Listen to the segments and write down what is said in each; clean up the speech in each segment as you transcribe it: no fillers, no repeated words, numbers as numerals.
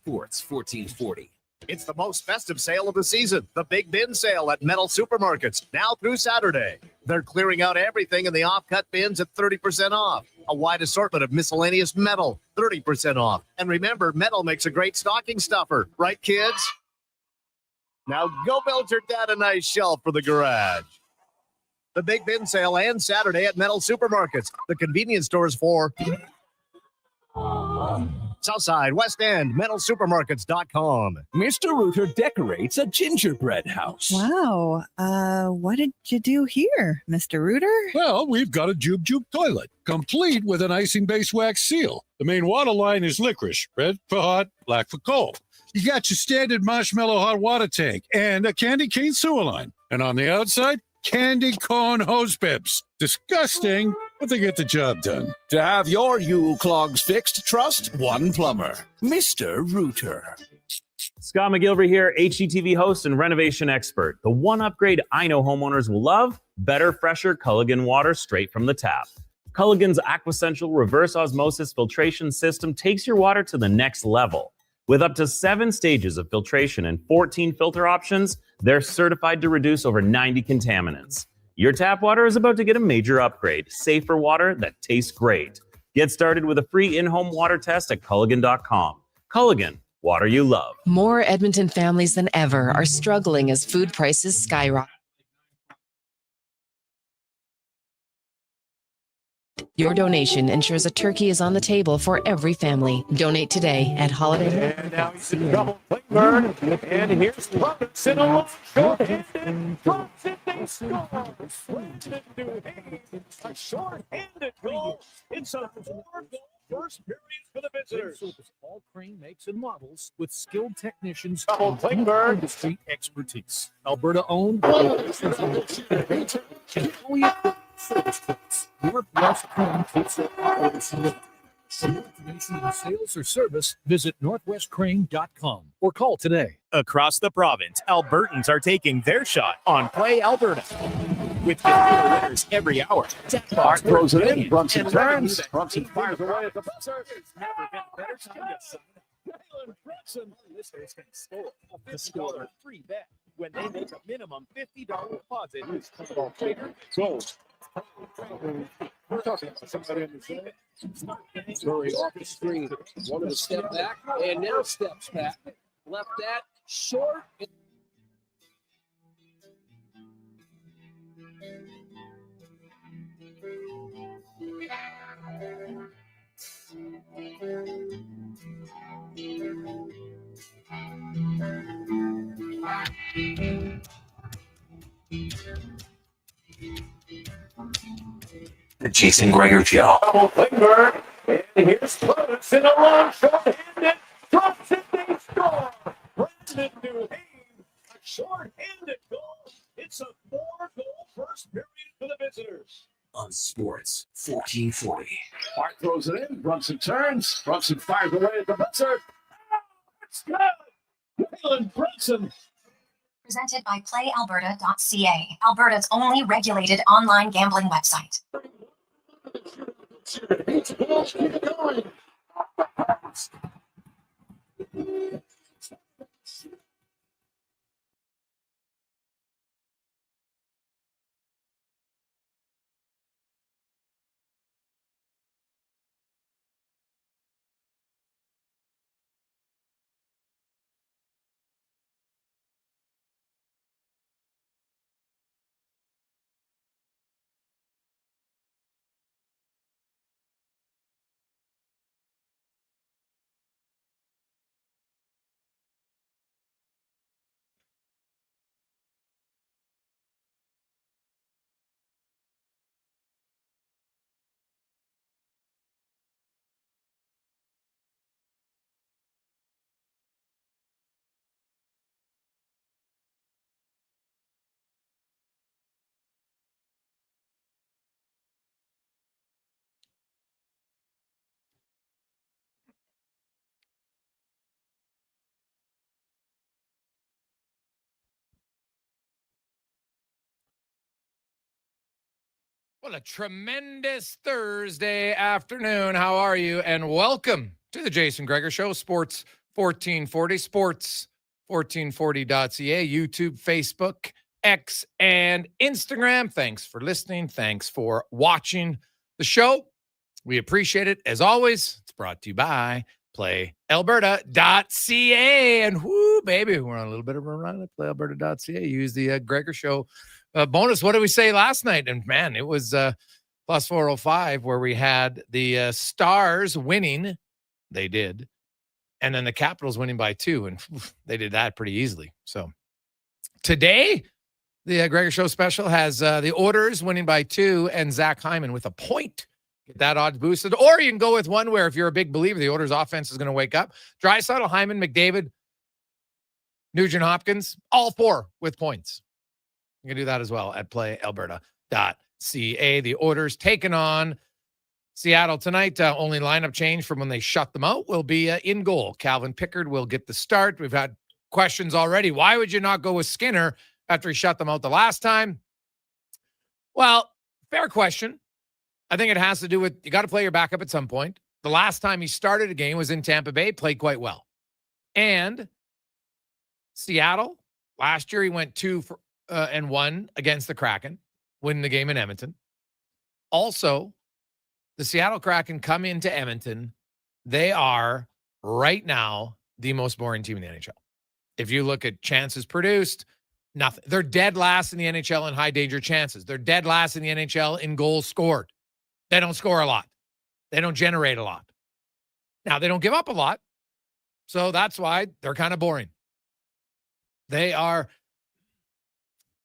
Sports 1440. It's the most festive sale of the season, the Big Bin Sale at Metal Supermarkets, now through Saturday. They're clearing out everything in the off-cut bins at 30% off. A wide assortment of miscellaneous metal, 30% off. And remember, metal makes a great stocking stuffer, right, kids? Now go build your dad a nice shelf for the garage. The Big Bin Sale ends Saturday at Metal Supermarkets. The convenience stores for Southside, West End, metalsupermarkets.com. Mr. Rooter decorates a gingerbread house. Wow. What did you do here, Mr. Rooter? Well, we've got a Jube Jube toilet, complete with an icing-based wax seal. The main water line is licorice, red for hot, black for cold. You got your standard marshmallow hot water tank and a candy cane sewer line. And on the outside, candy corn hose pips. Disgusting, but they get the job done. To have your Yule clogs fixed, trust one plumber, Mr. Rooter. Scott McGilvery here, HGTV host and renovation expert. The one upgrade I know homeowners will love: better, fresher Culligan water straight from the tap. Culligan's Aquasential reverse osmosis filtration system takes your water to the next level. With up to 7 stages of filtration and 14 filter options, they're certified to reduce over 90 contaminants. Your tap water is about to get a major upgrade. Safer water that tastes great. Get started with a free in-home water test at Culligan.com. Culligan, water you love. More Edmonton families than ever are struggling as food prices skyrocket. Your donation ensures a turkey is on the table for every family. Donate today at Holiday. And now he's in trouble. Pickard. And here's Columbus in a long short-handed. Drops it, they score. Brandon Duhane. A short-handed goal. It's a 4-goal first period for the visitors. All crane makes and models with skilled technicians. Double Pickard. Industry expertise. Alberta owned. Northwest Crane takes their operation. For more information on sales or service, visit northwestcrane.com or call today. Across the province, Albertans are taking their shot on Play Alberta. With 50 winners every hour. Mark throws it in. Brunson turns. Brunson fires away at the buzzer. Never been a better time to sign up. Jalen Brunson. Listeners can score a $50 free bet when they make a minimum $50 deposit. Ball taker. Goes. We're talking about somebody in the center. Murray off the screen. Wanted to step back and now steps back. Left that short. The Jason Gregor Show. Double finger. And here's Close in a long short-handed. Drops it, they score. Brandon Duhane. A short-handed goal. It's a 4-goal first period for the visitors. On Sports 1440. Hart throws it in. Brunson turns. Brunson fires away at the buzzer. It's good. Jalen Brunson. Presented by PlayAlberta.ca, Alberta's only regulated online gambling website. Well, a tremendous Thursday afternoon. How are you? And welcome to the Jason Gregor Show, Sports 1440 sports, 1440.ca, YouTube, Facebook, X, and Instagram. Thanks for listening. Thanks for watching the show. We appreciate it. As always, it's brought to you by PlayAlberta.ca. And whoo, baby, we're on a little bit of a run at PlayAlberta.ca. Use the Gregor Show bonus. What did we say last night? And man, it was plus 405 where we had the Stars winning. They did. And then the Capitals winning by 2. And they did that pretty easily. So today, the Gregor Show special has the Oilers winning by 2 and Zach Hyman with a point. Get that odds boosted. Or you can go with one where if you're a big believer, the Oilers offense is going to wake up. Draisaitl, Hyman, McDavid, Nugent Hopkins, all 4 with points. You can do that as well at playalberta.ca. The Oilers taking on Seattle tonight. Only lineup change from when they shut them out will be in goal. Calvin Pickard will get the start. We've had questions already. Why would you not go with Skinner after he shut them out the last time? Well, fair question. I think it has to do with you got to play your backup at some point. The last time he started a game was in Tampa Bay, played quite well. And Seattle, last year he went 2-1 against the Kraken, winning the game in Edmonton. Also, the Seattle Kraken come into Edmonton. They are right now the most boring team in the NHL. If you look at chances produced, nothing. They're dead last in the NHL in high danger chances. They're dead last in the NHL in goals scored. They don't score a lot. They don't generate a lot. Now, they don't give up a lot. So that's why they're kind of boring. They are,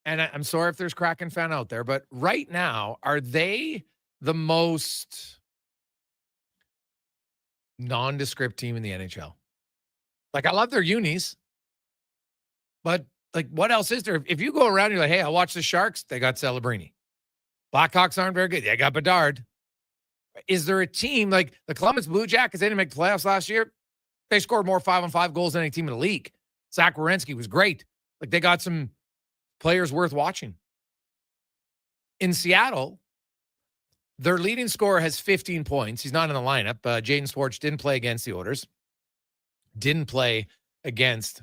and I'm sorry if there's Kraken fan out there, but right now, are they the most nondescript team in the NHL? Like, I love their unis, but like, what else is there? If you go around, you're like, hey, I'll watch the Sharks. They got Celebrini. Blackhawks aren't very good. They got Bedard. Is there a team like the Columbus Blue Jackets? They didn't make the playoffs last year. They scored more 5-on-5 goals than any team in the league. Zach Werenski was great. Like, they got some players worth watching. In Seattle, their leading scorer has 15 points. He's not in the lineup. Jaden Schwartz didn't play against the Oilers. Didn't play against,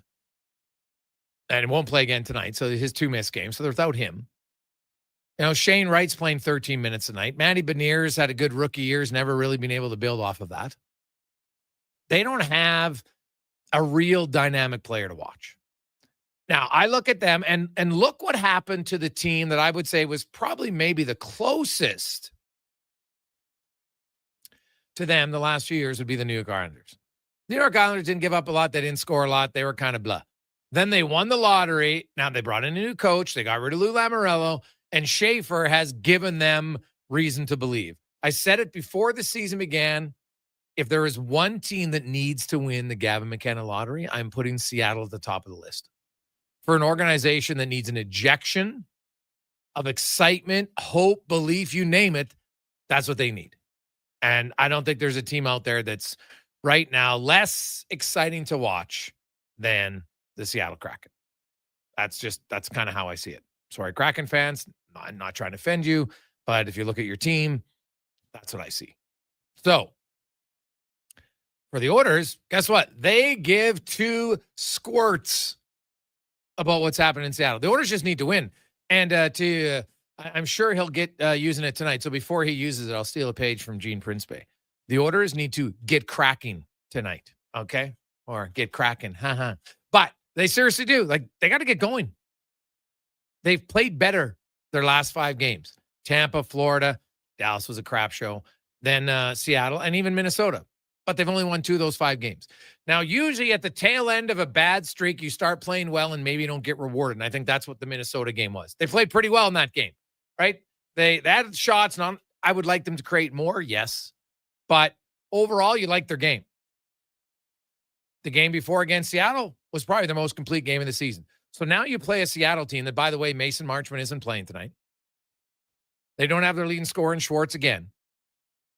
and won't play again tonight. So his 2 missed games. So they're without him. You know, Shane Wright's playing 13 minutes tonight. Matty Beniers had a good rookie year. Has never really been able to build off of that. They don't have a real dynamic player to watch. Now, I look at them and look what happened to the team that I would say was probably maybe the closest to them the last few years would be the New York Islanders. The New York Islanders didn't give up a lot. They didn't score a lot. They were kind of blah. Then they won the lottery. Now they brought in a new coach. They got rid of Lou Lamoriello, and Schaefer has given them reason to believe. I said it before the season began. If there is one team that needs to win the Gavin McKenna lottery, I'm putting Seattle at the top of the list. For an organization that needs an injection of excitement, hope, belief, you name it, that's what they need. And I don't think there's a team out there that's right now less exciting to watch than the Seattle Kraken. That's kind of how I see it. Sorry, Kraken fans, I'm not trying to offend you, but if you look at your team, that's what I see. So, for the Oilers, guess what? They give 2 squirts about what's happening in Seattle. The Oilers just need to win. And I'm sure he'll get using it tonight. So before he uses it, I'll steal a page from Gene Principe. The Oilers need to get cracking tonight, okay? Or get cracking, But they seriously do. Like, they got to get going. They've played better their last 5 games. Tampa, Florida, Dallas was a crap show. Then Seattle, and even Minnesota. But they've only won 2 of those 5 games. Now, usually at the tail end of a bad streak, you start playing well and maybe you don't get rewarded. And I think that's what the Minnesota game was. They played pretty well in that game, right? They had shots. I would like them to create more, yes. But overall, you like their game. The game before against Seattle was probably the most complete game of the season. So now you play a Seattle team that, by the way, Mason Marchman isn't playing tonight. They don't have their leading scorer in Schwartz again.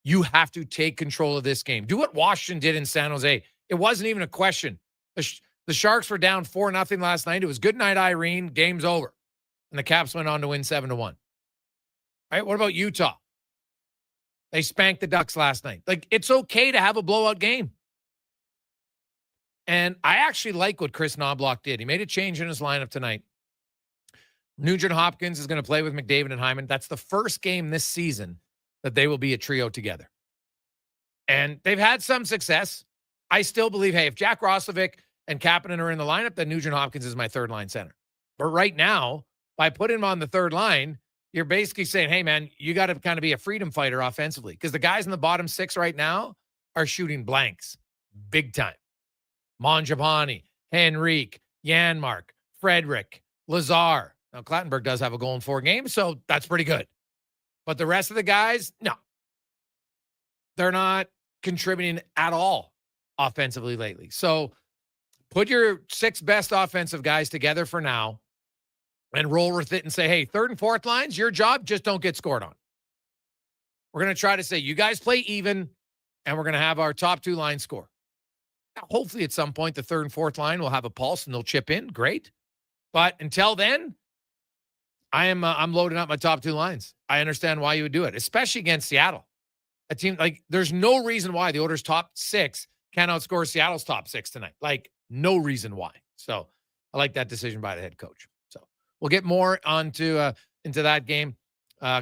You have to take control of this game. Do what Washington did in San Jose. It wasn't even a question. The Sharks were down 4-0 last night. It was good night, Irene. Game's over. And the Caps went on to win 7-1. Right? What about Utah? They spanked the Ducks last night. Like, it's okay to have a blowout game. And I actually like what Chris Knobloch did. He made a change in his lineup tonight. Nugent Hopkins is going to play with McDavid and Hyman. That's the first game this season that they will be a trio together. And they've had some success. I still believe, hey, if Jack Roslovic and Kapanen are in the lineup, then Nugent Hopkins is my third line center. But right now, by putting him on the third line, you're basically saying, hey, man, you got to kind of be a freedom fighter offensively, because the guys in the bottom six right now are shooting blanks big time. Mangiapane, Henrique, Janmark, Frederick, Lazar. Now, Clattenburg does have a goal in 4 games, so that's pretty good. But the rest of the guys, no. They're not contributing at all offensively lately. So put your 6 best offensive guys together for now and roll with it and say, hey, third and fourth lines, your job, just don't get scored on. We're going to try to say, you guys play even, and we're going to have our top 2 lines score. Now, hopefully at some point, the third and fourth line will have a pulse and they'll chip in. Great. But until then, I'm loading up my top 2 lines. I understand why you would do it, especially against Seattle. A team like, there's no reason why the Oilers' top 6 can't outscore Seattle's top 6 tonight. Like, no reason why. So I like that decision by the head coach. So we'll get more into that game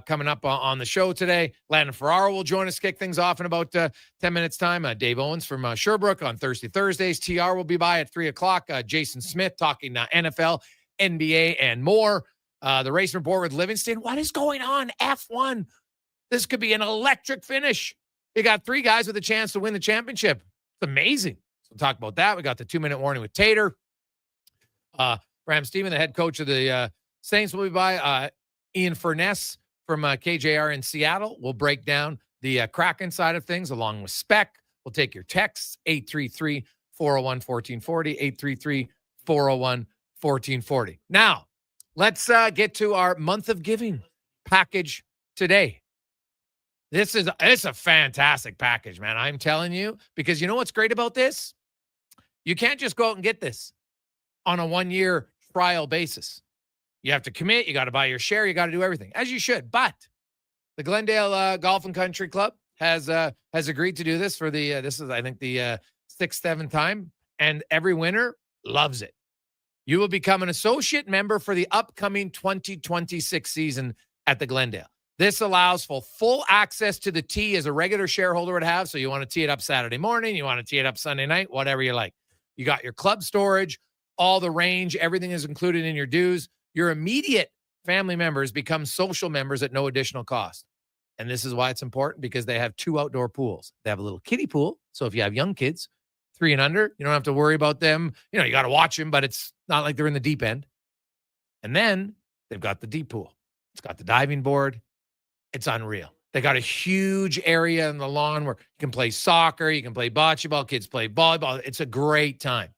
coming up on the show today. Landon Ferraro will join us, kick things off in about 10 minutes time. Dave Owens from Sherbrooke on Thursdays. TR will be by at 3 o'clock. Jason Smith talking NFL, NBA, and more. The race report with Livingston. What is going on? F1. This could be an electric finish. You got 3 guys with a chance to win the championship. It's amazing. So we'll talk about that. We got the 2-minute warning with Tater. Bram Steven, the head coach of the Saints, will be by. Ian Furness from KJR in Seattle will break down the Kraken side of things along with Spec. We'll take your texts, 833-401-1440, 833-401-1440. Now, let's get to our month of giving package today. It's a fantastic package, man. I'm telling you, because you know what's great about this? You can't just go out and get this on a 1-year trial basis. You have to commit. You got to buy your share. You got to do everything, as you should. But the Glendale Golf and Country Club has agreed to do this for the this is, I think, the 6th, 7th time, and every winner loves it. You will become an associate member for the upcoming 2026 season at the Glendale. This allows for full access to the tee as a regular shareholder would have. So you want to tee it up Saturday morning, you want to tee it up Sunday night, whatever you like. You got your club storage, all the range, everything is included in your dues. Your immediate family members become social members at no additional cost. And this is why it's important, because they have 2 outdoor pools. They have a little kiddie pool. So if you have young kids, 3 and under, you don't have to worry about them. You know, you got to watch them, but it's not like they're in the deep end. And then they've got the deep pool. It's got the diving board. It's unreal. They got a huge area in the lawn where you can play soccer, you can play bocce ball, kids play volleyball. It's a great time.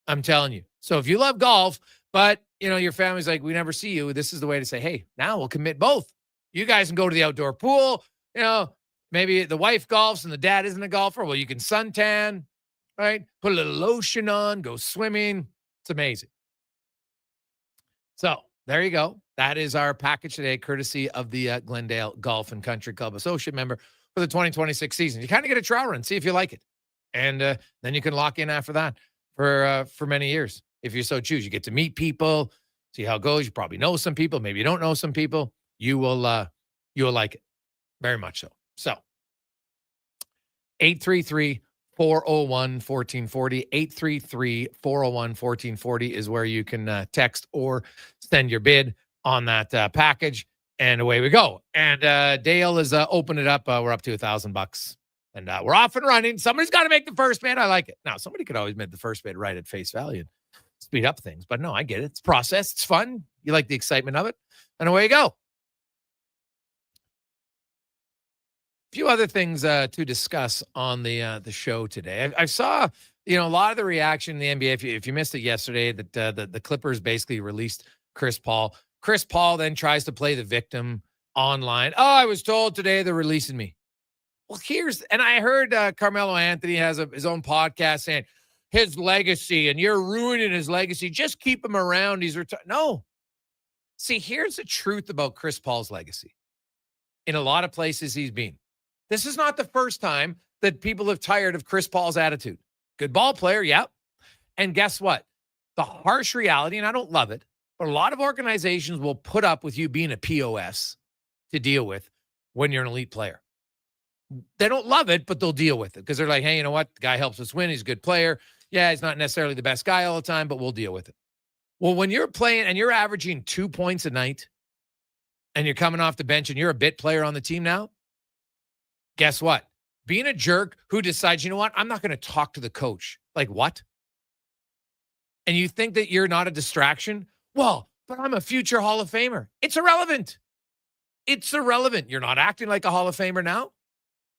I'm telling you. So if you love golf, but you know, your family's like, we never see you, this is the way to say, hey, now we'll commit both. You guys can go to the outdoor pool. You know, maybe the wife golfs and the dad isn't a golfer. Well, you can suntan, right? Put a little lotion on, go swimming. It's amazing. So there you go. That is our package today, courtesy of the Glendale Golf and Country Club associate member for the 2026 season. You kind of get a trial run, see if you like it. And then you can lock in after that for many years. If you so choose, you get to meet people, see how it goes. You probably know some people. Maybe you don't know some people. You will like it very much so. So 833-401-1440, 833-401-1440 is where you can text or send your bid on that package, and away we go. And Dale has opened it up. We're up to $1,000, and we're off and running. Somebody's got to make the first bid. I like it. Now, somebody could always make the first bid right at face value and speed up things, but no, I get it. It's process. It's fun. You like the excitement of it, and away you go. A few other things to discuss on the show today. I saw, a lot of the reaction in the NBA. If you missed it yesterday, that the Clippers basically released Chris Paul. Chris Paul then tries to play the victim online. Oh, I was told today they're releasing me. Well, and I heard Carmelo Anthony has his own podcast saying his legacy, and you're ruining his legacy. Just keep him around. He's retired. No. See, here's the truth about Chris Paul's legacy. In a lot of places he's been. This is not the first time that people have tired of Chris Paul's attitude. Good ball player, yep. And guess what? The harsh reality, and I don't love it, but a lot of organizations will put up with you being a POS to deal with when you're an elite player. They don't love it, but they'll deal with it because they're like, hey, you know what? The guy helps us win. He's a good player. Yeah, he's not necessarily the best guy all the time, but we'll deal with it. Well, when you're playing and you're averaging 2 points a night and you're coming off the bench and you're a bit player on the team now, guess what? Being a jerk who decides, you know what? I'm not going to talk to the coach. Like, what? And you think that you're not a distraction? Well, but I'm a future Hall of Famer. It's irrelevant. It's irrelevant. You're not acting like a Hall of Famer now.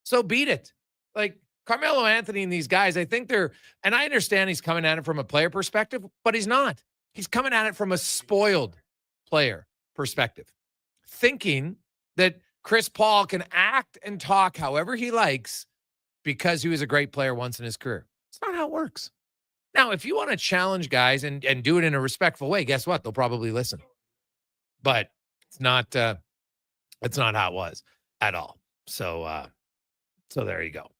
So beat it. Like Carmelo Anthony and these guys, I think they're, and I understand he's coming at it from a player perspective, but he's not. He's coming at it from a spoiled player perspective, thinking that Chris Paul can act and talk however he likes because he was a great player once in his career. It's not how it works. Now, if you want to challenge guys and do it in a respectful way, guess what? They'll probably listen. But it's not how it was at all. So there you go.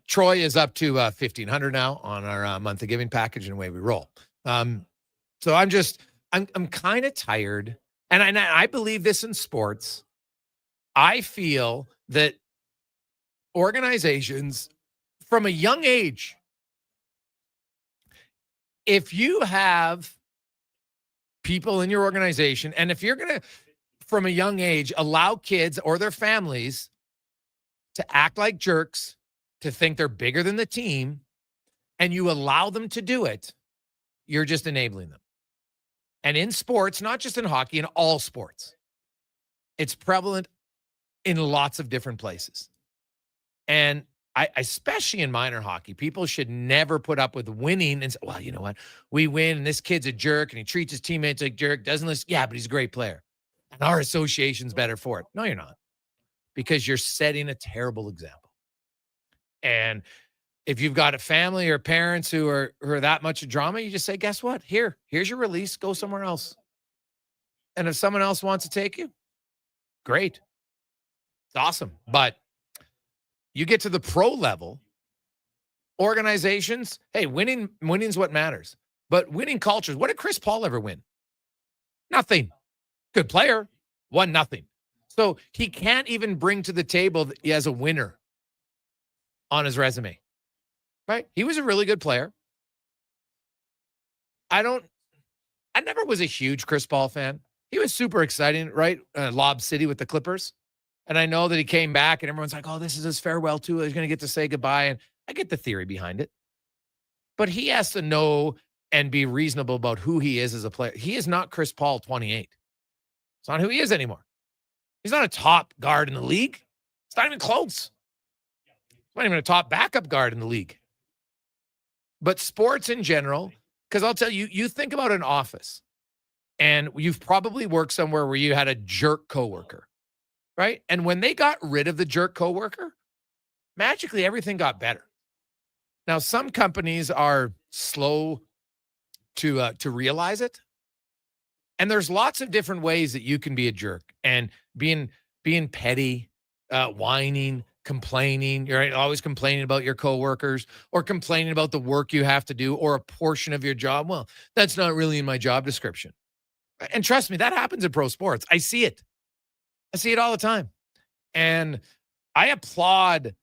Troy is up to $1,500 now on our monthly giving package and away we roll. So I'm kind of tired. And I believe this in sports. I feel that organizations from a young age, if you have people in your organization, and if you're going to, from a young age, allow kids or their families to act like jerks, to think they're bigger than the team, and you allow them to do it, you're just enabling them. And in sports, not just in hockey, in all sports, it's prevalent in lots of different places. And especially in minor hockey, people should never put up with winning and say, well, you know what? We win, and this kid's a jerk, and he treats his teammates like jerk, doesn't listen. Yeah, but he's a great player. And our association's better for it. No, you're not. Because you're setting a terrible example. And if you've got a family or parents who are that much of drama, you just say, guess what? Here's your release. Go somewhere else. And if someone else wants to take you, great. It's awesome. But you get to the pro level, organizations, hey, winning's what matters. But winning cultures, what did Chris Paul ever win? Nothing. Good player, won nothing. So he can't even bring to the table that he has a winner on his resume, right? He was a really good player. I never was a huge Chris Paul fan. He was super exciting, right? Lob City with the Clippers. And I know that he came back and everyone's like, oh, this is his farewell tour. He's going to get to say goodbye. And I get the theory behind it. But he has to know and be reasonable about who he is as a player. He is not Chris Paul 28. It's not who he is anymore. He's not a top guard in the league. It's not even close. He's not even a top backup guard in the league. But sports in general, because I'll tell you, you think about an office, and you've probably worked somewhere where you had a jerk coworker, right? And when they got rid of the jerk coworker, magically everything got better. Now, some companies are slow to realize it. And there's lots of different ways that you can be a jerk and being petty, whining, complaining. You're always complaining about your coworkers or complaining about the work you have to do or a portion of your job. Well, that's not really in my job description. And trust me, that happens in pro sports. I see it. I see it all the time. And I applaud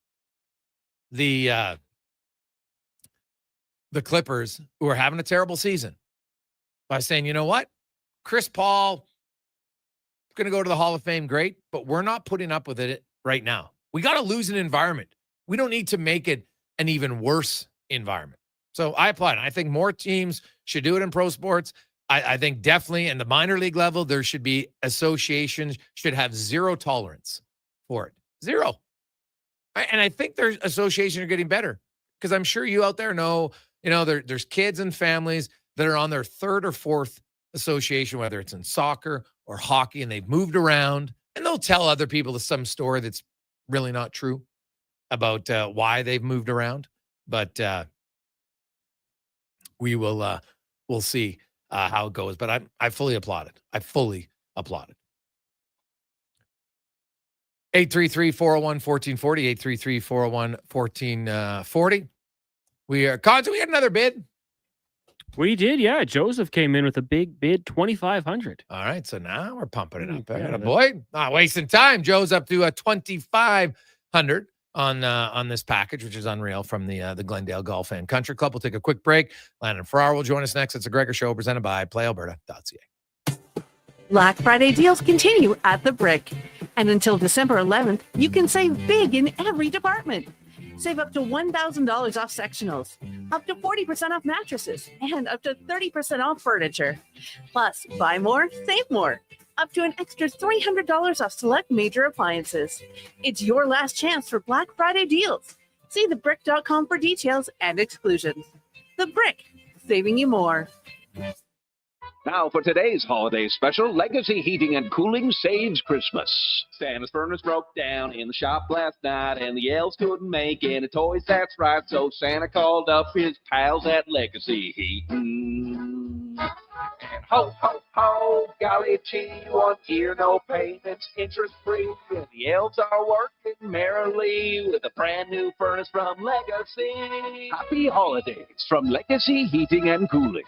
the Clippers, who are having a terrible season, by saying, you know what? Chris Paul going to go to the Hall of Fame, great, but we're not putting up with it right now. We got to lose an environment. We don't need to make it an even worse environment. So I applaud it. I think more teams should do it in pro sports. I think definitely in the minor league level, there should be associations should have zero tolerance for it. Zero. And I think their associations are getting better, because I'm sure you out there know, there's kids and families that are on their third or fourth association, whether it's in soccer or hockey, and they've moved around, and they'll tell other people some story that's really not true about why they've moved around. But we'll see how it goes. But I fully applaud it. I fully applaud it. 833-401-1440, 833-401-1440. We had another bid. We did, yeah. Joseph came in with a big bid, $2,500. All right, so now we're pumping it up. Boy, not wasting time. Joe's up to $2,500 on this package, which is unreal, from the Glendale Golf and Country Club. We'll take a quick break. Landon Farrar will join us next. It's a Gregor Show presented by PlayAlberta.ca. Black Friday deals continue at The Brick. And until December 11th, you can save big in every department. Save up to $1,000 off sectionals, up to 40% off mattresses, and up to 30% off furniture. Plus, buy more, save more. Up to an extra $300 off select major appliances. It's your last chance for Black Friday deals. See thebrick.com for details and exclusions. The Brick, saving you more. Now for today's holiday special, Legacy Heating and Cooling saves Christmas. Santa's furnace broke down in the shop last night, and the elves couldn't make any toys, that's right. So Santa called up his pals at Legacy Heating. And ho, ho, ho, golly gee, 1 year, no payments, interest-free. And the elves are working merrily with a brand new furnace from Legacy. Happy holidays from Legacy Heating and Cooling.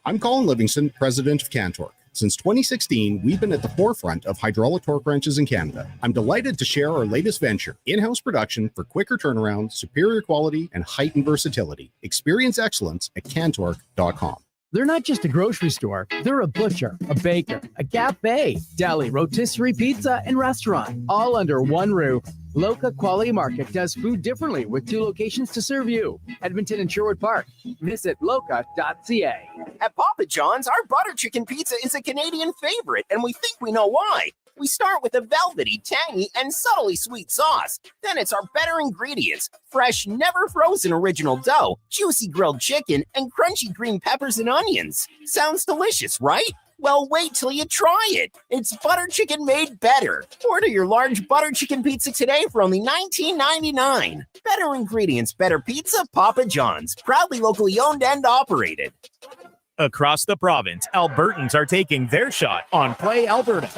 I'm Colin Livingston, president of Cantork. Since 2016, we've been at the forefront of hydraulic torque wrenches in Canada. I'm delighted to share our latest venture, in-house production for quicker turnaround, superior quality, and heightened versatility. Experience excellence at Cantork.com. They're not just a grocery store. They're a butcher, a baker, a cafe, deli, rotisserie pizza, and restaurant, all under one roof. Loca Quality Market does food differently with 2 locations to serve you, Edmonton and Sherwood Park. Visit loca.ca. At Papa John's, our butter chicken pizza is a Canadian favorite, and we think we know why. We start with a velvety, tangy, and subtly sweet sauce. Then it's our better ingredients: fresh, never frozen original dough, juicy grilled chicken, and crunchy green peppers and onions. Sounds delicious, right? Well, wait till you try it. It's butter chicken made better. Order your large butter chicken pizza today for only $19.99. Better ingredients, better pizza, Papa John's. Proudly locally owned and operated. Across the province, Albertans are taking their shot on Play Alberta.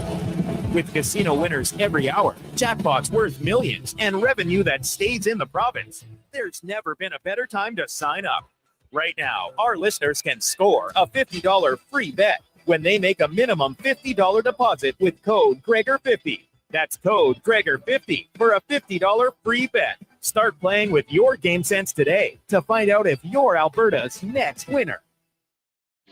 With casino winners every hour, jackpots worth millions, and revenue that stays in the province, there's never been a better time to sign up. Right now, our listeners can score a $50 free bet when they make a minimum $50 deposit with code Gregor50. That's code Gregor50 for a $50 free bet. Start playing with your game sense today to find out if you're Alberta's next winner.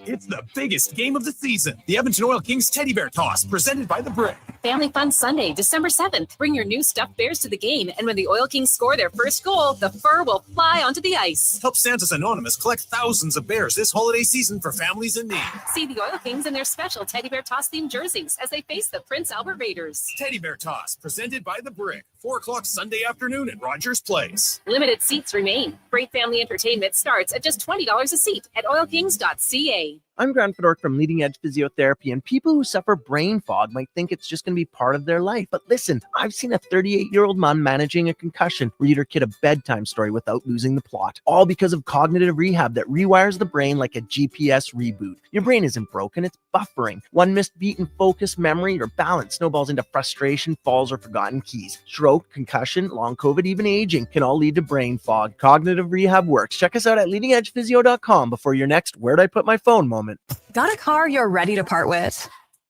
It's the biggest game of the season. The Edmonton Oil Kings Teddy Bear Toss, presented by The Brick. Family Fun Sunday, December 7th. Bring your new stuffed bears to the game, and when the Oil Kings score their first goal, the fur will fly onto the ice. Help Santa's Anonymous collect thousands of bears this holiday season for families in need. See the Oil Kings in their special Teddy Bear Toss-themed jerseys as they face the Prince Albert Raiders. Teddy Bear Toss, presented by The Brick. 4 o'clock Sunday afternoon at Rogers Place. Limited seats remain. Great family entertainment starts at just $20 a seat at oilkings.ca. I'm Grant Fedork from Leading Edge Physiotherapy, and people who suffer brain fog might think it's just going to be part of their life. But listen, I've seen a 38-year-old man managing a concussion read her kid a bedtime story without losing the plot, all because of cognitive rehab that rewires the brain like a GPS reboot. Your brain isn't broken, it's buffering. One missed beat in focus, memory, or balance snowballs into frustration, falls, or forgotten keys. Stroke, concussion, long COVID, even aging can all lead to brain fog. Cognitive rehab works. Check us out at leadingedgephysio.com before your next "where'd I put my phone" moment. Got a car you're ready to part with?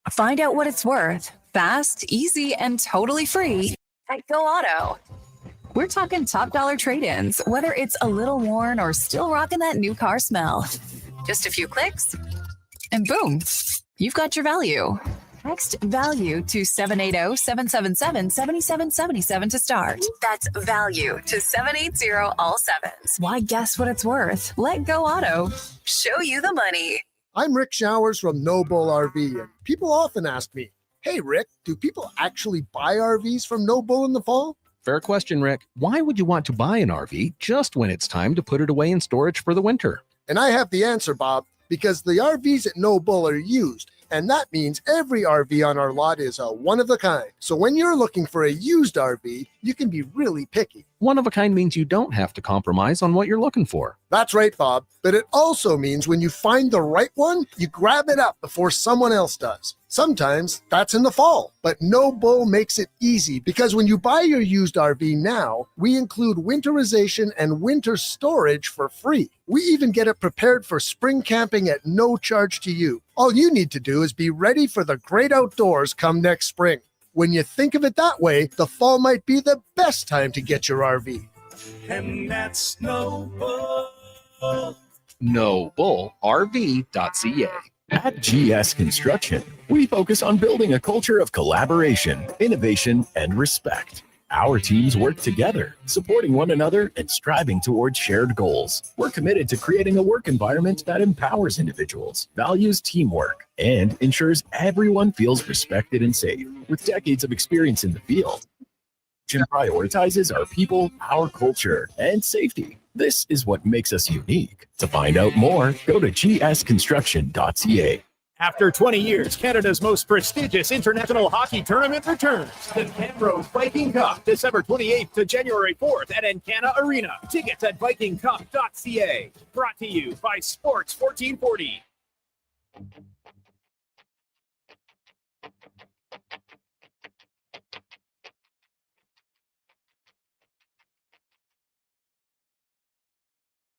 Find out what it's worth. Fast, easy, and totally free at Go Auto. We're talking top dollar trade-ins, whether it's a little worn or still rocking that new car smell. Just a few clicks, and boom, you've got your value. Text value to 780-777-7777 to start. That's value to 780 all sevens. Why guess what it's worth? Let Go Auto show you the money. I'm Rick Showers from Noble RV, and people often ask me, "Hey Rick, do people actually buy RVs from Noble in the fall?" Fair question, Rick. Why would you want to buy an RV just when it's time to put it away in storage for the winter? And I have the answer, Bob, because the RVs at Noble are used. And that means every RV on our lot is a one of a kind. So when you're looking for a used RV, you can be really picky. One of a kind means you don't have to compromise on what you're looking for. That's right, Bob. But it also means when you find the right one, you grab it up before someone else does. Sometimes that's in the fall, but No Bull makes it easy because when you buy your used RV now, we include winterization and winter storage for free. We even get it prepared for spring camping at no charge to you. All you need to do is be ready for the great outdoors come next spring. When you think of it that way, the fall might be the best time to get your RV. And that's No Bull. NoBullRV.ca. At GS Construction, we focus on building a culture of collaboration, innovation, and respect. Our teams work together, supporting one another and striving towards shared goals. We're committed to creating a work environment that empowers individuals, values teamwork, and ensures everyone feels respected and safe. With decades of experience in the field, prioritizes our people, our culture, and safety. This is what makes us unique. To find out more, go to gsconstruction.ca. After 20 years, Canada's most prestigious international hockey tournament returns. The Camrose Viking Cup, December 28th to January 4th at Encana Arena. Tickets at vikingcup.ca. Brought to you by Sports 1440.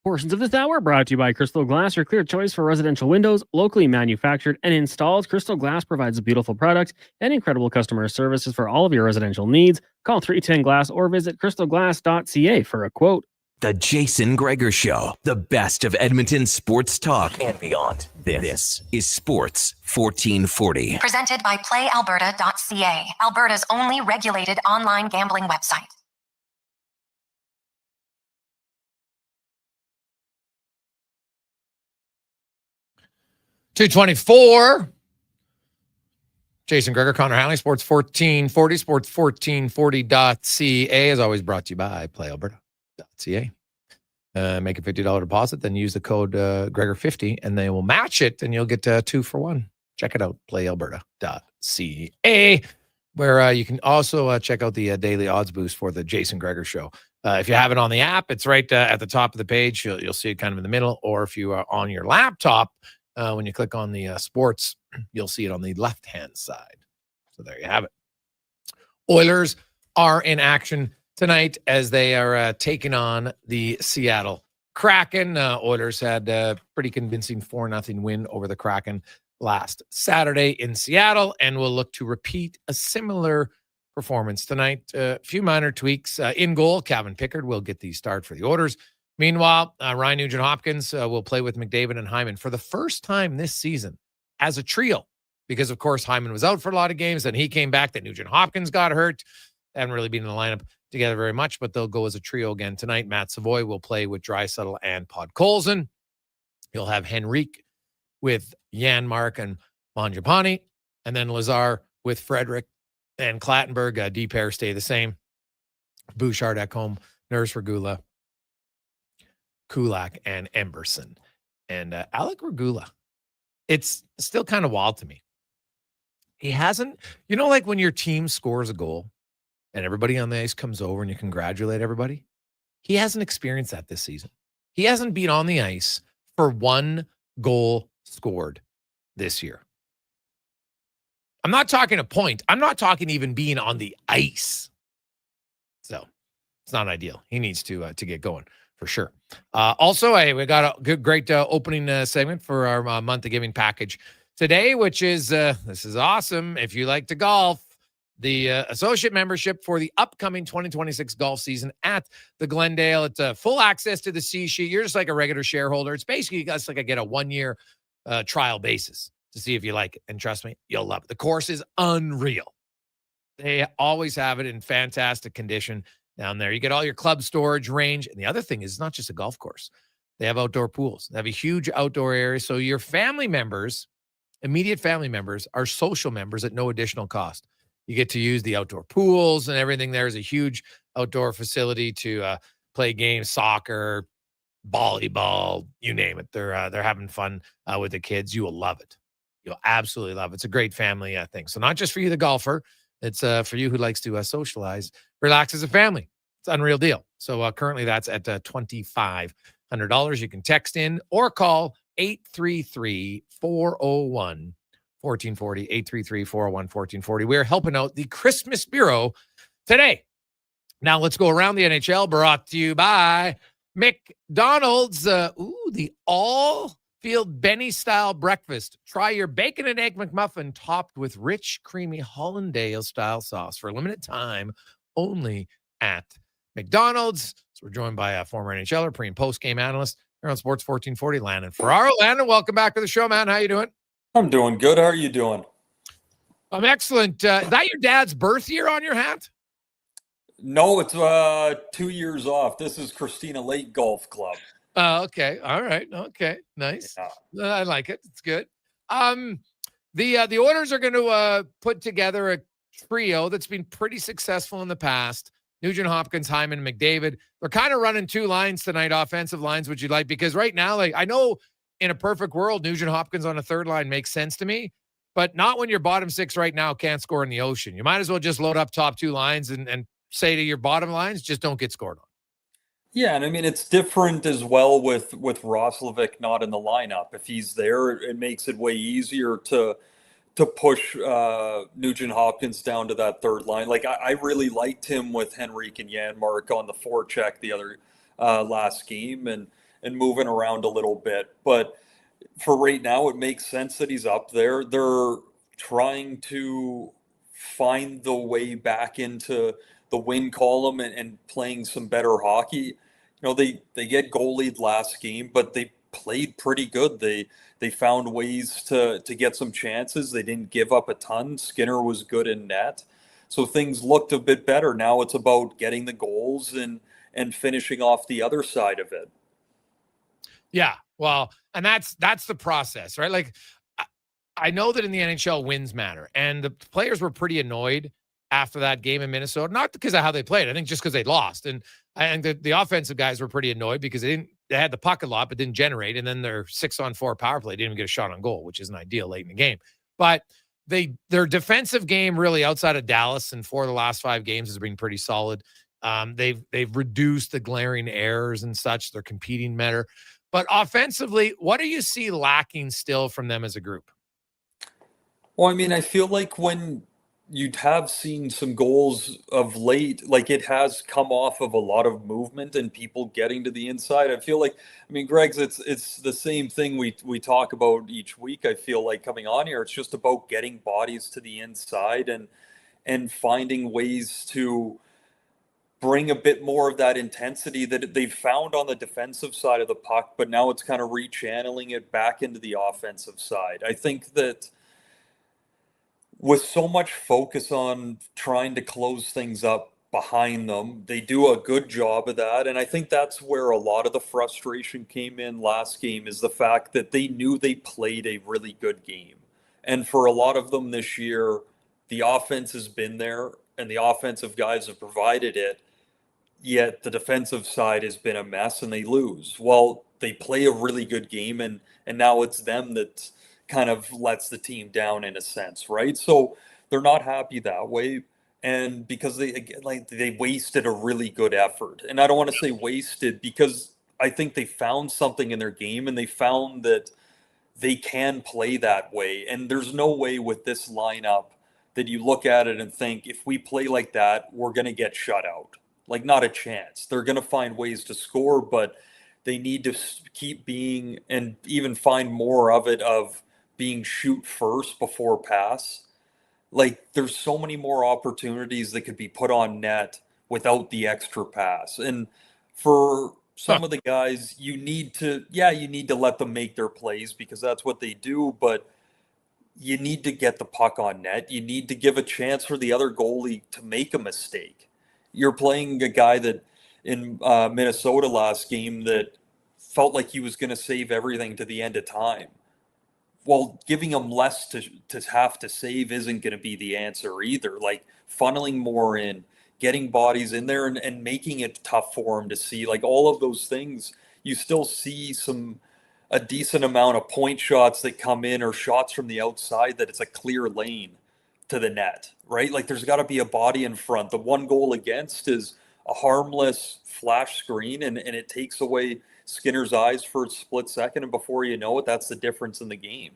Portions of this hour brought to you by Crystal Glass, your clear choice for residential windows, locally manufactured and installed. Crystal Glass provides a beautiful product and incredible customer services for all of your residential needs. Call 310 Glass or visit crystalglass.ca for a quote. The Jason Gregor Show, the best of Edmonton sports talk and beyond. This is Sports 1440. Presented by PlayAlberta.ca, Alberta's only regulated online gambling website. 224. Jason Gregor, Connor Halley, Sports 1440, sports1440.ca is always brought to you by PlayAlberta.ca. Make a $50 deposit, then use the code Gregor50, and they will match it, and you'll get 2 for 1. Check it out, PlayAlberta.ca, where you can also check out the daily odds boost for the Jason Gregor Show. If you have it on the app, it's right at the top of the page. You'll see it kind of in the middle, or if you are on your laptop, when you click on the sports, you'll see it on the left-hand side. So there you have it. Oilers are in action tonight as they are taking on the Seattle Kraken. Oilers had a pretty convincing 4-0 win over the Kraken last Saturday in Seattle, and will look to repeat a similar performance tonight. A few minor tweaks. In goal, Kraken and Pickard will get the start for the Oilers. Meanwhile, Ryan Nugent-Hopkins will play with McDavid and Hyman for the first time this season as a trio, because, of course, Hyman was out for a lot of games, and he came back. Then Nugent-Hopkins got hurt. They haven't really been in the lineup together very much, but they'll go as a trio again tonight. Matt Savoy will play with Draisaitl and Podkolzin. You'll have Henrique with Janmark and Mangiapane, and then Lazar with Frederick and Clattenburg. D pair stay the same. Bouchard, Ekholm, Nurse, Regula, Kulak, and Emberson. And Alec Regula, it's still kind of wild to me. He hasn't, like when your team scores a goal and everybody on the ice comes over and you congratulate everybody. He hasn't experienced that this season. He hasn't been on the ice for 1 goal scored this year. I'm not talking a point. I'm not talking even being on the ice. So it's not ideal. He needs to get going for sure. Also, we got a great opening segment for our month of giving package today, which is, this is awesome. If you like to golf, the associate membership for the upcoming 2026 golf season at the Glendale. It's full access to the C sheet. You're just like a regular shareholder. It's basically just like I get a 1-year trial basis to see if you like it. And trust me, you'll love it. The course is unreal. They always have it in fantastic condition down there. You get all your club storage range. And the other thing is, it's not just a golf course. They have outdoor pools. They have a huge outdoor area. So your family members, immediate family members, are social members at no additional cost. You get to use the outdoor pools and everything. There's a huge outdoor facility to play games, soccer, volleyball, you name it. They're having fun with the kids. You will love it. You'll absolutely love it. It's a great family thing. So not just for you, the golfer. It's for you who likes to socialize relax as a family. It's an unreal deal. So currently that's at $2,500. You can text in or call 833-401-1440, 833-401-1440. We're helping out the Christmas Bureau today. Now let's go around the NHL, brought to you by McDonald's. The all-field Benny-style breakfast. Try your bacon and egg McMuffin topped with rich, creamy Hollandaise-style sauce for a limited time only at McDonald's. So we're joined by a former NHLer, pre- and post-game analyst here on Sports 1440, Landon Ferraro. Landon, welcome back to the show, man. How you doing? I'm doing good. How are you doing? I'm excellent. Is that your dad's birth year on your hat? No, it's 2 years off. This is Christina Lake Golf Club. Oh, okay. All right. Okay. Nice. Yeah. I like it. It's good. The Oilers are going to put together a trio that's been pretty successful in the past. Nugent Hopkins, Hyman, McDavid. They're kind of running two lines tonight, offensive lines, would you like? Because right now, like, I know in a perfect world, Nugent Hopkins on a third line makes sense to me, but not when your bottom six right now can't score in the ocean. You might as well just load up top two lines and say to your bottom lines, just don't get scored on. Yeah, and I mean, it's different as well with Roslovic not in the lineup. If he's there, it makes it way easier to push Nugent Hopkins down to that third line. Like, I really liked him with Henrique and Janmark on the forecheck the other last game and moving around a little bit. But for right now, it makes sense that he's up there. They're trying to find the way back into the win column and playing some better hockey. You know, they get goalied last game, but they played pretty good. They found ways to get some chances. They didn't give up a ton. Skinner was good in net. So things looked a bit better. Now it's about getting the goals and finishing off the other side of it. Yeah, well, and that's the process, right? Like, I know that in the NHL wins matter, and the players were pretty annoyed after that game in Minnesota, not because of how they played. I think just because they lost, and the offensive guys were pretty annoyed because they had the puck a lot but didn't generate, and then their 6-on-4 power play didn't even get a shot on goal, which isn't ideal late in the game. But their defensive game really outside of Dallas and 4 of the last 5 games has been pretty solid. They've reduced the glaring errors and such. They're competing better. But offensively, what do you see lacking still from them as a group? Well, I mean, I feel like when you'd have seen some goals of late, like it has come off of a lot of movement and people getting to the inside. I feel like, I mean, Greg's, it's the same thing we talk about each week. I feel like coming on here, it's just about getting bodies to the inside and finding ways to bring a bit more of that intensity that they've found on the defensive side of the puck, but now it's kind of rechanneling it back into the offensive side. I think that with so much focus on trying to close things up behind them, they do a good job of that. And I think that's where a lot of the frustration came in last game, is the fact that they knew they played a really good game. And for a lot of them this year, the offense has been there and the offensive guys have provided it, yet the defensive side has been a mess and they lose. Well, they play a really good game and now it's them that kind of lets the team down in a sense, right? So they're not happy that way. And because they wasted a really good effort. And I don't want to say wasted, because I think they found something in their game and they found that they can play that way. And there's no way with this lineup that you look at it and think, if we play like that, we're going to get shut out. Like, not a chance. They're going to find ways to score, but they need to keep being, and even find more of it, of being shoot first before pass. Like, there's so many more opportunities that could be put on net without the extra pass. And for some of the guys, you need to let them make their plays because that's what they do, but you need to get the puck on net. You need to give a chance for the other goalie to make a mistake. You're playing a guy that in Minnesota last game that felt like he was going to save everything to the end of time. Well, giving him less to have to save isn't going to be the answer either. Like, funneling more in, getting bodies in there and making it tough for him to see, like, all of those things, you still see a decent amount of point shots that come in or shots from the outside that it's a clear lane. to the net, right? Like there's got to be a body in front. The one goal against is a harmless flash screen, and it takes away Skinner's eyes for a split second, and before you know it, that's the difference in the game.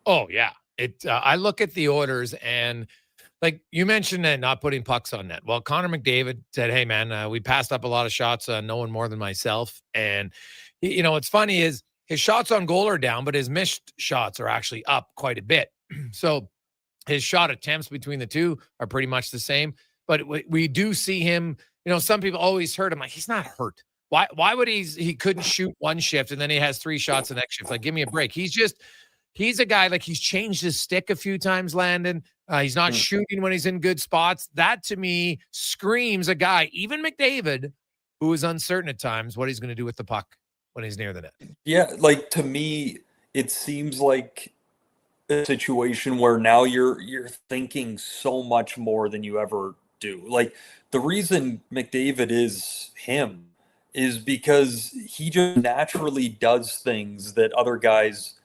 Oh yeah, I look at the orders, and like you mentioned, not putting pucks on net. Well, Connor McDavid said, "Hey man, we passed up a lot of shots, no one more than myself." And what's funny is his shots on goal are down, but his missed shots are actually up quite a bit. So his shot attempts between the two are pretty much the same. But we do see him. Some people always hurt him. Like, he's not hurt. Why would he couldn't shoot one shift and then he has 3 shots the next shift? Like, give me a break. He's a guy, like, he's changed his stick a few times, Landon. He's not shooting when he's in good spots. That, to me, screams a guy, even McDavid, who is uncertain at times what he's going to do with the puck when he's near the net. Yeah, like, to me, it seems like a situation where now you're thinking so much more than you ever do. Like, the reason McDavid is him is because he just naturally does things that other guys,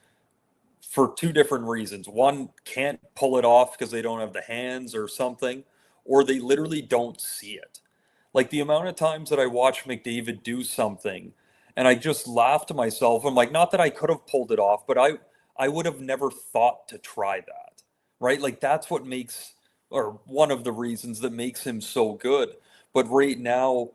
for 2 different reasons. One, can't pull it off because they don't have the hands or something, or they literally don't see it. Like, the amount of times that I watch McDavid do something and I just laugh to myself. I'm like, not that I could have pulled it off, but I would have never thought to try that, right? Like, that's what makes, or one of the reasons that makes him so good. But right now,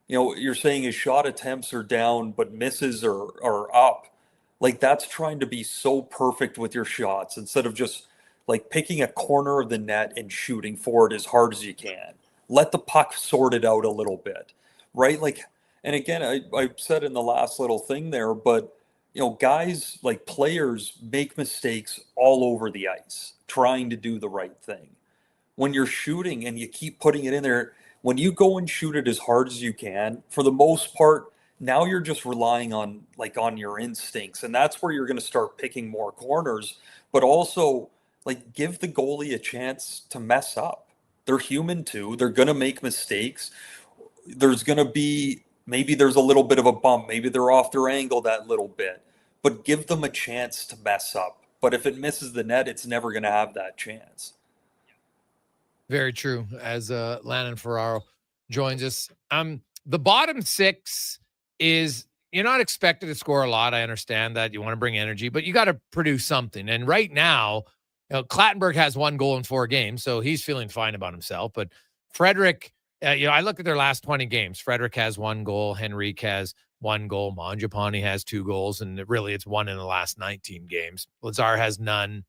you're saying his shot attempts are down, but misses are up. Like, that's trying to be so perfect with your shots instead of just like picking a corner of the net and shooting for it as hard as you can. Let the puck sort it out a little bit, right? Like, and again, I said in the last little thing there, but guys, like, players make mistakes all over the ice trying to do the right thing. When you're shooting and you keep putting it in there, when you go and shoot it as hard as you can, for the most part, now you're just relying on your instincts, and that's where you're going to start picking more corners. But also, like, give the goalie a chance to mess up. They're human too. They're going to make mistakes. There's going to be, maybe there's a little bit of a bump. Maybe they're off their angle that little bit. But give them a chance to mess up. But if it misses the net, it's never going to have that chance. Very true. As Landon Ferraro joins us. The bottom 6 is, you're not expected to score a lot. I understand that. You want to bring energy, but you got to produce something. And right now, Clattenburg has 1 goal in 4 games, so he's feeling fine about himself. But Frederick, I look at their last 20 games. Frederick has 1 goal. Henrique has 1 goal. Mangiapane has 2 goals, and really it's 1 in the last 19 games. Lazar has none.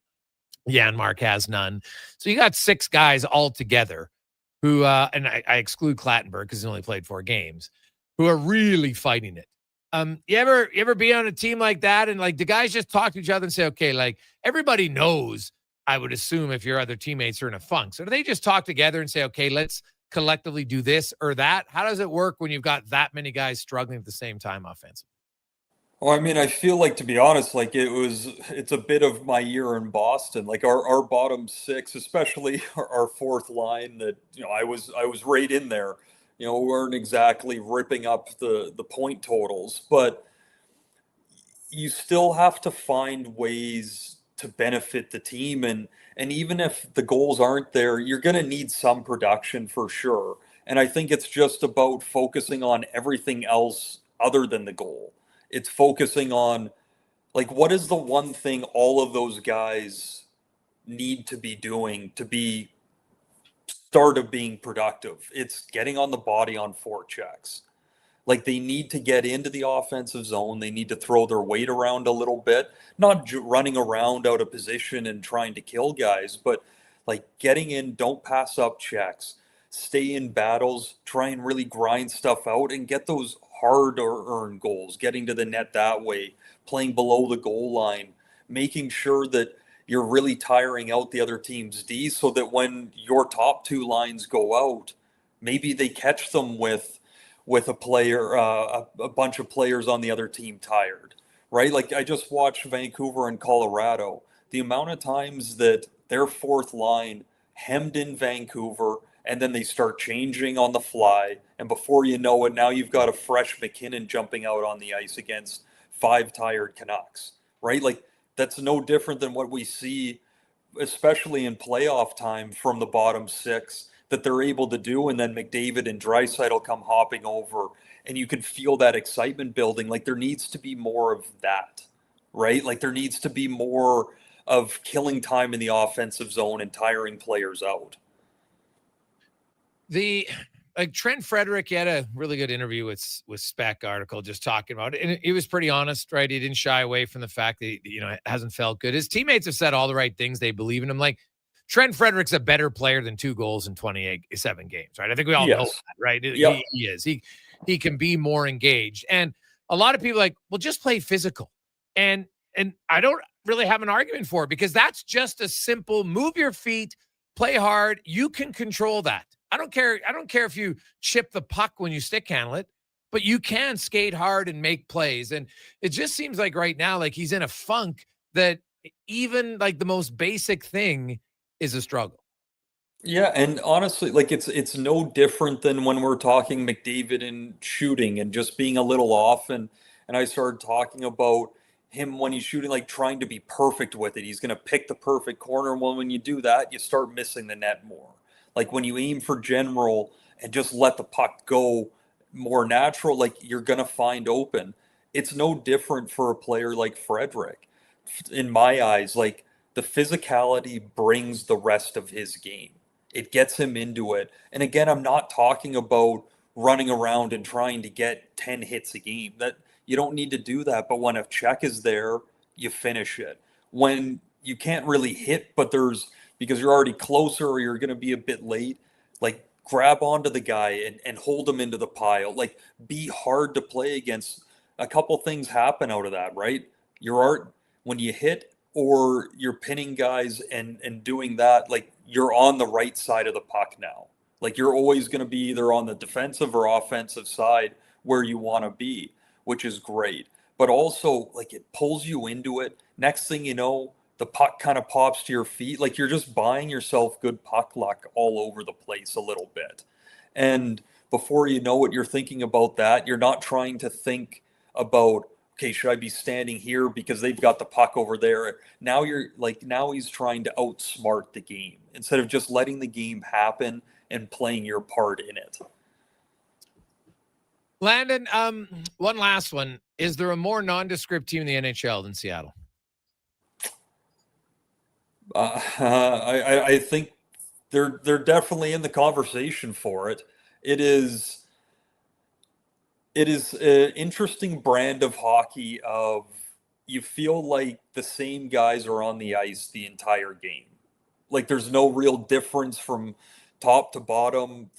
Janmark has none. So you got 6 guys all together who, and I exclude Clattenburg because he only played 4 games, who are really fighting it. You ever be on a team like that, and like the guys just talk to each other and say, okay, like, everybody knows, I would assume, if your other teammates are in a funk. So do they just talk together and say, okay, let's collectively do this or that? How does it work when you've got that many guys struggling at the same time offensively? Well, I mean, I feel like, to be honest, like, it's a bit of my year in Boston. Like, our bottom 6, especially our 4th line, that I was right in there. We weren't exactly ripping up the point totals, but you still have to find ways to benefit the team. And even if the goals aren't there, you're going to need some production for sure. And I think it's just about focusing on everything else other than the goal. It's focusing on, like, what is the one thing all of those guys need to be doing to be start of being productive? It's getting on the body on forechecks. Like, they need to get into the offensive zone. They need to throw their weight around a little bit, not running around out of position and trying to kill guys, but like getting in, don't pass up checks, stay in battles, try and really grind stuff out and get those hard-earned goals, getting to the net that way, playing below the goal line, making sure that you're really tiring out the other team's D so that when your top 2 lines go out, maybe they catch them with a player, a bunch of players on the other team tired, right? Like, I just watched Vancouver and Colorado. The amount of times that their 4th line hemmed in Vancouver, and then they start changing on the fly, and before you know it, now you've got a fresh McKinnon jumping out on the ice against 5 tired Canucks, right? Like, that's no different than what we see especially in playoff time from the bottom six, that they're able to do. And then McDavid and Draisaitl come hopping over, and you can feel that excitement building. Like there needs to be more of that, right? Like there needs to be more of killing time in the offensive zone and tiring players out. Trent Frederick had a really good interview with Spec article just talking about it. And he was pretty honest, right? He didn't shy away from the fact that, it hasn't felt good. His teammates have said all the right things. They believe in him. Like Trent Frederick's a better player than 2 goals in 27 games, right? I think we all know that, right? Yep. He is. He can be more engaged. And a lot of people are like, well, just play physical. And I don't really have an argument for it, because that's just a simple move your feet, play hard. You can control that. I don't care if you chip the puck when you stick handle it, but you can skate hard and make plays. And it just seems like right now, like he's in a funk that even like the most basic thing is a struggle. Yeah, and honestly, like it's no different than when we're talking McDavid and shooting and just being a little off. And I started talking about him when he's shooting, like trying to be perfect with it. He's going to pick the perfect corner. Well, when you do that, you start missing the net more. Like when you aim for general and just let the puck go more natural, like you're going to find open. It's no different for a player like Frederick. In my eyes, like the physicality brings the rest of his game. It gets him into it. And again, I'm not talking about running around and trying to get 10 hits a game. That you don't need to do that. But when a check is there, you finish it. When you can't really hit, but because you're already closer or you're going to be a bit late, like grab onto the guy and hold him into the pile. Like be hard to play against. A couple things happen out of that, right? When you hit or you're pinning guys and doing that, like you're on the right side of the puck now. Like you're always going to be either on the defensive or offensive side where you want to be, which is great. But also like it pulls you into it. Next thing you know, the puck kind of pops to your feet. Like you're just buying yourself good puck luck all over the place a little bit. And before you know it, you're thinking about that. You're not trying to think about, okay, should I be standing here because they've got the puck over there? Now he's trying to outsmart the game instead of just letting the game happen and playing your part in it. Landon, one last one. Is there a more nondescript team in the NHL than Seattle? I think they're definitely in the conversation for it. It is an interesting brand of hockey of you feel like the same guys are on the ice the entire game. Like there's no real difference from top to bottom.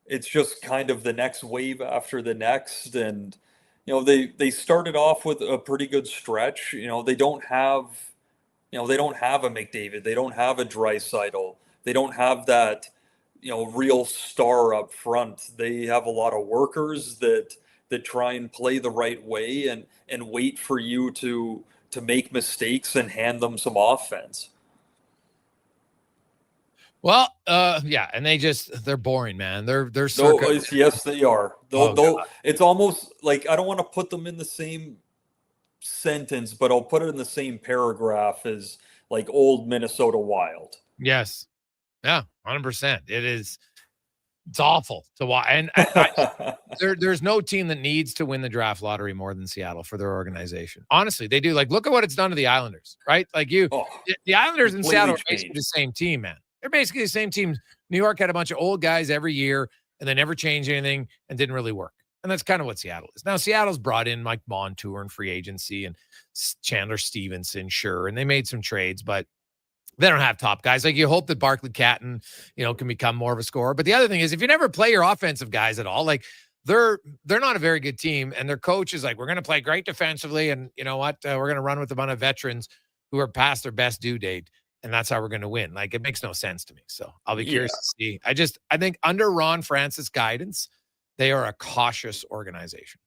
It's just kind of the next wave after the next. And, they started off with a pretty good stretch. They don't have a McDavid. They don't have a Draisaitl. They don't have that, real star up front. They have a lot of workers that try and play the right way and wait for you to make mistakes and hand them some offense. Well, yeah, and they're boring, man. They're yes, they are. It's almost like I don't want to put them in the same sentence, but I'll put it in the same paragraph as like old Minnesota Wild. Yes. Yeah, 100%. It's awful to watch. And there's no team that needs to win the draft lottery more than Seattle for their organization. Honestly, they do. Like, look at what it's done to the Islanders, right? Like the Islanders in Seattle are basically the same team, man. They're basically the same team. New York had a bunch of old guys every year, and they never changed anything and didn't really work. And that's kind of what Seattle is. Now, Seattle's brought in Mike Montour in free agency and Chandler Stevenson, sure, and they made some trades, but they don't have top guys. Like you hope that Barclay Catton, can become more of a scorer. But the other thing is, if you never play your offensive guys at all, like they're not a very good team, and their coach is like, we're going to play great defensively, and you know what, we're going to run with a bunch of veterans who are past their best due date, and that's how we're going to win. Like it makes no sense to me. So I'll be curious to see. I think under Ron Francis' guidance, they are a cautious organization.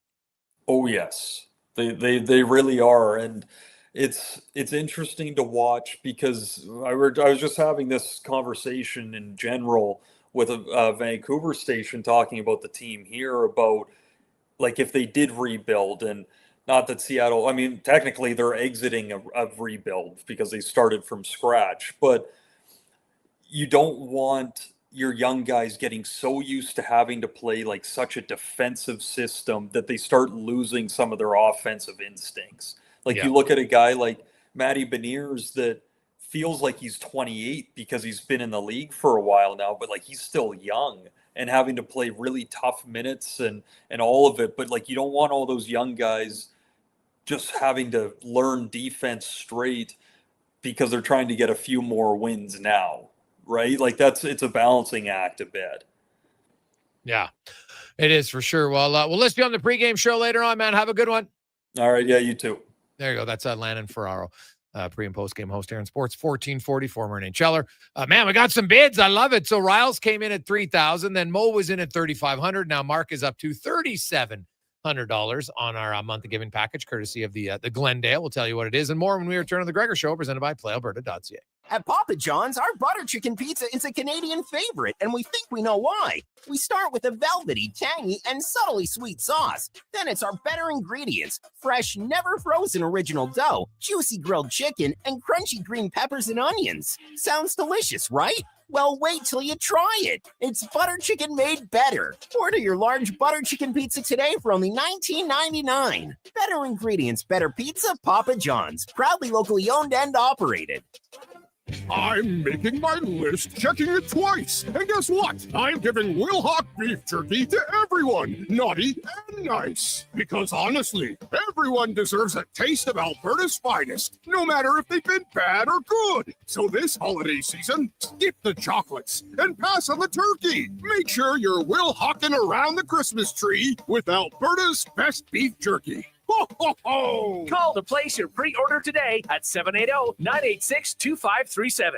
Oh yes, they really are, and it's interesting to watch because I was just having this conversation in general with a Vancouver station talking about the team here about like if they did rebuild and Not that Seattle, I mean, technically they're exiting a rebuild because they started from scratch, but you don't want your young guys getting so used to having to play like such a defensive system that they start losing some of their offensive instincts. Like you look at a guy like Matty Beniers that feels like he's 28 because he's been in the league for a while now, but like he's still young and having to play really tough minutes and all of it. But like you don't want all those young guys just having to learn defense straight because they're trying to get a few more wins now, right? Like it's a balancing act a bit. Yeah, it is for sure. Well, we'll list you on the pregame show later on, man. Have a good one. All right. Yeah, you too. There you go. That's Landon Ferraro, pre and post game host here on Sports 1440, former NHLer. Man, we got some bids. I love it. So Riles came in at $3,000. Then Mo was in at $3,500. Now Mark is up to $3,700 on our monthly giving package, courtesy of the Glendale. We'll tell you what it is and more when we return on the Gregor Show, presented by PlayAlberta.ca. At Papa John's, our butter chicken pizza is a Canadian favorite, and we think we know why. We start with a velvety, tangy, and subtly sweet sauce. Then it's our better ingredients: fresh, never frozen original dough, juicy grilled chicken, and crunchy green peppers and onions. Sounds delicious, right? Well, wait till you try it. It's butter chicken made better. Order your large butter chicken pizza today for only $19.99. Better ingredients, better pizza, Papa John's. Proudly locally owned and operated. I'm making my list, checking it twice. And guess what? I'm giving Wilhauk beef jerky to everyone, naughty and nice. Because honestly, everyone deserves a taste of Alberta's finest, no matter if they've been bad or good. So this holiday season, skip the chocolates and pass on the turkey. Make sure you're Wilhauking around the Christmas tree with Alberta's best beef jerky. Ho, ho, ho! Call to place your pre-order today at 780-986-2537.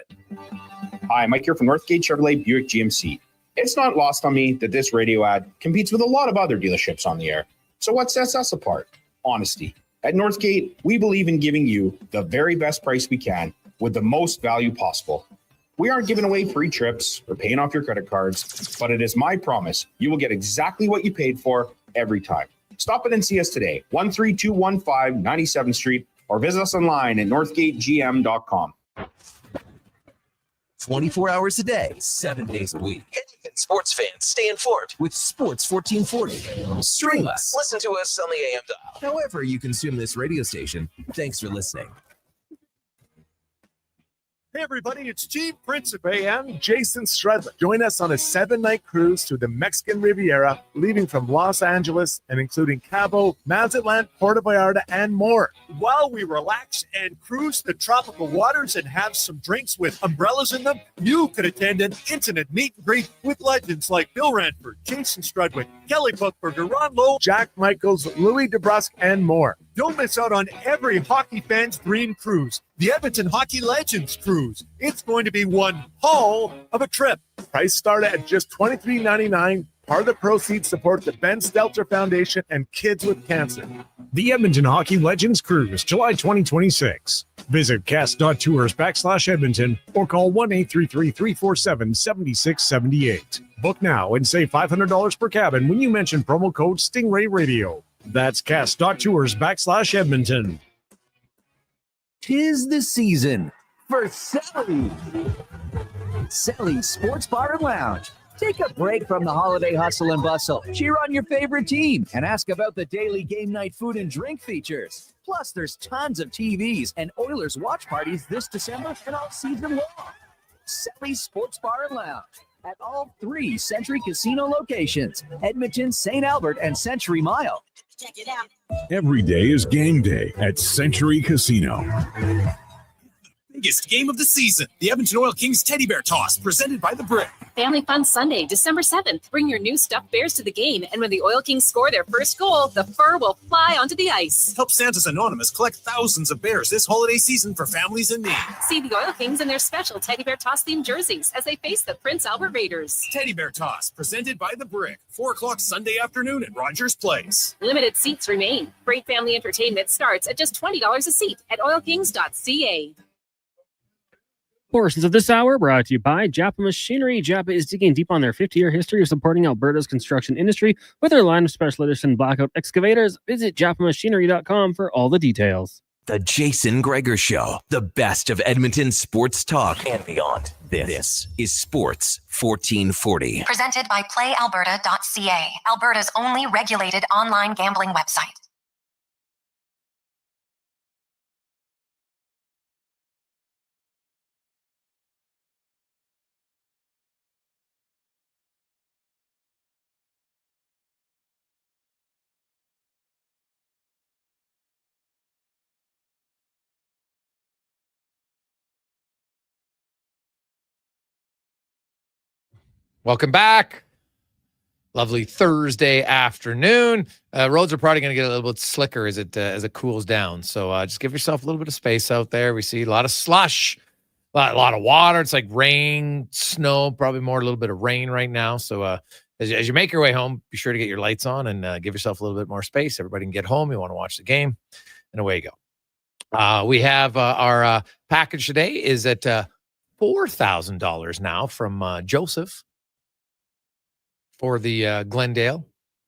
Hi, Mike here from Northgate Chevrolet Buick GMC. It's not lost on me that this radio ad competes with a lot of other dealerships on the air. So what sets us apart? Honesty. At Northgate, we believe in giving you the very best price we can with the most value possible. We aren't giving away free trips or paying off your credit cards, but it is my promise you will get exactly what you paid for every time. Stop in and see us today, 13215 97th Street, or visit us online at northgategm.com. 24 hours a day, 7 days a week. Edmonton sports fans stay informed with Sports 1440. Stream us. Listen to us on the AM dial. However you consume this radio station, thanks for listening. Hey everybody, it's Chief Principe and Jason Stredler. Join us on a 7-night cruise through the Mexican Riviera, leaving from Los Angeles and including Cabo, Mazatlan, Puerto Vallarta, and more. While we relax and cruise the tropical waters and have some drinks with umbrellas in them, you could attend an intimate meet and greet with legends like Bill Ranford, Jason Strudwick, Kelly Buchberger, Ron Lowe, Jack Michaels, Louis DeBrusque, and more. Don't miss out on every hockey fan's dream cruise, the Edmonton Hockey Legends Cruise. It's going to be one hell of a trip. Price start at just $23.99. Part of the proceeds support the Ben Stelter Foundation and Kids with Cancer. The Edmonton Hockey Legends Cruise, July 2026. Visit cast.tours/Edmonton or call 1-833-347-7678. Book now and save $500 per cabin when you mention promo code Stingray Radio. That's cast.tours/Edmonton. 'Tis the season for Sally. Sally's Sports Bar and Lounge. Take a break from the holiday hustle and bustle. Cheer on your favorite team and ask about the daily game night food and drink features. Plus, there's tons of TVs and Oilers watch parties this December and all season long. Sally's Sports Bar and Lounge at all 3 Century Casino locations: Edmonton, St. Albert, and Century Mile. Check it out. Every day is game day at Century Casino. Biggest game of the season, the Edmonton Oil Kings Teddy Bear Toss, presented by The Brick. Family Fun Sunday, December 7th. Bring your new stuffed bears to the game, and when the Oil Kings score their first goal, the fur will fly onto the ice. Help Santa's Anonymous collect thousands of bears this holiday season for families in need. See the Oil Kings in their special Teddy Bear Toss-themed jerseys as they face the Prince Albert Raiders. Teddy Bear Toss, presented by The Brick, 4 o'clock Sunday afternoon at Rogers Place. Limited seats remain. Great family entertainment starts at just $20 a seat at oilkings.ca. Portions of this hour brought to you by Japa Machinery. Japa is digging deep on their 50-year history of supporting Alberta's construction industry with their line of special edition blackout excavators. Visit japamachinery.com for all the details. The Jason Gregor Show, the best of Edmonton sports talk and beyond. This is Sports 1440. Presented by PlayAlberta.ca, Alberta's only regulated online gambling website. Welcome back. Lovely Thursday afternoon. Roads are probably going to get a little bit slicker as it cools down. So just give yourself a little bit of space out there. We see a lot of slush, a lot of water. It's like rain, snow, probably more a little bit of rain right now. So as you make your way home, be sure to get your lights on and give yourself a little bit more space. Everybody can get home. You want to watch the game, and away you go. We have our package today is at $4,000 now from Joseph for the Glendale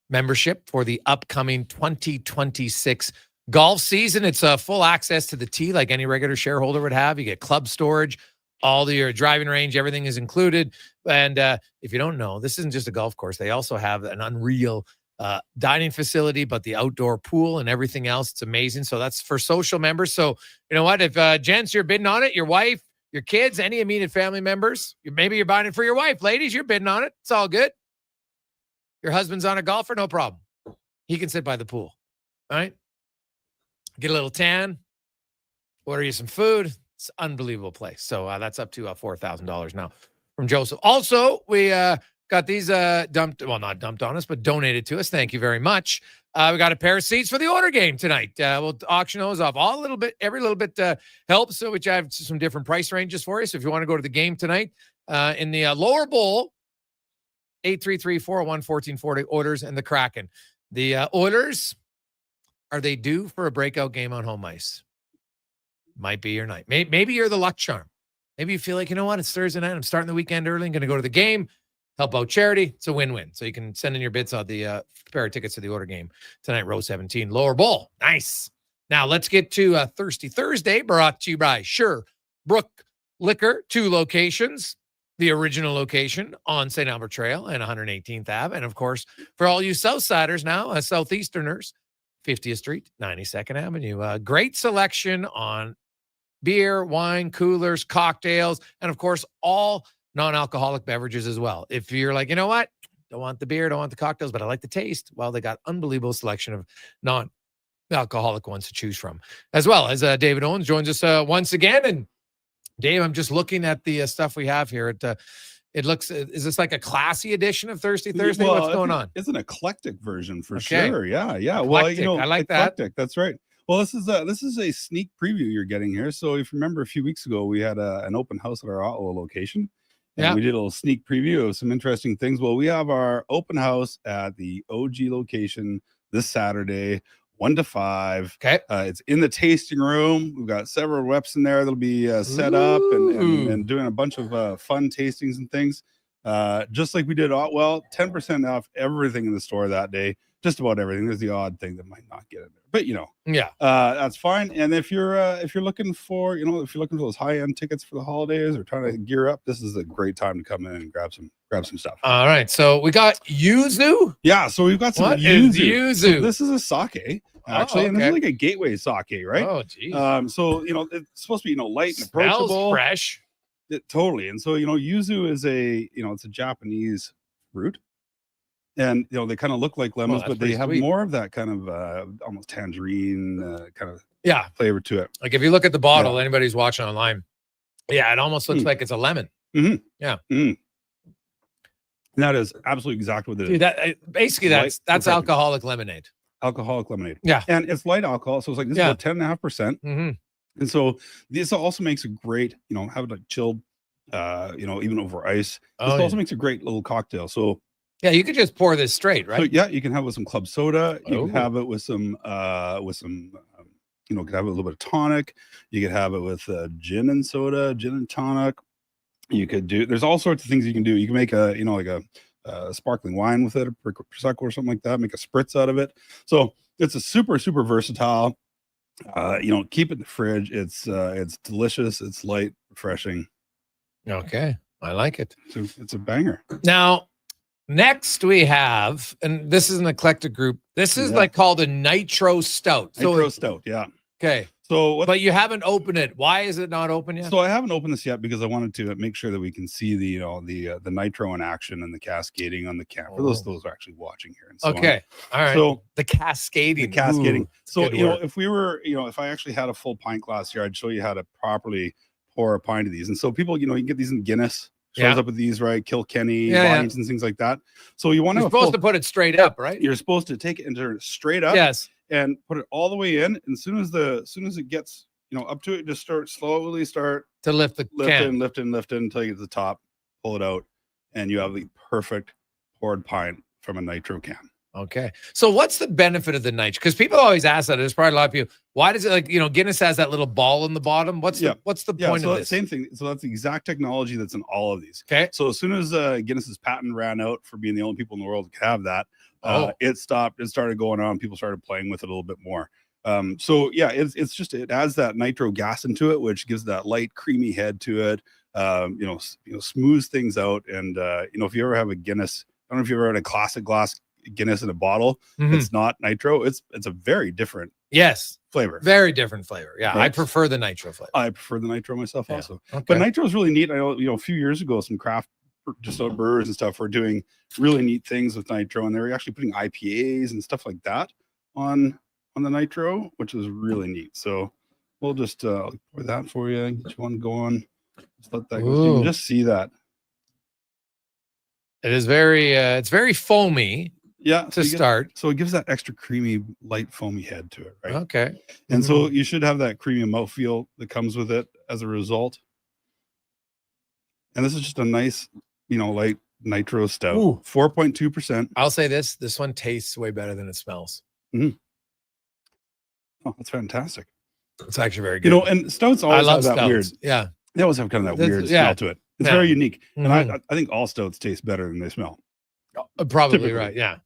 membership for the upcoming 2026 golf season. It's full access to the tee like any regular shareholder would have. You get club storage, all your driving range, everything is included. And if you don't know, this isn't just a golf course. They also have an unreal dining facility, but the outdoor pool and everything else. It's amazing. So that's for social members. So you know what? If gents, you're bidding on it, your wife, your kids, any immediate family members, maybe you're buying it for your wife. Ladies, you're bidding on it. It's all good. Your husband's on a golfer, no problem. He can sit by the pool. All right? Get a little tan, order you some food. It's an unbelievable place. So that's up to $4,000 now from Joseph. Also, we got these not dumped on us, but donated to us. Thank you very much. We got a pair of seats for the Order game tonight. We'll auction those off. Every little bit helps, which I have some different price ranges for you. So if you want to go to the game tonight in the lower bowl, 833-401-1440, Oilers and the Kraken. The Oilers, are they due for a breakout game on home ice? Might be your night. Maybe you're the luck charm. Maybe you feel like, you know what, it's Thursday night. I'm starting the weekend early. I'm going to go to the game, help out charity. It's a win-win. So you can send in your bids on the pair of tickets to the Order game tonight, row 17, lower bowl. Nice. Now let's get to Thirsty Thursday, brought to you by Sherbrooke Liquor, 2 locations. The original location on St. Albert Trail and 118th Ave. And, of course, for all you Southsiders now, Southeasterners, 50th Street, 92nd Avenue. Great selection on beer, wine, coolers, cocktails, and, of course, all non-alcoholic beverages as well. If you're like, you know what, don't want the beer, don't want the cocktails, but I like the taste, well, they got unbelievable selection of non-alcoholic ones to choose from. As well as David Owens joins us once again. And Dave, I'm just looking at the stuff we have here. It looks, is this like a classy edition of Thirsty Thursday? Well, what's going on? It's an eclectic version for Okay. sure. Yeah. Eclectic. Well, you know, I like eclectic. That's right. Well, this is a sneak preview you're getting here. So if you remember a few weeks ago, we had an open house at our Ottawa location. And we did a little sneak preview of some interesting things. Well, we have our open house at the OG location this Saturday, 1 to 5. Okay. It's in the tasting room. We've got several reps in there that'll be set up and doing a bunch of fun tastings and things. Just like we did, 10% off everything in the store that day. Just about everything. There's the odd thing that might not get in there, but you know, that's fine. And if you're looking for, those high-end tickets for the holidays or trying to gear up, this is a great time to come in and grab some stuff. All right. So we got yuzu. Yeah. So we've got some What yuzu. is yuzu? So this is a sake. Actually, and this is like a gateway sake, right? Oh, geez. So it's supposed to be light and Smells approachable, fresh. Totally. And so yuzu is it's a Japanese fruit, and they kind of look like lemons, but they have more of that kind of almost tangerine kind of flavor to it. Like if you look at the bottle, anybody who's watching online, it almost looks like it's a lemon. Mm-hmm. Yeah. Mm. And that is absolutely exactly what it is. Dude, basically that's alcoholic lemonade. Alcoholic lemonade. Yeah. And it's light alcohol. So it's like this is about 10.5%. Mm-hmm. And so this also makes a great, have it like chilled, even over ice. This also makes a great little cocktail. So you could just pour this straight, right? So you can have it with some club soda. You can have it with some could have a little bit of tonic. You could have it with gin and soda, gin and tonic. You could there's all sorts of things you can do. You can make a, like a sparkling wine with it, a prosecco or something like that, make a spritz out of it. So it's a super, super versatile. Keep it in the fridge. It's delicious. It's light, refreshing. Okay. I like it. So it's a banger. Now, next we have, and this is an eclectic group. This is like called a Nitro Stout. Nitro Stout, yeah. Okay. So, but you haven't opened it. Why is it not open yet? So I haven't opened this yet because I wanted to make sure that we can see the nitro in action and the cascading on the can for those are actually watching here. And so okay. All right. So the cascading. Ooh, so if we were, if I actually had a full pint glass here, I'd show you how to properly pour a pint of these. And so people, you can get these in Guinness. Shows up with these, right? Kilkenny, Bonnies, and things like that. So you're supposed to put it straight up, right? You're supposed to take it and turn it straight up. Yes. And put it all the way in. And as soon as it gets up to it, just start to lift the can. lift in until you get to the top, pull it out, and you have the perfect poured pint from a nitro can. Okay. So what's the benefit of the nitro? Because people always ask that. There's probably a lot of people. Why does it Guinness has that little ball in the bottom? What's the point of this? Same thing. So that's the exact technology that's in all of these. Okay. So as soon as Guinness's patent ran out for being the only people in the world who could have that, it stopped. It started going on. People started playing with it a little bit more. It's just, it adds that nitro gas into it, which gives that light, creamy head to it. Smooths things out. And if you ever have a Guinness, I don't know if you ever had a classic glass Guinness in a bottle, it's not nitro. It's a very different flavor. Very different flavor. Yeah, right? I prefer the nitro flavor. I prefer the nitro myself also. Okay. But nitro is really neat. I know, a few years ago, some craft brewers and stuff were doing really neat things with nitro, and they were actually putting IPAs and stuff like that on the nitro, which is really neat. So we'll just pour that for you, get you one going. Just let that go. So you can just see that. It is very it's very foamy. Yeah, to start. So it gives that extra creamy, light, foamy head to it, right? Okay. And so you should have that creamy mouthfeel that comes with it as a result. And this is just a nice, light nitro stout. 4.2%. I'll say this one tastes way better than it smells. Mm-hmm. Oh, that's fantastic. It's actually very good. And stouts always have that weird. Yeah. They always have kind of that weird smell to it. It's very unique. Mm-hmm. And I think all stouts taste better than they smell. Probably Typically. right. Yeah.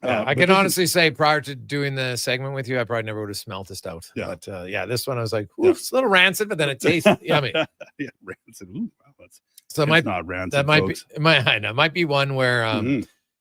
I can honestly say prior to doing the segment with you, I probably never would have smelled the stout. Yeah. But this one I was like, it's a little rancid, but then it tastes yummy. Yeah, rancid. Ooh, wow, so it might not rancid. That might folks. be it might be one where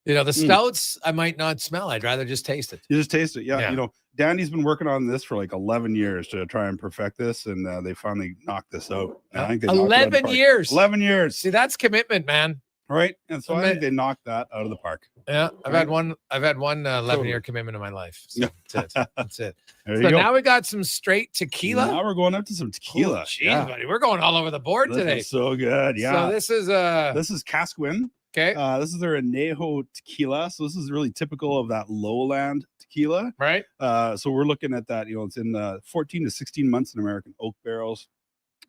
the stouts I might not smell. I'd rather just taste it. You just taste it. Yeah. Danny's been working on this for like 11 years to try and perfect this, and they finally knocked this out. And I think they 11 years. 11 years. See, that's commitment, man. Right. And so I think they knocked that out of the park. Yeah. I've had one 11-year commitment in my life. So that's it. That's it. There So you go. now we got some straight tequila. Now we're going up to some tequila. Jeez, buddy. We're going all over the board This today. is so good. Yeah. So this is Casquin. Okay. This is their Anejo tequila. So this is really typical of that lowland tequila. Right. So we're looking at that, it's in 14 to 16 months in American oak barrels.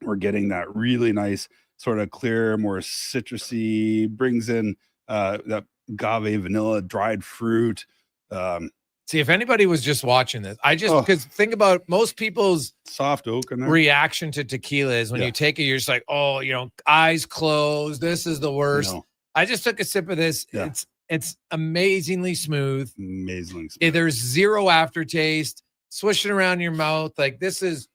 We're getting that really nice sort of clear, more citrusy, brings in that agave, vanilla, dried fruit. See, if anybody was just watching this, because think about most people's soft oak in there. Reaction to tequila is when you take it, you're just like, eyes closed. This is the worst. I just took a sip of this. Yeah. It's amazingly smooth. Amazingly smooth. There's zero aftertaste, swishing around your mouth. Like this is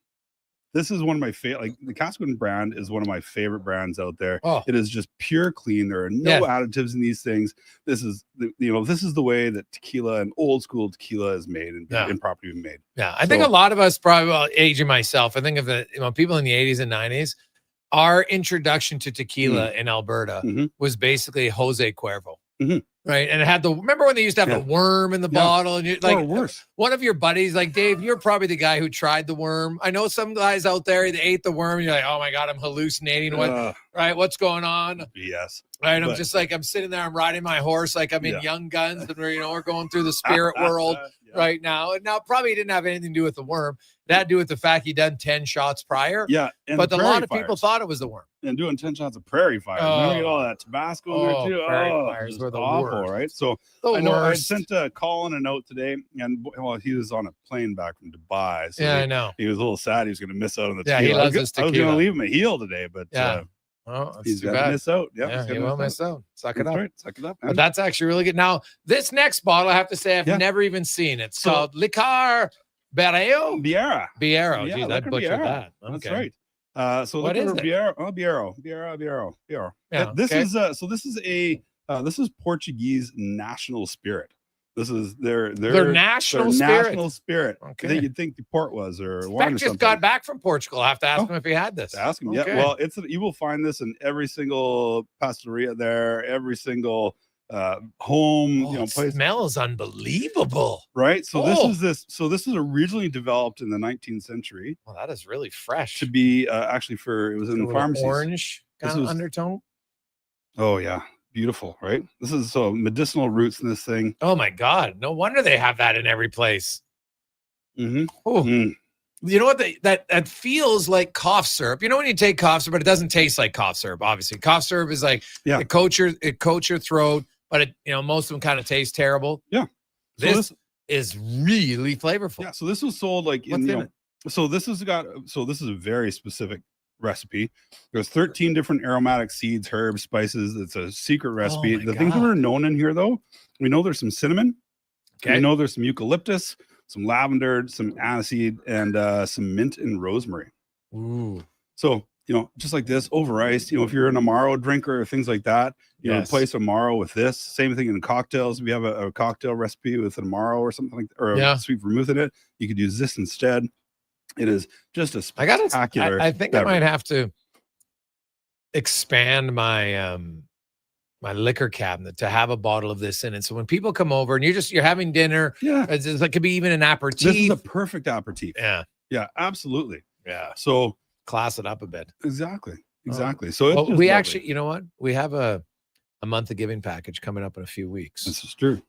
one of my favorite. Like the Casquin brand is one of my favorite brands out there. Oh. It is just pure clean. There are no additives in these things. This is this is the way that tequila and old school tequila is made and properly made. Yeah, I think a lot of us probably, aging myself, I think of the people in the 80s and 90s. Our introduction to tequila in Alberta was basically Jose Cuervo. Right. And it had remember when they used to have the worm in the bottle, and worse. One of your buddies, like Dave, you're probably the guy who tried the worm. I know some guys out there, they ate the worm. And you're like, oh my God, I'm hallucinating. What's going on? Yes. Right. I'm just like, I'm sitting there, I'm riding my horse, like I'm in Young Guns, and we're going through the spirit world. right now. And now probably didn't have anything to do with the worm. That had to do with the fact he'd done 10 shots prior. Yeah. And but a prairie lot of fires. people thought it was the worm. And doing 10 shots of prairie fires. Remember, you get all that Tabasco in there too. Prairie Oh, fires just were the awful, worst. right? So The I know I worst. sent Colin a note today, and well, he was on a plane back from Dubai. So Yeah, I know. He was a little sad. He was going to miss out on the Yeah, tequila. he loves his I was going tequila. to leave him a heel today, but Yeah. Oh, that's he's too got to bad. miss out. Yeah, he's he gotta will miss out. Suck it That's up. right. Suck it up, man. But that's actually really good. Now, this next bottle, I have to say, I've never even seen. It's called Licor Barreo? Biera. Biero. Yeah, Geez, I Liquor butchered Biero. that. That's Okay. right. So What Liquor is it? Biero. Oh, Biero. Yeah, This okay. is this is Portuguese national spirit. This is their national spirit. National spirit. Okay. That you'd think the port was or wine Beck or just something. got back from Portugal. I have to ask him if he had this. Ask him. Okay. Yeah. Well, you will find this in every single pastoria there, every single home, it place. smells unbelievable. Right. So Oh. this is originally developed in the 19th century. Well, that is really fresh. To be actually it was in A little pharmacies. orange This kind of was- undertone. Oh yeah, beautiful, right? This is so medicinal roots in this thing. Oh my God! No wonder they have that in every place. Mm-hmm. Oh, you know what? That feels like cough syrup. You know when you take cough syrup, but it doesn't taste like cough syrup. Obviously, cough syrup is like it coats your throat, but most of them kind of taste terrible. Yeah. This is really flavorful. Yeah. So this was sold like What's in it? So this is a very specific recipe. There's 13 different aromatic seeds, herbs, spices. It's a secret recipe. my The things that God. are known in here, though, we know there's some cinnamon. Okay. We know there's some eucalyptus, some lavender, some aniseed, and some mint and rosemary. Ooh. So, just like this over ice, if you're an Amaro drinker or things like that, replace Amaro with this. Same thing in cocktails. We have a cocktail recipe with an Amaro or something like or a sweet vermouth in it. You could use this instead. It is just a spectacular. I think beverage. I might have to expand my my liquor cabinet to have a bottle of this in it. So when people come over and you're having dinner, it could be even an aperitif. This is a perfect aperitif. Yeah. Yeah, absolutely. Yeah. So class it up a bit. Exactly. So it's Well, just we lovely. actually, you know what? We have a month of giving package coming up in a few weeks. This is true.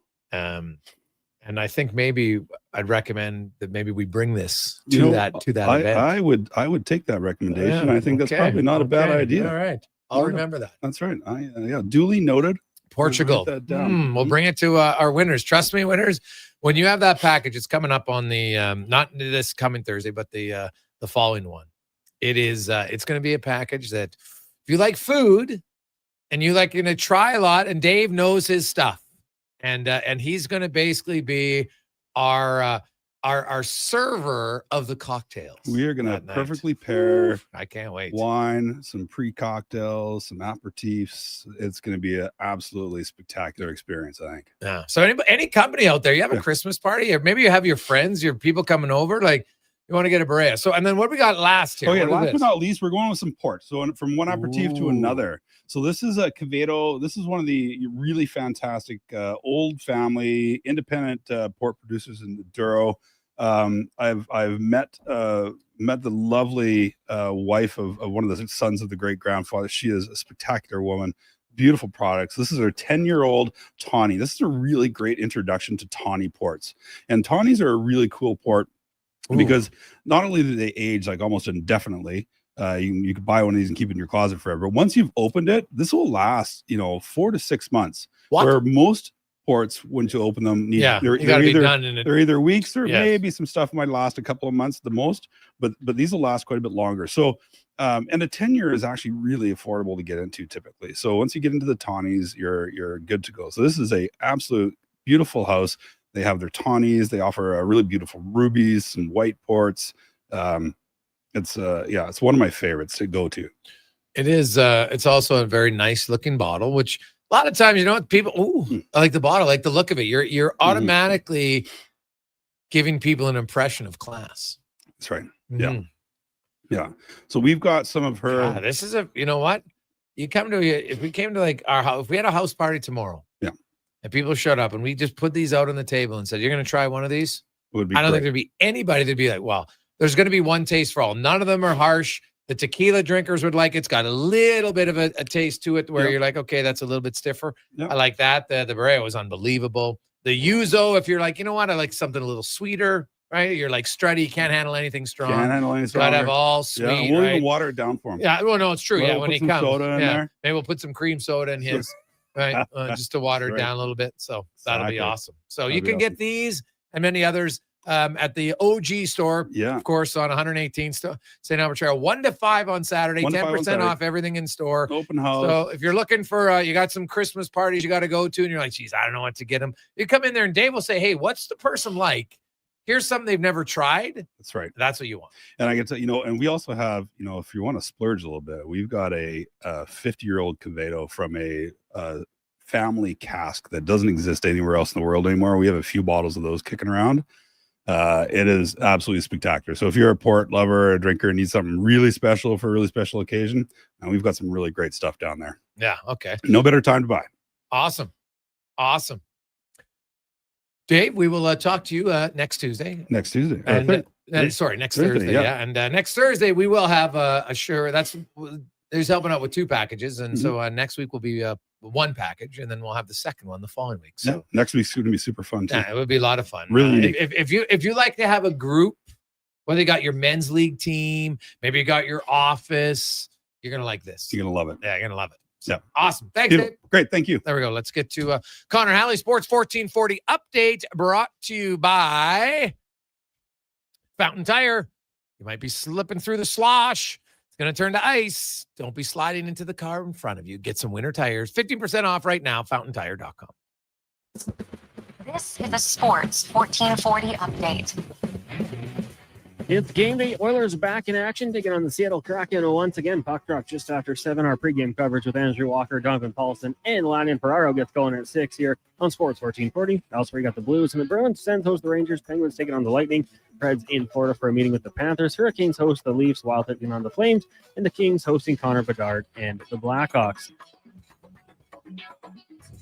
And I think maybe I'd recommend that maybe we bring this to that event. I would take that recommendation. Yeah, I think that's okay, probably not a bad okay, idea. all right. I'll remember that. That's right. Duly noted. Portugal. Write that down. We'll bring it to our winners. Trust me, winners. When you have that package, it's coming up on the not this coming Thursday, but the following one. It is. It's going to be a package that if you like food and you like going to try a lot, and Dave knows his stuff, and he's going to basically be our server of the cocktails. We are going to that night. perfectly pair. I can't wait. Wine, some pre-cocktails, some aperitifs. It's going to be an absolutely spectacular experience, I think. Yeah. So any company out there, you have a Christmas party, or maybe you have your friends, your people coming over, like you want to get a Barea. So, and then what we got last here? Oh yeah, What is last this? but not least, we're going with some port. So from one aperitif to another. So this is a Quevedo. This is one of the really fantastic old family independent port producers in Douro. I've met the lovely wife of one of the sons of the great grandfather. She is a spectacular woman. Beautiful products. This is her 10-year-old tawny. This is a really great introduction to tawny ports. And tawnies are a really cool port because not only do they age like almost indefinitely, you can buy one of these and keep it in your closet forever. But once you've opened it, this will last 4 to 6 months. What? Where most ports, once you open them, you gotta be done in it. They're either weeks or Yes. maybe some stuff might last a couple of months at the most, but these will last quite a bit longer. So and a 10-year is actually really affordable to get into typically. So once you get into the tawnies, you're good to go. So this is a absolute beautiful house. They have their tawnies. They offer a really beautiful rubies, some white ports. It's one of my favorites to go to. It is. It's also a very nice looking bottle, which a lot of times, people, I like the bottle, I like the look of it. You're automatically giving people an impression of class. That's right. Yeah. Yeah. So we've got some of her. God, this is you know what? You come to, if we came to like our house, if we had a house party tomorrow. Yeah. And people showed up and we just put these out on the table and said, you're going to try one of these? Would be I don't great. think there'd be anybody that'd be like, well, there's going to be one taste for all. None of them are harsh. The tequila drinkers would like it. It's got a little bit of a taste to it where you're like, okay, that's a little bit stiffer. Yeah. I like that. The Barea was unbelievable. The Yuzo, if you're like, you know what, I like something a little sweeter, right? You're like Strutty, can't handle anything strong. Can't handle anything strong. Gotta have all sweet. Yeah, we'll right? even water it down for him. Yeah, well, no, it's true. We'll When put he some comes, soda in there. maybe we'll put some cream soda in his, right? Just to water it Right. down a little bit. So that'll be Exactly. awesome. So That'll you be can get awesome. these and many others at the OG store. Yeah. Of course, on 118 St. Albert Trail, 1 to 5 on Saturday, 1 to 5 on 10% Saturday. off everything in store. Open house. So if you're looking for, you got some Christmas parties you got to go to, and you're like, geez, I don't know what to get them. You come in there, and Dave will say, hey, what's the person like? Here's something they've never tried. That's right. That's what you want. And I get to, and we also have, if you want to splurge a little bit, we've got a 50-year-old Caveto from a family cask that doesn't exist anywhere else in the world anymore. We have a few bottles of those kicking around. It is absolutely spectacular. So if you're a port lover, a drinker, and need something really special for a really special occasion, we've got some really great stuff down there. Yeah. Okay. No better time to buy. Awesome. Dave, we will talk to you next Tuesday. Next Tuesday. And, next Thursday. Yeah. And next Thursday, we will have a sure. There's helping out with 2 packages. And so next week will be 1 package, and then we'll have the second one the following week. So next week's going to be super fun too. Yeah, it would be a lot of fun. Really unique. If you like to have a group, whether you got your men's league team, maybe you got your office, you're gonna like this. You're gonna love it. Yeah, you're gonna love it. Yeah. Awesome. Thanks, Beautiful. Dave. Great. Thank you. There we go. Let's get to Connor Halley Sports 1440 update brought to you by Fountain Tire. You might be slipping through the slosh. It's going to turn to ice. Don't be sliding into the car in front of you. Get some winter tires. 15% off right now. FountainTire.com. This is a Sports 1440 update. It's game day. Oilers back in action, taking on the Seattle Kraken once again. Puck drop just after 7. Our pregame coverage with Andrew Walker, Donovan Paulson, and Lanyon Ferraro gets going at 6 here on Sports 1440. Elsewhere, you got the Blues and the Bruins. Sens host the Rangers. Penguins taking on the Lightning. Preds in Florida for a meeting with the Panthers. Hurricanes host the Leafs, Wild taking on the Flames, and the Kings hosting Connor Bedard and the Blackhawks.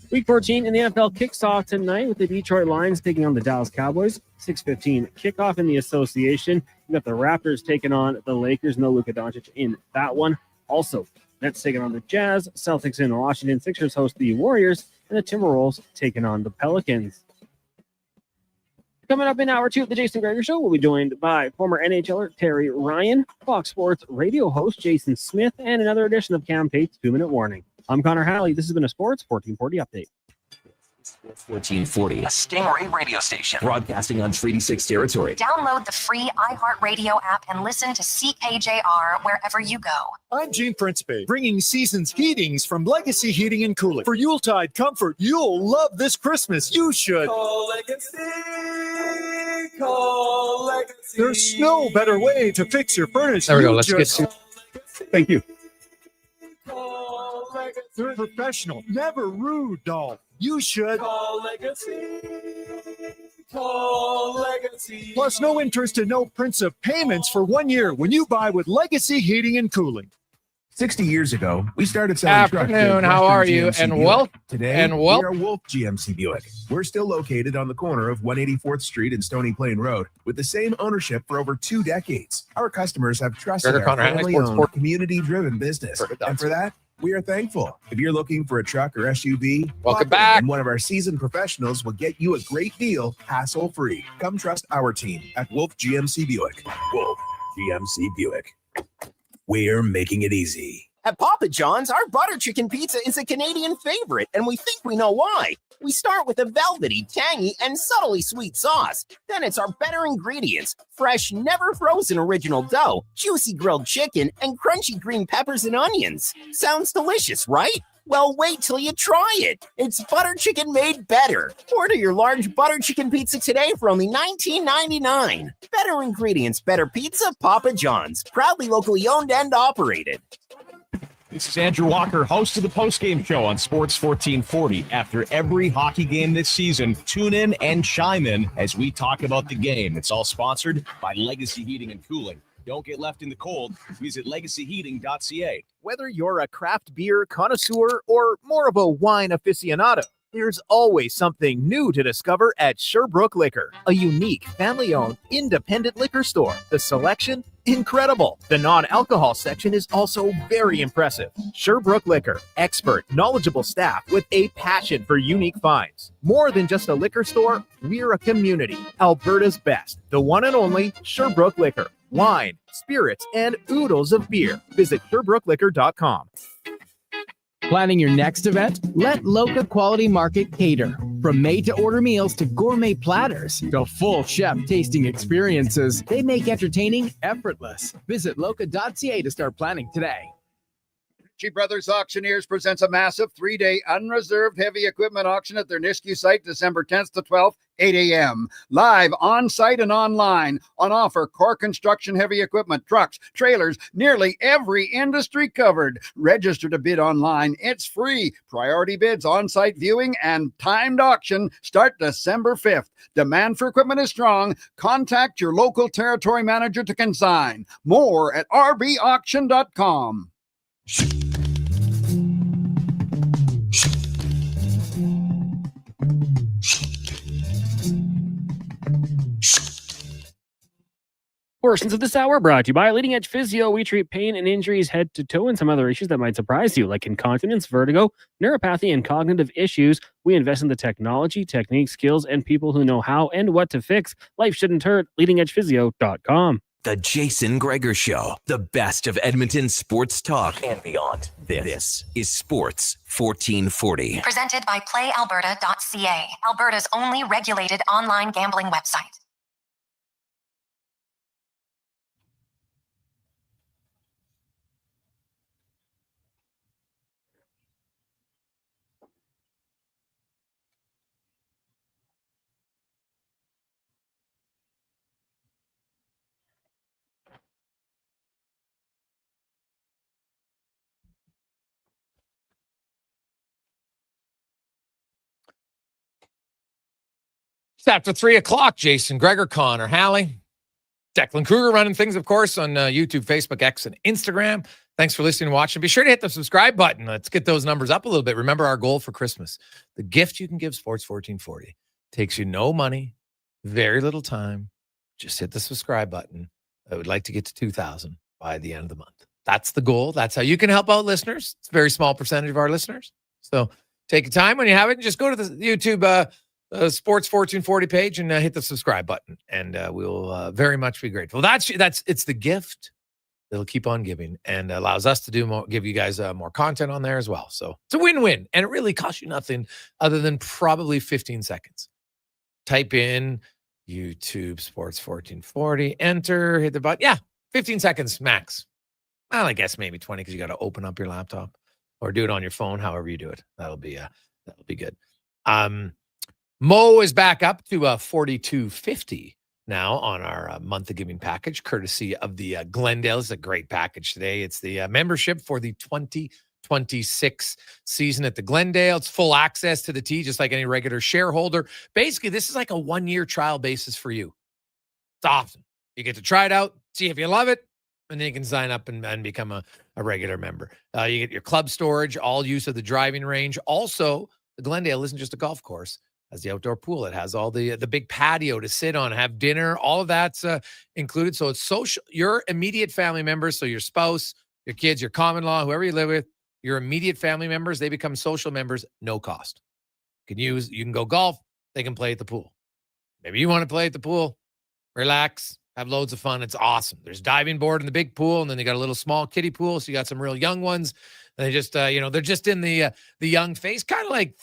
Week 14 in the NFL kicks off tonight with the Detroit Lions taking on the Dallas Cowboys. 6:15 kickoff in the association. You got the Raptors taking on the Lakers. No Luka Doncic in that one. Also, Nets taking on the Jazz. Celtics in Washington. Sixers host the Warriors, and the Timberwolves taking on the Pelicans. Coming up in hour 2 of the Jason Gregor Show, we'll be joined by former NHLer Terry Ryan, Fox Sports radio host Jason Smith, and another edition of Cam Pate's 2-Minute Warning. I'm Connor Halley. This has been a Sports 1440 update. 1440, a Stingray radio station broadcasting on Treaty 6 territory. Download the free iHeartRadio app and listen to CKJR wherever you go. I'm Gene Principe, bringing season's heatings from Legacy Heating and Cooling. For Yuletide comfort you'll love this Christmas. You should call Legacy. Call Legacy. There's no better way to fix your furnace. There we go. Let's get to. Thank you. They're professional, never rude, doll. You should call Legacy. Call Legacy. Plus, no interest and no principal payments for 1 year when you buy with Legacy Heating and Cooling. 60 years ago, we started selling trucks. Afternoon, how are you? And Today, we are Wolf GMC Buick. We're still located on the corner of 184th Street and Stony Plain Road with the same ownership for over 2 decades. Our customers have trusted our family-owned, community-driven business. And for that, we are thankful. If you're looking for a truck or SUV, welcome back. And one of our seasoned professionals will get you a great deal, hassle-free. Come trust our team at Wolf GMC Buick. Wolf GMC Buick. We're making it easy. At Papa John's, our butter chicken pizza is a Canadian favorite, and we think we know why. We start with a velvety, tangy, and subtly sweet sauce. Then it's our better ingredients: fresh, never frozen original dough, juicy grilled chicken, and crunchy green peppers and onions. Sounds delicious, right? Well, wait till you try it. It's butter chicken made better. Order your large butter chicken pizza today for only $19.99. Better ingredients, better pizza, Papa John's. Proudly locally owned and operated. This is Andrew Walker, host of the postgame show on Sports 1440. After every hockey game this season, tune in and chime in as we talk about the game. It's all sponsored by Legacy Heating and Cooling. Don't get left in the cold. Visit legacyheating.ca. Whether you're a craft beer connoisseur or more of a wine aficionado, there's always something new to discover at Sherbrooke Liquor, a unique, family-owned, independent liquor store. The selection incredible. The non-alcohol section is also very impressive. Sherbrooke Liquor, expert, knowledgeable staff with a passion for unique finds. More than just a liquor store, we're a community. Alberta's best, the one and only Sherbrooke Liquor. Wine, spirits, and oodles of beer. Visit SherbrookeLiquor.com. Planning your next event? Let Loca Quality Market cater. From made-to-order meals to gourmet platters to full chef tasting experiences, they make entertaining effortless. Visit loca.ca to start planning today. Ritchie Brothers Auctioneers presents a massive 3-day unreserved heavy equipment auction at their Nisku site, December 10th to 12th, 8 a.m. Live on-site and online. On offer, core construction heavy equipment, trucks, trailers, nearly every industry covered. Register to bid online. It's free. Priority bids, on-site viewing, and timed auction start December 5th. Demand for equipment is strong. Contact your local territory manager to consign. More at rbauction.com. Portions of this hour brought to you by Leading Edge Physio. We treat pain and injuries head to toe and some other issues that might surprise you, like incontinence, vertigo, neuropathy, and cognitive issues. We invest in the technology, techniques, skills, and people who know how and what to fix. Life shouldn't hurt. LeadingEdgePhysio.com. The Jason Gregor Show, the best of Edmonton sports talk and beyond. This is Sports 1440. Presented by PlayAlberta.ca, Alberta's only regulated online gambling website. It's after 3 o'clock. Jason Gregor, Connor Halley, Declan Kruger running things, of course, on YouTube, Facebook, X, and Instagram. Thanks for listening and watching. Be sure to hit the subscribe button. Let's get those numbers up a little bit. Remember our goal for Christmas. The gift you can give Sports 1440 takes you no money, very little time. Just hit the subscribe button. I would like to get to 2,000 by the end of the month. That's the goal. That's how you can help out listeners. It's a very small percentage of our listeners. So take your time when you have it and just go to the YouTube Sports 1440 page and hit the subscribe button, and we'll very much be grateful. It's the gift that'll keep on giving and allows us to do more, give you guys more content on there as well. So it's a win-win, and it really costs you nothing other than probably 15 seconds. Type in YouTube Sports 1440, enter, hit the button. Yeah, 15 seconds max. Well, I guess maybe 20 because you got to open up your laptop or do it on your phone. However you do it, that'll be good. Mo is back up to $42.50 now on our month of giving package, courtesy of the Glendale. It's a great package today. It's the membership for the 2026 season at the Glendale. It's full access to the tee, just like any regular shareholder. Basically, this is like a 1-year trial basis for you. It's awesome. You get to try it out, see if you love it, and then you can sign up and become a regular member. You get your club storage, all use of the driving range. Also, the Glendale isn't just a golf course. Has the outdoor pool. It has all the big patio to sit on, have dinner. All of that's included. So it's social. Your immediate family members, so your spouse, your kids, your common law, whoever you live with, your immediate family members, they become social members, no cost. You can go golf. They can play at the pool. Maybe you want to play at the pool, relax, have loads of fun. It's awesome. There's diving board in the big pool, and then they got a little small kiddie pool. So you got some real young ones. And they just, they're just in the young phase, kind of like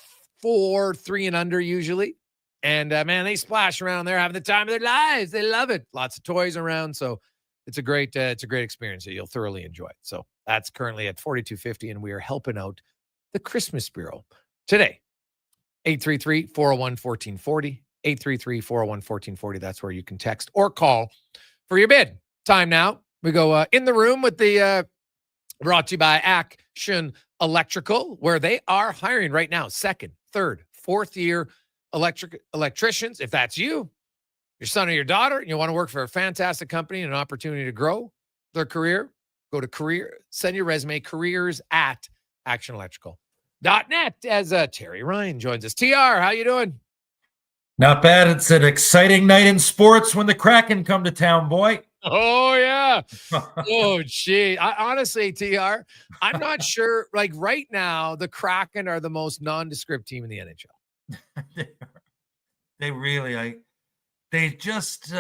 4, 3 and under usually. And man, they splash around there having the time of their lives. They love it. Lots of toys around. So it's a great experience that you'll thoroughly enjoy. So that's currently at $42.50, and we are helping out the Christmas Bureau today. 833-401-1440. 833-401-1440. That's where you can text or call for your bid. Time now. We go in the room with the brought to you by Action Electrical, where they are hiring right now, 2nd, 3rd, 4th year electricians. If that's you, your son or your daughter, and you want to work for a fantastic company and an opportunity to grow their career, go to send your resume, careers@actionelectrical.net, as Terry Ryan joins us. TR, how you doing? Not bad. It's an exciting night in sports when the Kraken come to town, boy. Oh, yeah. Oh, gee. Honestly, TR, I'm not sure. Like right now, the Kraken are the most nondescript team in the NHL. They really, they're just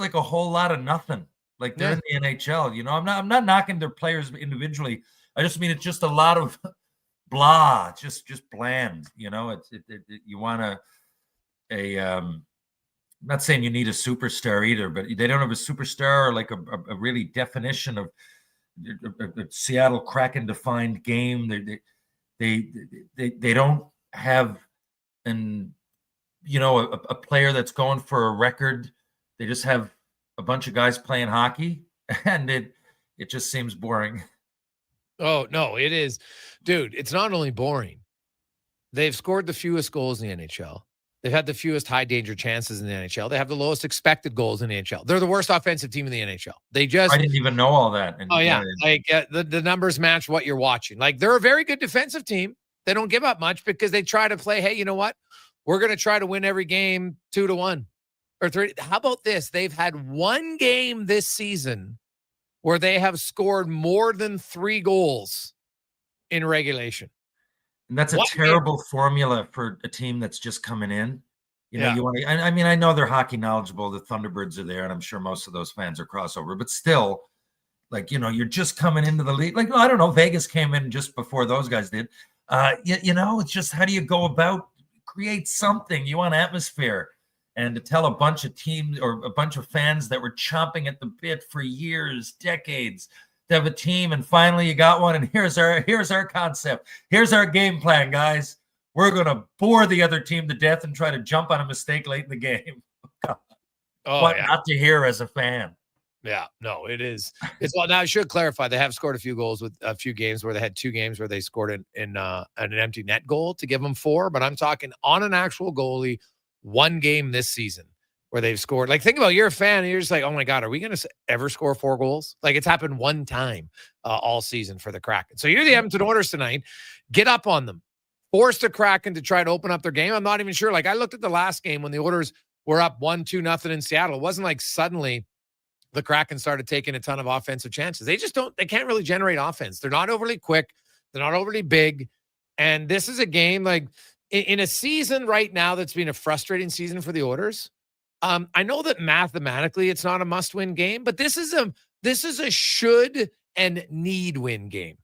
like a whole lot of nothing. Like they're in the NHL, I'm not knocking their players individually. I just mean it's just a lot of blah, just bland. You want I'm not saying you need a superstar either, but they don't have a superstar or like a really definition of a Seattle Kraken defined game. They don't have a player that's going for a record. They just have a bunch of guys playing hockey, and it just seems boring. Oh, no, it is. Dude, it's not only boring. They've scored the fewest goals in the NHL. They've had the fewest high danger chances in the NHL. They have the lowest expected goals in the NHL. They're the worst offensive team in the NHL. I didn't even know all that. The numbers match what you're watching. Like, they're a very good defensive team. They don't give up much because they try to play, hey, you know what? We're going to try to win every game 2-1 or 3. How about this? They've had one game this season where they have scored more than 3 goals in regulation. And that's a terrible formula for a team that's just coming in. You want to, I know they're hockey knowledgeable. The Thunderbirds are there, and I'm sure most of those fans are crossover, but still, you're just coming into the league. I don't know. Vegas came in just before those guys did. It's just, how do you go about create something? You want atmosphere, and to tell a bunch of teams or a bunch of fans that were chomping at the bit for years, decades, to have a team, and finally you got one, and here's our concept. Here's our game plan, guys. We're going to bore the other team to death and try to jump on a mistake late in the game. What not to hear as a fan. Yeah, no, it is. Now I should clarify, they have scored a few goals with a few games where they had 2 games where they scored in an empty net goal to give them 4, but I'm talking on an actual goalie, 1 game this season where they've scored. Like, think about, you're a fan and you're just like, oh my God, are we going to ever score 4 goals? Like, it's happened 1 time all season for the Kraken. So you're the Edmonton Oilers tonight. Get up on them. Force the Kraken to try to open up their game. I'm not even sure. Like, I looked at the last game when the Oilers were up 1-2-0 in Seattle. It wasn't like suddenly the Kraken started taking a ton of offensive chances. They can't really generate offense. They're not overly quick. They're not overly big. And this is a game, like, in a season right now that's been a frustrating season for the Oilers. I know that mathematically it's not a must-win game, but this is a should and need win game.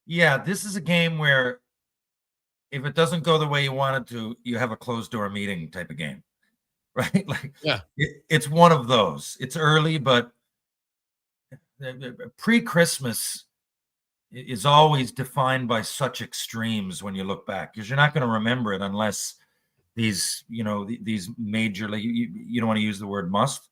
Yeah, this is a game where if it doesn't go the way you want it to, you have a closed-door meeting type of game, right? Like, it's one of those. It's early, but pre-Christmas is always defined by such extremes when you look back, because you're not going to remember it unless these major, like, you don't want to use the word must,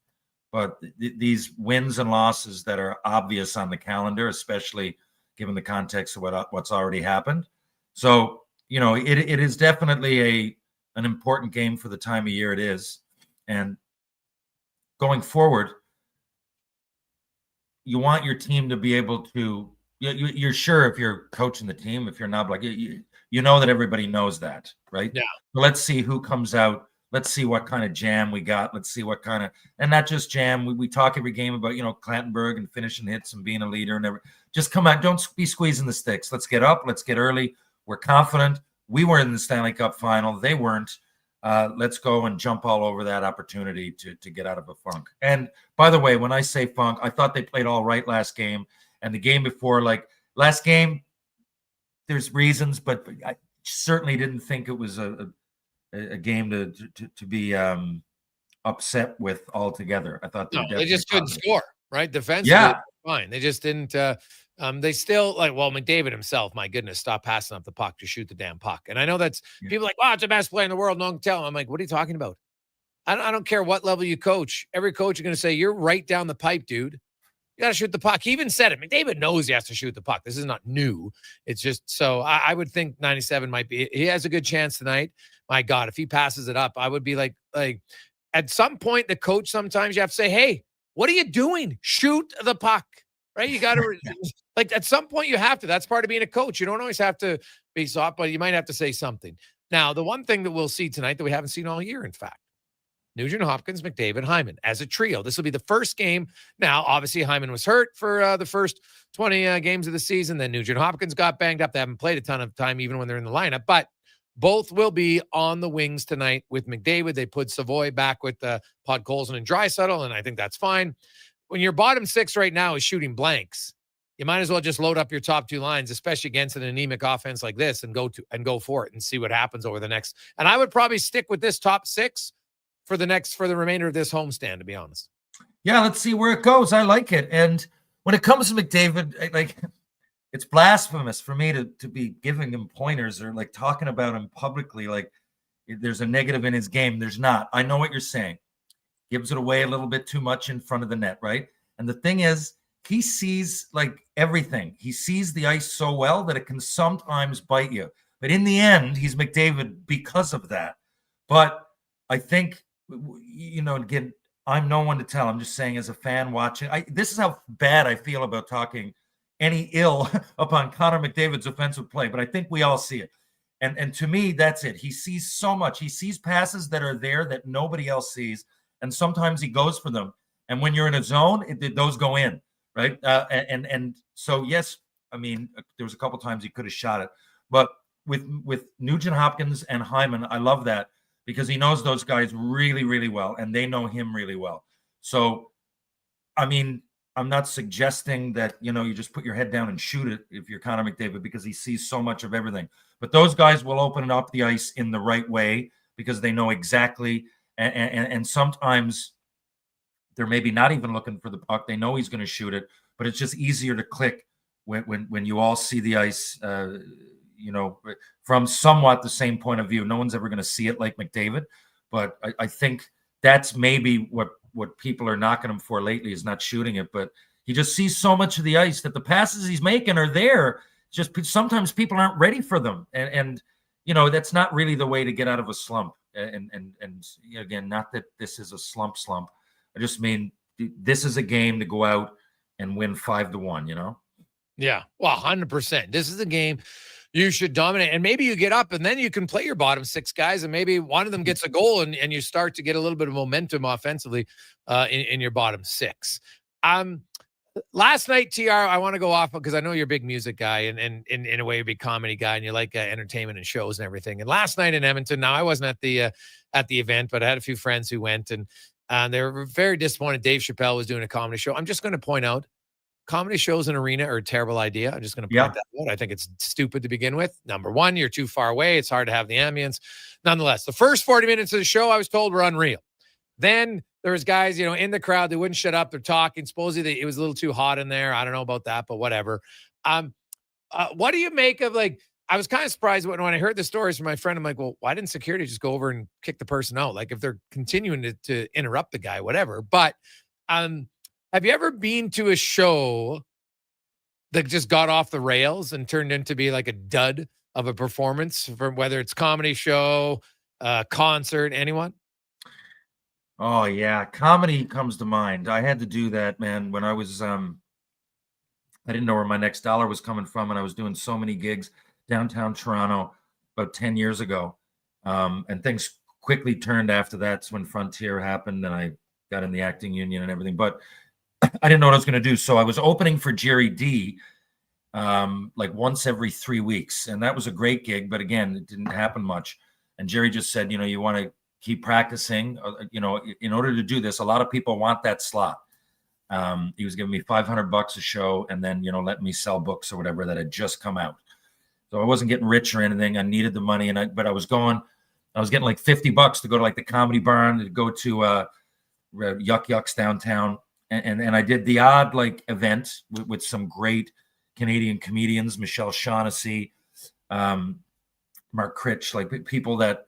but these wins and losses that are obvious on the calendar, especially given the context of what's already happened. So, it is definitely an important game for the time of year it is. And going forward, you want your team to be able to, you're sure if you're coaching the team, if you're not, like, you know that everybody knows that, right? Yeah. So let's see who comes out. Let's see what kind of jam we got. Let's see what kind of, and not just jam. We talk every game about, Clantenburg and finishing hits and being a leader and everything. Just come out. Don't be squeezing the sticks. Let's get up. Let's get early. We're confident. We were in the Stanley Cup final. They weren't. Let's go and jump all over that opportunity to get out of a funk. And by the way, when I say funk, I thought they played all right last game. And the game before, like last game, there's reasons, but I certainly didn't think it was a game to be upset with altogether. I thought they just couldn't score, right? Defensively, fine. They just didn't. They still, like, well, McDavid himself, my goodness, stop passing up the puck to shoot the damn puck. And I know that's people like, wow, it's the best player in the world. No one can tell him. I'm like, what are you talking about? I don't care what level you coach. Every coach is going to say, you're right down the pipe, dude. You got to shoot the puck. He even said it. McDavid knows he has to shoot the puck. This is not new. It's just, so I would think 97 might be, he has a good chance tonight. My God, if he passes it up, I would be like at some point, the coach, sometimes you have to say, hey, what are you doing? Shoot the puck, right? You got to, like, at some point you have to. That's part of being a coach. You don't always have to be soft, but you might have to say something. Now, the one thing that we'll see tonight that we haven't seen all year, in fact, Nugent Hopkins, McDavid, Hyman as a trio. This will be the first game. Now, obviously, Hyman was hurt for the first 20 games of the season. Then Nugent Hopkins got banged up. They haven't played a ton of time even when they're in the lineup, but both will be on the wings tonight with McDavid. They put Savoy back with Podkolzin and Draisaitl, and I think that's fine. When your bottom six right now is shooting blanks, you might as well just load up your top two lines, especially against an anemic offense like this, and go for it and see what happens over the next. And I would probably stick with this top six for the remainder of this homestand, to be honest. Yeah, let's see where it goes. I like it. And when it comes to McDavid, like, it's blasphemous for me to be giving him pointers or like talking about him publicly. Like there's a negative in his game. There's not. I know what you're saying. Gives it away a little bit too much in front of the net, right? And the thing is, he sees like everything. He sees the ice so well that it can sometimes bite you. But in the end, he's McDavid because of that. But I think, again, I'm no one to tell. I'm just saying as a fan watching, this is how bad I feel about talking any ill upon Connor McDavid's offensive play. But I think we all see it. And to me, that's it. He sees so much. He sees passes that are there that nobody else sees. And sometimes he goes for them. And when you're in a zone, those go in, right? And so, yes, I mean, there was a couple times he could have shot it. But with Nugent Hopkins and Hyman, I love that because he knows those guys really, really well, and they know him really well. So, I mean, I'm not suggesting that, you just put your head down and shoot it if you're Connor McDavid because he sees so much of everything. But those guys will open up the ice in the right way because they know exactly – and sometimes they're maybe not even looking for the puck. They know he's going to shoot it, but it's just easier to click when you all see the ice, from somewhat the same point of view. No one's ever going to see it like McDavid, but I think that's maybe what people are knocking him for lately is not shooting it, but he just sees so much of the ice that the passes he's making are there. Just sometimes people aren't ready for them. And that's not really the way to get out of a slump. And again, not that this is a slump. I just mean this is a game to go out and win 5-1, Yeah, well, 100%. This is a game you should dominate. And maybe you get up and then you can play your bottom six guys and maybe one of them gets a goal and you start to get a little bit of momentum offensively in your bottom six. Last night, TR, I want to go off because I know you're a big music guy and in a way a big comedy guy and you like entertainment and shows and everything. And last night in Edmonton, now I wasn't at the event, but I had a few friends who went and they were very disappointed. Dave Chappelle was doing a comedy show. I'm just going to point out, comedy shows in arena are a terrible idea. I'm just going to point that out. I think it's stupid to begin with. Number one, you're too far away. It's hard to have the ambience. Nonetheless, the first 40 minutes of the show, I was told, were unreal. Then there was guys, in the crowd, they wouldn't shut up. They're talking. Supposedly it was a little too hot in there. I don't know about that, but whatever. What do you make of, like, I was kind of surprised when I heard the stories from my friend. I'm like, well, why didn't security just go over and kick the person out? Like, if they're continuing to interrupt the guy, whatever. But have you ever been to a show that just got off the rails and turned into be like a dud of a performance, from whether it's comedy show, concert, anyone? Oh, yeah. Comedy comes to mind. I had to do that, man, when I was I didn't know where my next dollar was coming from, and I was doing so many gigs downtown Toronto about 10 years ago. And things quickly turned after that. That's when Frontier happened, and I got in the acting union and everything. But I didn't know what I was going to do. So I was opening for Jerry D like once every 3 weeks. And that was a great gig. But again, it didn't happen much. And Jerry just said, you want to keep practicing, in order to do this. A lot of people want that slot. He was giving me $500 a show and then, let me sell books or whatever that had just come out. So I wasn't getting rich or anything. I needed the money. But I was getting like $50 to go to like the Comedy Barn, to go to Yuck Yucks downtown. And I did the odd like event with some great Canadian comedians, Michelle Shaughnessy, Mark Critch, like people that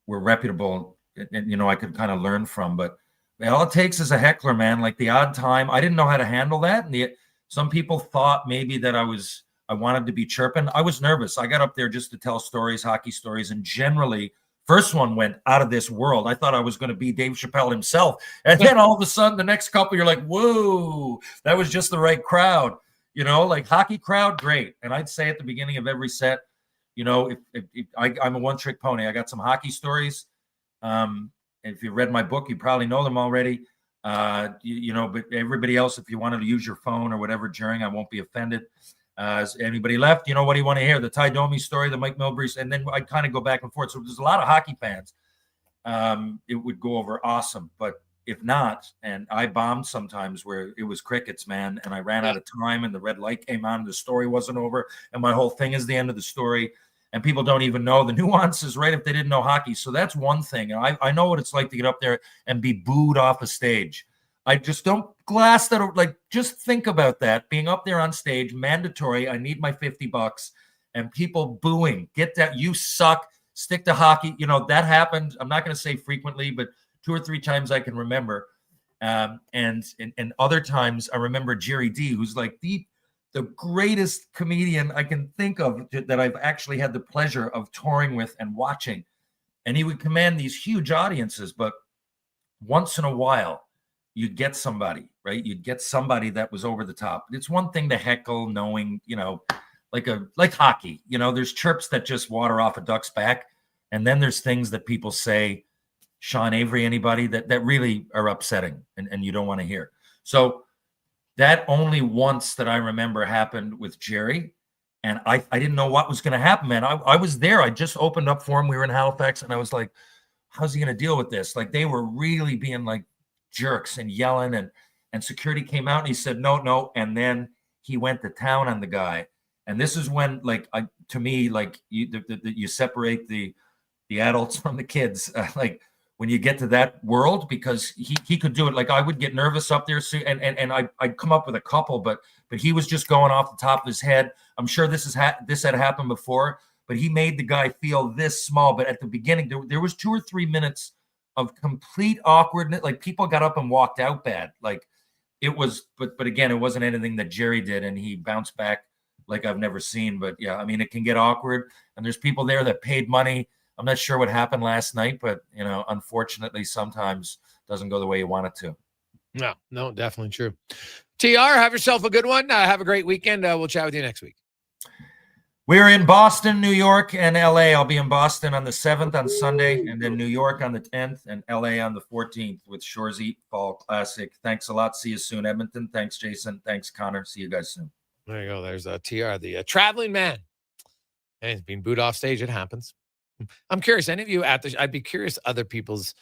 were reputable and, I could kind of learn from. But all it takes is a heckler, man. Like the odd time, I didn't know how to handle that. And some people thought maybe that I wanted to be chirping. I was nervous. I got up there just to tell stories, hockey stories, and generally, first one went out of this world. I thought I was going to be Dave Chappelle himself. And then all of a sudden, the next couple, you're like, whoa, that was just the right crowd. Like hockey crowd, great. And I'd say at the beginning of every set, if I'm a one-trick pony. I got some hockey stories. if you read my book, you probably know them already. But everybody else, if you wanted to use your phone or whatever during, I won't be offended. Is anybody left? What do you want to hear? The Ty Domi story, the Mike Milbury, and then I kind of go back and forth. So there's a lot of hockey fans. It would go over awesome, but if not, and I bombed sometimes where it was crickets, man, and I ran out of time and the red light came on and the story wasn't over and my whole thing is the end of the story and people don't even know the nuances, right, if they didn't know hockey. So that's one thing. I know what it's like to get up there and be booed off a stage. I just don't glass that, like, just think about that, being up there on stage, mandatory, I need my $50, and people booing, get that, you suck, stick to hockey. That happened, I'm not going to say frequently, but 2 or 3 times I can remember. And other times I remember Jerry D, who's like the greatest comedian I can think of that I've actually had the pleasure of touring with and watching. And he would command these huge audiences, but once in a while you'd get somebody, right? You'd get somebody that was over the top. It's one thing to heckle, knowing, like hockey, there's chirps that just water off a duck's back. And then there's things that people say, Sean Avery, anybody that really are upsetting and you don't want to hear. So that only once that I remember happened with Jerry. And I didn't know what was going to happen, man. I was there. I just opened up for him. We were in Halifax and I was like, how's he going to deal with this? Like, they were really being like jerks and yelling and security came out and he said, no. And then he went to town on the guy. And this is when, you separate the adults from the kids. When you get to that world, because he could do it. Like, I would get nervous up there, and I'd come up with a couple, but he was just going off the top of his head. I'm sure this had happened before, but he made the guy feel this small. But at the beginning, there was 2 or 3 minutes of complete awkwardness. Like, people got up and walked out bad. Like, it was, but again, it wasn't anything that Jerry did, and he bounced back like I've never seen. But yeah, I mean, it can get awkward, and there's people there that paid money. I'm not sure what happened last night, but, unfortunately, sometimes it doesn't go the way you want it to. No, definitely true. TR, have yourself a good one. Have a great weekend. We'll chat with you next week. We're in Boston, New York, and LA. I'll be in Boston on the 7th on Sunday, and then New York on the 10th, and LA on the 14th with Shoresy Fall Classic. Thanks a lot. See you soon, Edmonton. Thanks, Jason. Thanks, Connor. See you guys soon. There you go. There's TR, the traveling man. And he's been booed off stage. It happens. I'm curious, any of you I'd be curious other people's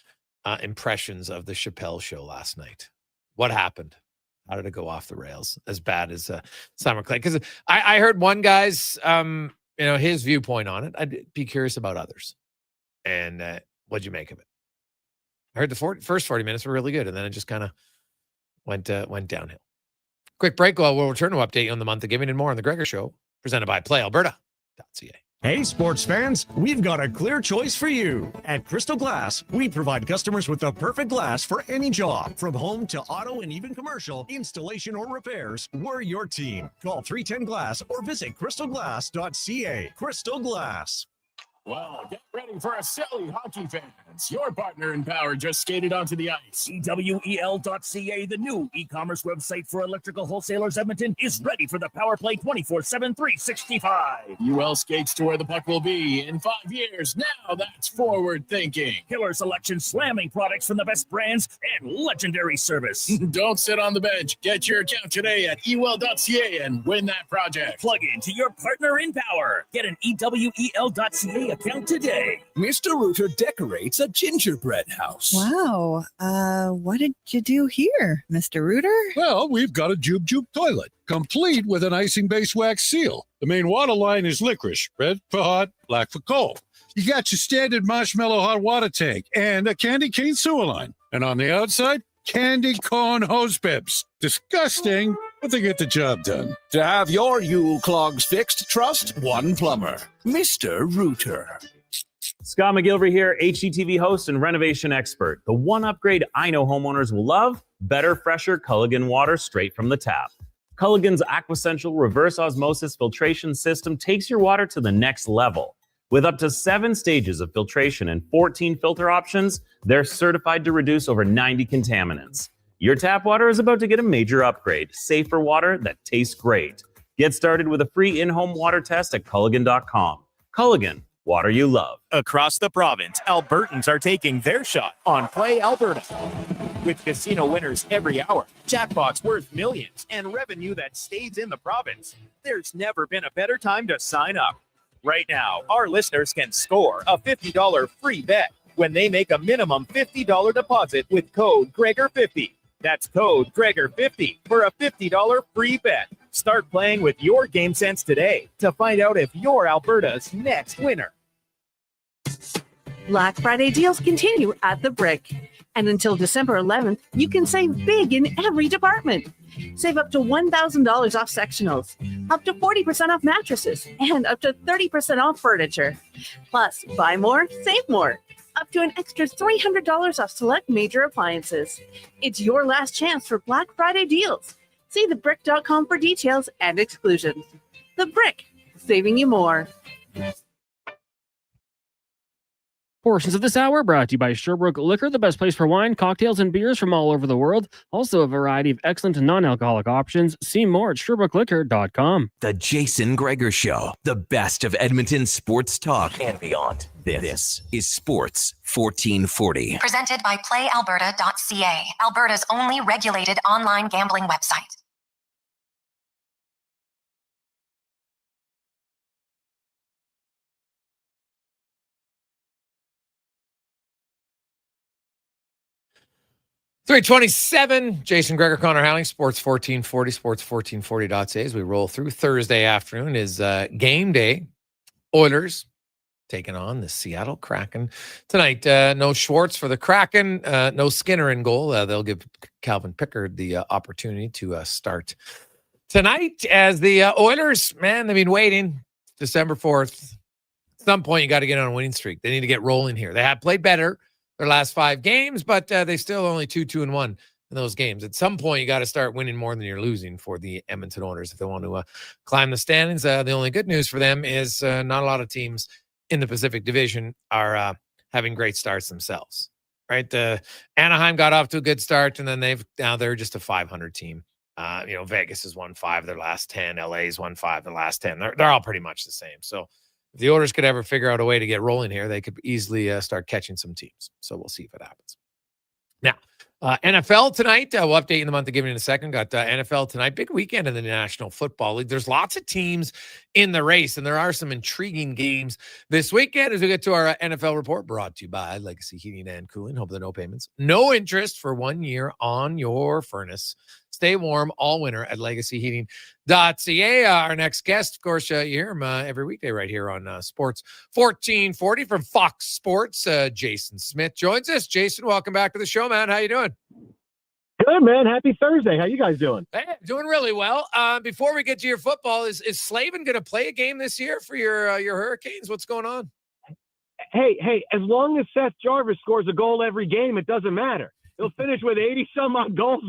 impressions of the Chappelle show last night. What happened? How did it go off the rails? As bad as Summer Clay? Because I heard one guy's, his viewpoint on it. I'd be curious about others. And what'd you make of it? I heard the first 40 minutes were really good, and then it just kind of went downhill. Quick break. Well, we'll return to update you on the month of giving and more on the Gregor Show, presented by PlayAlberta.ca. Hey, sports fans, we've got a clear choice for you. At Crystal Glass, we provide customers with the perfect glass for any job. From home to auto and even commercial, installation or repairs, we're your team. Call 310 Glass or visit crystalglass.ca. Crystal Glass. Well, get ready for a silly hockey fans. Your partner in power just skated onto the ice. EWEL.ca, the new e-commerce website for electrical wholesalers Edmonton, is ready for the power play 24/7, 365. UL skates to where the puck will be in 5 years. Now that's forward thinking. Killer selection, slamming products from the best brands, and legendary service. Don't sit on the bench. Get your account today at EWEL.ca and win that project. Plug into your partner in power. Get an EWEL.ca account today. Mr. Rooter decorates a gingerbread house. Wow. What did you do here, Mr. Rooter? Well, we've got a Jube Jube toilet, complete with an icing-based wax seal. The main water line is licorice, red for hot, black for cold. You got your standard marshmallow hot water tank and a candy cane sewer line. And on the outside, candy corn hose pips. Disgusting, but they get the job done. To have your Yule clogs fixed, trust one plumber, Mr. Rooter. Scott McGilvery here, HGTV host and renovation expert. The one upgrade I know homeowners will love: better, fresher Culligan water straight from the tap. Culligan's Aquasential reverse osmosis filtration system takes your water to the next level. With up to 7 stages of filtration and 14 filter options, they're certified to reduce over 90 contaminants. Your tap water is about to get a major upgrade. Safer water that tastes great. Get started with a free in-home water test at Culligan.com. Culligan, water you love. Across the province, Albertans are taking their shot on Play Alberta. With casino winners every hour, jackpots worth millions, and revenue that stays in the province, there's never been a better time to sign up. Right now, our listeners can score a $50 free bet when they make a minimum $50 deposit with code Gregor50. That's code Gregor50 for a $50 free bet. Start playing with your game sense today to find out if you're Alberta's next winner. Black Friday deals continue at The Brick. And until December 11th, you can save big in every department. Save up to $1,000 off sectionals, up to 40% off mattresses, and up to 30% off furniture. Plus, buy more, save more. Up to an extra $300 off select major appliances. It's your last chance for Black Friday deals. See thebrick.com for details and exclusions. The Brick, saving you more. Portions of this hour brought to you by Sherbrooke Liquor, the best place for wine, cocktails, and beers from all over the world. Also a variety of excellent non-alcoholic options. See more at SherbrookeLiquor.com. The Jason Gregor Show, the best of Edmonton sports talk and beyond. This is Sports 1440. Presented by PlayAlberta.ca, Alberta's only regulated online gambling website. $3:27. Jason Gregor, Connor Halley, Sports 1440, sports1440.ca. As we roll through Thursday afternoon is game day. Oilers taking on the Seattle Kraken tonight. No Schwartz for the Kraken. No Skinner in goal. They'll give Calvin Pickard the opportunity to start tonight. As the Oilers, man, they've been waiting. December 4th. At some point, you got to get on a winning streak. They need to get rolling here. They have played better their last 5 games, but they still only 2-2-1 in those games. At some point, you got to start winning more than you're losing for the Edmonton Oilers if they want to climb the standings. The only good news for them is not a lot of teams in the Pacific Division are having great starts themselves, right? Anaheim got off to a good start, and then they're just a 500 team. Vegas has won 5 of their last 10. LA's won 5 of their last 10. They're all pretty much the same. So if the Oilers could ever figure out a way to get rolling here, they could easily start catching some teams. So we'll see if it happens. Now, NFL tonight. We'll update you in the month of giving in a second. Got NFL tonight. Big weekend in the National Football League. There's lots of teams in the race, and there are some intriguing games this weekend as we get to our NFL report brought to you by Legacy Heating and Cooling. Hope there are no payments. No interest for 1 year on your furnace. Stay warm all winter at legacyheating.ca. Our next guest, of course, you hear him every weekday right here on Sports 1440 from Fox Sports. Jason Smith joins us. Jason, welcome back to the show, man. How you doing? Good, man. Happy Thursday. How you guys doing? Hey, doing really well. Before we get to your football, is Slavin going to play a game this year for your Hurricanes? What's going on? Hey, as long as Seth Jarvis scores a goal every game, it doesn't matter. He'll finish with 80-some-odd goals,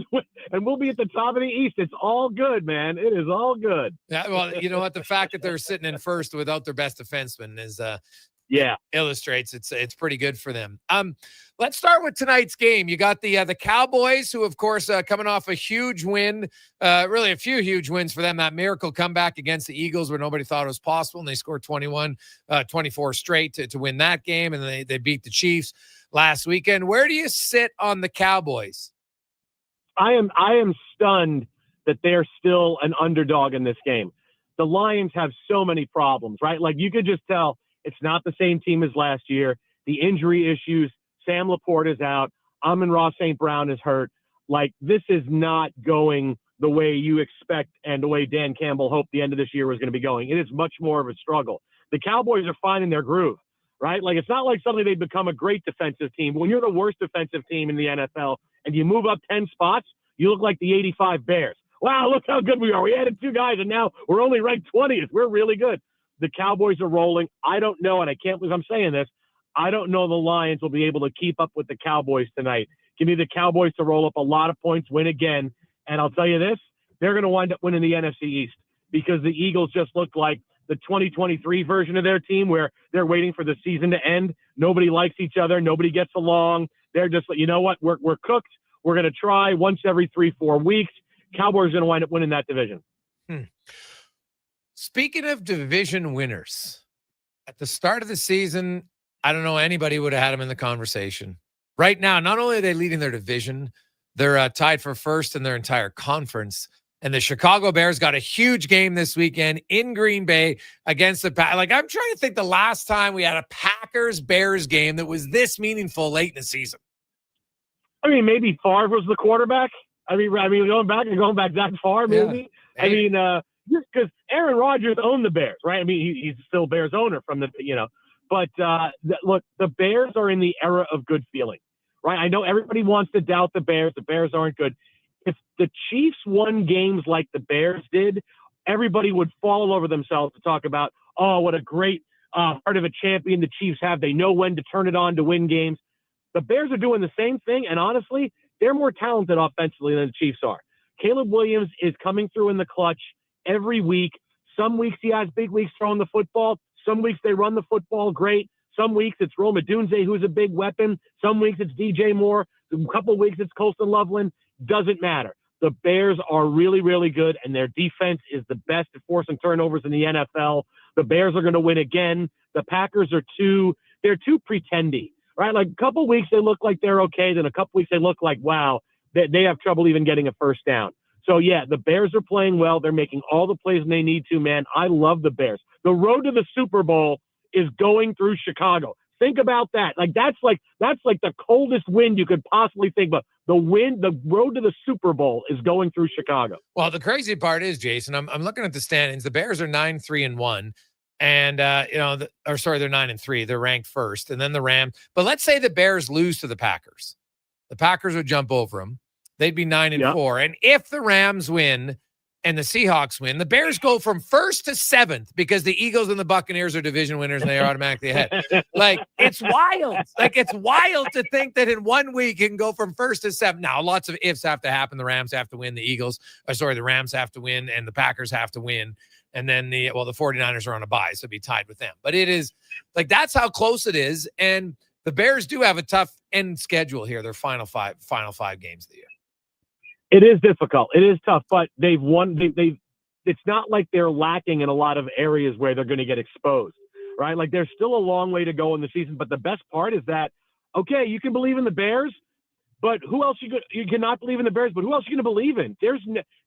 and we'll be at the top of the East. It's all good, man. It is all good. Yeah, well, you know what? The fact that they're sitting in first without their best defenseman is illustrates it's pretty good for them. Let's start with tonight's game. You got the Cowboys, who, of course, coming off a huge win, really a few huge wins for them. That miracle comeback against the Eagles where nobody thought it was possible, and they scored 24 straight to win that game, and they beat the Chiefs last weekend. Where do you sit on the Cowboys? I am stunned that they're still an underdog in this game. The Lions have so many problems, right? Like, you could just tell it's not the same team as last year. The injury issues, Sam Laporte is out. Amon-Ra St. Brown is hurt. Like, this is not going the way you expect and the way Dan Campbell hoped the end of this year was going to be going. It is much more of a struggle. The Cowboys are finding their groove, right? Like, it's not like suddenly they've become a great defensive team. When you're the worst defensive team in the NFL and you move up 10 spots, you look like the 85 Bears. Wow, look how good we are. We added 2 guys, and now we're only ranked 20th. We're really good. The Cowboys are rolling. I don't know, and I can't believe I'm saying this, I don't know the Lions will be able to keep up with the Cowboys tonight. Give me the Cowboys to roll up a lot of points, win again, and I'll tell you this, they're going to wind up winning the NFC East because the Eagles just look like the 2023 version of their team where they're waiting for the season to end. Nobody likes each other. Nobody gets along. They're just like, you know what? We're cooked. We're going to try once every 3-4 weeks. Cowboys are going to wind up winning that division. Speaking of division winners, At the start of the season, I don't know anybody would have had them in the conversation. Right now, not only are they leading their division, they're tied for first in their entire conference. And the Chicago Bears got a huge game this weekend in Green Bay against the Packers. Like, I'm trying to think the last time we had a Packers-Bears game that was this meaningful late in the season. I mean, maybe Favre was the quarterback. I mean, going back that far, maybe. Yeah. I mean, just because Aaron Rodgers owned the Bears, right? I mean, he's still Bears owner from the, But look, the Bears are in the era of good feeling, right? I know everybody wants to doubt the Bears. The Bears aren't good. If the Chiefs won games like the Bears did, everybody would fall over themselves to talk about, oh, what a great part of a champion the Chiefs have. They know when to turn it on to win games. The Bears are doing the same thing, and honestly, they're more talented offensively than the Chiefs are. Caleb Williams is coming through in the clutch every week. Some weeks he has big weeks throwing the football. Some weeks they run the football great. Some weeks it's Rome Odunze, who's a big weapon. Some weeks it's DJ Moore. A couple of weeks it's Colston Loveland. Doesn't matter. The Bears are really, really good, and their defense is the best at forcing turnovers in the NFL. The Bears are going to win again. The Packers are too pretendy, right? Like a couple of weeks they look like they're okay. Then a couple weeks they look like, wow, they have trouble even getting a first down. So, yeah, the Bears are playing well. They're making all the plays they need to, man. I love the Bears. The road to the Super Bowl is going through Chicago. Think about that. That's like the coldest wind you could possibly think about. The road to the Super Bowl is going through Chicago. Well, the crazy part is, Jason, I'm looking at the standings. The Bears are 9-3-1. And, they're 9-3. They're ranked first. And then the Rams. But let's say the Bears lose to the Packers. The Packers would jump over them. They'd be 9-4. And if the Rams win and the Seahawks win, the Bears go from first to seventh because the Eagles and the Buccaneers are division winners and they are automatically ahead. It's wild. It's wild to think that in 1 week you can go from first to seventh. Now, lots of ifs have to happen. The Rams have to win. The Rams have to win and the Packers have to win. And then the 49ers are on a bye, so it'd be tied with them. But it is that's how close it is. And the Bears do have a tough end schedule here. Their final five games of the year. It is difficult. It is tough, but they've won. It's not like they're lacking in a lot of areas where they're going to get exposed, right? Like there's still a long way to go in the season. But the best part is that, okay, you can believe in the Bears, but who else you cannot believe in the Bears? But who else are you going to believe in?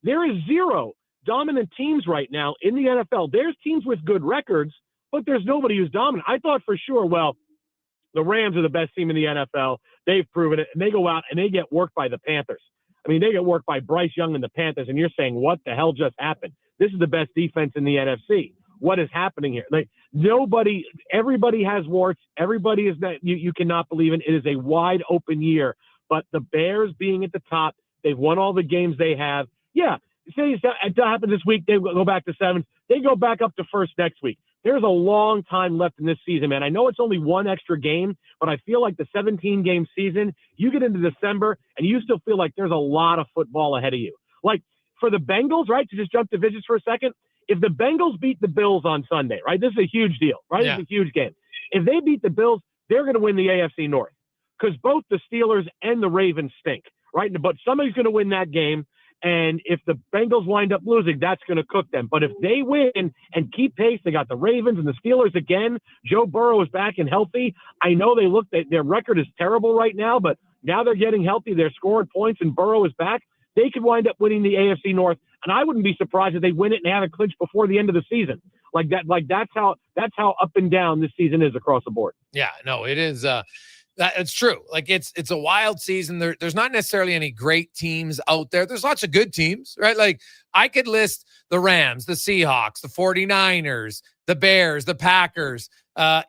There is zero dominant teams right now in the NFL. There's teams with good records, but there's nobody who's dominant. I thought for sure, the Rams are the best team in the NFL. They've proven it, and they go out and they get worked by the Panthers. I mean, they get worked by Bryce Young and the Panthers, and you're saying, what the hell just happened? This is the best defense in the NFC. What is happening here? Everybody has warts. Everybody is that you cannot believe in. It is a wide open year, but the Bears being at the top, they've won all the games they have. Yeah, say it happened this week. They go back to seventh. They go back up to first next week. There's a long time left in this season, man. I know it's only one extra game, but I feel like the 17-game season, you get into December, and you still feel like there's a lot of football ahead of you. Like, for the Bengals, right, to just jump divisions for a second, if the Bengals beat the Bills on Sunday, right, this is a huge deal, right? Yeah. It's a huge game. If they beat the Bills, they're going to win the AFC North because both the Steelers and the Ravens stink, right? But somebody's going to win that game. And if the Bengals wind up losing, that's going to cook them. But if they win and keep pace, they got the Ravens and the Steelers again. Joe Burrow is back and healthy. I know their record is terrible right now, but now they're getting healthy. They're scoring points and Burrow is back. They could wind up winning the AFC North. And I wouldn't be surprised if they win it and have it clinched before the end of the season. That's how up and down this season is across the board. Yeah, no, it is. It's true. It's a wild season. There's not necessarily any great teams out there. There's lots of good teams, right? Like I could list the Rams, the Seahawks, the 49ers, the Bears, the Packers,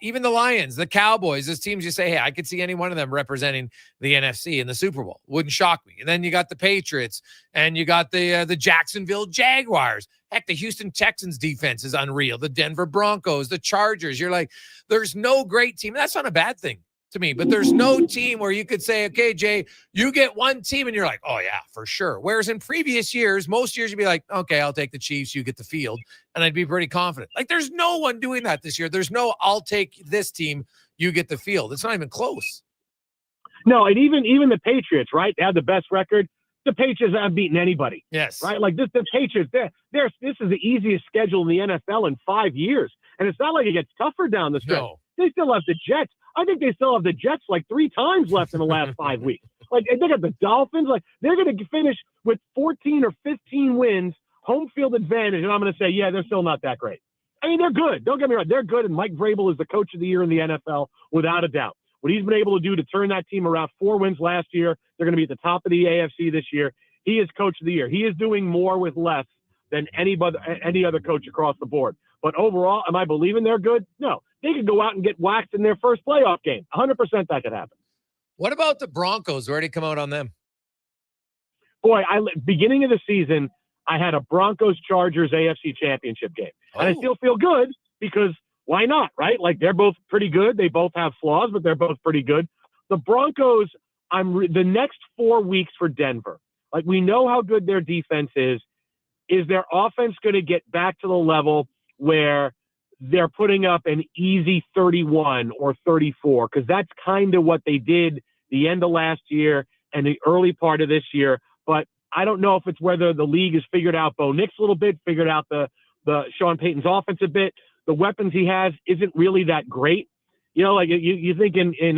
even the Lions, the Cowboys. Those teams you say, hey, I could see any one of them representing the NFC in the Super Bowl. Wouldn't shock me. And then you got the Patriots and you got the Jacksonville Jaguars. Heck, the Houston Texans defense is unreal. The Denver Broncos, the Chargers. You're like, there's no great team. That's not a bad thing to me, but there's no team where you could say, okay, Jay, you get one team and you're like, oh yeah, for sure. Whereas in previous years, most years you'd be like, okay, I'll take the Chiefs, you get the field. And I'd be pretty confident. Like there's no one doing that this year. There's no, I'll take this team, you get the field. It's not even close. No, and even the Patriots, right? They have the best record. The Patriots haven't beaten anybody. Yes. Right? Like the Patriots, this is the easiest schedule in the NFL in 5 years. And it's not like it gets tougher down the stretch. No. They still have the Jets. I think they still have the Jets like 3 times left in the last 5 weeks. Like, they got the Dolphins. Like, they're going to finish with 14 or 15 wins, home field advantage, and I'm going to say, yeah, they're still not that great. I mean, they're good. Don't get me wrong. They're good, and Mike Vrabel is the coach of the year in the NFL, without a doubt. What he's been able to do to turn that team around, 4 wins last year. They're going to be at the top of the AFC this year. He is coach of the year. He is doing more with less than any other coach across the board. But overall, am I believing they're good? No. They could go out and get waxed in their first playoff game. 100% that could happen. What about the Broncos? Where did he come out on them? Boy, beginning of the season, I had a Broncos-Chargers AFC championship game. And I still feel good because why not, right? Like, they're both pretty good. They both have flaws, but they're both pretty good. The Broncos, the next 4 weeks for Denver, like, we know how good their defense is. Is their offense going to get back to the level where they're putting up an easy 31 or 34? Because that's kind of what they did the end of last year and the early part of this year. But I don't know if it's whether the league has figured out Bo Nix a little bit, figured out the Sean Payton's offense a bit. The weapons he has isn't really that great. You know, like you think in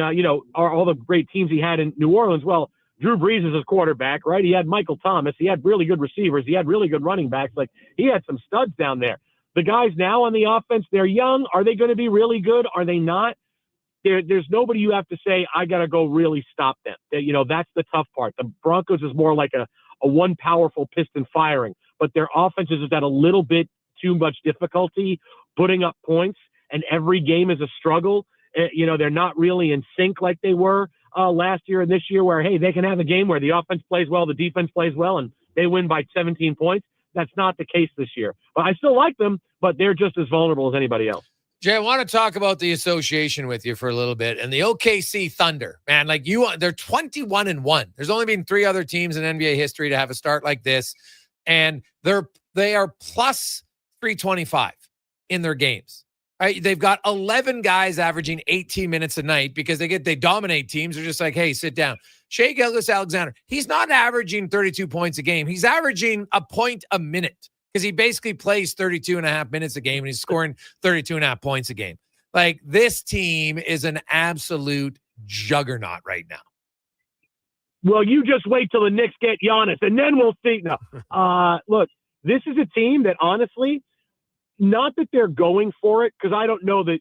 all the great teams he had in New Orleans. Well, Drew Brees is his quarterback, right? He had Michael Thomas. He had really good receivers. He had really good running backs. Like, he had some studs down there. The guys now on the offense, they're young. Are they going to be really good? Are they not? There's nobody you have to say, I got to go really stop them. That's the tough part. The Broncos is more like a one powerful piston firing, but their offense is at a little bit too much difficulty putting up points, and every game is a struggle. They're not really in sync like they were last year and this year, where, hey, they can have a game where the offense plays well, the defense plays well, and they win by 17 points. That's not the case this year. But I still like them, but they're just as vulnerable as anybody else. Jay, I want to talk about the association with you for a little bit. And the OKC Thunder, man, they're 21-1. There's only been 3 other teams in NBA history to have a start like this. And they are plus 325 in their games. Right? They've got 11 guys averaging 18 minutes a night because they dominate teams. They're just like, hey, sit down. Shai Gilgeous-Alexander, he's not averaging 32 points a game. He's averaging a point a minute because he basically plays 32 and a half minutes a game and he's scoring 32 and a half points a game. Like, this team is an absolute juggernaut right now. Well, you just wait till the Knicks get Giannis and then we'll see. No, look, this is a team that honestly, not that they're going for it, because I don't know that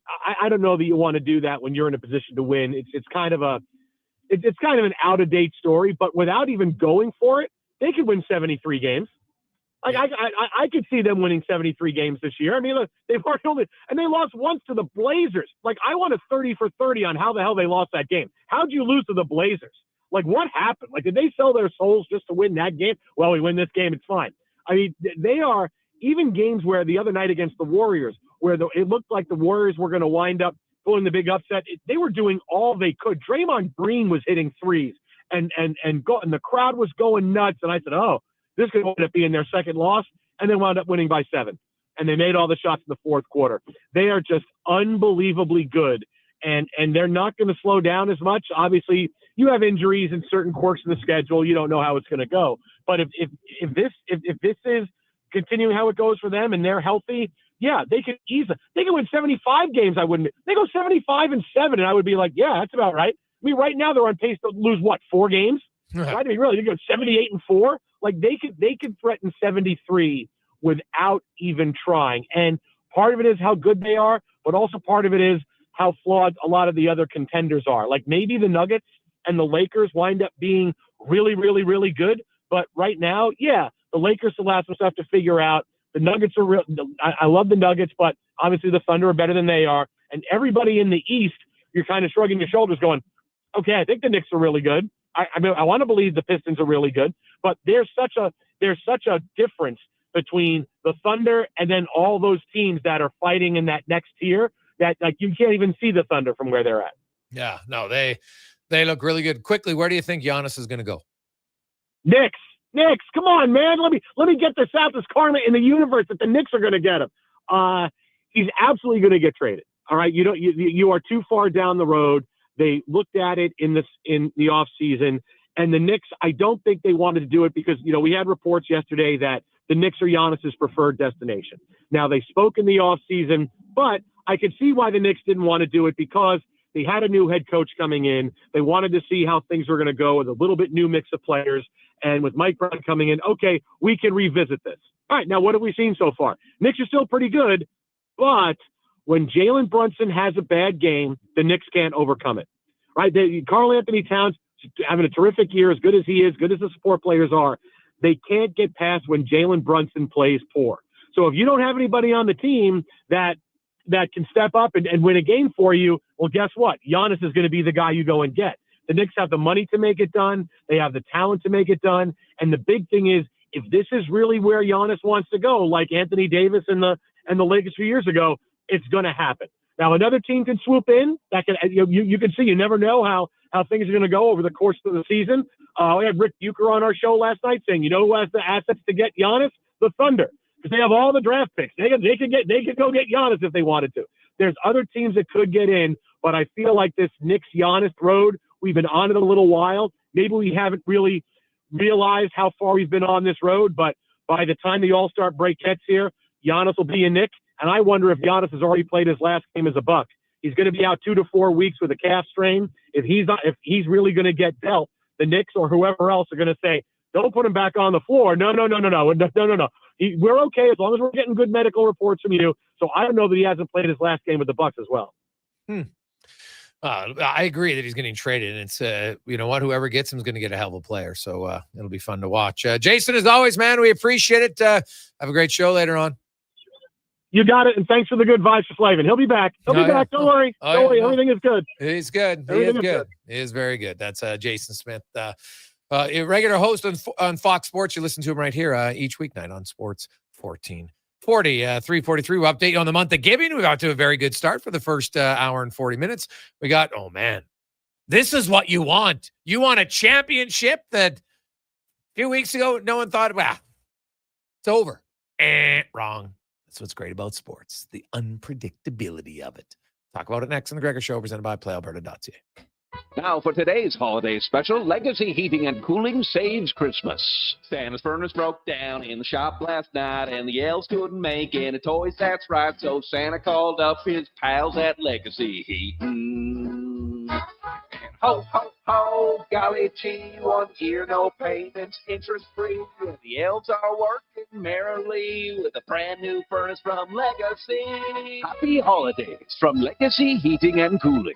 you want to do that when you're in a position to win. It's kind of an out of date story, but without even going for it, they could win 73 games. Like, I could see them winning 73 games this year. I mean, look, they've already and they lost once to the Blazers. Like, I want a 30 for 30 on how the hell they lost that game. How'd you lose to the Blazers? Like, what happened? Like, did they sell their souls just to win that game? Well, we win this game, it's fine. I mean, they are. Even games where the other night against the Warriors, where it looked like the Warriors were going to wind up pulling the big upset, they were doing all they could. Draymond Green was hitting threes, and the crowd was going nuts. And I said, oh, this could end up being their second loss, and they wound up winning by 7. And they made all the shots in the fourth quarter. They are just unbelievably good, and they're not going to slow down as much. Obviously, you have injuries and certain quirks in the schedule. You don't know how it's going to go. But if this is continuing how it goes for them and they're healthy, yeah, they can win 75 games. They go 75-7, and I would be like, yeah, that's about right. I mean, right now they're on pace to lose 4 games. I mean, really, they go 78-4. Like, they could threaten 73 without even trying. And part of it is how good they are, but also part of it is how flawed a lot of the other contenders are. Like, maybe the Nuggets and the Lakers wind up being really, really, really good. But right now, yeah, the Lakers still have some stuff to figure out. The Nuggets are real. I love the Nuggets, but obviously the Thunder are better than they are. And everybody in the East, you're kind of shrugging your shoulders going, okay, I think the Knicks are really good. I mean, I want to believe the Pistons are really good, but there's such a difference between the Thunder and then all those teams that are fighting in that next tier that, like, you can't even see the Thunder from where they're at. Yeah, no, they look really good. Quickly, where do you think Giannis is going to go? Knicks, come on, man. Let me get this out. This karma in the universe that the Knicks are going to get him. He's absolutely going to get traded. All right, you are too far down the road. They looked at it in the off season, and the Knicks, I don't think they wanted to do it because we had reports yesterday that the Knicks are Giannis's preferred destination. Now, they spoke in the offseason, but I could see why the Knicks didn't want to do it because they had a new head coach coming in. They wanted to see how things were going to go with a little bit new mix of players. And with Mike Brown coming in, okay, we can revisit this. All right, now what have we seen so far? Knicks are still pretty good, but when Jalen Brunson has a bad game, the Knicks can't overcome it. Right? Karl Anthony Towns having a terrific year, as good as he is, good as the support players are. They can't get past when Jalen Brunson plays poor. So if you don't have anybody on the team that can step up and win a game for you, well, guess what? Giannis is going to be the guy you go and get. The Knicks have the money to make it done. They have the talent to make it done. And the big thing is, if this is really where Giannis wants to go, like Anthony Davis and the Lakers a few years ago, it's going to happen. Now, another team can swoop in. That can you can see. You never know how things are going to go over the course of the season. We had Rick Bucher on our show last night saying, you know who has the assets to get Giannis? The Thunder, because they have all the draft picks. They could go get Giannis if they wanted to. There's other teams that could get in, but I feel like this Knicks Giannis road, we've been on it a little while. Maybe we haven't really realized how far we've been on this road, but by the time the All-Star break gets here, Giannis will be a Knick. And I wonder if Giannis has already played his last game as a Buck. He's going to be out 2 to 4 weeks with a calf strain. If he's really going to get dealt, the Knicks or whoever else are going to say, don't put him back on the floor. No. We're okay as long as we're getting good medical reports from you. So I don't know that he hasn't played his last game with the Bucks as well. I agree that he's getting traded. And it's, you know what, whoever gets him is going to get a hell of a player. So it'll be fun to watch. Jason, as always, man, we appreciate it. Have a great show later on. You got it, and thanks for the good vibes for Slavin. He'll be back. He'll be back. Don't worry. Don't worry. Everything is good. He's good. He is good. He is very good. That's Jason Smith, a regular host on Fox Sports. You listen to him right here each weeknight on Sports 1440. 343. We'll update you on the month of giving. We got to a very good start for the first hour and 40 minutes. We got, oh, man, this is what you want. You want a championship that a few weeks ago no one thought, wow, it's over. Wrong. That's what's great about sports, the unpredictability of it. Talk about it next on the Gregor Show, presented by PlayAlberta.ca. Now for today's holiday special, Legacy Heating and Cooling saves Christmas. Santa's furnace broke down in the shop last night, and the elves couldn't make any toys, that's right, so Santa called up his pals at Legacy Heating. Ho, ho, ho, golly gee, 1 year, no payments, interest-free. The elves are working merrily with a brand new furnace from Legacy. Happy holidays from Legacy Heating and Cooling.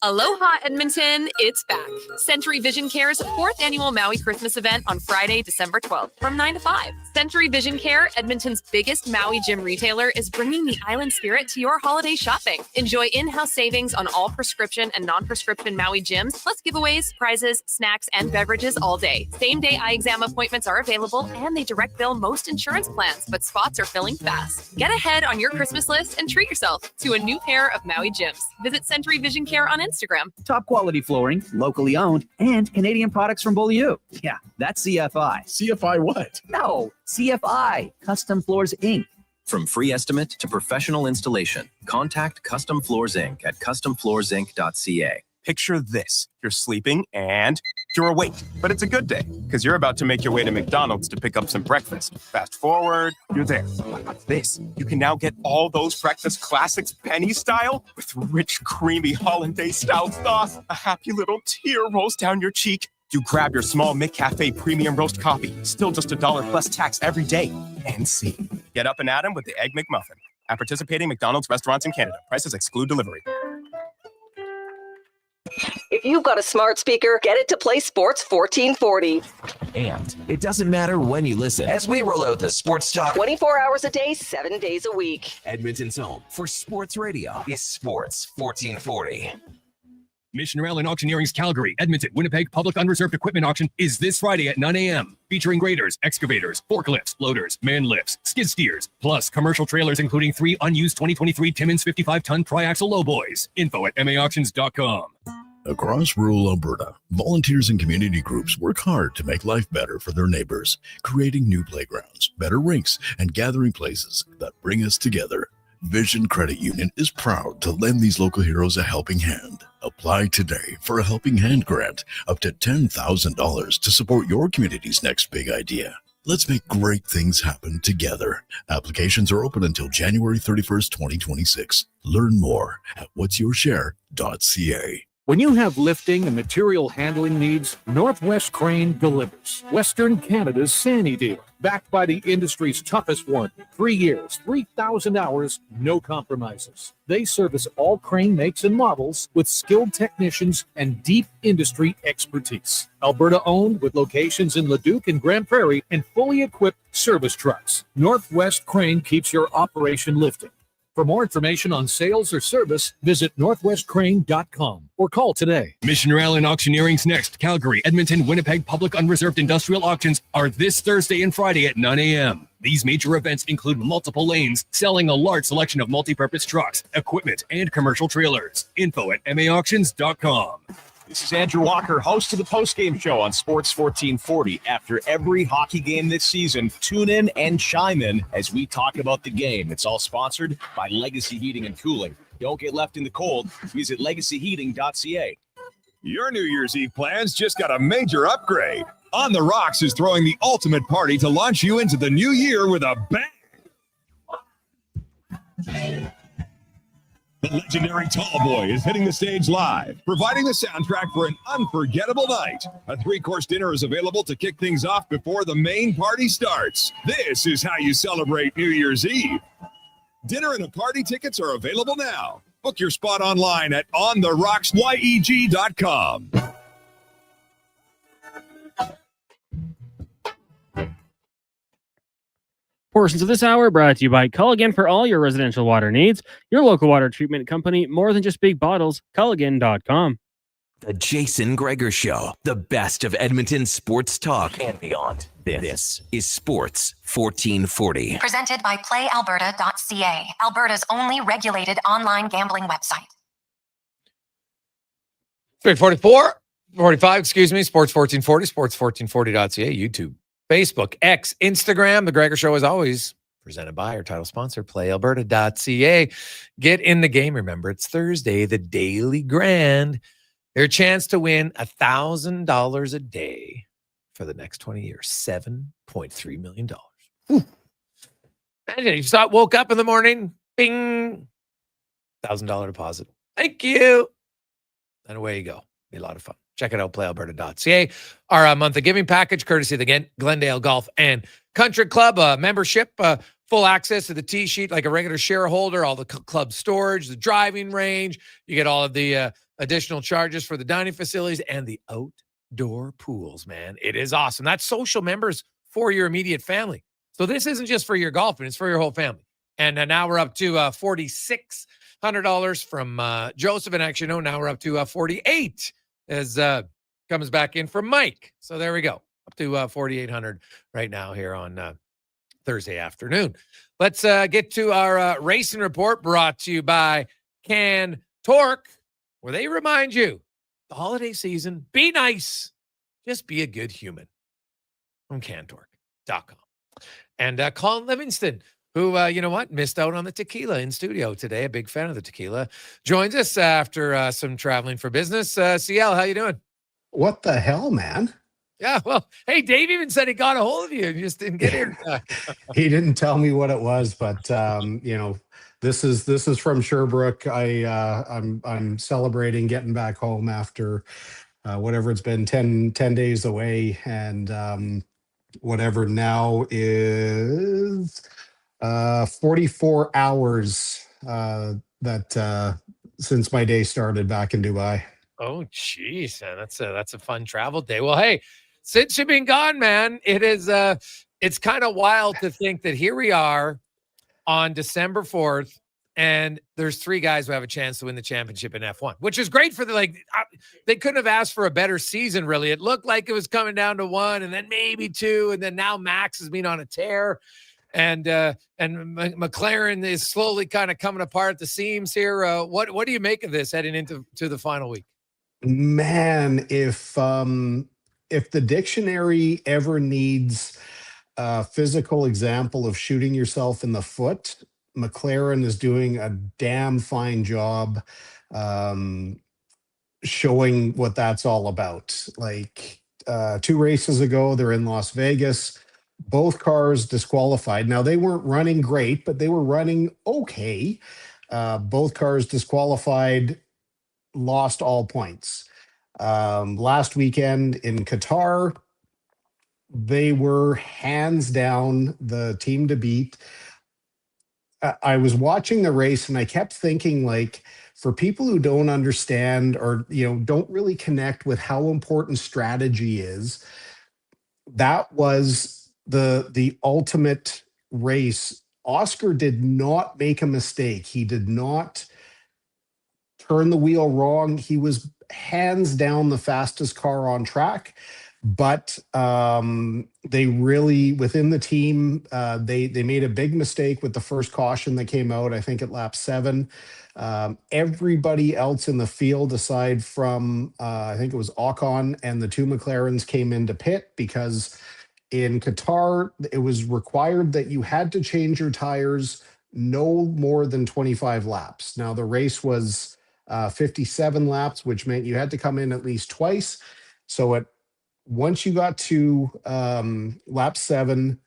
Aloha, Edmonton, it's back. Century Vision Care's 4th annual Maui Christmas event on Friday, December 12th from 9 to 5. Century Vision Care, Edmonton's biggest Maui gym retailer, is bringing the island spirit to your holiday shopping. Enjoy in-house savings on all prescription and non-prescription Maui gyms, plus giveaways, prizes, snacks, and beverages all day. Same-day eye exam appointments are available, and they direct bill most insurance plans, but spots are filling fast. Get ahead on your Christmas list and treat yourself to a new pair of Maui gyms. Visit Century Vision Care on Instagram. Top quality flooring, locally owned, and Canadian products from Beaulieu. Yeah, that's CFI. CFI what? No, CFI, Custom Floors Inc. From free estimate to professional installation, contact Custom Floors Inc. at customfloorsinc.ca. Picture this. You're sleeping and you're awake, but it's a good day because you're about to make your way to McDonald's to pick up some breakfast. Fast forward, you're there. But what's this? You can now get all those breakfast classics penny style with rich, creamy hollandaise-style sauce. A happy little tear rolls down your cheek. You grab your small McCafe premium roast coffee, still just $1 plus tax every day. And see. Get up and at 'em with the Egg McMuffin. At participating McDonald's restaurants in Canada. Prices exclude delivery. If you've got a smart speaker, get it to play Sports 1440. And it doesn't matter when you listen as we roll out the Sports Talk 24 hours a day, 7 days a week. Edmonton's home for sports radio is Sports 1440. Mission Rail and Auctioneering's Calgary, Edmonton, Winnipeg Public Unreserved Equipment Auction is this Friday at 9 a.m. Featuring graders, excavators, forklifts, loaders, man lifts, skid steers, plus commercial trailers including 3 unused 2023 Timmins 55-ton triaxle lowboys. Info at maauctions.com. Across rural Alberta, volunteers and community groups work hard to make life better for their neighbors, creating new playgrounds, better rinks, and gathering places that bring us together. Vision Credit Union is proud to lend these local heroes a helping hand. Apply today for a Helping Hand grant up to $10,000 to support your community's next big idea. Let's make great things happen together. Applications are open until January 31st, 2026. Learn more at whatsyourshare.ca. When you have lifting and material handling needs, Northwest Crane delivers. Western Canada's Sandy dealer, backed by the industry's toughest one. 3 years, 3,000 hours, no compromises. They service all crane makes and models with skilled technicians and deep industry expertise. Alberta owned with locations in Leduc and Grand Prairie and fully equipped service trucks. Northwest Crane keeps your operation lifting. For more information on sales or service, visit northwestcrane.com or call today. Mission Rail and Auctioneering's next Calgary, Edmonton, Winnipeg Public Unreserved Industrial Auctions are this Thursday and Friday at 9 a.m. These major events include multiple lanes selling a large selection of multi-purpose trucks, equipment, and commercial trailers. Info at maauctions.com. This is Andrew Walker, host of the postgame show on Sports 1440. After every hockey game this season, tune in and chime in as we talk about the game. It's all sponsored by Legacy Heating and Cooling. Don't get left in the cold. Visit legacyheating.ca. Your New Year's Eve plans just got a major upgrade. On the Rocks is throwing the ultimate party to launch you into the new year with a bang. The legendary Tallboy is hitting the stage live, providing the soundtrack for an unforgettable night. A 3-course dinner is available to kick things off before the main party starts. This is how you celebrate New Year's Eve. Dinner and a party tickets are available now. Book your spot online at ontherocks.yeg.com. Portions of this hour brought to you by Culligan for all your residential water needs. Your local water treatment company, more than just big bottles. Culligan.com. The Jason Gregor Show, the best of Edmonton sports talk and beyond. This is Sports 1440. Presented by PlayAlberta.ca, Alberta's only regulated online gambling website. 45, excuse me, Sports 1440, sports1440.ca, YouTube, Facebook, X, Instagram. The Gregor Show, as always, presented by our title sponsor, PlayAlberta.ca. Get in the game. Remember, it's Thursday, the Daily Grand. Your chance to win $1,000 a day for the next 20 years. $7.3 million. Whew. Imagine you woke up in the morning, bing, $1,000 deposit. Thank you. And away you go. Be a lot of fun. Check it out, playalberta.ca. Our monthly giving package, courtesy of the Glendale Golf and Country Club membership, full access to the tee sheet like a regular shareholder, all the club storage, the driving range. You get all of the additional charges for the dining facilities and the outdoor pools, man. It is awesome. That's social members for your immediate family. So this isn't just for your golfing, it's for your whole family. And now we're up to $4,600 from Joseph. And actually, no, now we're up to $48,000 as comes back in from Mike. So there we go. Up to $4,800 right now here on Thursday afternoon. Let's get to our racing report brought to you by Can Torque, where they remind you the holiday season, be nice, just be a good human. From cantorque.com. And Colin Livingston, who, missed out on the tequila in studio today. A big fan of the tequila. Joins us after some traveling for business. CL, how you doing? What the hell, man? Yeah, well, hey, Dave even said he got a hold of you and you just didn't get here. He didn't tell me what it was, but this is from Sherbrooke. I'm celebrating getting back home after whatever it's been 10 days away, and whatever now is 44 hours that since my day started back in Dubai. Oh, geez, man, that's a fun travel day. Well, hey, since you've been gone, man, it is it's kind of wild to think that here we are on December 4th, and there's 3 guys who have a chance to win the championship in F1, which is great for they couldn't have asked for a better season, really. It looked like it was coming down to 1 and then maybe 2, and then now Max has been on a tear. And McLaren is slowly kind of coming apart at the seams here. What do you make of this heading into the final week? Man, if the dictionary ever needs a physical example of shooting yourself in the foot, McLaren is doing a damn fine job showing what that's all about. Like 2 races ago, they're in Las Vegas. both cars disqualified. Now, they weren't running great, but they were running okay. Both cars disqualified, lost all points. Last weekend in Qatar, they were hands down the team to beat. I was watching the race and I kept thinking, like, for people who don't understand or, don't really connect with how important strategy is, that was the ultimate race. Oscar did not make a mistake. He did not turn the wheel wrong. He was hands down the fastest car on track. But they really, within the team, they made a big mistake with the first caution that came out, I think at lap 7. Everybody else in the field, aside from, I think it was Ocon and the 2 McLarens, came into pit because in Qatar, it was required that you had to change your tires no more than 25 laps. Now, the race was 57 laps, which meant you had to come in at least twice. So once you got to lap 7,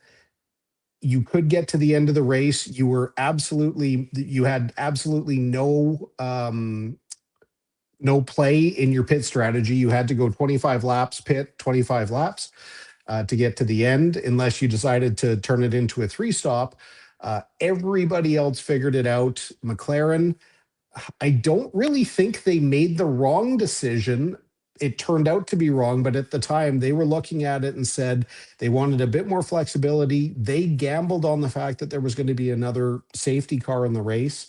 you could get to the end of the race. You had absolutely no play in your pit strategy. You had to go 25 laps, pit 25 laps to get to the end, unless you decided to turn it into a 3-stop. Everybody else figured it out. McLaren, I don't really think they made the wrong decision. It turned out to be wrong, but at the time they were looking at it and said they wanted a bit more flexibility. They gambled on the fact that there was going to be another safety car in the race,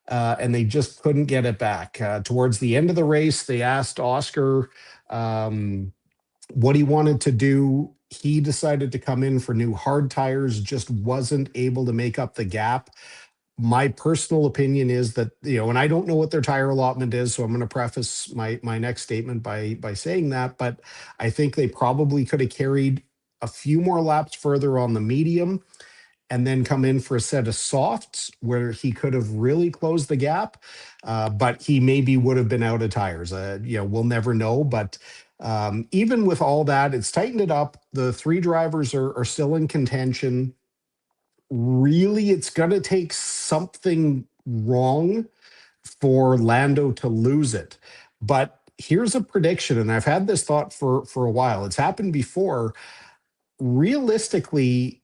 and they just couldn't get it back. Towards the end of the race, they asked Oscar what he wanted to do. He decided to come in for new hard tires, just wasn't able to make up the gap. My personal opinion is that, and I don't know what their tire allotment is, so I'm going to preface my next statement by saying that, but I think they probably could have carried a few more laps further on the medium and then come in for a set of softs where he could have really closed the gap, but he maybe would have been out of tires. We'll never know, but even with all that, it's tightened it up. The 3 drivers are still in contention. Really, it's going to take something wrong for Lando to lose it. But here's a prediction, and I've had this thought for a while. It's happened before. Realistically,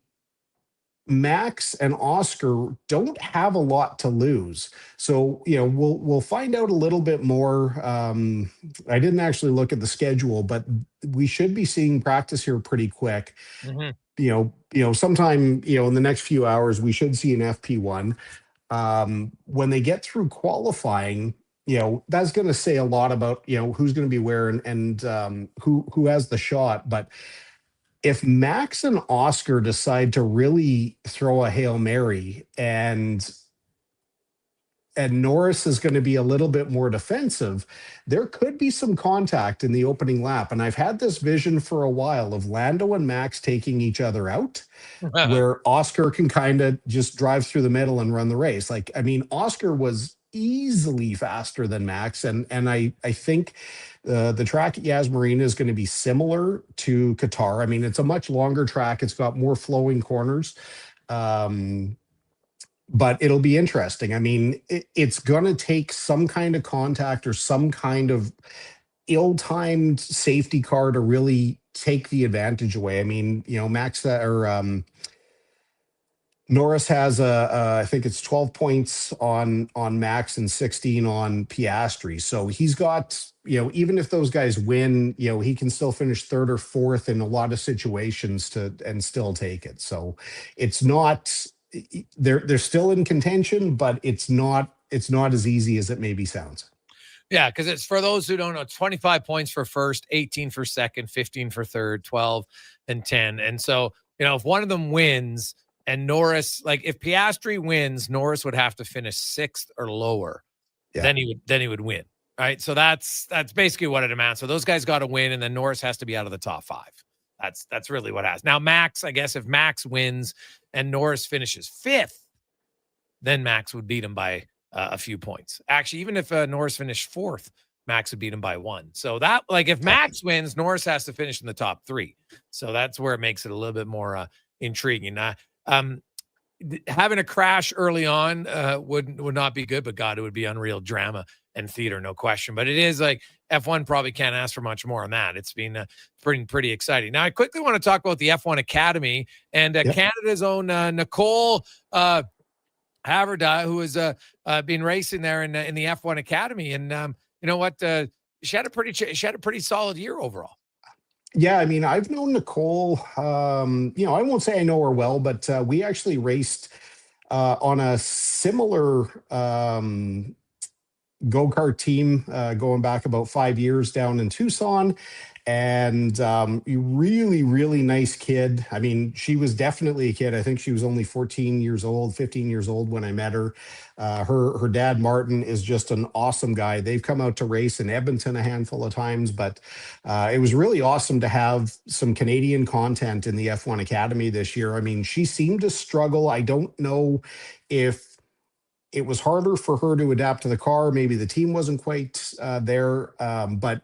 Max and Oscar don't have a lot to lose. So, we'll find out a little bit more. I didn't actually look at the schedule, but we should be seeing practice here pretty quick. Mm-hmm. Sometime, in the next few hours, we should see an FP1. When they get through qualifying, that's going to say a lot about, who's going to be where and who has the shot. But if Max and Oscar decide to really throw a Hail Mary and Norris is going to be a little bit more defensive, there could be some contact in the opening lap. And I've had this vision for a while of Lando and Max taking each other out, where Oscar can kind of just drive through the middle and run the race. Oscar was easily faster than Max. And I think the track at Yas Marina is going to be similar to Qatar. It's a much longer track. It's got more flowing corners. But it'll be interesting. It's going to take some kind of contact or some kind of ill-timed safety car to really take the advantage away. Norris has I think it's 12 points on Max and 16 on Piastri. So he's got, even if those guys win, he can still finish 3rd or 4th in a lot of situations and still take it. So it's not. They're still in contention, but it's not as easy as it maybe sounds. Yeah, because it's, for those who don't know, 25 points for first, 18 for second, 15 for third, 12 and 10. And so, if one of them wins and Norris, if Piastri wins, Norris would have to finish 6th or lower. Yeah. Then he would win. Right. So that's basically what it amounts. So those guys got to win, and then Norris has to be out of the top 5. That's really what happens. Now, Max, I guess if Max wins and Norris finishes 5th, then Max would beat him by a few points. Actually, even if Norris finished 4th, Max would beat him by 1. So that, if Max wins, Norris has to finish in the top 3. So that's where it makes it a little bit more intriguing. Having a crash early on would not be good, but God, it would be unreal drama and theater, no question. But it is like F1 probably can't ask for much more on that. It's been pretty exciting. Now, I quickly want to talk about the F1 Academy and Canada's own Nicole Haverda, who has been racing there in the F1 Academy. And you know what? She had a pretty solid year overall. Yeah, I mean, I've known Nicole, I won't say I know her well, but we actually raced on a similar go-kart team going back about 5 years down in Tucson. And really, really nice kid. I mean, she was definitely a kid. I think she was only 15 years old when I met her. Her dad, Martin, is just an awesome guy. They've come out to race in Edmonton a handful of times, but it was really awesome to have some Canadian content in the F1 Academy this year. I mean, she seemed to struggle. I don't know if it was harder for her to adapt to the car. Maybe the team wasn't quite there, but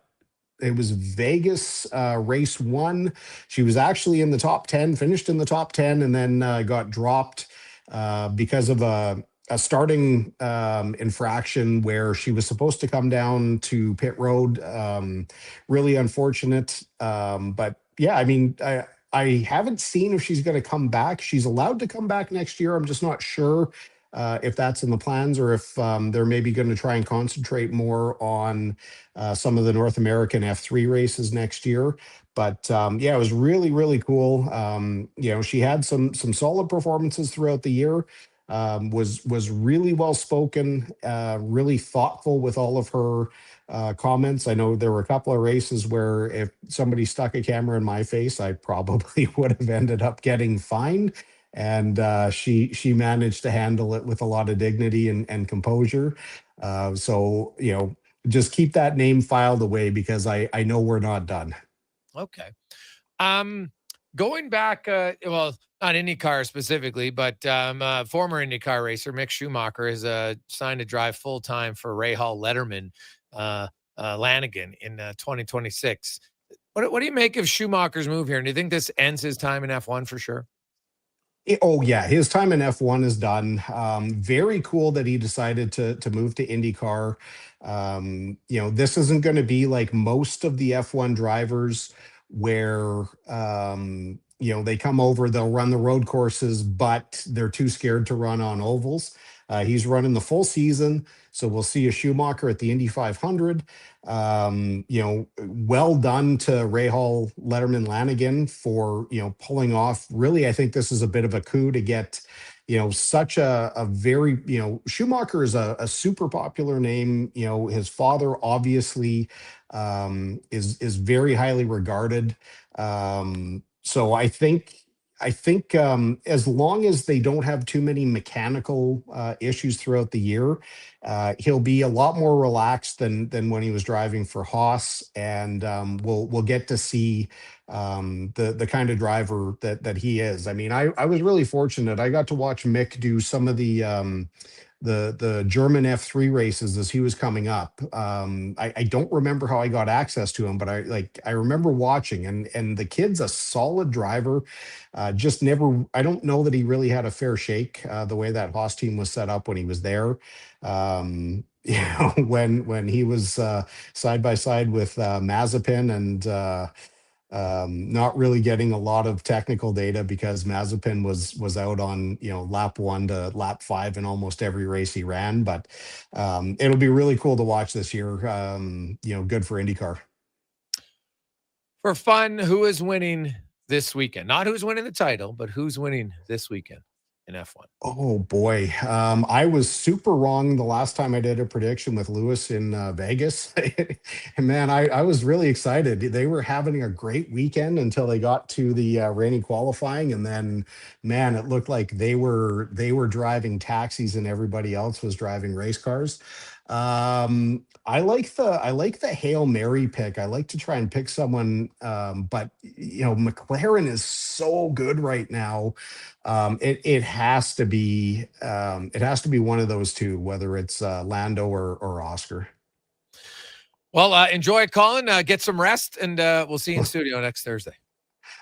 it was Vegas race 1. She was actually in the top 10, finished in the top 10, and then got dropped because of a starting infraction where she was supposed to come down to pit road. Really unfortunate. But yeah, I mean, I haven't seen if she's going to come back. She's allowed to come back next year. I'm just not sure if that's in the plans or if they're maybe going to try and concentrate more on some of the North American F3 races next year. But yeah, it was really, really cool. She had some solid performances throughout the year. Was really well spoken, really thoughtful with all of her comments. I know there were a couple of races where if somebody stuck a camera in my face, I probably would have ended up getting fined. And she managed to handle it with a lot of dignity and composure. So, just keep that name filed away because I know we're not done. Okay. Going back, well, not IndyCar specifically, but former IndyCar racer Mick Schumacher is signed to drive full-time for Rahal Letterman Lanigan in 2026. What do you make of Schumacher's move here? And do you think this ends his time in F1 for sure? Oh yeah, his time in F1 is done. Very cool that he decided to move to IndyCar. This isn't going to be like most of the F1 drivers where they come over, they'll run the road courses, but they're too scared to run on ovals. He's running the full season, so we'll see a Schumacher at the Indy 500. Well done to Rahal Letterman Lanigan for pulling off. Really, I think this is a bit of a coup to get such a very Schumacher is a super popular name. His father obviously is very highly regarded. So I think as long as they don't have too many mechanical issues throughout the year, he'll be a lot more relaxed than when he was driving for Haas, and we'll get to see the kind of driver that he is. I mean, I was really fortunate. I got to watch Mick do some of the German F3 races as he was coming up. I don't remember how I got access to him, but I remember watching, and the kid's a solid driver. Just never, I don't know that he really had a fair shake the way that Haas team was set up when he was there. When he was side by side with Mazepin and not really getting a lot of technical data because Mazepin was out on lap 1 to lap 5 in almost every race he ran. But it'll be really cool to watch this year. Good for IndyCar. For fun, who is winning this weekend? Not who's winning the title, but who's winning this weekend in F1? Oh boy. I was super wrong the last time I did a prediction with Lewis in Vegas. And man, I was really excited. They were having a great weekend until they got to the rainy qualifying. And then, man, it looked like they were driving taxis and everybody else was driving race cars. I like the Hail Mary pick. I like to try and pick someone, but McLaren is so good right now. It has to be one of those two, whether it's Lando or Oscar. Well, enjoy it, Colin. Get some rest, and we'll see you in studio next Thursday.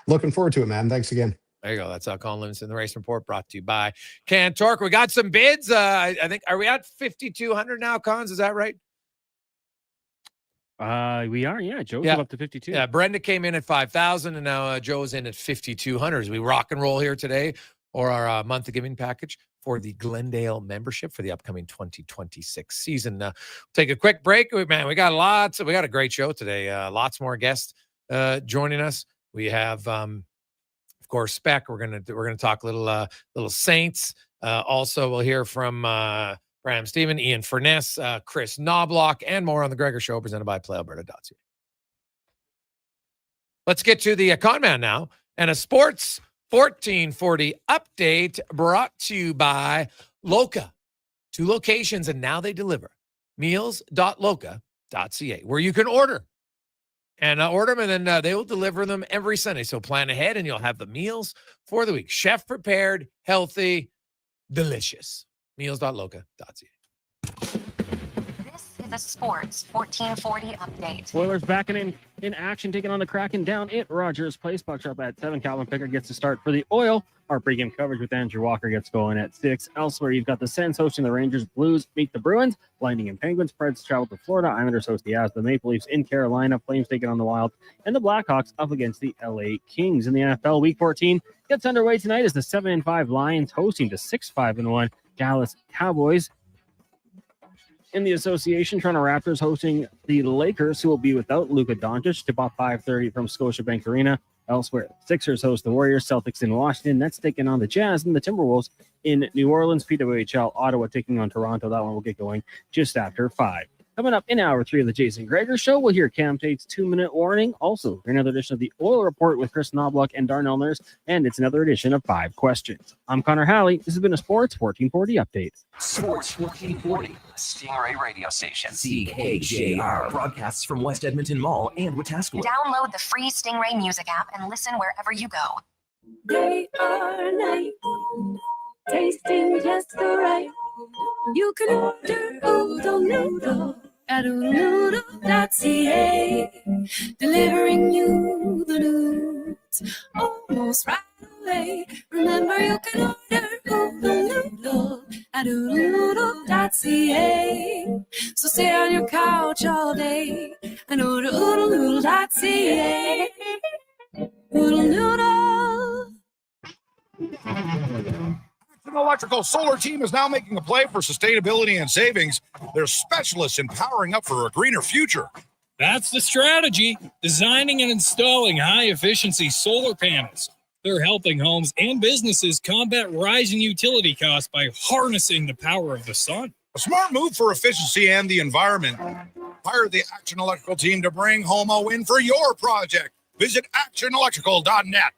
Looking forward to it, man. Thanks again. There you go. That's Colin Livingston, the Race Report, brought to you by Cantork. We got some bids. I think, are we at 5,200 now, Cons? Is that right? We are, yeah. Joe's up to 52. Yeah, Brenda came in at 5,000, and now Joe's in at 5,200 as we rock and roll here today, or our monthly giving package for the Glendale membership for the upcoming 2026 season. Take a quick break. We got a great show today. Lots more guests joining us. We have, of course, Spec. We're gonna talk little Saints. Also, we'll hear from Graham Stephen, Ian Furness, Chris Knobloch, and more on the Gregor Show, presented by PlayAlberta.ca. Let's get to the Con Man now, and a Sports 1440 update brought to you by Loca. 2 locations, and now they deliver. Meals.loca.ca, where you can order them, and then they will deliver them every Sunday. So plan ahead, and you'll have the meals for the week. Chef prepared, healthy, delicious. Meals.loca.ca. The Sports 1440 update. Oilers back in action, taking on the Kraken down at Rogers Place. Puck up at 7. Calvin Pickard gets to start for the Oil. Our pregame coverage with Andrew Walker gets going at 6. Elsewhere, you've got the Sens hosting the Rangers. Blues meet the Bruins. Lightning and Penguins. Preds travel to Florida. Islanders host the Avs. The Maple Leafs in Carolina. Flames taking on the Wild. And the Blackhawks up against the LA Kings. In the NFL, Week 14 gets underway tonight as the 7-5 Lions hosting the 6-5-1 Dallas Cowboys. In the association, Toronto Raptors hosting the Lakers, who will be without Luka Doncic. Tip-off 5:30 from Scotiabank Arena. Elsewhere, Sixers host the Warriors, Celtics in Washington. That's taking on the Jazz and the Timberwolves in New Orleans. PWHL, Ottawa taking on Toronto. That one will get going just after 5. Coming up in hour 3 of the Jason Gregor Show, we'll hear Cam Tate's 2-minute warning. Also, another edition of the Oil Report with Chris Knobloch and Darnell Nurse, and it's another edition of 5 Questions. I'm Connor Halley. This has been a Sports 1440 update. Sports 1440, Stingray radio station. CKJR broadcasts from West Edmonton Mall and Wetaskiwin. Download the free Stingray music app and listen wherever you go. Day or night, tasting just the right. You can order oodle noodle at oodlenoodle.ca, delivering you the news almost right away. Remember, you can order oodle noodle at oodlenoodle.ca. So stay on your couch all day and order oodlenoodle.ca. Oodle noodle. An electrical solar team is now making a play for sustainability and savings. They're specialists in powering up for a greener future. That's the strategy, designing and installing high-efficiency solar panels. They're helping homes and businesses combat rising utility costs by harnessing the power of the sun. A smart move for efficiency and the environment. Hire the Action Electrical team to bring home a win for your project. Visit actionelectrical.net.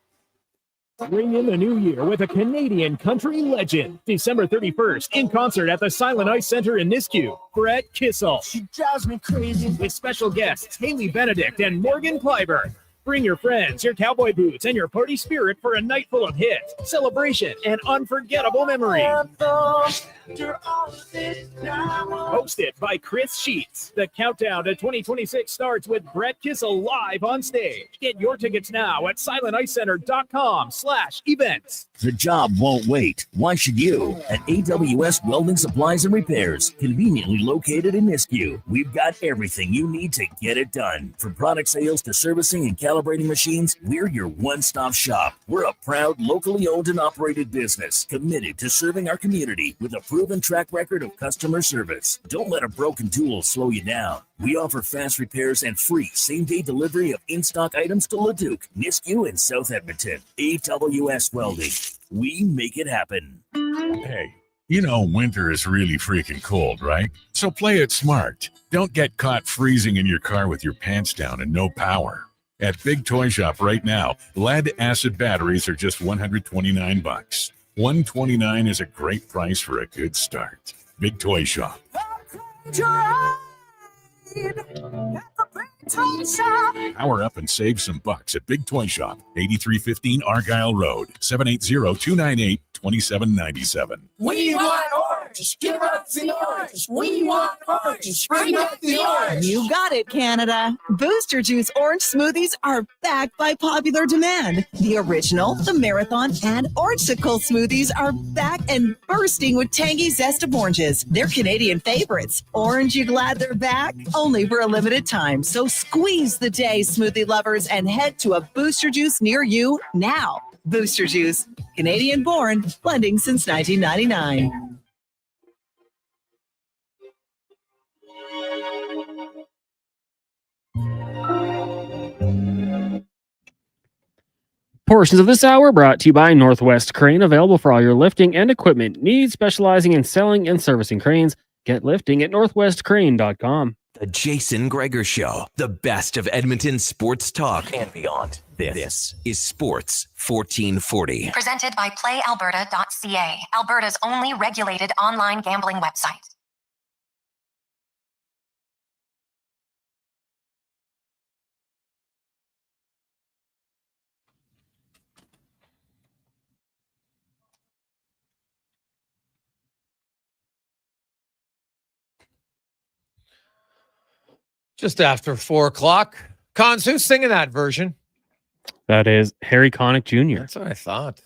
Ring in the new year with a Canadian country legend. December 31st, in concert at the Silent Ice Center in Nisku. Brett Kissel. She drives me crazy. With special guests Haley Benedict and Morgan Kleiber. Bring your friends, your cowboy boots, and your party spirit for a night full of hits, celebration, and unforgettable memories. Hosted by Chris Sheets. The countdown to 2026 starts with Brett Kissel live on stage. Get your tickets now at silenticecenter.com/events. The job won't wait. Why should you? At AWS Welding Supplies and Repairs, conveniently located in Nisku, we've got everything you need to get it done. From product sales to servicing and calibrating machines, we're your one-stop shop. We're a proud, locally owned and operated business committed to serving our community with a proven track record of customer service. Don't let a broken tool slow you down. We offer fast repairs and free same-day delivery of in-stock items to Leduc, Nisku, and South Edmonton. AWS Welding. We make it happen. Hey, you know winter is really freaking cold, right? So play it smart. Don't get caught freezing in your car with your pants down and no power. At Big Toy Shop right now, lead-acid batteries are just $129. $129 is a great price for a good start. Big Toy Shop. Power up and save some bucks at Big Toy Shop, 8315 Argyle Road, 780-298-2797. We want orange. orange. Give us the orange. We want orange. Bring back the orange. You got it, Canada. Booster Juice orange smoothies are back by popular demand. The original, the marathon, and orangesicle smoothies are back and bursting with tangy zest of oranges. They're Canadian favorites. Orange, you glad they're back? Only for a limited time. So squeeze the day, smoothie lovers, and head to a Booster Juice near you now. Booster Juice, Canadian born, blending since 1999. Portions of this hour brought to you by Northwest Crane, available for all your lifting and equipment needs, specializing in selling and servicing cranes. Get lifting at northwestcrane.com. The Jason Gregor Show, the best of Edmonton sports talk and beyond. This is Sports 1440. Presented by PlayAlberta.ca, Alberta's only regulated online gambling website. Just after 4 o'clock. Cons, who's singing that version? That is Harry Connick Jr. That's what I thought.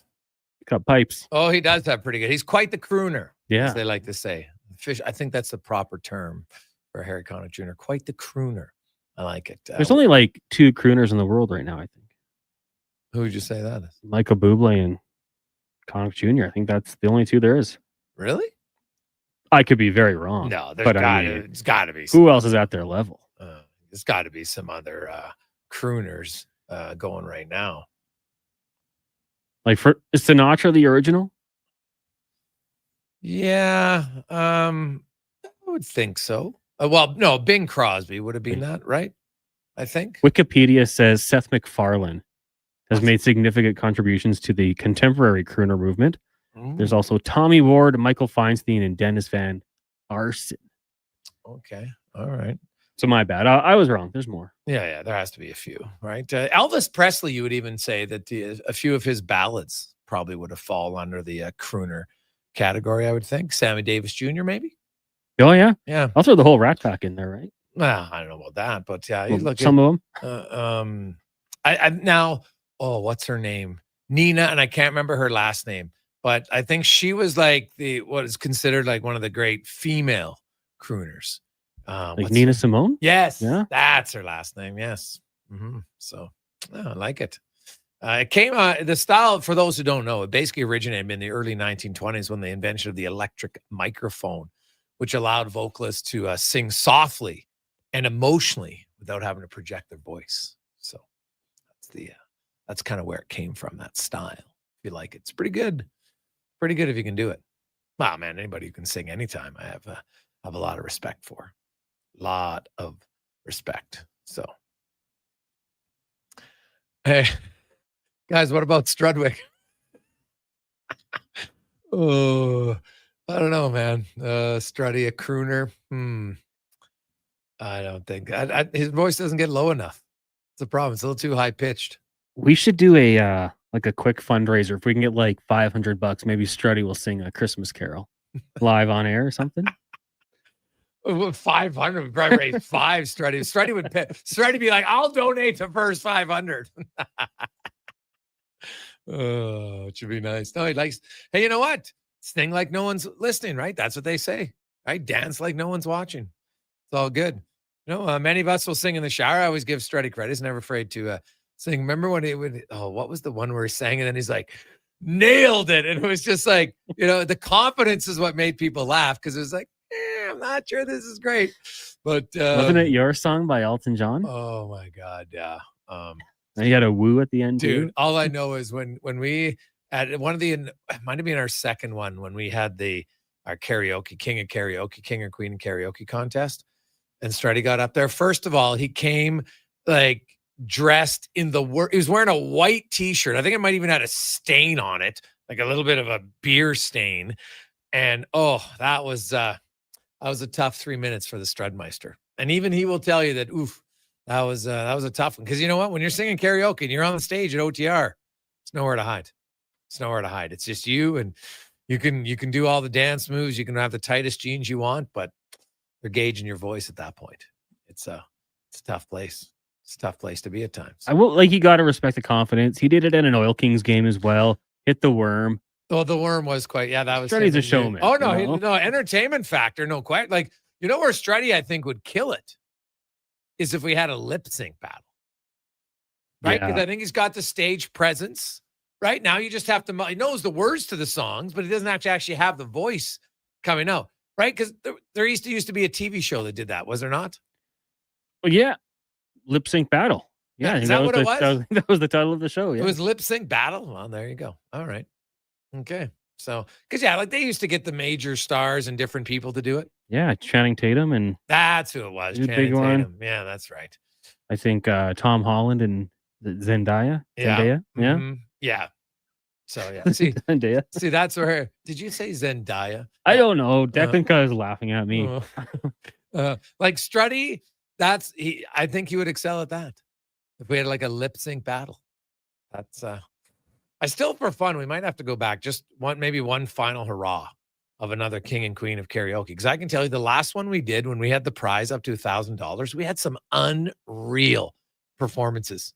Got pipes. Oh, he does have pretty good. He's quite the crooner, Yeah. as they like to say. Fish. I think that's the proper term for Harry Connick Jr. Quite the crooner. I like it. There's only like 2 crooners in the world right now, I think. Who would you say that is? Michael Bublé and Connick Jr. I think that's the only 2 there is. Really? I could be very wrong. No, but it's got to be. Who else is at their level? There's got to be some other crooners going right now. Like, is Sinatra the original? Yeah, I would think so. Well, no, Bing Crosby would have been that, right? I think. Wikipedia says Seth MacFarlane has made significant contributions to the contemporary crooner movement. There's also Tommy Ward, Michael Feinstein, and Dennis Van Arsen. Okay, all right. So my bad. I was wrong. There's more. Yeah, there has to be a few, right? Elvis Presley, you would even say that a few of his ballads probably would have fallen under the crooner category, I would think. Sammy Davis Jr., maybe? Oh, yeah. Yeah. I'll throw the whole Rat Pack in there, right? Well, I don't know about that, but yeah. You look some of them. What's her name? Nina, and I can't remember her last name, but I think she was like what is considered like one of the great female crooners. Like Nina Simone? Yes. Yeah. That's her last name. Yes. So I like it. It came the style, for those who don't know, it basically originated in the early 1920s when they invented the electric microphone, which allowed vocalists to sing softly and emotionally without having to project their voice. So that's kind of where it came from, that style. If you like it, it's pretty good. Pretty good if you can do it. Wow, man, anybody who can sing anytime, I have a lot of respect for. Lot of respect. So, hey, guys, what about Strudwick? Oh, I don't know, man. Struddy, a crooner. I don't think his voice doesn't get low enough. It's a problem. It's a little too high pitched. We should do a quick fundraiser. If we can get like $500, maybe Struddy will sing a Christmas Carol live on air or something. 500, probably raise 5. Struddy would pay. Struddy be like, I'll donate the first 500. Oh, it should be nice. No, he likes. Hey, you know what? Sing like no one's listening, right? That's what they say, right? Dance like no one's watching. It's all good. You know, many of us will sing in the shower. I always give Struddy credit. He's never afraid to sing. Remember when he would? Oh, what was the one where he sang and then he's like, nailed it, and it was just like, you know, the confidence is what made people laugh because it was like, I'm not sure this is great, but wasn't it your song by Elton John? Oh my God, yeah. And you had a woo at the end, dude. Too. All I know is when we at one of the, it might have been our second one when we had our karaoke king or queen karaoke contest, and Struddy got up there. First of all, he came like dressed in he was wearing a white t-shirt. I think it might even had a stain on it, like a little bit of a beer stain, and that was a tough 3 minutes for the Strudmeister. And even he will tell you that, that was a tough one. Because you know what? When you're singing karaoke and you're on the stage at OTR, it's nowhere to hide. It's nowhere to hide. It's just you and You can do all the dance moves. You can have the tightest jeans you want, but they're gauging your voice at that point. It's a tough place. It's a tough place to be at times. I will you got to respect the confidence. He did it at an Oil Kings game as well. Hit the worm. Well, the worm was quite. Yeah, that was. Struddy's a showman. Oh no, no entertainment factor. No, quite like where Struddy I think would kill it is if we had a lip sync battle. Right, because I think he's got the stage presence. Right now, you just have to. He knows the words to the songs, but he doesn't actually have the voice coming out. Right, because there used to be a TV show that did that. Was there not? Well, yeah, lip sync battle. Yeah, is that what it was? That was the title of the show. Yeah, it was lip sync battle. Well, there you go. All right, okay. So, because like they used to get the major stars and different people to do it. Yeah, Channing Tatum and that's who it was. Channing Tatum. Yeah, that's right. I think Tom Holland and Zendaya. Yeah. Zendaya? Yeah. Mm-hmm. Yeah. So yeah. See, Zendaya. See, that's where. Did you say Zendaya? I don't know. Declan was laughing at me. Like Struddy, I think he would excel at that. If we had like a lip sync battle. That's I still, for fun, we might have to go back. Just maybe one final hurrah of another king and queen of karaoke. Because I can tell you the last one we did when we had the prize up to $1,000, we had some unreal performances.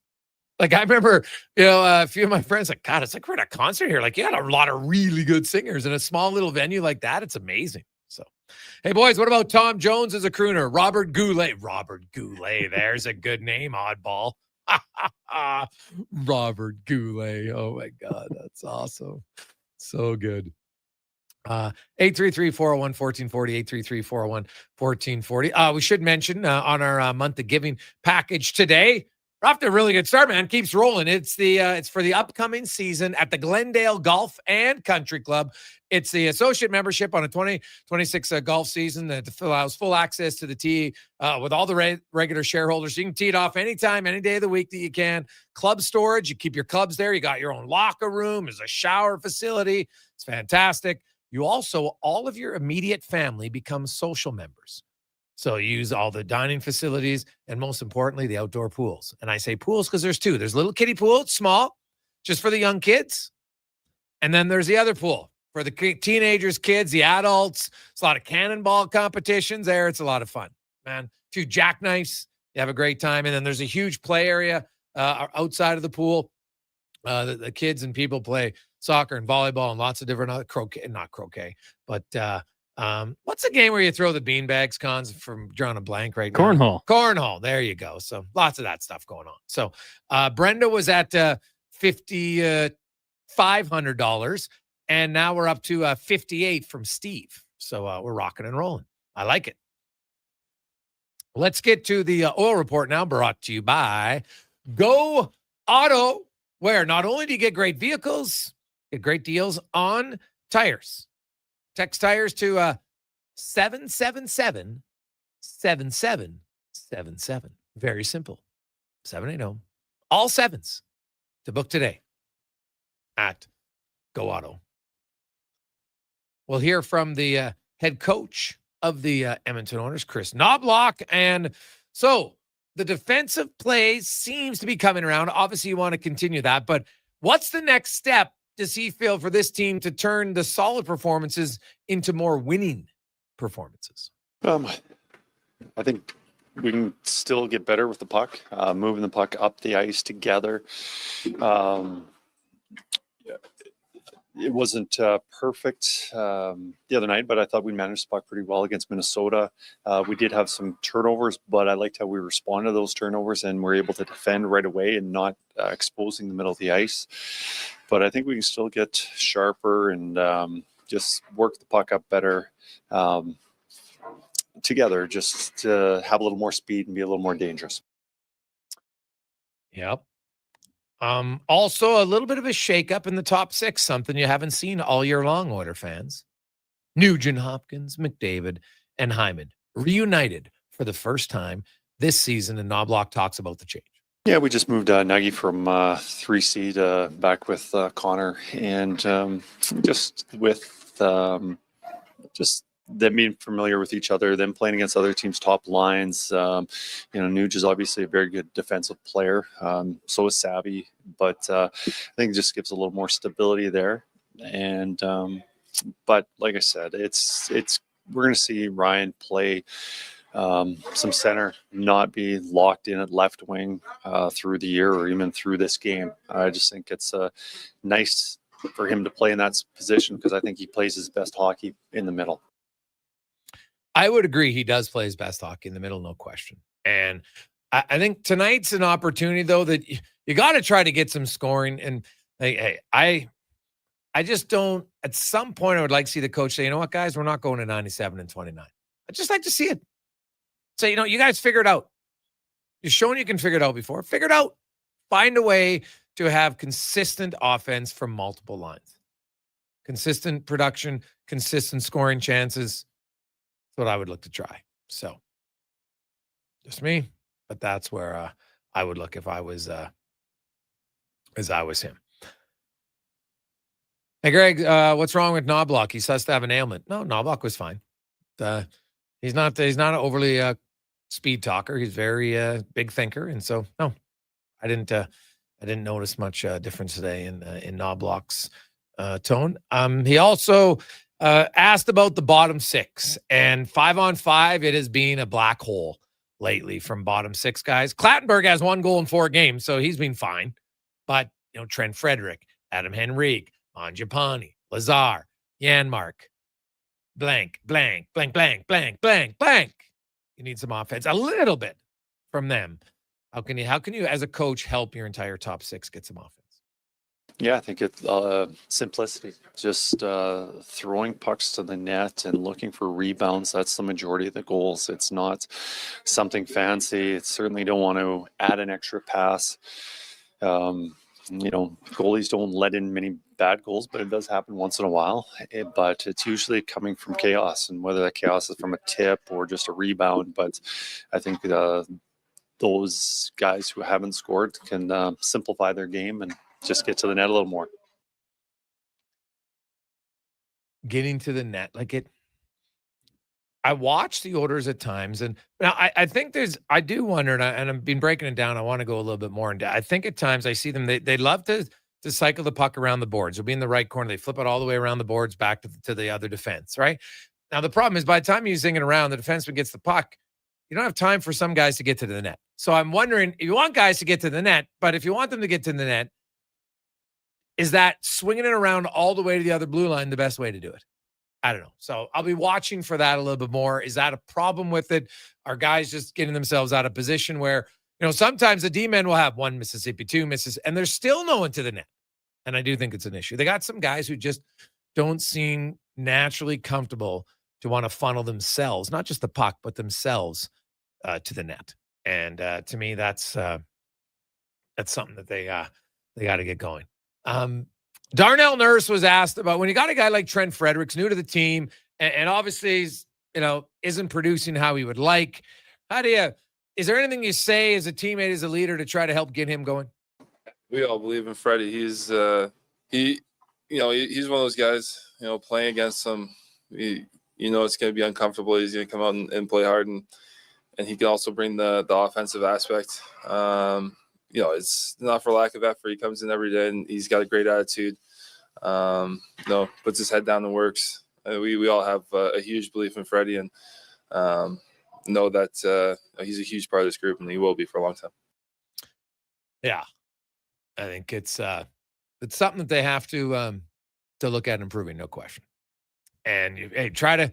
Like I remember, a few of my friends like, God, it's like we're at a concert here. Like you had a lot of really good singers in a small little venue like that. It's amazing. So, hey boys, what about Tom Jones as a crooner? Robert Goulet. Robert Goulet. There's a good name, oddball. Robert Goulet. Oh my God, that's awesome. So good. 833-401-1440, 833-401-1440. We should mention on our month of giving package today, we're off to a really good start, man. Keeps rolling. It's for the upcoming season at the Glendale Golf and Country Club. It's the associate membership on a 2026 golf season that allows full access to the tee with all the regular shareholders. You can tee it off anytime, any day of the week that you can. Club storage, you keep your clubs there. You got your own locker room. There's a shower facility. It's fantastic. You also, all of your immediate family becomes social members. So you use all the dining facilities and most importantly, the outdoor pools. And I say pools because there's two. There's a little kiddie pool. It's small, just for the young kids. And then there's the other pool for the teenagers, kids, the adults. It's a lot of cannonball competitions there. It's a lot of fun, man. 2 jackknifes. You have a great time. And then there's a huge play area outside of the pool. The kids and people play soccer and volleyball and lots of different not croquet, but what's the game where you throw the beanbags, Cons, from drawing a blank right now? Cornhole. There you go. So lots of that stuff going on. So Brenda was at $500, and now we're up to $58 from Steve. So we're rocking and rolling. I like it. Let's get to the oil report now, brought to you by Go Auto, where not only do you get great vehicles, get great deals on tires. Text tires to 777-7777. Very simple. 780. All sevens to book today at Go Auto. We'll hear from the head coach of the Edmonton Oilers, Chris Knobloch. And so the defensive play seems to be coming around. Obviously, you want to continue that. But what's the next step does he feel for this team to turn the solid performances into more winning performances? I think we can still get better with the puck, moving the puck up the ice together. It wasn't perfect the other night, but I thought we managed the puck pretty well against Minnesota. We did have some turnovers, but I liked how we responded to those turnovers and were able to defend right away and not exposing the middle of the ice. But I think we can still get sharper and just work the puck up better together, just to have a little more speed and be a little more dangerous. Yep. Also, a little bit of a shakeup in the top six, something you haven't seen all year long, Oiler fans. Nugent Hopkins, McDavid, and Hyman reunited for the first time this season, and Knobloch talks about the change. Yeah, we just moved Nagy from 3C to back with Connor, and just with just them being familiar with each other, them playing against other teams' top lines. Nuge is obviously a very good defensive player. So is Savvy, but I think it just gives a little more stability there. And But like I said, we're going to see Ryan play some center, not be locked in at left wing through the year or even through this game. I just think it's nice for him to play in that position because I think he plays his best hockey in the middle. I would agree he does play his best hockey in the middle, no question. And I think tonight's an opportunity, though, that you got to try to get some scoring. And hey, I just don't, at some point, I would like to see the coach say, you know what, guys, we're not going to 97 and 29. I'd just like to see it. Say, you guys figure it out. You've shown you can figure it out before. Figure it out. Find a way to have consistent offense from multiple lines. Consistent production, consistent scoring chances. That's what I would look to try. So, just me. But that's where I would look if I was as I was him. Hey, Greg, what's wrong with Knobloch? He's supposed to have an ailment. No, Knobloch was fine. He's not an overly speed talker. He's very big thinker, and so no, I didn't notice much difference today in Knobloch's tone. He also asked about the bottom six, and 5-on-5, it has been a black hole lately from bottom six guys. Clattenburg has 1 goal in 4 games, so he's been fine. But Trent Frederick, Adam Henrique, Mangiapane, Lazar, Janmark, blank, blank, blank, blank, blank, blank, blank. You need some offense, a little bit from them. How can you, as a coach, help your entire top 6 get some offense? Yeah, I think it's simplicity. Just throwing pucks to the net and looking for rebounds. That's the majority of the goals. It's not something fancy. It certainly don't want to add an extra pass. Goalies don't let in many bad goals, but it does happen once in a while. But it's usually coming from chaos, and whether that chaos is from a tip or just a rebound. But I think those guys who haven't scored can simplify their game and just get to the net a little more. Getting to the net, I watch the orders at times, and now I think I do wonder, and I've been breaking it down. I want to go a little bit more into. I think at times I see them. They love to cycle the puck around the boards. They'll be in the right corner. They flip it all the way around the boards back to the other defense. Right now, the problem is by the time you zing it around, the defenseman gets the puck. You don't have time for some guys to get to the net. So I'm wondering if you want guys to get to the net, but if you want them to get to the net, is that swinging it around all the way to the other blue line the best way to do it? I don't know. So I'll be watching for that a little bit more. Is that a problem with it? Are guys just getting themselves out of position where, sometimes the D-men will have 1 Mississippi, 2 Mississippi, and there's still no one to the net. And I do think it's an issue. They got some guys who just don't seem naturally comfortable to want to funnel themselves, not just the puck, but themselves to the net. And to me, that's something that they got to get going. Darnell Nurse was asked about when you got a guy like Trent Fredericks, new to the team, and obviously he's, isn't producing how he would like. Is there anything you say as a teammate, as a leader, to try to help get him going? We all believe in Freddie. He's he's one of those guys, playing against him. It's going to be uncomfortable. He's going to come out and play hard, and he can also bring the offensive aspect. It's not for lack of effort. He comes in every day, and he's got a great attitude. Puts his head down and works. We all have a huge belief in Freddie, and know that he's a huge part of this group, and he will be for a long time. Yeah, I think it's something that they have to look at improving, no question. And try to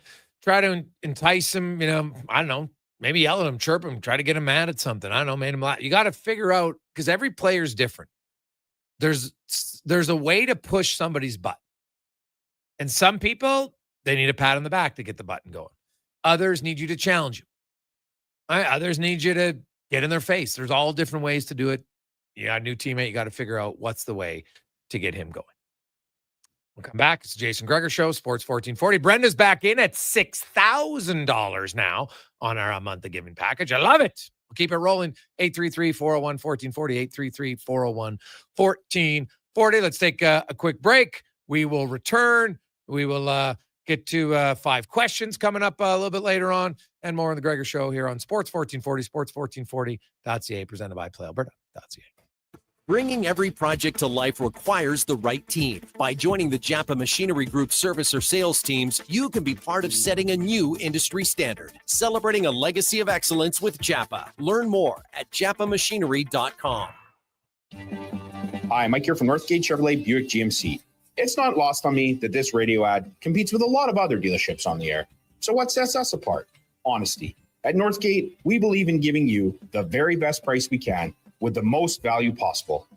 entice him. I don't know. Maybe yell at him, chirp him, try to get him mad at something. I don't know, made him laugh. You got to figure out, because every player is different. There's a way to push somebody's butt. And some people, they need a pat on the back to get the button going. Others need you to challenge you. Others need you to get in their face. There's all different ways to do it. You got a new teammate, you got to figure out what's the way to get him going. We'll come back. It's the Jason Gregor Show, Sports 1440. Brenda's back in at $6,000 now on our monthly giving package. I love it. We'll keep it rolling. 833-401-1440, 833-401-1440. Let's take a quick break. We will return. We will get to 5 questions coming up a little bit later on, and more on the Gregor Show here on Sports 1440, sports1440.ca, presented by PlayAlberta.ca. Bringing every project to life requires the right team. By joining the Japa Machinery Group service or sales teams, you can be part of setting a new industry standard. Celebrating a legacy of excellence with Japa. Learn more at japamachinery.com. Hi, Mike here from Northgate Chevrolet Buick GMC. It's not lost on me that this radio ad competes with a lot of other dealerships on the air. So what sets us apart? Honesty. At Northgate, we believe in giving you the very best price we can with the most value possible.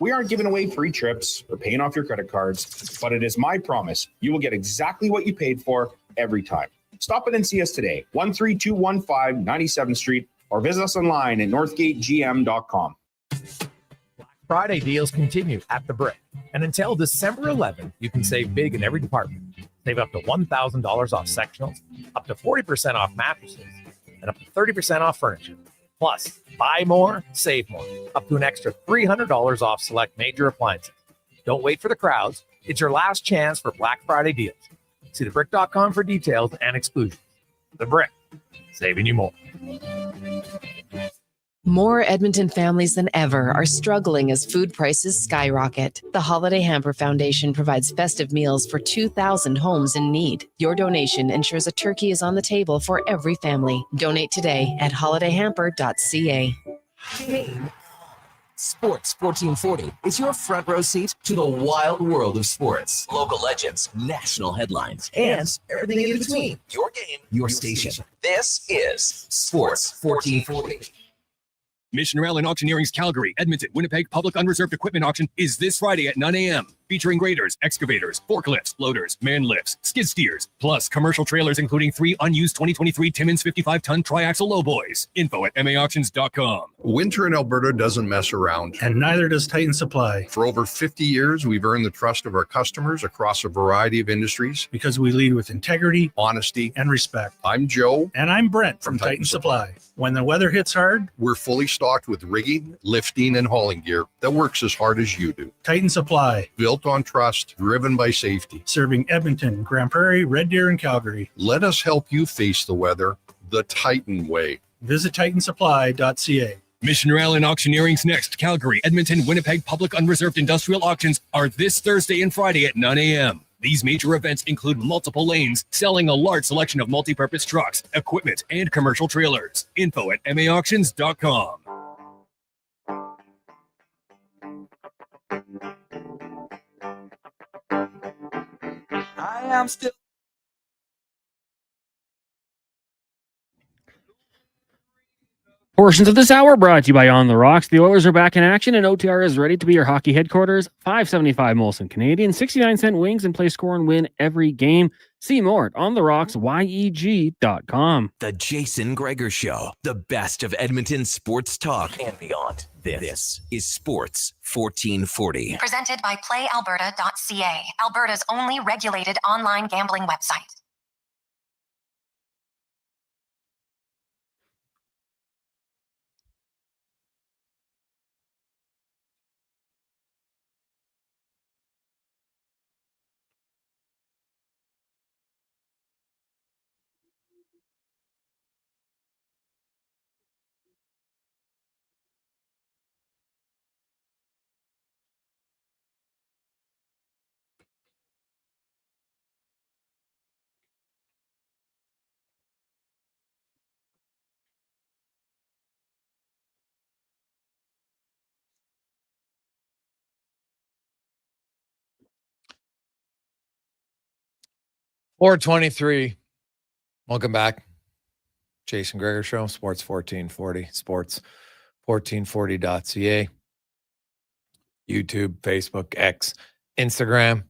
We aren't giving away free trips or paying off your credit cards, but it is my promise you will get exactly what you paid for every time. Stop in and see us today, 13215 97th Street, or visit us online at northgategm.com. Friday deals continue at The Brick. And until December 11th, you can save big in every department. Save up to $1,000 off sectionals, up to 40% off mattresses, and up to 30% off furniture. Plus, buy more, save more, up to an extra $300 off select major appliances. Don't wait for the crowds. It's your last chance for Black Friday deals. See thebrick.com for details and exclusions. The Brick, saving you more. More Edmonton families than ever are struggling as food prices skyrocket. The Holiday Hamper Foundation provides festive meals for 2,000 homes in need. Your donation ensures a turkey is on the table for every family. Donate today at holidayhamper.ca. Sports 1440 is your front row seat to the wild world of sports. Local legends, national headlines, and everything in between. Your game, your station. This is Sports 1440. Mission Rail and Auctioneering's Calgary, Edmonton, Winnipeg Public Unreserved Equipment Auction is this Friday at 9 a.m. Featuring graders, excavators, forklifts, loaders, man lifts, skid steers, plus commercial trailers including 3 unused 2023 Timmins 55-ton triaxle lowboys. Info at maauctions.com. Winter in Alberta doesn't mess around. And neither does Titan Supply. For over 50 years, we've earned the trust of our customers across a variety of industries. Because we lead with integrity, honesty, and respect. I'm Joe. And I'm Brent from Titan Supply. When the weather hits hard, we're fully stocked with rigging, lifting, and hauling gear that works as hard as you do. Titan Supply. Built on trust, driven by safety. Serving Edmonton, Grand Prairie, Red Deer, and Calgary. Let us help you face the weather the Titan way. Visit titansupply.ca. Mission Rail and Auctioneering's next Calgary, Edmonton, Winnipeg Public Unreserved Industrial Auctions are this Thursday and Friday at 9 a.m. These major events include multiple lanes selling a large selection of multi-purpose trucks, equipment, and commercial trailers. Info at maauctions.com. I am still. Portions of this hour brought to you by On the Rocks. The Oilers are back in action, and OTR is ready to be your hockey headquarters. $5.75 Molson Canadian, 69-cent wings, and play, score, and win every game. See more at ontherocks.yeg.com. The Jason Gregor Show, the best of Edmonton sports talk and beyond. This is Sports 1440. Presented by PlayAlberta.ca, Alberta's only regulated online gambling website. $4:23. Welcome back. Jason Gregor Show, Sports 1440, sports1440.ca, YouTube, Facebook, X, Instagram.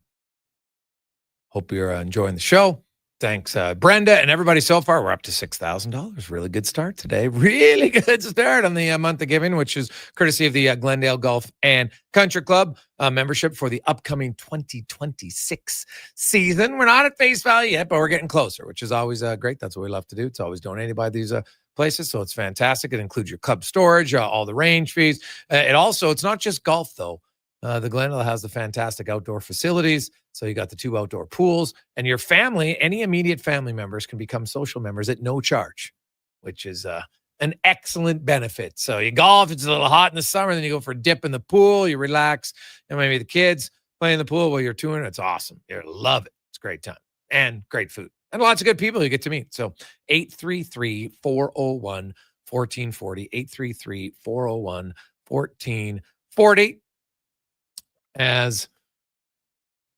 Hope you're enjoying the show. Thanks, Brenda and everybody so far. We're up to $6,000. Really good start today. Really good start on the month of giving, which is courtesy of the Glendale Golf and Country Club membership for the upcoming 2026 season. We're not at face value yet, but we're getting closer, which is always great. That's what we love to do. It's always donated by these places, so it's fantastic. It includes your club storage, all the range fees. It's not just golf, though. The Glendale has the fantastic outdoor facilities. So you got the 2 outdoor pools, and your family, any immediate family members can become social members at no charge, which is an excellent benefit. So you golf, it's a little hot in the summer, then you go for a dip in the pool, you relax, and maybe the kids play in the pool while you're touring. It's awesome. You love it. It's a great time and great food and lots of good people you get to meet. So 833-401-1440, 833-401-1440. As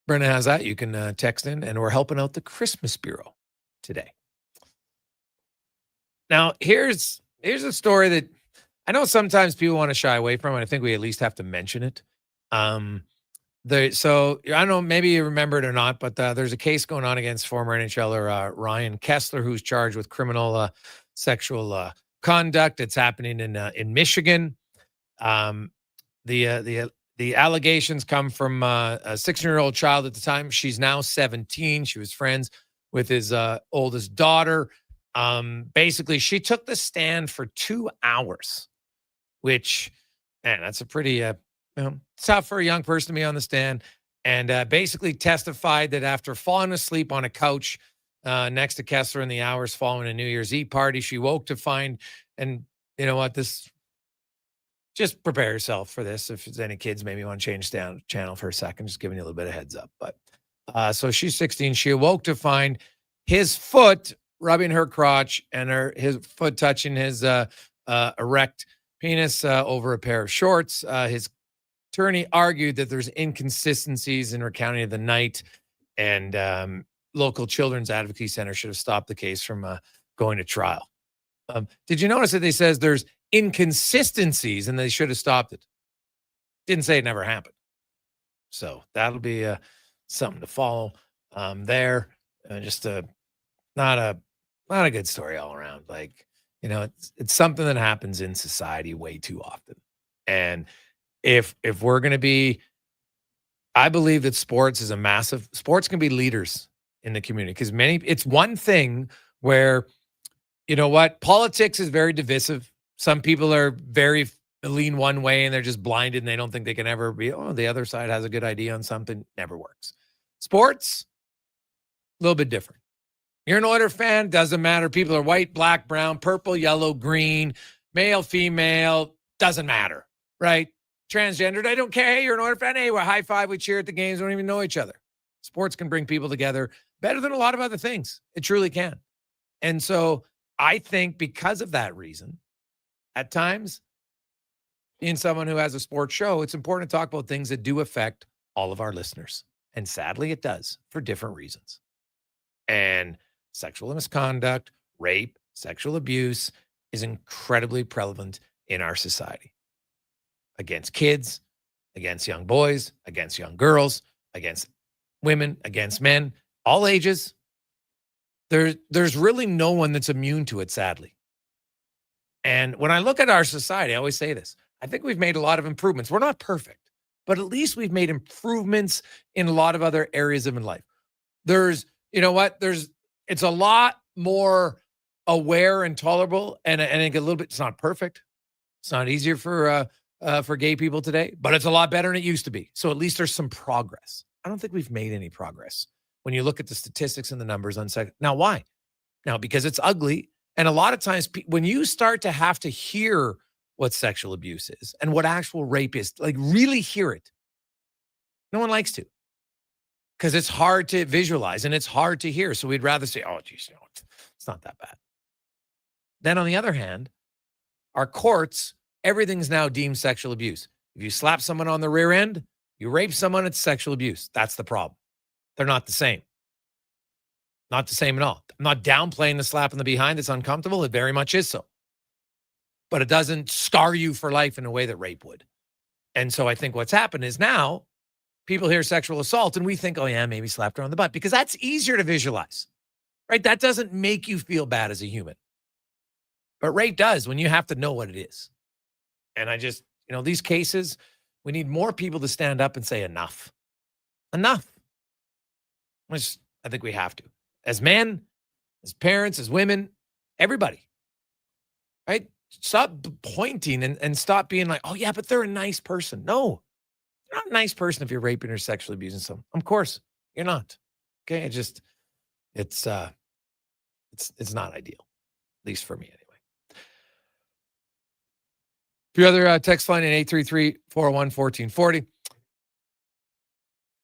Brenda has that, you can text in, and we're helping out the Christmas Bureau today. Now, here's a story that I know sometimes people want to shy away from, and I think we at least have to mention it. So I don't know, maybe you remember it or not, but there's a case going on against former NHLer Ryan Kessler, who's charged with criminal sexual conduct. It's happening in Michigan. The allegations come from a 16-year-old child at the time. She's now 17. She was friends with his oldest daughter. Basically, she took the stand for 2 hours, which, man, that's a pretty tough for a young person to be on the stand, and basically testified that after falling asleep on a couch next to Kessler in the hours following a New Year's Eve party, she woke to find, and you know what, just prepare yourself for this. If there's any kids, maybe you want to change down channel for a second, just giving you a little bit of heads up. But so she's 16. She awoke to find his foot rubbing her crotch and his foot touching his erect penis over a pair of shorts. His attorney argued that there's inconsistencies in recounting of the night, and local children's advocacy center should have stopped the case from going to trial. Did you notice that they says there's inconsistencies and they should have stopped it? Didn't say it never happened. So that'll be something to follow there. Just not a good story all around. Like, you know, it's something that happens in society way too often. And if we're going to be, I believe that sports can be leaders in the community, because it's one thing where, you know what, politics is very divisive. Some people are very lean one way and they're just blinded and they don't think they can ever be, the other side has a good idea on something. Never works. Sports, a little bit different. You're an Oilers fan, doesn't matter. People are white, black, brown, purple, yellow, green, male, female, doesn't matter, right? Transgendered, I don't care. Hey, you're an Oilers fan. Hey, we high five, we cheer at the games, we don't even know each other. Sports can bring people together better than a lot of other things. It truly can. And so I think because of that reason, at times, being someone who has a sports show, it's important to talk about things that do affect all of our listeners. And sadly, it does for different reasons. And sexual misconduct, rape, sexual abuse is incredibly prevalent in our society. Against kids, against young boys, against young girls, against women, against men, all ages. There's really no one that's immune to it, sadly. And when I look at our society, I always say this, I think we've made a lot of improvements. We're not perfect, but at least we've made improvements in a lot of other areas of life. You know what? It's a lot more aware and tolerable, and I think a little bit, it's not perfect. It's not easier for gay people today, but it's a lot better than it used to be. So at least there's some progress. I don't think we've made any progress when you look at the statistics and the numbers on sex. Now, why? Now, because it's ugly. And a lot of times when you start to have to hear what sexual abuse is and what actual rape is, like really hear it, no one likes to, because it's hard to visualize and it's hard to hear. So we'd rather say, oh, geez, no, it's not that bad. Then on the other hand, our courts, everything's now deemed sexual abuse. If you slap someone on the rear end, you rape someone, it's sexual abuse. That's the problem. They're not the same. Not the same at all. I'm not downplaying the slap in the behind. It's uncomfortable. It very much is so. But it doesn't scar you for life in a way that rape would. And so I think what's happened is now people hear sexual assault and we think, oh yeah, maybe slapped her on the butt, because that's easier to visualize, right? That doesn't make you feel bad as a human. But rape does when you have to know what it is. And I just, these cases, we need more people to stand up and say enough. Enough. Which I think we have to. As men, as parents, as women, everybody. Right? Stop pointing and stop being like, oh yeah, but they're a nice person. No, you're not a nice person if you're raping or sexually abusing someone. Of course, you're not. Okay, it's not ideal, at least for me anyway. few other text line in 833-401-1440. And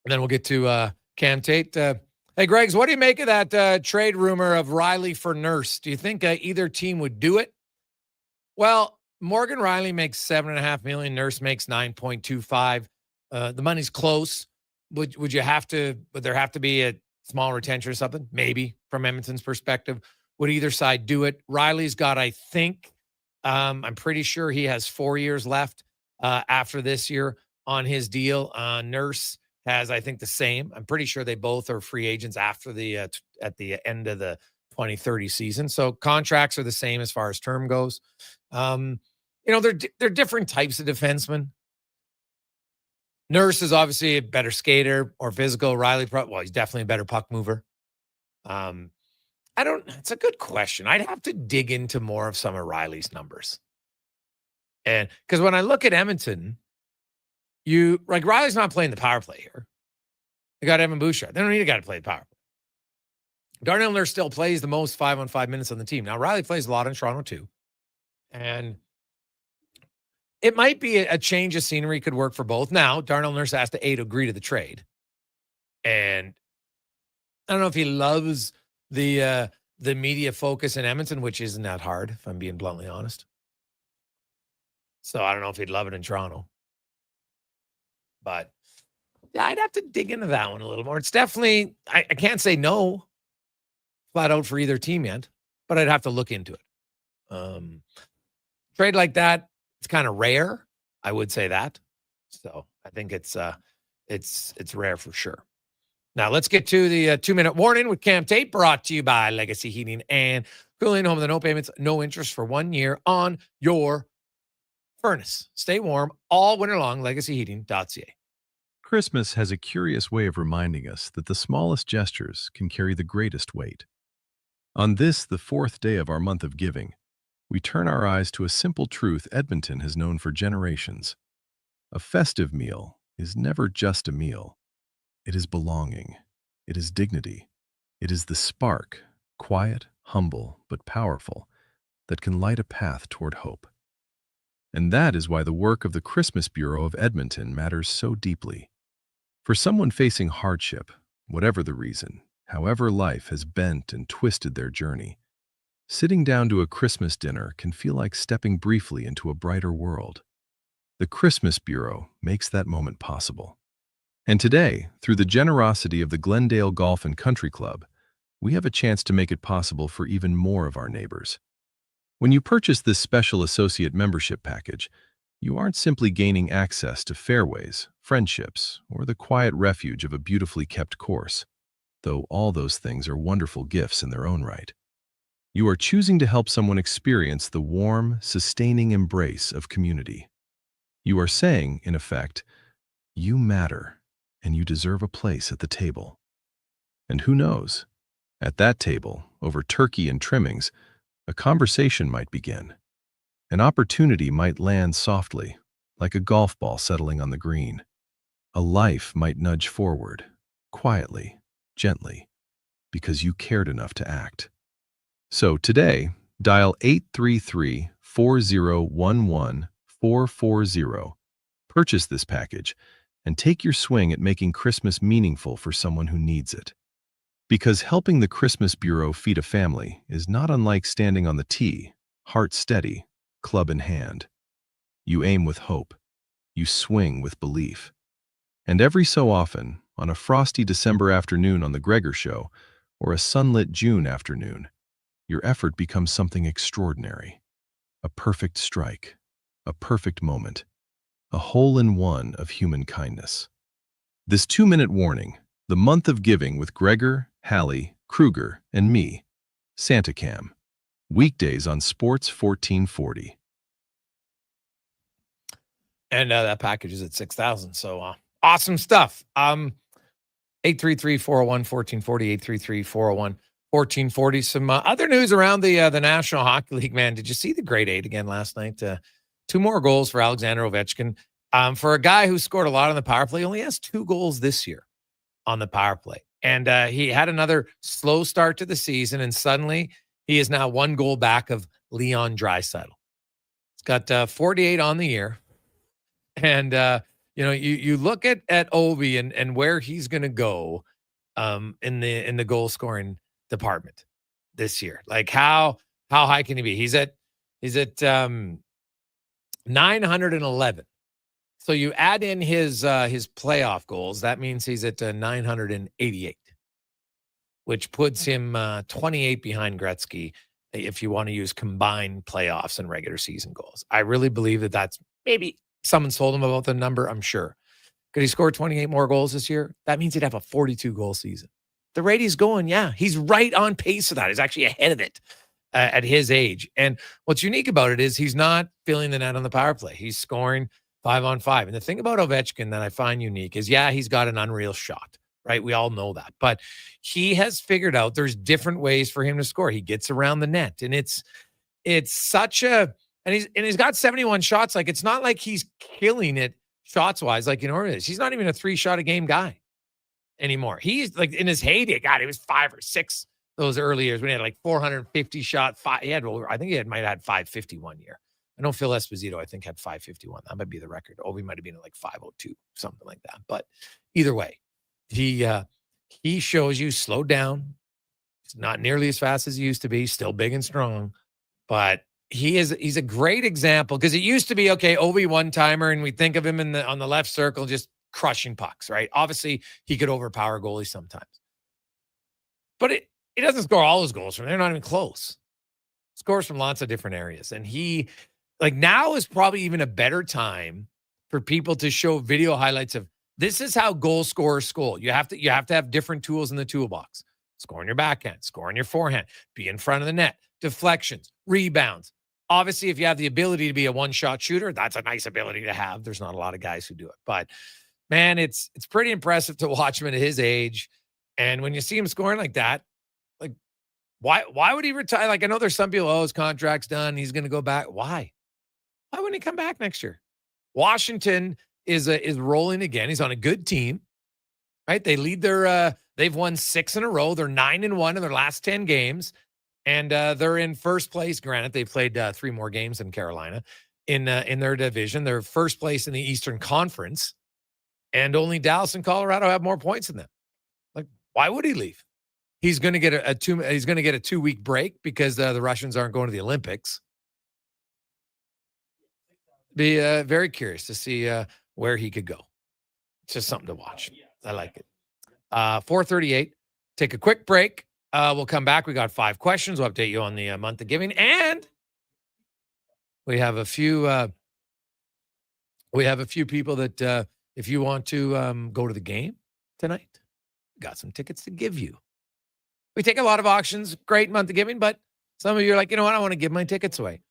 then we'll get to Cam Tate. Hey, Greggs, what do you make of that trade rumor of Riley for Nurse? Do you think either team would do it? Well, Morgan Riley makes $7.5 million. Nurse makes 9.25. The money's close. Would there have to be a small retention or something? Maybe from Edmonton's perspective. Would either side do it? Riley's got, I think, I'm pretty sure he has 4 years left after this year on his deal. Nurse has, I think, the same. I'm pretty sure they both are free agents after at the end of the 2030 season. So contracts are the same as far as term goes. They're different types of defensemen. Nurse is obviously a better skater or physical. Riley, he's definitely a better puck mover. It's a good question. I'd have to dig into more of some of Riley's numbers. And because when I look at Edmonton, Riley's not playing the power play here. They got Evan Bouchard. They don't need a guy to play the power play. Darnell Nurse still plays the most 5-on-5 minutes on the team. Now, Riley plays a lot in Toronto too. And it might be a change of scenery could work for both. Now, Darnell Nurse has to agree to the trade. And I don't know if he loves the media focus in Edmonton, which isn't that hard, if I'm being bluntly honest. So I don't know if he'd love it in Toronto. But yeah, I'd have to dig into that one a little more. It's definitely, I can't say no flat out for either team yet, but I'd have to look into it. Trade like that, it's kind of rare. I would say that. So I think it's rare for sure. Now let's get to the 2-minute warning with Cam Tate, brought to you by Legacy Heating and Cooling, home of the no payments, no interest for 1 year on your furnace. Stay warm all winter long. LegacyHeating.ca. Christmas has a curious way of reminding us that the smallest gestures can carry the greatest weight. On this, the fourth day of our month of giving, we turn our eyes to a simple truth Edmonton has known for generations. A festive meal is never just a meal. It is belonging. It is dignity. It is the spark, quiet, humble, but powerful, that can light a path toward hope. And that is why the work of the Christmas Bureau of Edmonton matters so deeply. For someone facing hardship, whatever the reason, however life has bent and twisted their journey, sitting down to a Christmas dinner can feel like stepping briefly into a brighter world. The Christmas Bureau makes that moment possible. And today, through the generosity of the Glendale Golf and Country Club, we have a chance to make it possible for even more of our neighbors. When you purchase this special associate membership package, you aren't simply gaining access to fairways, friendships, or the quiet refuge of a beautifully kept course, though all those things are wonderful gifts in their own right. You are choosing to help someone experience the warm, sustaining embrace of community. You are saying, in effect, you matter, and you deserve a place at the table. And who knows? At that table, over turkey and trimmings, a conversation might begin. An opportunity might land softly, like a golf ball settling on the green. A life might nudge forward, quietly, gently, because you cared enough to act. So today, dial 833-4011-440, purchase this package, and take your swing at making Christmas meaningful for someone who needs it. Because helping the Christmas Bureau feed a family is not unlike standing on the tee, heart steady, club in hand. You aim with hope. You swing with belief. And every so often, on a frosty December afternoon on The Gregor Show, or a sunlit June afternoon, your effort becomes something extraordinary. A perfect strike, a perfect moment, a hole-in-one of human kindness. This 2-minute warning, the month of giving with Gregor, Halley, Kruger, and me, Santa Cam. Weekdays on Sports 1440. And that package is at $6,000. So awesome stuff. 833-401-1440, 833-401-1440. Some other news around the National Hockey League, man. Did you see the grade 8 again last night? 2 more goals for Alexander Ovechkin. For a guy who scored a lot on the power play, he only has 2 goals this year on the power play. And he had another slow start to the season, and suddenly he is now 1 goal back of Leon Draisaitl. Got 48 on the year. And, you look at Ovi and where he's going to go in the goal scoring department this year. Like how high can he be? He's at 911. So you add in his playoff goals. That means he's at 988, which puts him 28 behind Gretzky if you want to use combined playoffs and regular season goals. I really believe that's maybe someone told him about the number. I'm sure. Could he score 28 more goals this year? That means he'd have a 42-goal season. The rate he's going, yeah, he's right on pace for that. He's actually ahead of it at his age. And what's unique about it is he's not filling the net on the power play. He's scoring 5-on-5. And the thing about Ovechkin that I find unique is, yeah, he's got an unreal shot, right? We all know that. But he has figured out there's different ways for him to score. He gets around the net. And it's such a – and he's got 71 shots. Like, it's not like he's killing it shots-wise like he normally is. He's not even a 3-shot-a-game guy anymore. He's like in his heyday, God, he was 5 or 6 those early years when he had like 450 shot. I think he might have had 550 one year. I know Phil Esposito, I think, had 551. That might be the record. Ovi might have been at like 502, something like that. But either way, he shows you slow down. It's not nearly as fast as he used to be. Still big and strong, but he's a great example, because it used to be, okay, Ovi one-timer, and we think of him on the left circle just crushing pucks, right? Obviously, he could overpower goalies sometimes. But he doesn't score all his goals from there. They're not even close. Scores from lots of different areas. And now is probably even a better time for people to show video highlights of, this is how goal scorers score. You have to have different tools in the toolbox. Score on your backhand, score on your forehand, be in front of the net, deflections, rebounds. Obviously, if you have the ability to be a one-shot shooter, that's a nice ability to have. There's not a lot of guys who do it. But, man, it's pretty impressive to watch him at his age. And when you see him scoring like that, like, why would he retire? Like, I know there's some people, his contract's done, he's going to go back. Why? Why wouldn't he come back next year? Washington is rolling again. He's on a good team, right? They lead they've won 6 in a row. They're 9-1 in their last 10 games. And they're in first place. Granted, they've played 3 more games than Carolina in their division. They're first place in the Eastern Conference, and only Dallas and Colorado have more points than them. Like, why would he leave? He's going to get a 2-week break because the Russians aren't going to the Olympics. Be very curious to see where he could go. It's just something to watch. I like it. 4:38. Take a quick break. We'll come back. We got 5 questions. We'll update you on the month of giving, and we have a few people that if you want to go to the game tonight, got some tickets to give you. We take a lot of auctions. Great month of giving, but some of you are like, you know what? I want to give my tickets away.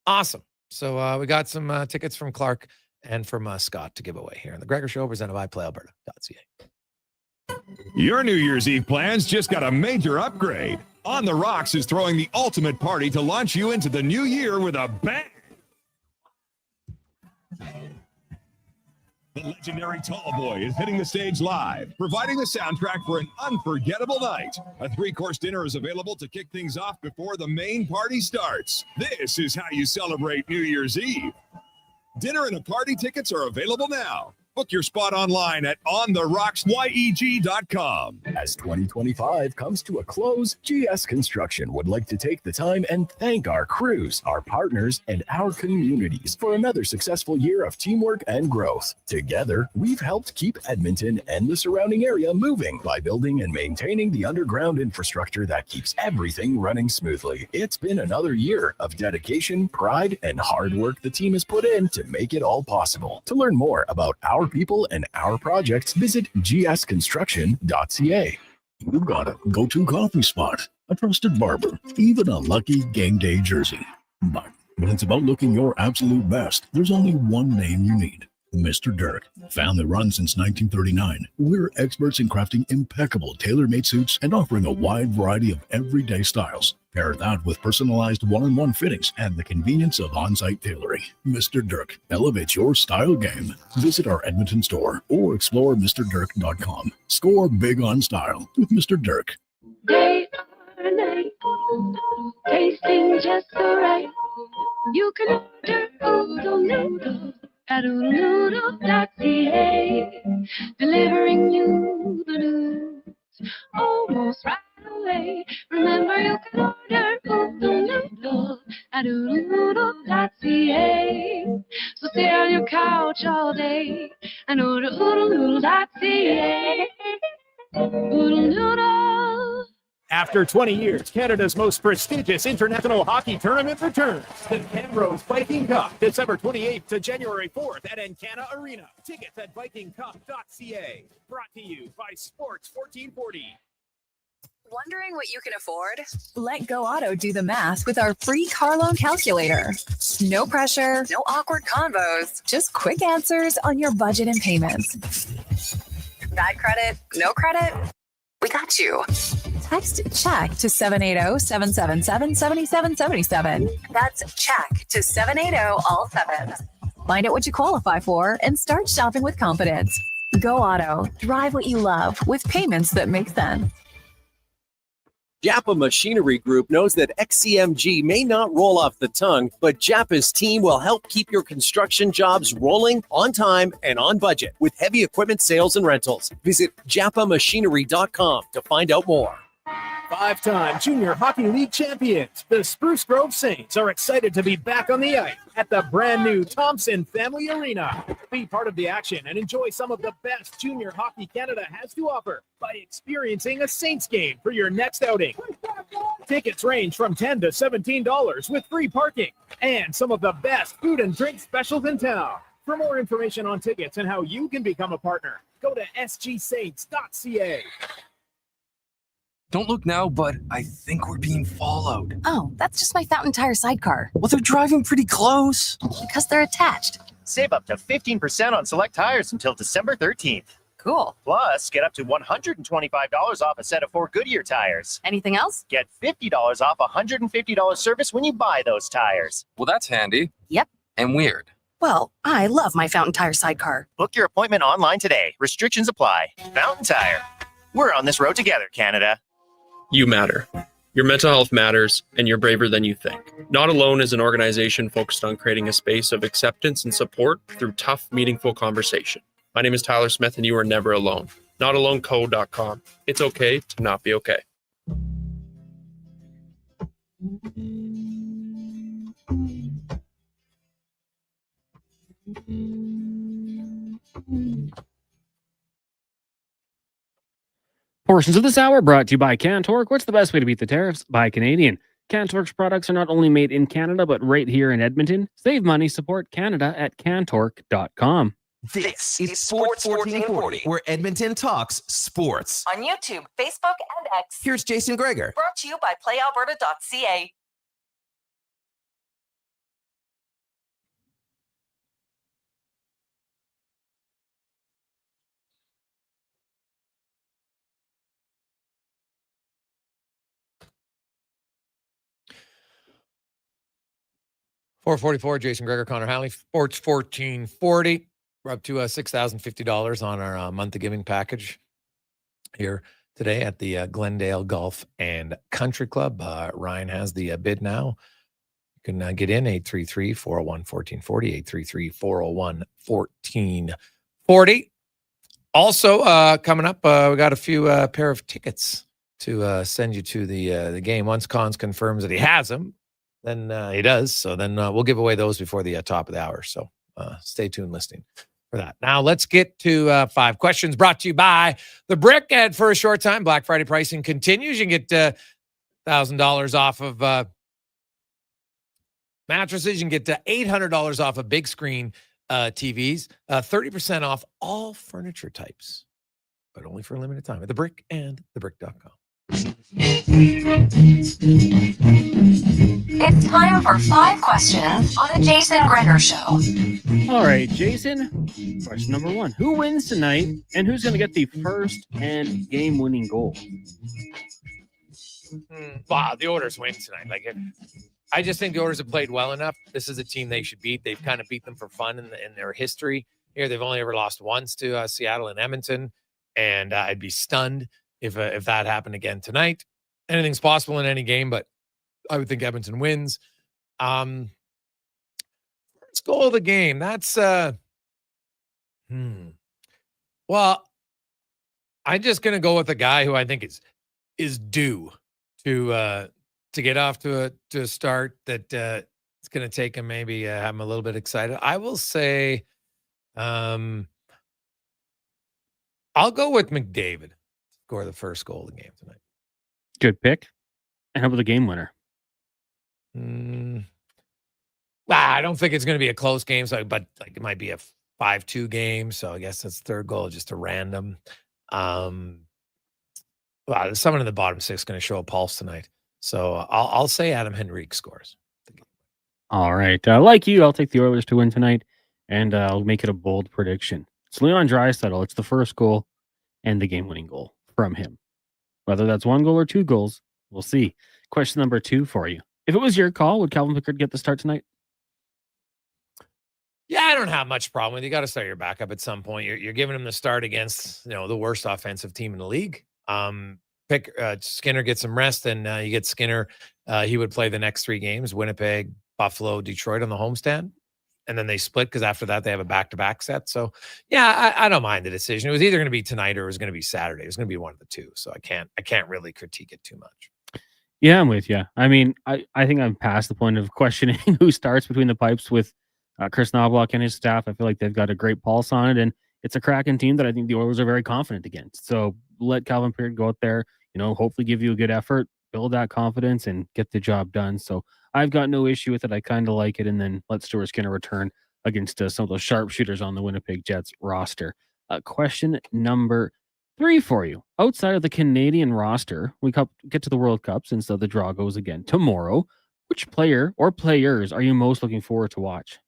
Awesome. So we got some tickets from Clark and from Scott to give away here on the Gregor Show, presented by PlayAlberta.ca. Your New Year's Eve plans just got a major upgrade. On the Rocks is throwing the ultimate party to launch you into the new year with a bang. The legendary Tall Boy is hitting the stage live, providing the soundtrack for an unforgettable night. A 3-course dinner is available to kick things off before the main party starts. This is how you celebrate New Year's Eve. Dinner and a party tickets are available now. Book your spot online at ontherocksyeg.com. As 2025 comes to a close, GS Construction would like to take the time and thank our crews, our partners, and our communities for another successful year of teamwork and growth. Together, we've helped keep Edmonton and the surrounding area moving by building and maintaining the underground infrastructure that keeps everything running smoothly. It's been another year of dedication, pride, and hard work the team has put in to make it all possible. To learn more about our people and our projects, visit gsconstruction.ca. You've got a go-to coffee spot, a trusted barber, even a lucky game day jersey. But when it's about looking your absolute best, there's only one name you need. Mr. Dirk. Family run since 1939, we're experts in crafting impeccable tailor-made suits and offering a wide variety of everyday styles. Pair that with personalized one-on-one fittings and the convenience of on-site tailoring. Mr. Dirk elevates your style game. Visit our Edmonton store or explore MrDirk.com. Score big on style with Mr. Dirk. Day or night, tasting just so right. You can order order, oodle noodle at oodlenoodle.ca. Delivering you the news almost right away. Remember, you can order oodle noodle at oodlenoodle.ca. So stay on your couch all day and order oodlenoodle.ca. Oodle noodle. After 20 years, Canada's most prestigious international hockey tournament returns. The Camrose Viking Cup, December 28th to January 4th at Encana Arena. Tickets at vikingcup.ca. Brought to you by Sports 1440. Wondering what you can afford? Let Go Auto do the math with our free car loan calculator. No pressure, no awkward convos, just quick answers on your budget and payments. Bad credit? No credit? We got you. Text CHECK to 780-777-7777. That's CHECK to 780 all sevens. Find out what you qualify for and start shopping with confidence. Go Auto. Drive what you love with payments that make sense. Japa Machinery Group knows that XCMG may not roll off the tongue, but Japa's team will help keep your construction jobs rolling on time and on budget with heavy equipment sales and rentals. Visit japamachinery.com to find out more. Five-time Junior Hockey League champions, the Spruce Grove Saints, are excited to be back on the ice at the brand-new Thompson Family Arena. Be part of the action and enjoy some of the best junior hockey Canada has to offer by experiencing a Saints game for your next outing. Tickets range from $10 to $17 with free parking and some of the best food and drink specials in town. For more information on tickets and how you can become a partner, go to sgsaints.ca. Don't look now, but I think we're being followed. Oh, that's just my Fountain Tire sidecar. Well, they're driving pretty close. Because they're attached. Save up to 15% on select tires until December 13th. Cool. Plus, get up to $125 off a set of 4 Goodyear tires. Anything else? Get $50 off a $150 service when you buy those tires. Well, that's handy. Yep. And weird. Well, I love my Fountain Tire sidecar. Book your appointment online today. Restrictions apply. Fountain Tire. We're on this road together, Canada. You matter. Your mental health matters, and you're braver than you think. Not Alone is an organization focused on creating a space of acceptance and support through tough, meaningful conversation. My name is Tyler Smith, and you are never alone. NotAloneCo.com. It's okay to not be okay. Portions of this hour brought to you by Cantork. What's the best way to beat the tariffs? Buy Canadian. Cantork's products are not only made in Canada, but right here in Edmonton. Save money, support Canada at cantork.com. This is Sports 1440, where Edmonton talks sports. On YouTube, Facebook, and X. Here's Jason Gregor. Brought to you by playalberta.ca. $444, Jason Gregor, Connor Halley, Sports 1440. We're up to $6,050 on our month of giving package here today at the Glendale Golf and Country Club. Ryan has the bid now. You can get in 833-401-1440, 833-401-1440. Also, coming up, we got a few pair of tickets to send you to the game. Once Cons confirms that he has them, then he does. So then we'll give away those before the top of the hour. So stay tuned listening for that. Now let's get to 5 questions brought to you by The Brick. And for a short time, Black Friday pricing continues. You can get $1,000 off of mattresses. You can get $800 off of big screen TVs, 30% off all furniture types, but only for a limited time at The Brick and thebrick.com. It's time for 5 questions on the Jason Gregor Show. All right, Jason. Question number 1. Who wins tonight, and who's going to get the first and game-winning goal? Wow, the Oilers win tonight. I just think the Oilers have played well enough. This is a team they should beat. They've kind of beat them for fun in their history. Here, they've only ever lost once to Seattle and Edmonton, and I'd be stunned if that happened again tonight. Anything's possible in any game, but I would think Edmonton wins. goal of the game. That's Well, I'm just gonna go with a guy who I think is due to get off to a start that it's gonna take him, maybe have him a little bit excited. I will say, I'll go with McDavid to score the first goal of the game tonight. Good pick. And how about the game winner? I don't think it's going to be a close game, but like it might be a 5-2 game. So I guess that's third goal, just a random. Someone in the bottom six going to show a pulse tonight. So I'll say Adam Henrique scores. All right. Like you, I'll take the Oilers to win tonight, and I'll make it a bold prediction. It's Leon Draisaitl. It's the first goal and the game-winning goal from him. Whether that's 1 goal or 2 goals, we'll see. Question number 2 for you. If it was your call, would Calvin Pickard get the start tonight? Yeah, I don't have much problem with it. You got to start your backup at some point. You're giving him the start against the worst offensive team in the league. Skinner gets some rest, and you get Skinner. He would play the next 3 games: Winnipeg, Buffalo, Detroit on the homestand, and then they split because after that they have a back-to-back set. So yeah, I don't mind the decision. It was either going to be tonight or it was going to be Saturday. It was going to be one of the two. So I can't really critique it too much. Yeah, I'm with you. I mean, I think I'm past the point of questioning who starts between the pipes with Chris Knobloch and his staff. I feel like they've got a great pulse on it, and it's a Kraken team that I think the Oilers are very confident against. So let Calvin Pickard go out there, hopefully give you a good effort, build that confidence, and get the job done. So I've got no issue with it. I kind of like it, and then let Stuart Skinner return against some of those sharpshooters on the Winnipeg Jets roster. Question number 3 for you. Outside of the Canadian roster, we get to the World Cup since the draw goes again tomorrow. Which player or players are you most looking forward to watch?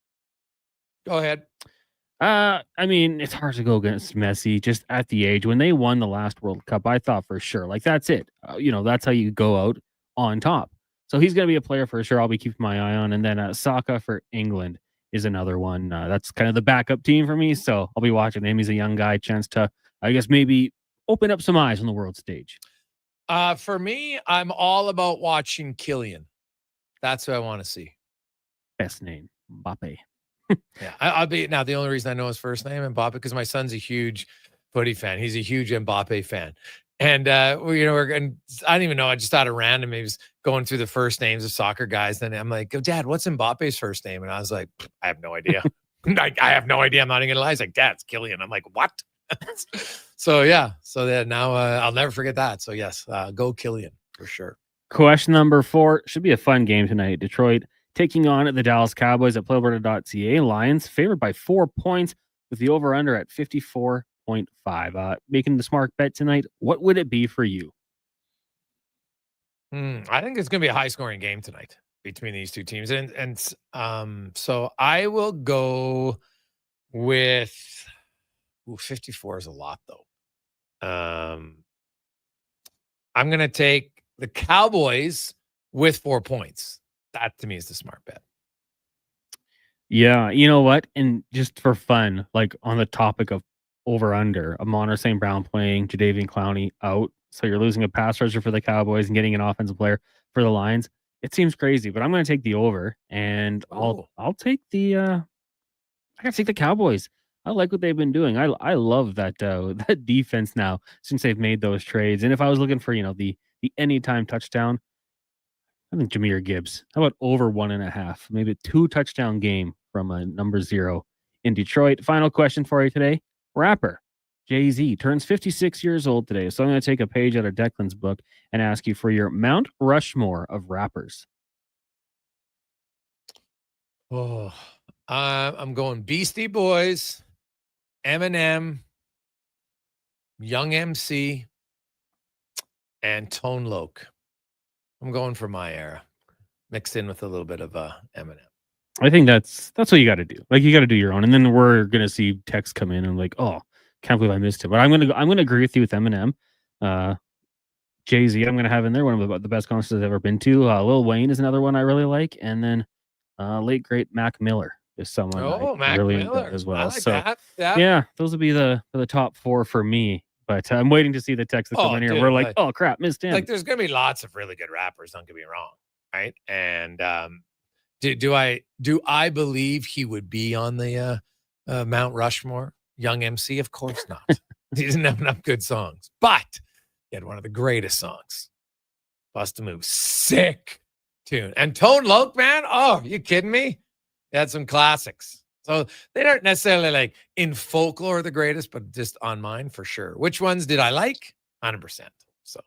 Go ahead. I mean, it's hard to go against Messi just at the age. When they won the last World Cup, I thought for sure, like, that's it. That's how you go out on top. So he's going to be a player for sure. I'll be keeping my eye on. And then Saka for England is another one. That's kind of the backup team for me. So I'll be watching him. He's a young guy, chance to, I guess, maybe open up some eyes on the world stage. For me, I'm all about watching Kylian. That's who I want to see. Best name, Mbappe. Yeah, I'll be now. The only reason I know his first name Mbappe because my son's a huge footy fan. He's a huge Mbappe fan, and I don't even know. I just thought of random. He was going through the first names of soccer guys. Then I'm like, "Oh, Dad, what's Mbappe's first name?" And I was like, "I have no idea. I have no idea. I'm not even gonna lie." He's like, "Dad, it's Kylian." I'm like, "What?" So yeah. So then now I'll never forget that. So yes, go Kylian for sure. Question number 4 should be a fun game tonight. Detroit taking on the Dallas Cowboys at PlayAlberta.ca. Lions favored by 4 points with the over-under at 54.5. Making the smart bet tonight, what would it be for you? I think it's going to be a high-scoring game tonight between these two teams. And so I will go with 54 is a lot, though. I'm going to take the Cowboys with 4 points. That to me is the smart bet. Yeah, you know what? And just for fun, like on the topic of over-under, Amon St. Brown playing, Jadeveon Clowney out. So you're losing a pass rusher for the Cowboys and getting an offensive player for the Lions. It seems crazy, but I'm going to take the over, and I'll take the I got to take the Cowboys. I like what they've been doing. I love that that defense now since they've made those trades. And if I was looking for the anytime touchdown, I think Jahmyr Gibbs. How about over 1.5? Maybe a 2 touchdown game from a number 0 in Detroit. Final question for you today. Rapper Jay-Z turns 56 years old today. So I'm going to take a page out of Declan's book and ask you for your Mount Rushmore of rappers. Oh, I'm going Beastie Boys, Eminem, Young MC, and Tone Loc. I'm going for my era, mixed in with a little bit of Eminem. I think that's what you got to do. Like, you got to do your own, and then we're gonna see texts come in and like, oh, can't believe I missed it. But I'm gonna agree with you with Eminem. Jay-Z, I'm gonna have in there one of the best concerts I've ever been to. Lil Wayne is another one I really like, and then late great Mac Miller is someone I Mac really Miller enjoy as well. I like So that. yeah, those would be the top 4 for me. But I'm waiting to see the text that come in here. Dude, We're like, oh crap, missed him. Like, there's gonna be lots of really good rappers. Don't get me wrong, right? And Do I believe he would be on the Mount Rushmore? Young MC? Of course not. He didn't have enough good songs. But he had one of the greatest songs. Bust a Move. Sick tune. And Tone Loc, man. Oh, you kidding me? He had some classics. So they aren't necessarily like in folklore the greatest, but just on mine for sure. Which ones did I like? 100%. So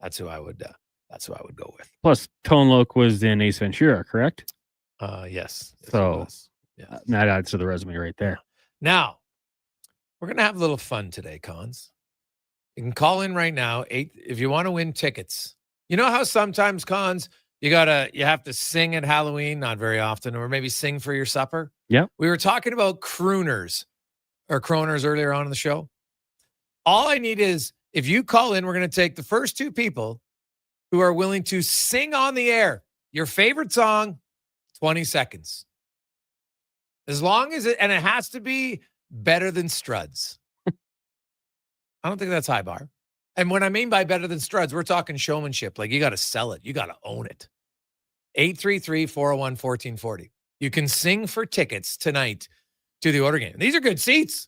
that's who I would go with. Plus, Tone Loc was in Ace Ventura, correct? Yes. So that adds to the resume right there. Now, we're going to have a little fun today, Cons. You can call in right now, if you want to win tickets. You know how sometimes, Cons, you have to sing at Halloween, not very often, or maybe sing for your supper? Yeah. We were talking about crooners earlier on in the show. All I need is, if you call in, we're going to take the first two people who are willing to sing on the air your favorite song, 20 seconds. As long as it has to be better than Struds. I don't think that's high bar. And what I mean by better than Struds, we're talking showmanship. Like, you got to sell it. You got to own it. 833-401-1440. You can sing for tickets tonight to the Order game. These are good seats.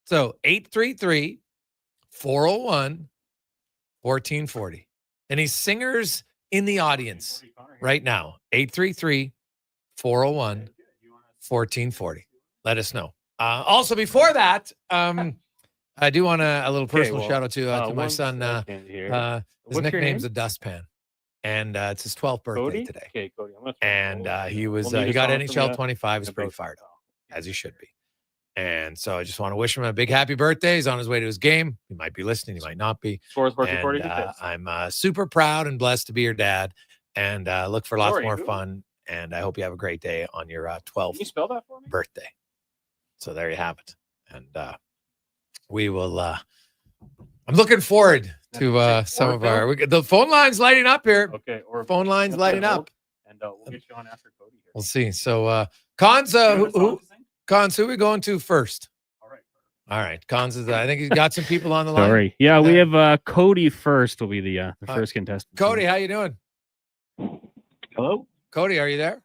So 833-401-1440. Any singers in the audience right now? 833-401-1440. Let us know. Also, before that, I do want a little personal shout out to my son. His nickname's a Dustpan, and it's his 12th birthday today. Okay, Cody. And he got NHL 25. He's pretty fired up, as he should be. And so I just want to wish him a big happy birthday. He's on his way to his game. He might be listening. He might not be. And, I'm super proud and blessed to be your dad, and look for lots more fun. And I hope you have a great day on your 12th Can you spell that for me? birthday. So there you have it. And we will. I'm looking forward to some of the phone lines lighting up here. Okay. Or phone lines lighting up. And we'll get you on after Cody here. We'll see. So Cons, who are we going to first? All right. Cons is. I think he's got some people on the line. Sorry. Yeah, we have Cody first. Will be the first contestant. Cody, how you doing? Hello, Cody. Are you there?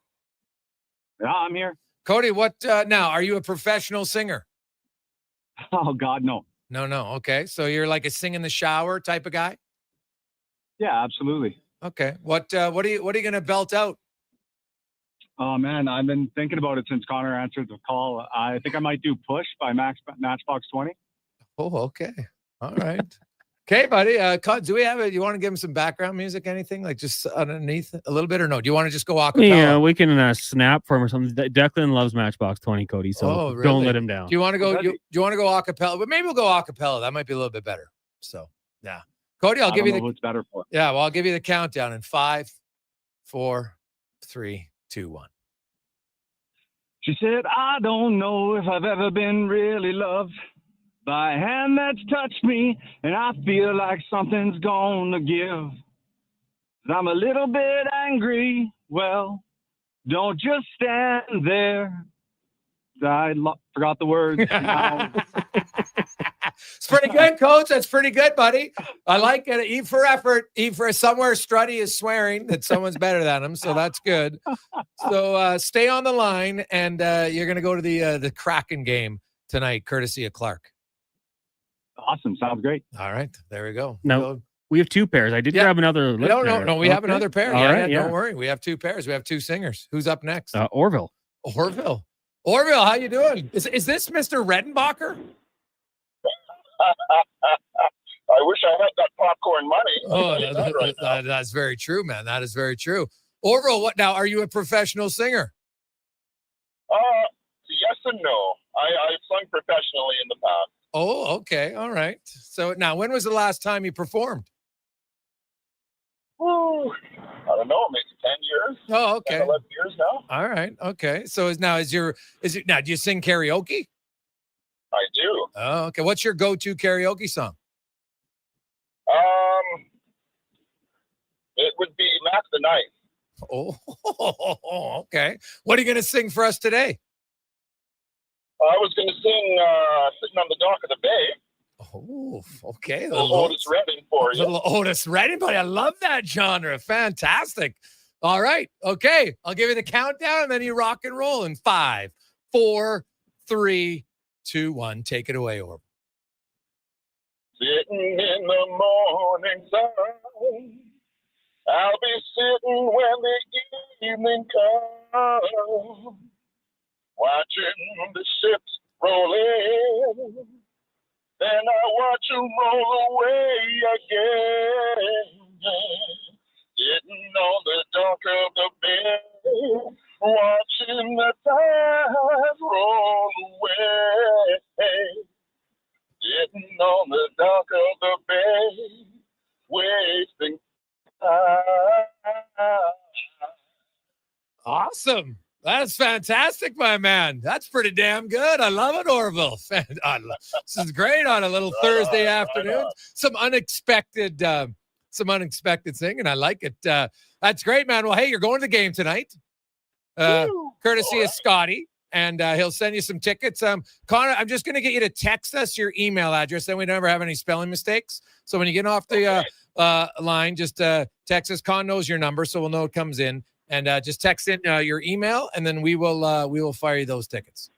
Yeah, I'm here. Cody, what now? Are you a professional singer? Oh God, no. No. Okay. So you're like a sing in the shower type of guy? Yeah, absolutely. Okay. What are you going to belt out? Oh man, I've been thinking about it since Connor answered the call. I think I might do Push by Matchbox 20. Oh, okay. All right. Okay, buddy. Do we have it? You want to give him some background music, anything? Like just underneath a little bit, or no? Do you want to just go a cappella? Yeah, we can snap for him or something. Declan loves Matchbox 20, Cody, so really? Don't let him down. Do you want to go? Do you want to go a cappella? But maybe we'll go a cappella. That might be a little bit better. So yeah, Cody, I'll give you what's better for. Yeah, well, I'll give you the countdown in 5, 4, 3, 2, 1. She said, I don't know if I've ever been really loved by a hand that's touched me, and I feel like something's gonna give. I'm a little bit angry. Well, don't just stand there. I forgot the words. It's pretty good, Coach. That's pretty good, buddy. I like it. E for effort. E for somewhere Strutty is swearing that someone's better than him, so that's good. So stay on the line, and you're going to go to the Kraken game tonight, courtesy of Clark. Awesome. Sounds great. All right. There we go. No, we have two pairs. I did grab another. No. We have another pair. All right, Don't worry. We have two pairs. We have two singers. Who's up next? Orville. Orville, how you doing? Is this Mr. Redenbacher? I wish I had that popcorn money. Oh, that's very true, man. That is very true. Orville, what now? Are you a professional singer? Yes and no. I've sung professionally in the past. Oh, okay. All right. So now, when was the last time you performed? Oh, I don't know, maybe 10 years. Oh, okay. 10, 11 years now. All right. Okay. So do you sing karaoke? I do. Oh, okay. What's your go-to karaoke song? It would be Mac the Knife. Oh, okay. What are you going to sing for us today? I was going to sing Sitting on the Dock of the Bay. Oh, okay. Little Otis Redding for you. Little Otis Redding, buddy. I love that genre. Fantastic. All right. Okay. I'll give you the countdown, and then you rock and roll in 5, 4, 3, 2, 1. Take it away, Orb. Sitting in the morning sun, I'll be sitting when the evening comes, watching the ships roll in. Then I watch them roll away again. Sitting on the dock of the bay, watching the tide roll away. Sitting on the dock of the bay, wasting time. Awesome. That's fantastic, my man. That's pretty damn good. I love it, Orville. This is great on a little Thursday afternoon. Some unexpected singing. I like it. That's great, man. Well, hey, you're going to the game tonight. Courtesy of Scotty, and he'll send you some tickets. Connor, I'm just going to get you to text us your email address, then we never have any spelling mistakes. So when you get off the line, just text us. Con knows your number, so we'll know it comes in. And just text in your email, and then we will fire you those tickets.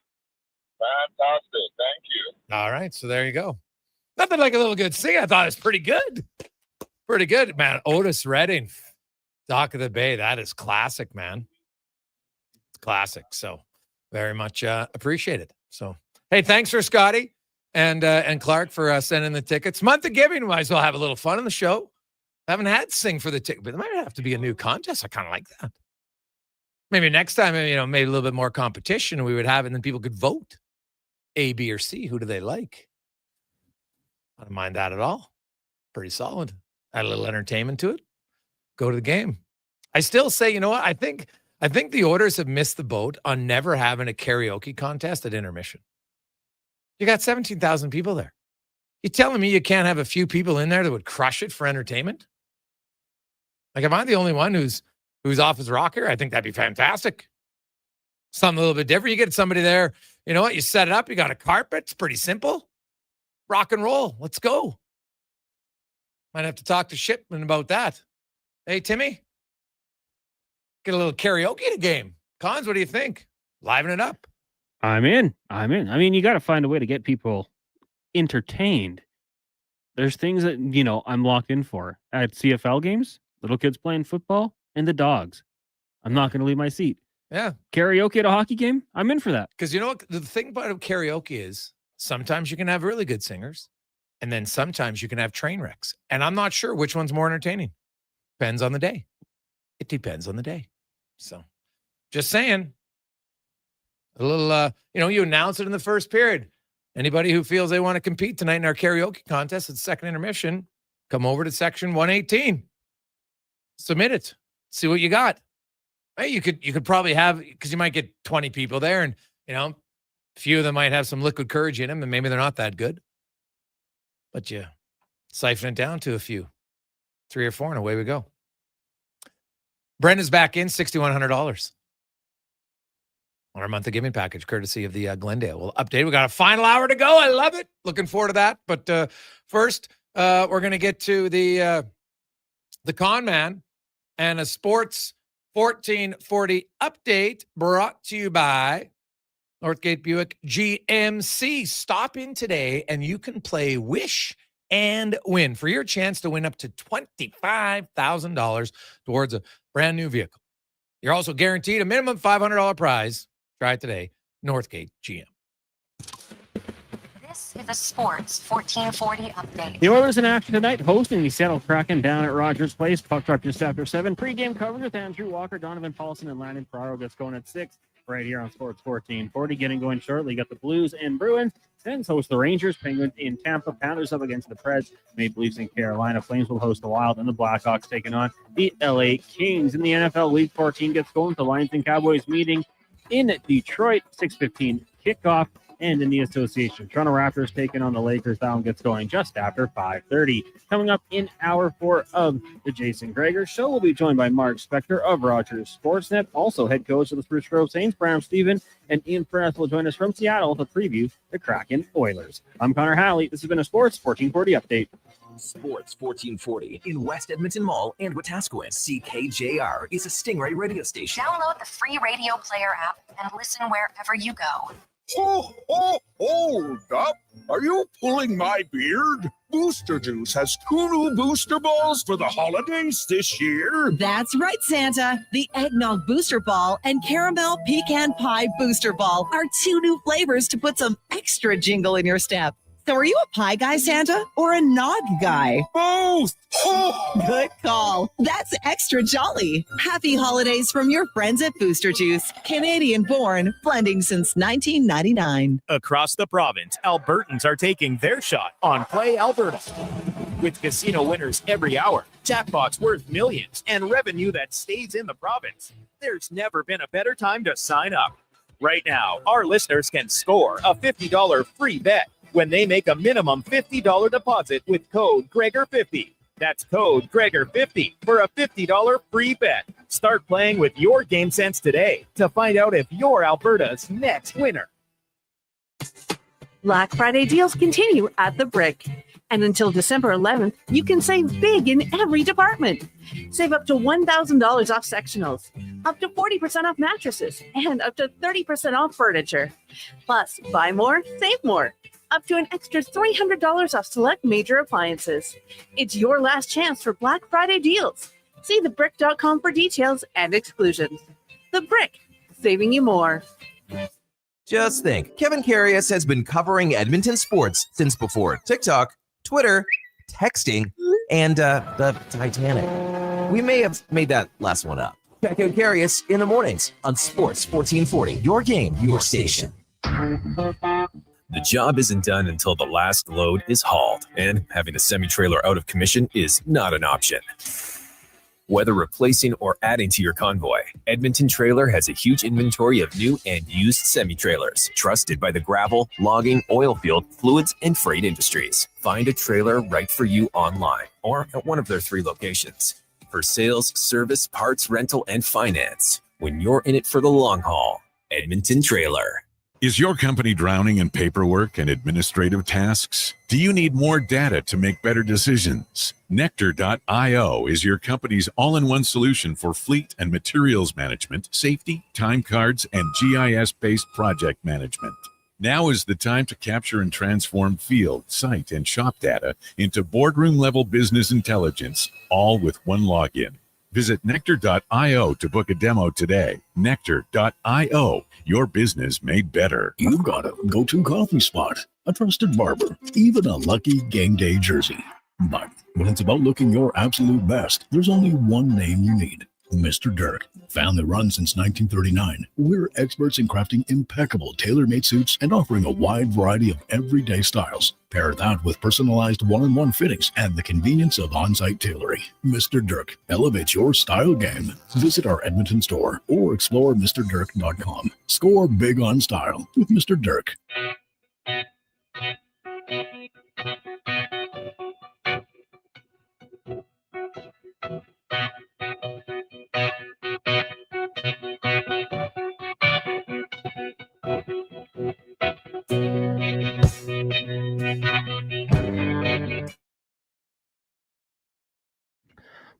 Fantastic. Thank you. All right. So there you go. Nothing like a little good sing. I thought it was pretty good. Pretty good, man. Otis Redding, Dock of the Bay. That is classic, man. It's classic. So very much appreciated. So, hey, thanks for Scotty and Clark for sending the tickets. Month of giving. Might as well have a little fun on the show. I haven't had sing for the ticket, but there might have to be a new contest. I kind of like that. Maybe next time, maybe a little bit more competition we would have, and then people could vote A, B, or C. Who do they like? I don't mind that at all. Pretty solid. Add a little entertainment to it. Go to the game. I still say, you know what? I think the Oilers have missed the boat on never having a karaoke contest at intermission. You got 17,000 people there. You telling me you can't have a few people in there that would crush it for entertainment? Like, am I the only one who's off his rocker? I think that'd be fantastic. Something a little bit different. You get somebody there, you know what? You set it up. You got a carpet. It's pretty simple. Rock and roll. Let's go. Might have to talk to Shipman about that. Hey, Timmy, get a little karaoke at a game. Cons, what do you think? Liven it up. I'm in. I mean, you got to find a way to get people entertained. There's things that, I'm locked in for. At CFL games, little kids playing football, and the dogs. I'm not going to leave my seat. Yeah. Karaoke at a hockey game, I'm in for that. Because you know what? The thing about karaoke is sometimes you can have really good singers, and then sometimes you can have train wrecks. And I'm not sure which one's more entertaining. Depends on the day. It depends on the day. So just saying. A little, you announce it in the first period. Anybody who feels they want to compete tonight in our karaoke contest at second intermission, come over to section 118. Submit it. See what you got. Hey, you could probably have, because you might get 20 people there, and a few of them might have some liquid courage in them, and maybe they're not that good. But you siphon it down to a few, 3 or 4, and away we go. Brenda's back in, $6,100 on our monthly giving package, courtesy of the Glendale. We'll update. We got a final hour to go. I love it. Looking forward to that. But first, we're going to get to the con man and a sports 1440 update brought to you by Northgate Buick GMC. Stop in today and you can play Wish and Win for your chance to win up to $25,000 towards a brand new vehicle. You're also guaranteed a minimum $500 prize. Try it today. Northgate GM. This is a sports 1440 update. The Oilers in action tonight, hosting the Seattle Kraken down at Rogers Place. Puck drop just after 7. Pre-game coverage with Andrew Walker, Donovan Paulson, and Landon Ferraro gets going at 6. Right here on Sports 1440. Getting going shortly. You got the Blues and Bruins. Sens host the Rangers. Penguins in Tampa. Panthers up against the Preds. Maple Leafs in Carolina. Flames will host the Wild, and the Blackhawks taking on the LA Kings. In the NFL, Week 14 gets going with the Lions and Cowboys meeting in Detroit. 6:15 kickoff. And in the association, Toronto Raptors taking on the Lakers. That one gets going just after 5:30. Coming up in hour 4 of the Jason Gregor Show, we'll be joined by Mark Spector of Rogers Sportsnet, also head coach of the Spruce Grove Saints. Bram Steven and Ian Furness will join us from Seattle to preview the Kraken Oilers. I'm Connor Halley. This has been a Sports 1440 update. Sports 1440 in West Edmonton Mall and Wetaskiwin. CKJR is a Stingray radio station. Download the free radio player app and listen wherever you go. Hold up. Are you pulling my beard? Booster Juice has 2 new booster balls for the holidays this year. That's right, Santa. The Eggnog Booster Ball and Caramel Pecan Pie Booster Ball are 2 new flavors to put some extra jingle in your step. So are you a pie guy, Santa, or a nog guy? Both! Good call. That's extra jolly. Happy holidays from your friends at Booster Juice. Canadian born, blending since 1999. Across the province, Albertans are taking their shot on Play Alberta. With casino winners every hour, jackpots worth millions, and revenue that stays in the province, there's never been a better time to sign up. Right now, our listeners can score a $50 free bet when they make a minimum $50 deposit with code Gregor50. That's code Gregor50 for a $50 free bet. Start playing with your game sense today to find out if you're Alberta's next winner. Black Friday deals continue at The Brick. And until December 11th, you can save big in every department. Save up to $1,000 off sectionals, up to 40% off mattresses, and up to 30% off furniture. Plus, buy more, save more. Up to an extra $300 off select major appliances. It's your last chance for Black Friday deals. See thebrick.com for details and exclusions. The Brick, saving you more. Just think, Kevin Carius has been covering Edmonton sports since before TikTok, Twitter, texting, and the Titanic. We may have made that last one up. Check out Carius in the mornings on Sports 1440. Your game, your station. The job isn't done until the last load is hauled, and having a semi-trailer out of commission is not an option. Whether replacing or adding to your convoy, Edmonton Trailer has a huge inventory of new and used semi-trailers, trusted by the gravel, logging, oil field, fluids, and freight industries. Find a trailer right for you online or at one of their 3 locations. For sales, service, parts, rental, and finance, when you're in it for the long haul, Edmonton Trailer. Is your company drowning in paperwork and administrative tasks? Do you need more data to make better decisions? Nectar.io is your company's all-in-one solution for fleet and materials management, safety, time cards, and GIS-based project management. Now is the time to capture and transform field, site, and shop data into boardroom-level business intelligence, all with one login. Visit Nectar.io to book a demo today. Nectar.io, your business made better. You've got a go-to coffee spot, a trusted barber, even a lucky game day jersey. But when it's about looking your absolute best, there's only one name you need. Mr. Dirk. Family run since 1939. We're experts in crafting impeccable tailor-made suits and offering a wide variety of everyday styles. Pair that with personalized one-on-one fittings and the convenience of on-site tailoring. Mr. Dirk elevates your style game. Visit our Edmonton store or explore MrDirk.com. Score big on style with Mr. Dirk.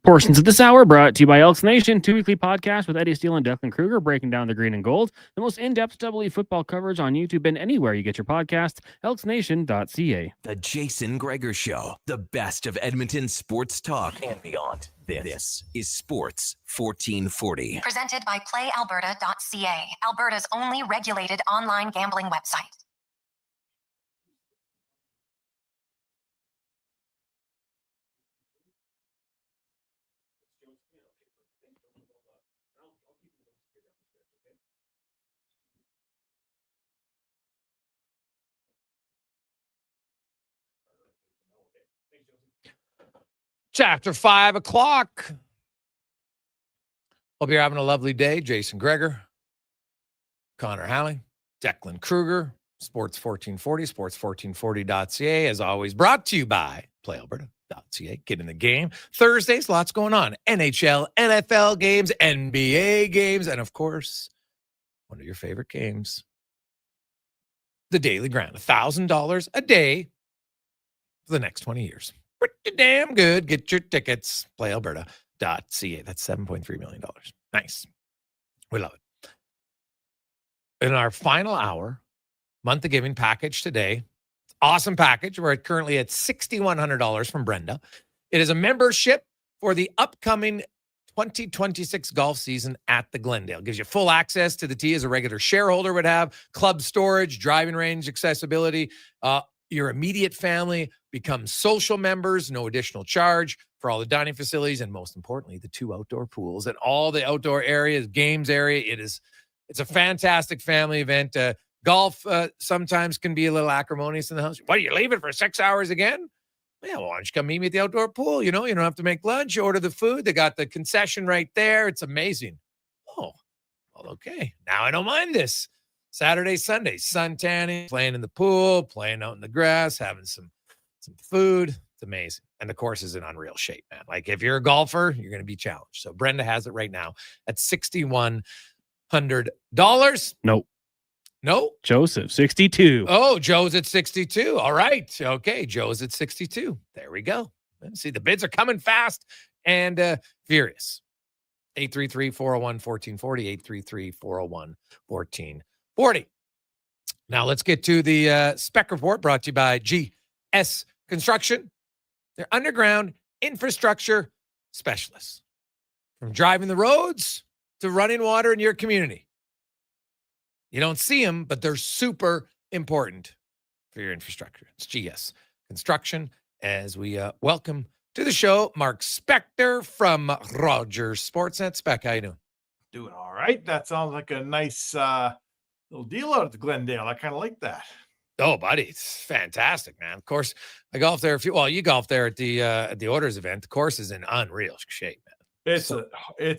Portions of this hour brought to you by Elks Nation, 2 weekly podcast with Eddie Steele and Declan Kruger, breaking down the green and gold. The most in-depth double football coverage on YouTube and anywhere you get your podcasts. elksnation.ca. The Jason Gregor Show, the best of Edmonton sports talk and beyond. This is Sports 1440. Presented by PlayAlberta.ca, Alberta's only regulated online gambling website. It's after 5 o'clock. Hope you're having a lovely day. Jason Gregor, Connor Halley, Declan Kruger, Sports 1440, sports1440.ca, as always, brought to you by PlayAlberta.ca. Get in the game. Thursdays, lots going on. NHL, NFL games, NBA games, and of course, one of your favorite games, the Daily Grind. $1,000 a day for the next 20 years. pretty damn good. Get your tickets. PlayAlberta.ca. That's $7.3 million. Nice. We love it. In our final hour, month of giving package today, awesome package. We're currently at $6,100 from Brenda. It is a membership for the upcoming 2026 golf season at the Glendale. Gives you full access to the tee as a regular shareholder would have, club storage, driving range accessibility. Your immediate family becomes social members, no additional charge for all the dining facilities, and most importantly, the 2 outdoor pools and all the outdoor areas, games area. It's a fantastic family event. Golf sometimes can be a little acrimonious in the house. What, are you leaving for 6 hours again? Yeah, well, why don't you come meet me at the outdoor pool? You don't have to make lunch. You order the food. They got the concession right there. It's amazing. Oh, well, okay. Now I don't mind this. Saturday, Sunday, sun tanning, playing in the pool, playing out in the grass, having some food. It's amazing. And the course is in unreal shape, man. Like, if you're a golfer, you're going to be challenged. So Brenda has it right now at $6,100. Nope. No? Joseph, 62. Oh, Joe's at 62. All right. Okay. Joe's at 62. There we go. See, the bids are coming fast and furious. 833-401-1440, 833-401-1440. Now let's get to the spec report brought to you by GS Construction. They're underground infrastructure specialists. From driving the roads to running water in your community. You don't see them, but they're super important for your infrastructure. It's GS Construction. As we welcome to the show, Mark Spector from Rogers Sportsnet. Spec, how you doing? Doing all right. That sounds like a nice little deal out at the Glendale. I kind of like that. Oh, buddy, it's fantastic, man. Of course, I golfed there you golfed there at the Orders event. The course is in unreal shape, man. It's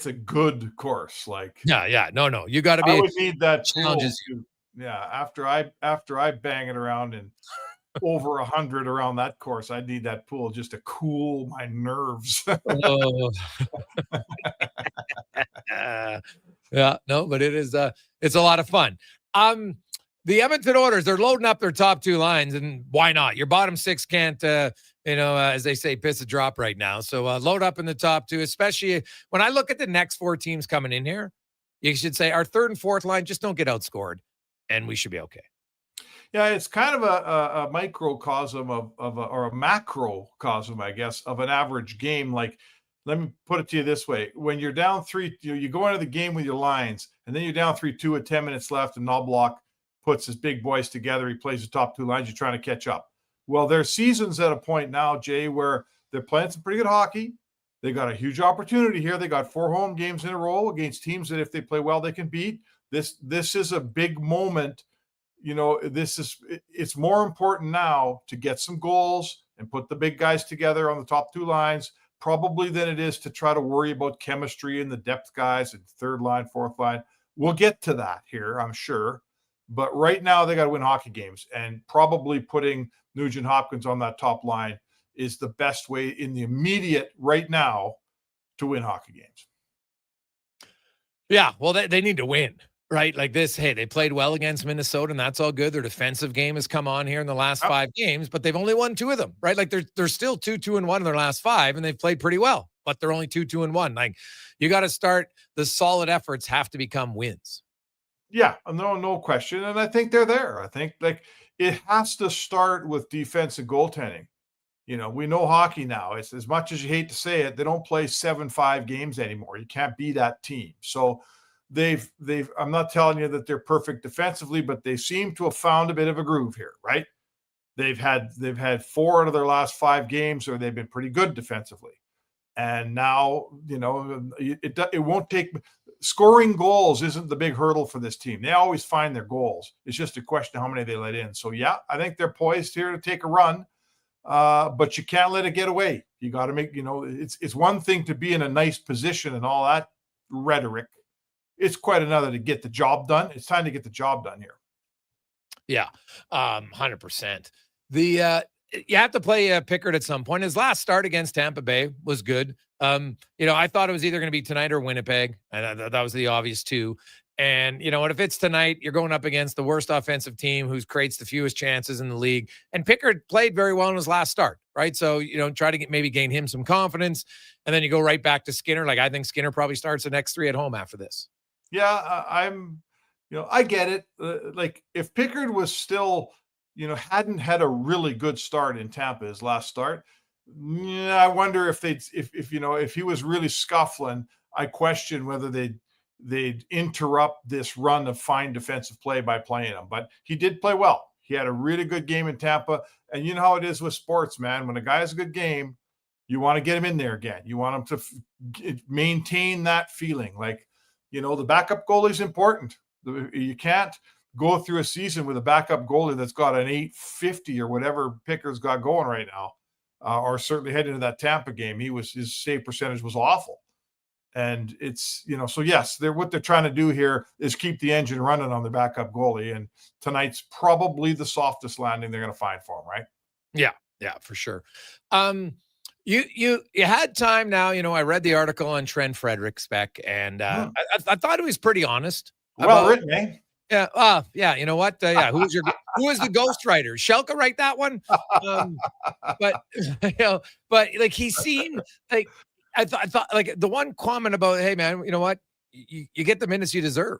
a good course. Like, yeah. No. You got to be. I would need that challenges. After I bang it around and over 100 around that course, I need that pool just to cool my nerves. Oh. Yeah, no, but it's a lot of fun. The Edmonton Oilers, they're loading up their top 2 lines, and why not? Your bottom 6 can't, as they say, piss a drop right now. So load up in the top 2, especially when I look at the next 4 teams coming in here. You should say our 3rd and 4th line just don't get outscored, and we should be okay. Yeah, it's kind of a microcosm or a macrocosm, I guess, of an average game. Like, let me put it to you this way. When you're down 3, you go into the game with your lines, and then you're down 3-2 with 10 minutes left, and Knobloch puts his big boys together. He plays the top 2 lines. You're trying to catch up. Well, there's seasons at a point now, Jay, where they're playing some pretty good hockey. They got a huge opportunity here. They got 4 home games in a row against teams that if they play well, they can beat. This is a big moment. It's more important now to get some goals and put the big guys together on the top 2 lines, probably than it is to try to worry about chemistry and the depth guys and 3rd line, 4th line. We'll get to that here, I'm sure. But right now, they got to win hockey games, and probably putting Nugent Hopkins on that top line is the best way in the immediate right now to win hockey games. Yeah, well, they need to win, right? Like this, hey, they played well against Minnesota, and that's all good. Their defensive game has come on here in the last 5 games, but they've only won 2 of them, right? Like they're still 2-2-1 in their last 5, and they've played pretty well, but they're only 2-2-1. Like, you got to start, the solid efforts have to become wins. Yeah, no question. And I think they're there. I think it has to start with defense and goaltending. We know hockey now. It's as much as you hate to say it, they don't play 7-5 games anymore. You can't be that team. So they've I'm not telling you that they're perfect defensively, but they seem to have found a bit of a groove here, right? They've had 4 out of their last 5 games, or they've been pretty good defensively. And now, it won't take scoring goals isn't the big hurdle for this team. They always find their goals. It's just a question of how many they let in. So, yeah, I think they're poised here to take a run, but you can't let it get away. You got to make, it's one thing to be in a nice position and all that rhetoric. It's quite another to get the job done. It's time to get the job done here. Yeah, 100%. You have to play Pickard at some point. His last start against Tampa Bay was good. I thought it was either going to be tonight or Winnipeg. And that was the obvious 2. And you know what? If it's tonight, you're going up against the worst offensive team who creates the fewest chances in the league. And Pickard played very well in his last start, right? So, you know, try to maybe gain him some confidence. And then you go right back to Skinner. Like, I think Skinner probably starts the next 3 at home after this. Yeah, I get it. Like, if Pickard was still, hadn't had a really good start in Tampa, his last start, I wonder if if he was really scuffling, I question whether they'd interrupt this run of fine defensive play by playing him. But he did play well. He had a really good game in Tampa. And you know how it is with sports, man. When a guy has a good game, you want to get him in there again. You want him to maintain that feeling. Like, the backup goalie is important. You can't go through a season with a backup goalie that's got an 850 or whatever Pickard's got going right now, or certainly heading into that Tampa game. His save percentage was awful. And it's, so yes, what they're trying to do here is keep the engine running on the backup goalie. And tonight's probably the softest landing they're going to find for him, right? Yeah, for sure. You had time now. I read the article on Trent Frederick spec, and I thought it was pretty honest. Well written, eh? Yeah. Yeah. You know what? Who was the ghostwriter? Shelka write that one? But like he seemed like, I thought like the one comment about, hey man, you know what? You get the minutes you deserve.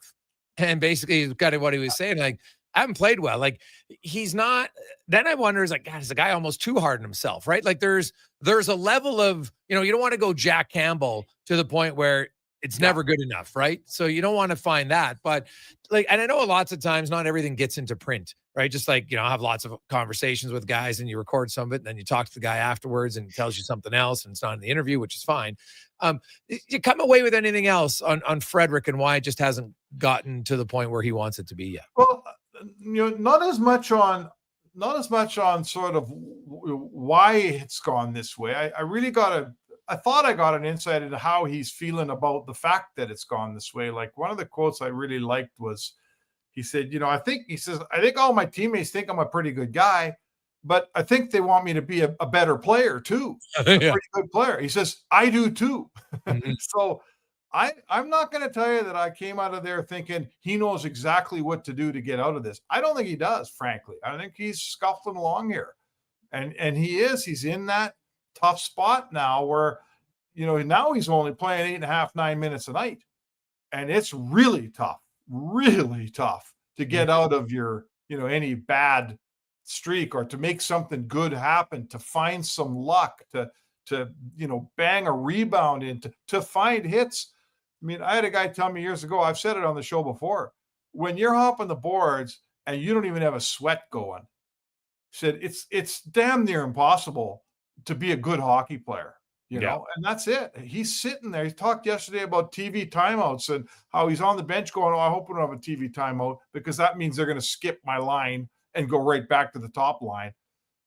And basically kind of what he was saying, like, I haven't played well. Like, he's not. Then I wonder, is like, God, is the guy almost too hard on himself, right? Like there's a level of, you don't want to go Jack Campbell to the point where it's never good enough, right? So you don't want to find that. But like, and I know lots of times not everything gets into print, right? Just like, I have lots of conversations with guys and you record some of it and then you talk to the guy afterwards and he tells you something else and it's not in the interview, which is fine. You come away with anything else on Frederick and why it just hasn't gotten to the point where he wants it to be yet? Well, not as much on sort of why it's gone this way. I thought I got an insight into how he's feeling about the fact that it's gone this way. Like, one of the quotes I really liked was, he said, I think all my teammates think I'm a pretty good guy, but I think they want me to be a better player too. A pretty good player. He says, I do too. Mm-hmm. So I'm not going to tell you that I came out of there thinking he knows exactly what to do to get out of this. I don't think he does, frankly. I think he's scuffling along here. And he's in that tough spot now where, now he's only playing 8.5, 9 minutes a night. And it's really tough to get out of your, any bad streak or to make something good happen, to find some luck, to bang a rebound in, to find hits. I mean, I had a guy tell me years ago, I've said it on the show before, when you're hopping the boards and you don't even have a sweat going, said it's damn near impossible to be a good hockey player, and that's it. He's sitting there. He talked yesterday about TV timeouts and how he's on the bench going, I hope we don't have a TV timeout because that means they're going to skip my line and go right back to the top line.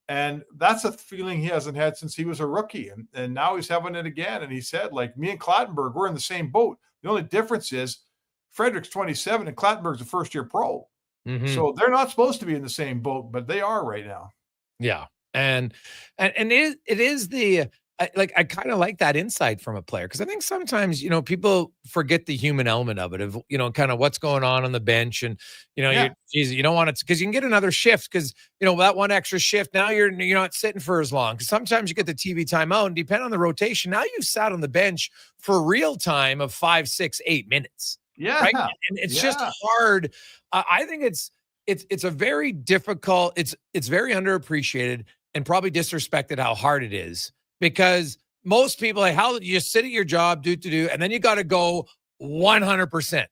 And that's a feeling he hasn't had since he was a rookie. And now he's having it again. And he said, like, me and Clattenburg, we're in the same boat. The only difference is Frederick's 27 and Clattenburg's a first-year pro. Mm-hmm. So they're not supposed to be in the same boat, but they are right now. Yeah. And it is the, I kind of like that insight from a player, because I think sometimes, people forget the human element of it, of, kind of what's going on the bench. And, you don't want it because you can get another shift because, that one extra shift, now you're not sitting for as long. Because sometimes you get the TV timeout and depending on the rotation, now you've sat on the bench for real time of 5, 6, 8 minutes. Yeah. Right. And it's just hard. I think it's a very difficult, it's very underappreciated and probably disrespected how hard it is, because most people, like, how you just sit at your job, do, and then you got to go 100%,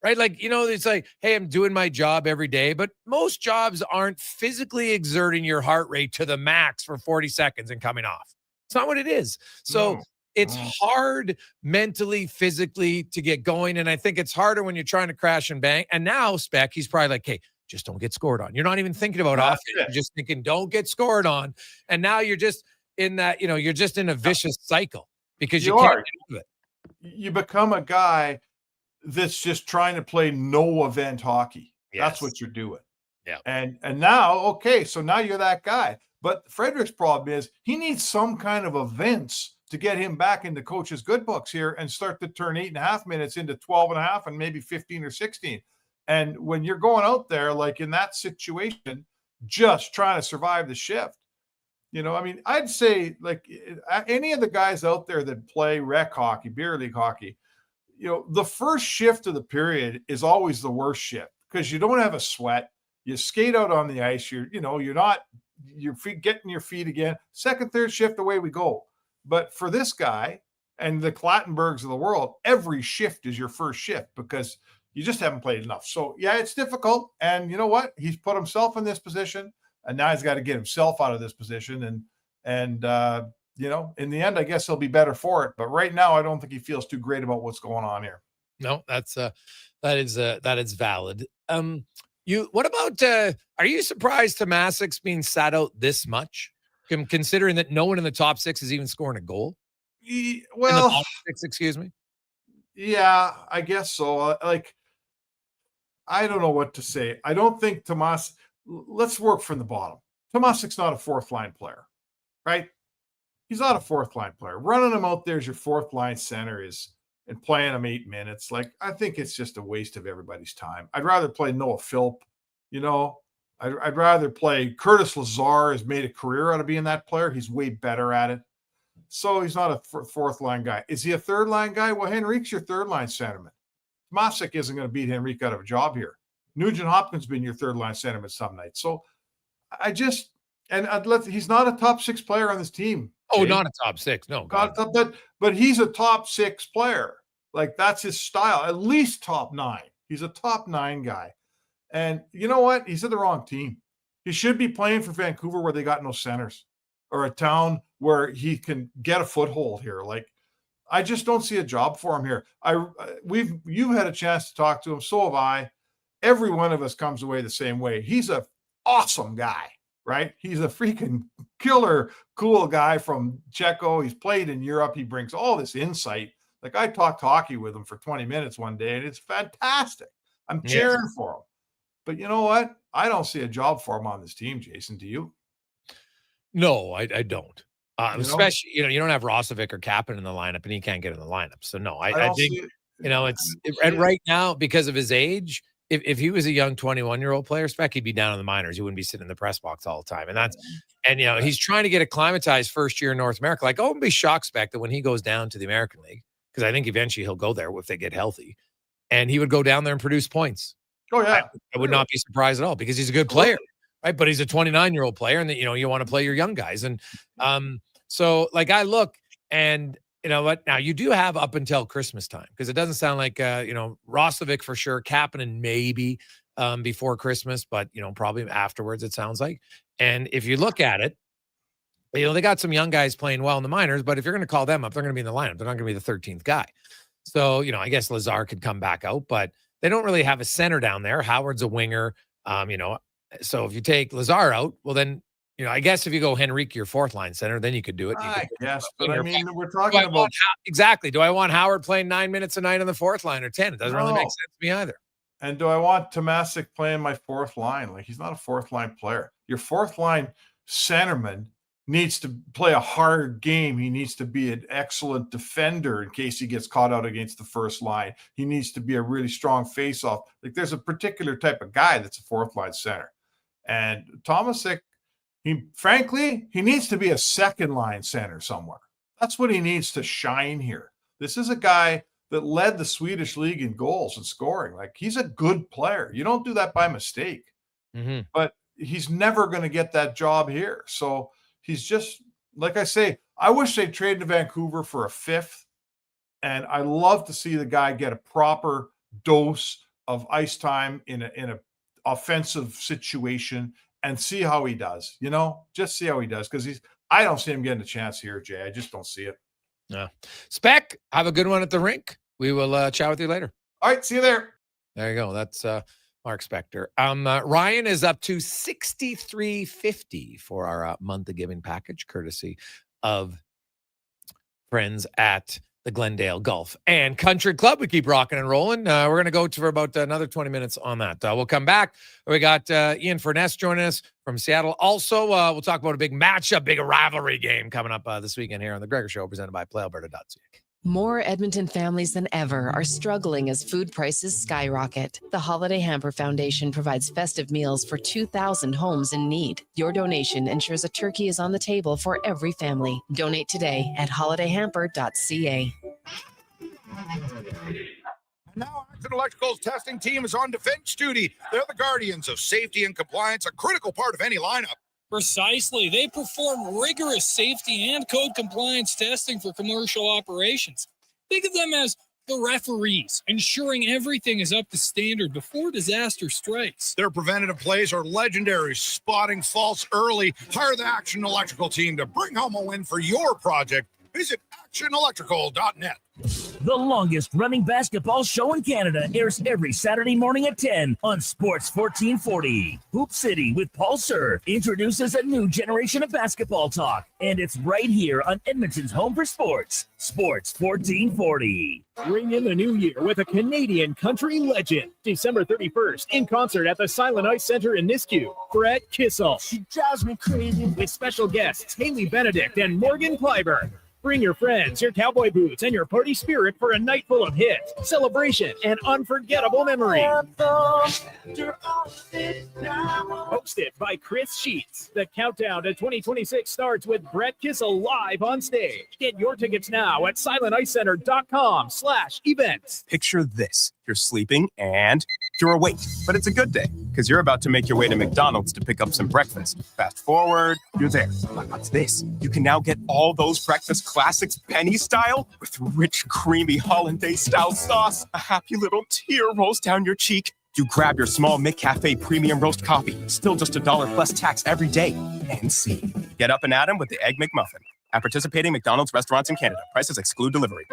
right? Like, it's like, hey, I'm doing my job every day, but most jobs aren't physically exerting your heart rate to the max for 40 seconds and coming off. It's not what it is. So it's hard mentally, physically to get going. And I think it's harder when you're trying to crash and bang. And now, Spec, he's probably like, hey, just don't get scored on. You're not even thinking about offense. You're just thinking, don't get scored on. And now you're just in that, you're just in a vicious cycle because you can't do it. You become a guy that's just trying to play no event hockey. Yes. That's what you're doing. Yeah. And now, okay, so now you're that guy. But Frederick's problem is he needs some kind of events to get him back into coach's good books here and start to turn 8.5 minutes into 12.5 and maybe 15 or 16. And when you're going out there, like in that situation, just trying to survive the shift, I mean, I'd say like any of the guys out there that play rec hockey, beer league hockey, the first shift of the period is always the worst shift because you don't have a sweat. You skate out on the ice. You're not your feet getting your feet again. Second, third shift, away we go. But for this guy and the Clattenburgs of the world, every shift is your first shift because you just haven't played enough. So yeah, it's difficult. And you know what? He's put himself in this position, and now he's got to get himself out of this position. And in the end, I guess he'll be better for it. But right now, I don't think he feels too great about what's going on here. No, that is valid. What about, are you surprised Tomasik's being sat out this much, considering that no one in the top 6 is even scoring a goal? Well, in the top 6, excuse me. Yeah, I guess so. I don't know what to say. I don't think Tomas. Let's work from the bottom. Tomasik's not a 4th line player, right? He's not a 4th line player. Running him out there as your 4th line center and playing him 8 minutes. I think it's just a waste of everybody's time. I'd rather play Noah Philp. I'd rather play Curtis Lazar has made a career out of being that player. He's way better at it. So he's not a 4th line guy. Is he a 3rd line guy? Well, Henrique's your 3rd line centerman. Tomasik isn't going to beat Henrique out of a job here. Nugent Hopkins been your 3rd line centerman some nights. So he's not a top 6 player on this team. Oh, not a top 6. No, but he's a top 6 player. That's his style. At least top 9. He's a top 9 guy. And you know what? He's at the wrong team. He should be playing for Vancouver where they got no centers, or a town where he can get a foothold here. I just don't see a job for him here. You've had a chance to talk to him. So have I. Every one of us comes away the same way. He's an awesome guy, right? He's a freaking killer, cool guy from Czechia. He's played in Europe. He brings all this insight. I talked hockey with him for 20 minutes one day, and it's fantastic. I'm cheering for him. But you know what? I don't see a job for him on this team, Jason. Do you? No, I don't. Especially, you don't have Rosovic or Kapanen in the lineup, and he can't get in the lineup. So no, I think, right now, because of his age, if he was a young 21-year-old player, Spec, he'd be down in the minors. He wouldn't be sitting in the press box all the time. And he's trying to get acclimatized first year in North America. I wouldn't be shocked, Spec, that when he goes down to the American League, because I think eventually he'll go there if they get healthy, and he would go down there and produce points. Oh yeah. I would not be surprised at all because he's a good player, right? But he's a 29-year-old player, and you want to play your young guys. And so I look, and you know what? Now you do have up until Christmas time, because it doesn't sound like Rosovic for sure, Kapanen maybe before Christmas, but probably afterwards, it sounds like. And if you look at it, they got some young guys playing well in the minors, but if you're going to call them up, they're going to be in the lineup. They're not going to be the 13th guy. So, I guess Lazar could come back out, but they don't really have a center down there. Howard's a winger. So if you take Lazar out, well then, I guess if you go Henrique, your 4th line center, then you could do it. Yes, but I mean, we're talking about exactly. Do I want Howard playing 9 minutes a night on the 4th line or 10? It doesn't really make sense to me either. And do I want Tomasik playing my 4th line? He's not a 4th line player. Your 4th line centerman needs to play a hard game. He needs to be an excellent defender in case he gets caught out against the first line. He needs to be a really strong face-off. There's a particular type of guy that's a 4th line center. And Tomasik, he needs to be a 2nd line center somewhere. That's what he needs to shine here. This is a guy that led the Swedish league in goals and scoring. He's a good player. You don't do that by mistake. Mm-hmm. But he's never going to get that job here. So he's just, like I say, I wish they traded to Vancouver for a 5th. And I love to see the guy get a proper dose of ice time in a offensive situation and see how he does, just see how he does. Because I don't see him getting a chance here, Jay. I just don't see it. No. Spec, have a good one at the rink. We will chat with you later. All right. See you there. There you go. That's Mark Spector. Ryan is up to $63.50 for our month of giving package, courtesy of friends at the Glendale Golf and Country Club. We keep rocking and rolling. We're going to go for about another 20 minutes on that. We'll come back. We got Ian Furness joining us from Seattle. Also, we'll talk about a big matchup, big rivalry game coming up this weekend here on the Gregor Show, presented by PlayAlberta.ca. More Edmonton families than ever are struggling as food prices skyrocket. The Holiday Hamper Foundation provides festive meals for 2,000 homes in need. Your donation ensures a turkey is on the table for every family. Donate today at holidayhamper.ca. Now, Action Electrical's testing team is on defense duty. They're the guardians of safety and compliance, a critical part of any lineup. Precisely. They perform rigorous safety and code compliance testing for commercial operations. Think of them as the referees, ensuring everything is up to standard before disaster strikes. Their preventative plays are legendary, spotting faults early. Hire the Action Electrical team to bring home a win for your project. Visit actionelectrical.net. The longest running basketball show in Canada airs every Saturday morning at 10 on Sports 1440. Hoop City with Paul Sir introduces a new generation of basketball talk, and it's right here on Edmonton's home for sports, Sports 1440. Ring in the new year with a Canadian country legend. December 31st, in concert at the Silent Ice Center in Nisku. Brett Kissel. She drives me crazy. With special guests Haley Benedict and Morgan Kleiber. Bring your friends, your cowboy boots, and your party spirit for a night full of hits, celebration, and unforgettable memories. Hosted by Chris Sheets. The countdown to 2026 starts with Brett Kissel live on stage. Get your tickets now at silenticecenter.com/events. Picture this. You're sleeping and you're awake, but it's a good day because you're about to make your way to McDonald's to pick up some breakfast. Fast forward, you're there. But what's this? You can now get all those breakfast classics penny style with rich, creamy hollandaise style sauce. A happy little tear rolls down your cheek. You grab your small McCafe premium roast coffee, still just $1 plus tax every day. And see. Get up and at 'em with the Egg McMuffin. At participating McDonald's restaurants in Canada. Prices exclude delivery.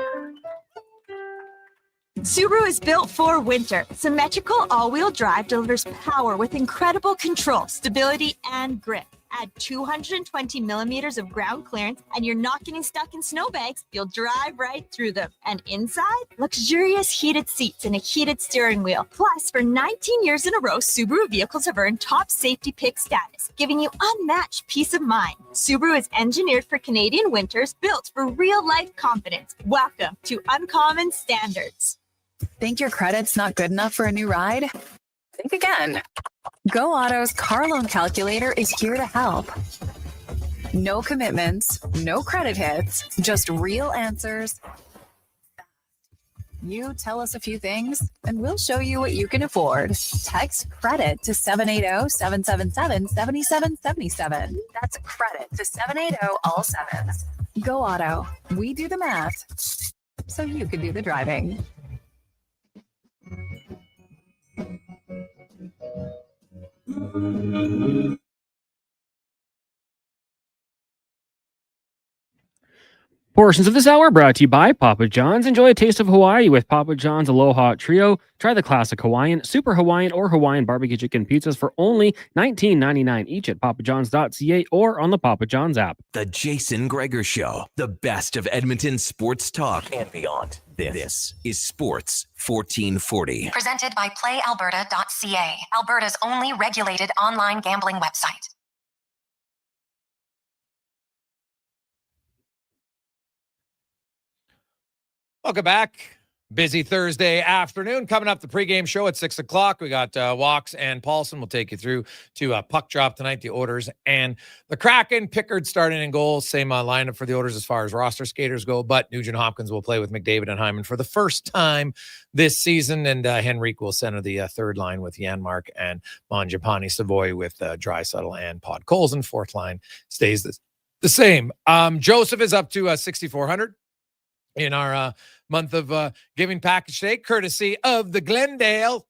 Subaru is built for winter. Symmetrical all-wheel drive delivers power with incredible control, stability, and grip. Add 220 millimeters of ground clearance, and you're not getting stuck in snowbanks. You'll drive right through them. And inside, luxurious heated seats and a heated steering wheel. Plus, for 19 years in a row, Subaru vehicles have earned top safety pick status, giving you unmatched peace of mind. Subaru is engineered for Canadian winters, built for real-life confidence. Welcome to Uncommon Standards. Think your credit's not good enough for a new ride? Think again. Go Auto's car loan calculator is here to help. No commitments, no credit hits, just real answers. You tell us a few things, and we'll show you what you can afford. Text credit to 780-777-7777. That's credit to 780 all sevens. Go Auto. We do the math, so you can do the driving. Portions of this hour brought to you by Papa John's. Enjoy a taste of Hawaii with Papa John's Aloha Trio. Try the classic Hawaiian, Super Hawaiian, or Hawaiian barbecue chicken pizzas for only $19.99 each at papajohns.ca or on the Papa John's app. The Jason Gregor Show, the best of Edmonton sports talk and beyond. This is Sports 1440. Presented by PlayAlberta.ca, Alberta's only regulated online gambling website. Welcome back. Busy Thursday afternoon. Coming up, the pregame show at 6 o'clock. We got Walks and Paulson. We'll take you through to puck drop tonight, the Oilers and the Kraken. Pickard starting in goal. Same lineup for the Oilers as far as roster skaters go, but Nugent Hopkins will play with McDavid and Hyman for the first time this season, and Henrique will center the third line with Janmark and Mangiapane Savoy with Draisaitl and Podkolzin. Fourth line stays the same. Joseph is up to 6,400 in our month of giving package today, courtesy of the Glendale.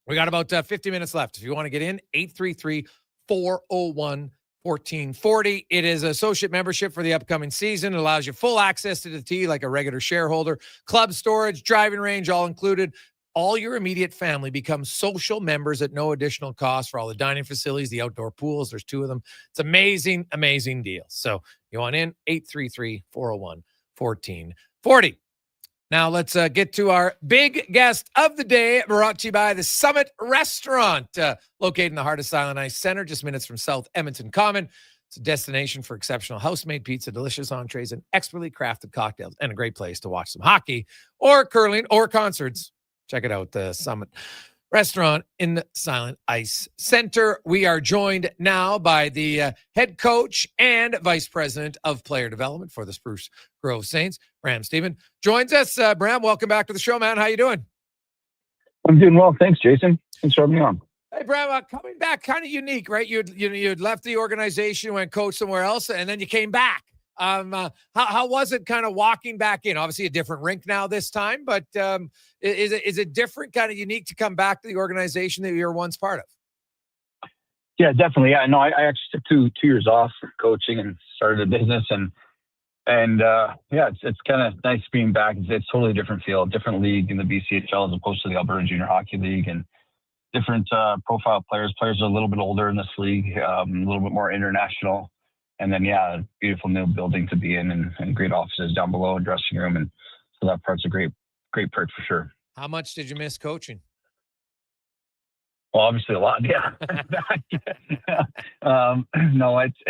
We got about 50 minutes left. If you want to get in, 833-401-1440. It is associate membership for the upcoming season. It allows you full access to the tee like a regular shareholder. Club storage, driving range, all included. All your immediate family becomes social members at no additional cost for all the dining facilities, the outdoor pools. There's 2 of them. It's amazing, amazing deal. So you want in, 833-401-1440. Now let's get to our big guest of the day, brought to you by the Summit Restaurant, located in the heart of Silent Ice Center, just minutes from South Edmonton Common. It's a destination for exceptional house-made pizza, delicious entrees, and expertly crafted cocktails, and a great place to watch some hockey or curling or concerts. Check it out, the Summit Restaurant in the Silent Ice Center. We are joined now by the head coach and vice president of player development for the Spruce Grove Saints, Bram Stephen. Joins us. Bram, welcome back to the show, man. How you doing? I'm doing well. Thanks, Jason. Thanks for having me on. Hey, Bram, coming back, kind of unique, right? You'd left the organization, went coach somewhere else, and then you came back. How was it kind of walking back in? Obviously a different rink now this time, but is it different, kind of unique to come back to the organization that you were once part of? Yeah, definitely. Yeah, no, I actually took two years off from coaching and started a business, and yeah, it's kind of nice being back. It's totally different field, different league in the BCHL as opposed to the Alberta Junior Hockey League, and different profile players. Players are a little bit older in this league, a little bit more international. And then, yeah, a beautiful new building to be in, and great offices down below, and dressing room. And so that part's a great perk for sure. How much did you miss coaching? Well, obviously a lot. Yeah. No, it's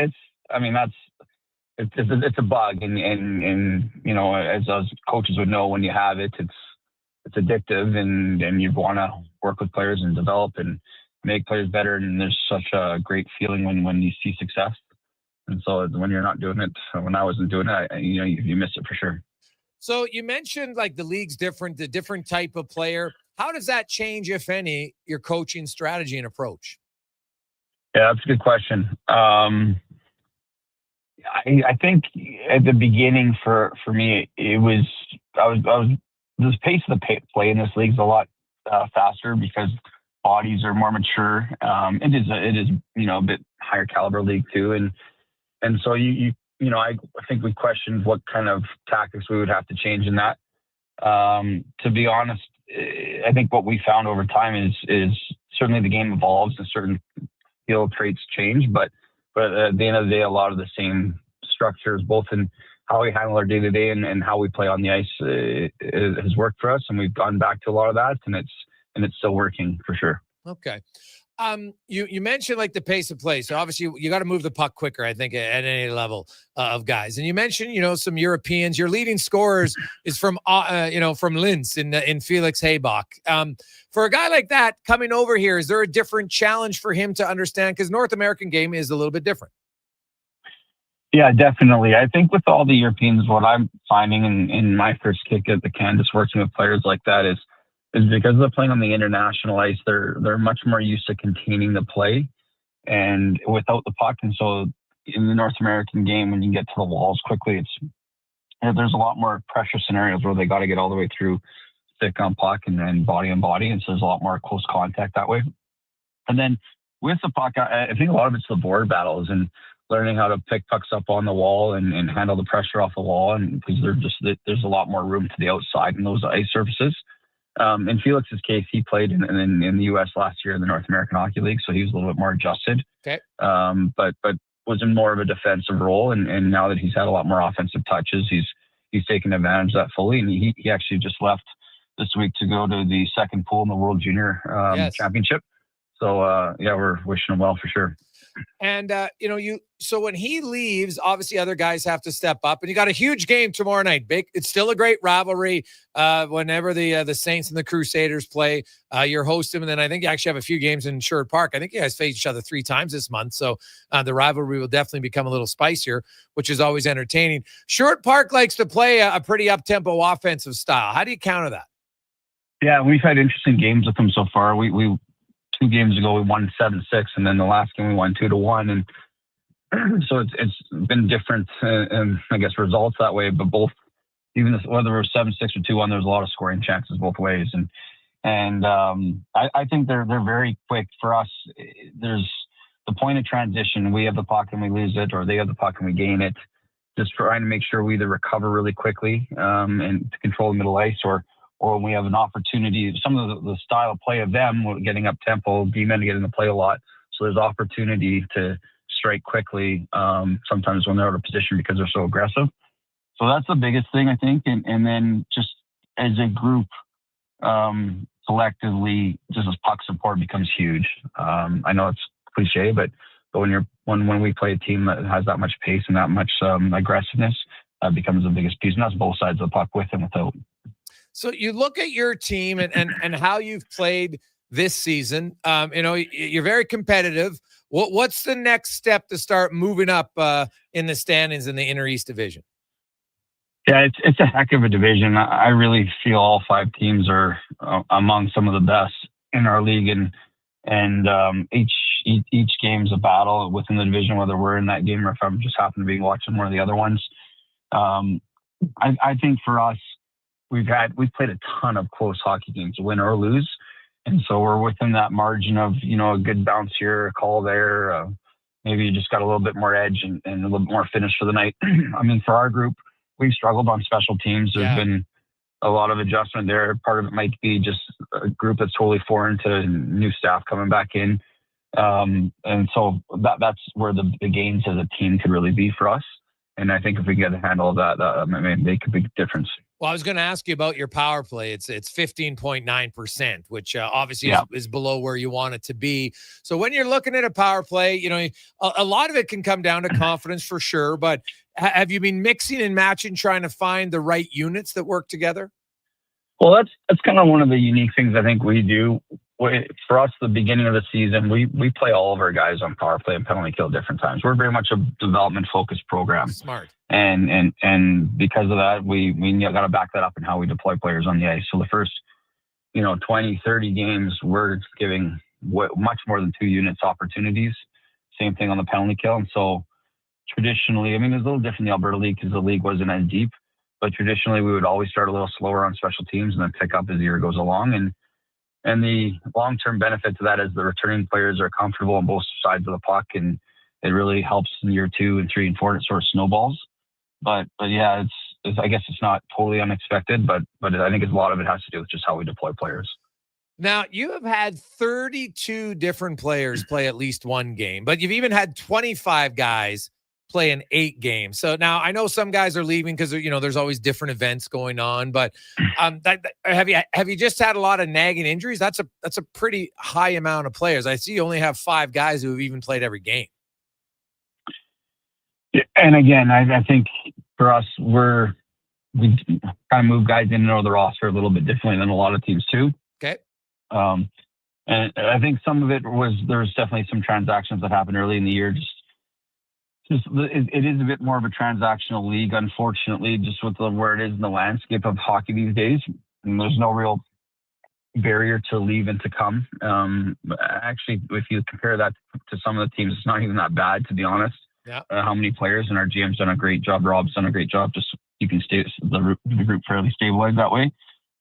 a bug. And, you know, as coaches would know, when you have it, it's addictive, and you want to work with players and develop and make players better. And there's such a great feeling when you see success. And so when you're not doing it, when I wasn't doing it, you miss it for sure. So you mentioned like the league's different, the different type of player. How does that change, if any, your coaching strategy and approach? Yeah, that's a good question. I think at the beginning for me, the pace of the play in this league is a lot faster because bodies are more mature. It is a bit higher caliber league too, and so I think we questioned what kind of tactics we would have to change in that. To be honest, I think what we found over time is certainly the game evolves and certain skill traits change, but at the end of the day, a lot of the same structures, both in how we handle our day-to-day and how we play on the ice, has worked for us, and we've gone back to a lot of that, and it's still working for sure. Okay. You mentioned like the pace of play. So obviously you got to move the puck quicker, I think, at any level of guys. And you mentioned, some Europeans. Your leading scorers is from Linz in Felix Haybach. For a guy like that coming over here, is there a different challenge for him to understand? Because North American game is a little bit different. Yeah, definitely. I think with all the Europeans, what I'm finding in my first kick at the Canvas working with players like that is because they're playing on the international ice, they're much more used to containing the play and without the puck. And so in the North American game, when you get to the walls quickly, there's a lot more pressure scenarios where they got to get all the way through stick on puck and then body on body. And so there's a lot more close contact that way. And then with the puck, I think a lot of it's the board battles and learning how to pick pucks up on the wall and handle the pressure off the wall. And because there's a lot more room to the outside in those ice surfaces. In Felix's case, he played in the U.S. last year in the North American Hockey League, so he was a little bit more adjusted. Okay. But was in more of a defensive role, and now that he's had a lot more offensive touches, he's taken advantage of that fully. And he actually just left this week to go to the second pool in the World Junior Championship. So we're wishing him well for sure. And, so when he leaves, obviously other guys have to step up, and you got a huge game tomorrow night. It's still a great rivalry. Whenever the Saints and the Crusaders play, you're hosting, and then I think you actually have a few games in Sherwood Park. I think you guys face each other 3 times this month. So the rivalry will definitely become a little spicier, which is always entertaining. Sherwood Park likes to play a pretty up-tempo offensive style. How do you counter that? Yeah, we've had interesting games with them so far. We 2 games ago, we won 7-6, and then the last game we won 2-1. And so it's been different, I guess, results that way. But both, even whether it was 7-6 or 2-1, there's a lot of scoring chances both ways. And I think they're very quick. For us, there's the point of transition. We have the puck and we lose it, or they have the puck and we gain it. Just trying to make sure we either recover really quickly and to control the middle ice, or when we have an opportunity, some of the style of play of them, getting up tempo, D-men get in the play a lot. So there's opportunity to strike quickly sometimes when they're out of position because they're so aggressive. So that's the biggest thing, I think. And then just as a group, collectively, just as puck support becomes huge. I know it's cliche, but when we play a team that has that much pace and that much aggressiveness, becomes the biggest piece, and that's both sides of the puck, with and without. So you look at your team and how you've played this season. You're very competitive. What's the next step to start moving up in the standings in the Inner East Division? Yeah, it's a heck of a division. I really feel all 5 teams are among some of the best in our league, and each game's a battle within the division, whether we're in that game or if I'm just happen to be watching one of the other ones. I think for us, we've played a ton of close hockey games, win or lose, and so we're within that margin of a good bounce here, a call there. Maybe you just got a little bit more edge and a little bit more finish for the night. I mean, for our group, we've struggled on special teams. There's been a lot of adjustment there. Part of it might be just a group that's totally foreign to new staff coming back in. And so that's where the gains as a team could really be for us. And I think if we get a handle of that, make a big difference. Well, I was going to ask you about your power play. It's 15.9%, which obviously is below where you want it to be. So when you're looking at a power play, a lot of it can come down to confidence for sure. But have you been mixing and matching, trying to find the right units that work together? Well, that's kind of one of the unique things I think we do. For us, the beginning of the season, we play all of our guys on power play and penalty kill different times. We're very much a development-focused program. Smart. And because of that, we got to back that up in how we deploy players on the ice. So the first, 20, 30 games, we're giving much more than 2 units opportunities. Same thing on the penalty kill. And so traditionally, it's a little different in the Alberta League because the league wasn't as deep. But traditionally, we would always start a little slower on special teams and then pick up as the year goes along. And the long-term benefit to that is the returning players are comfortable on both sides of the puck, and it really helps in year 2 and 3 and 4. And it sort of snowballs. But yeah, I guess it's not totally unexpected, but I think a lot of it has to do with just how we deploy players. Now, you have had 32 different players play at least one game, but you've even had 25 guys play in 8 games. So now I know some guys are leaving because there's always different events going on. But have you just had a lot of nagging injuries? That's a pretty high amount of players. I see you only have 5 guys who have even played every game. And again, I think for us, we kind of move guys in and out of the roster a little bit differently than a lot of teams too. Okay. And I think some of it there was definitely some transactions that happened early in the year. It is a bit more of a transactional league, unfortunately, just with where it is in the landscape of hockey these days. And there's no real barrier to leave and to come. Actually, if you compare that to some of the teams, it's not even that bad, to be honest. Yeah. How many players, and our GM's done a great job. Rob's done a great job just keeping the group fairly stabilized that way.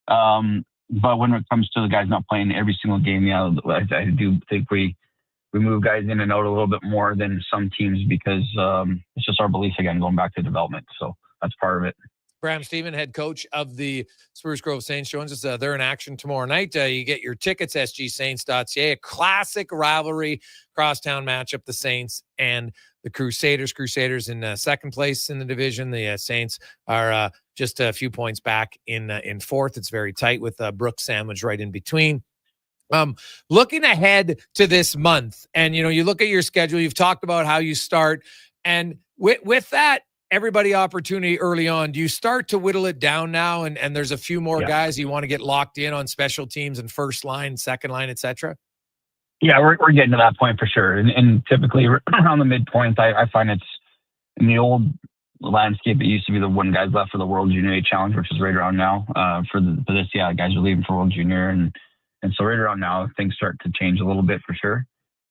But when it comes to the guys not playing every single game, I do think we move guys in and out a little bit more than some teams because it's just our belief, again, going back to development. So that's part of it. Bram Stephen, head coach of the Spruce Grove Saints, joins us. They're in action tomorrow night. You get your tickets, sgsaints.ca, a classic rivalry crosstown matchup, the Saints and the Crusaders. Crusaders in second place in the division. The Saints are just a few points back in fourth. It's very tight with Brooks sandwiched right in between. Looking ahead to this month, and you look at your schedule, you've talked about how you start, and with that everybody opportunity early on, do you start to whittle it down now and there's a few more guys you want to get locked in on special teams and first line, second line, etc.? Yeah, we're getting to that point for sure. And typically around the midpoint, I find it's in the old landscape. It used to be the 1 guy's left for the World Junior A Challenge, which is right around now. For this, guys are leaving for World Junior, and so right around now things start to change a little bit for sure.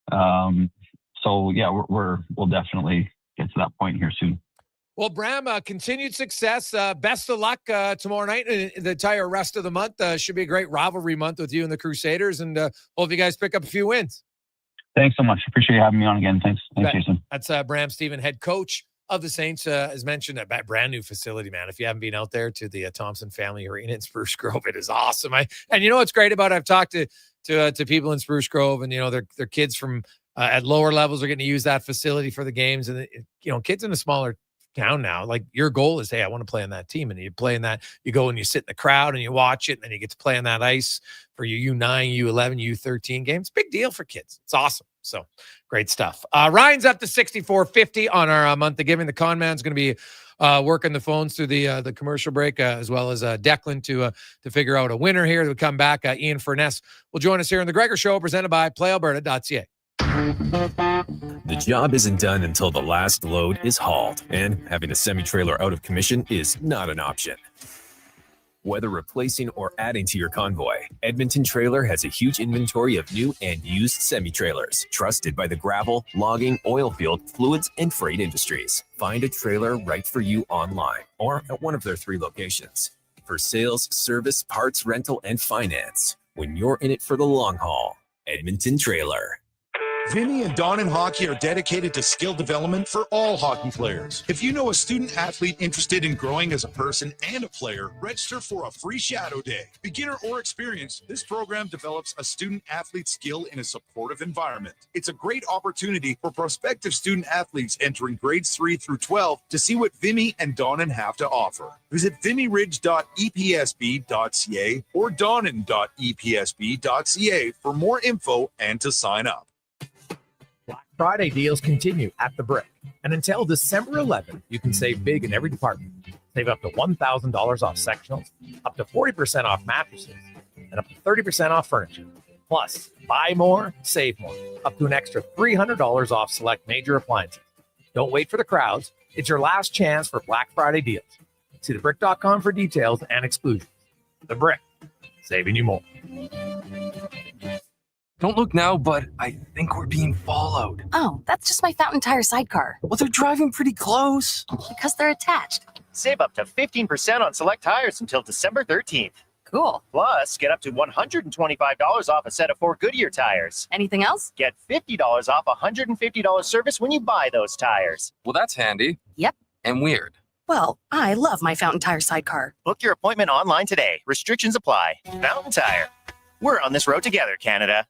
So yeah, we'll definitely get to that point here soon. Well, Bram, continued success. Best of luck tomorrow night and the entire rest of the month. Should be a great rivalry month with you and the Crusaders, and hope you guys pick up a few wins. Thanks so much. Appreciate you having me on again. Thanks, Jason. That's Bram Stephen, head coach of the Saints, as mentioned, a brand new facility, man. If you haven't been out there to the Thompson Family Arena in Spruce Grove, it is awesome. And you know what's great about it? I've talked to people in Spruce Grove, and their kids from at lower levels are getting to use that facility for the games, and kids in the smaller town now. Like your goal is, hey, I want to play on that team. And you play in that, you go and you sit in the crowd and you watch it. And then you get to play on that ice for your U9, U11, U13 games. Big deal for kids. It's awesome. So great stuff. Ryan's up to 64.50 on our month of giving. The con man's going to be working the phones through the commercial break, as well as Declan to figure out a winner here. We'll come back. Ian Furness will join us here on the Gregor Show, presented by PlayAlberta.ca. The job isn't done until the last load is hauled, and having a semi-trailer out of commission is not an option. Whether replacing or adding to your convoy, Edmonton Trailer has a huge inventory of new and used semi-trailers, trusted by the gravel, logging, oil field, fluids, and freight industries. Find a trailer right for you online or at one of their 3 locations. For sales, service, parts, rental, and finance, when you're in it for the long haul, Edmonton Trailer. Vinny and Don in Hockey are dedicated to skill development for all hockey players. If you know a student athlete interested in growing as a person and a player, register for a free shadow day. Beginner or experienced, this program develops a student athlete skill in a supportive environment. It's a great opportunity for prospective student athletes entering grades 3 through 12 to see what Vinny and Donnan have to offer. Visit vinnyridge.epsb.ca or donnan.epsb.ca for more info and to sign up. Friday deals continue at the Brick. And until December 11th, you can save big in every department. Save up to $1,000 off sectionals, up to 40% off mattresses, and up to 30% off furniture. Plus, buy more, save more, up to an extra $300 off select major appliances. Don't wait for the crowds. It's your last chance for Black Friday deals. See thebrick.com for details and exclusions. The Brick, saving you more. Don't look now, but I think we're being followed. Oh, that's just my Fountain Tire sidecar. Well, they're driving pretty close. Because they're attached. Save up to 15% on select tires until December 13th. Cool. Plus, get up to $125 off a set of 4 Goodyear tires. Anything else? Get $50 off a $150 service when you buy those tires. Well, that's handy. Yep. And weird. Well, I love my Fountain Tire sidecar. Book your appointment online today. Restrictions apply. Fountain Tire. We're on this road together, Canada.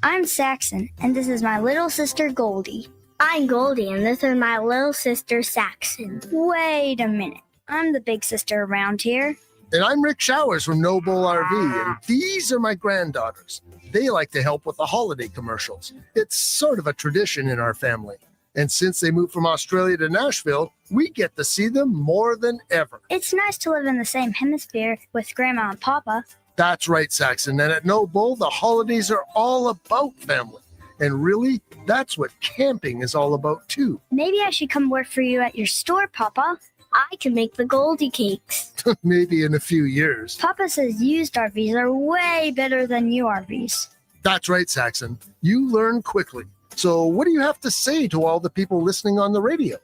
I'm Saxon, and this is my little sister Goldie. I'm Goldie, and this is my little sister Saxon. Wait a minute. I'm the big sister around here. And I'm Rick Showers from No Bull RV, and these are my granddaughters. They like to help with the holiday commercials. It's sort of a tradition in our family. And since they moved from Australia to Nashville, we get to see them more than ever. It's nice to live in the same hemisphere with Grandma and Papa. That's right, Saxon. And at No Bull, the holidays are all about family. And really, that's what camping is all about, too. Maybe I should come work for you at your store, Papa. I can make the Goldie cakes. Maybe in a few years. Papa says used RVs are way better than new RVs. That's right, Saxon. You learn quickly. So what do you have to say to all the people listening on the radio?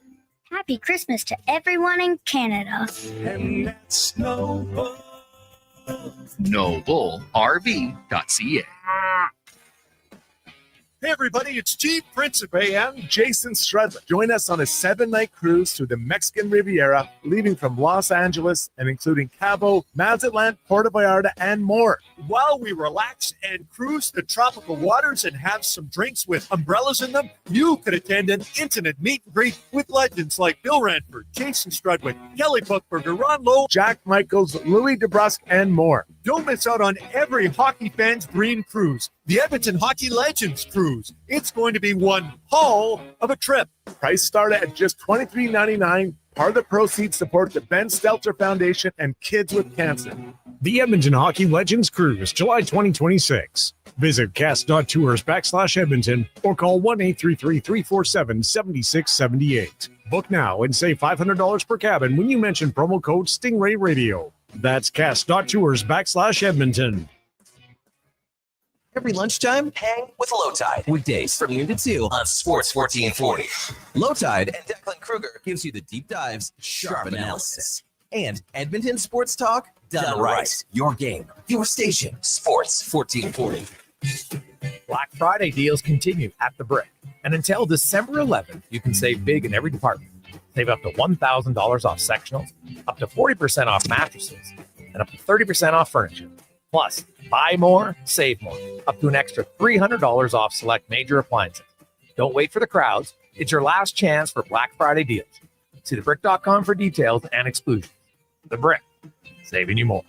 Happy Christmas to everyone in Canada. And that's No Bull. NoBullRV.ca. Hey everybody, it's Chief Principe and Jason Stradlin. Join us on a 7-night cruise through the Mexican Riviera, leaving from Los Angeles and including Cabo, Mazatlan, Puerto Vallarta, and more. While we relax and cruise the tropical waters and have some drinks with umbrellas in them, you could attend an intimate meet and greet with legends like Bill Ranford, Jason Strudwick, Kelly Buchberger, Ron Lowe, Jack Michaels, Louis DeBrusque, and more. Don't miss out on every hockey fan's dream cruise, the Edmonton Hockey Legends Cruise. It's going to be one hell of a trip. Price start at just $23.99. Part of the proceeds support the Ben Stelter Foundation and Kids with Cancer. The Edmonton Hockey Legends Cruise, July 2026. Visit cast.tours/Edmonton or call 1-833-347-7678. Book now and save $500 per cabin when you mention promo code Stingray Radio. That's cast.tours/Edmonton. Every lunchtime, hang with Low Tide. Weekdays from noon to 2 on Sports 1440. Low Tide and Declan Kruger gives you the deep dives, sharp analysis, and Edmonton sports talk done right. Your game, your station, Sports 1440. Black Friday deals continue at the Brick. And until December 11th, you can save big in every department. Save up to $1,000 off sectionals, up to 40% off mattresses, and up to 30% off furniture. Plus, buy more, save more, up to an extra $300 off select major appliances. Don't wait for the crowds. It's your last chance for Black Friday deals. See thebrick.com for details and exclusions. The Brick, saving you more.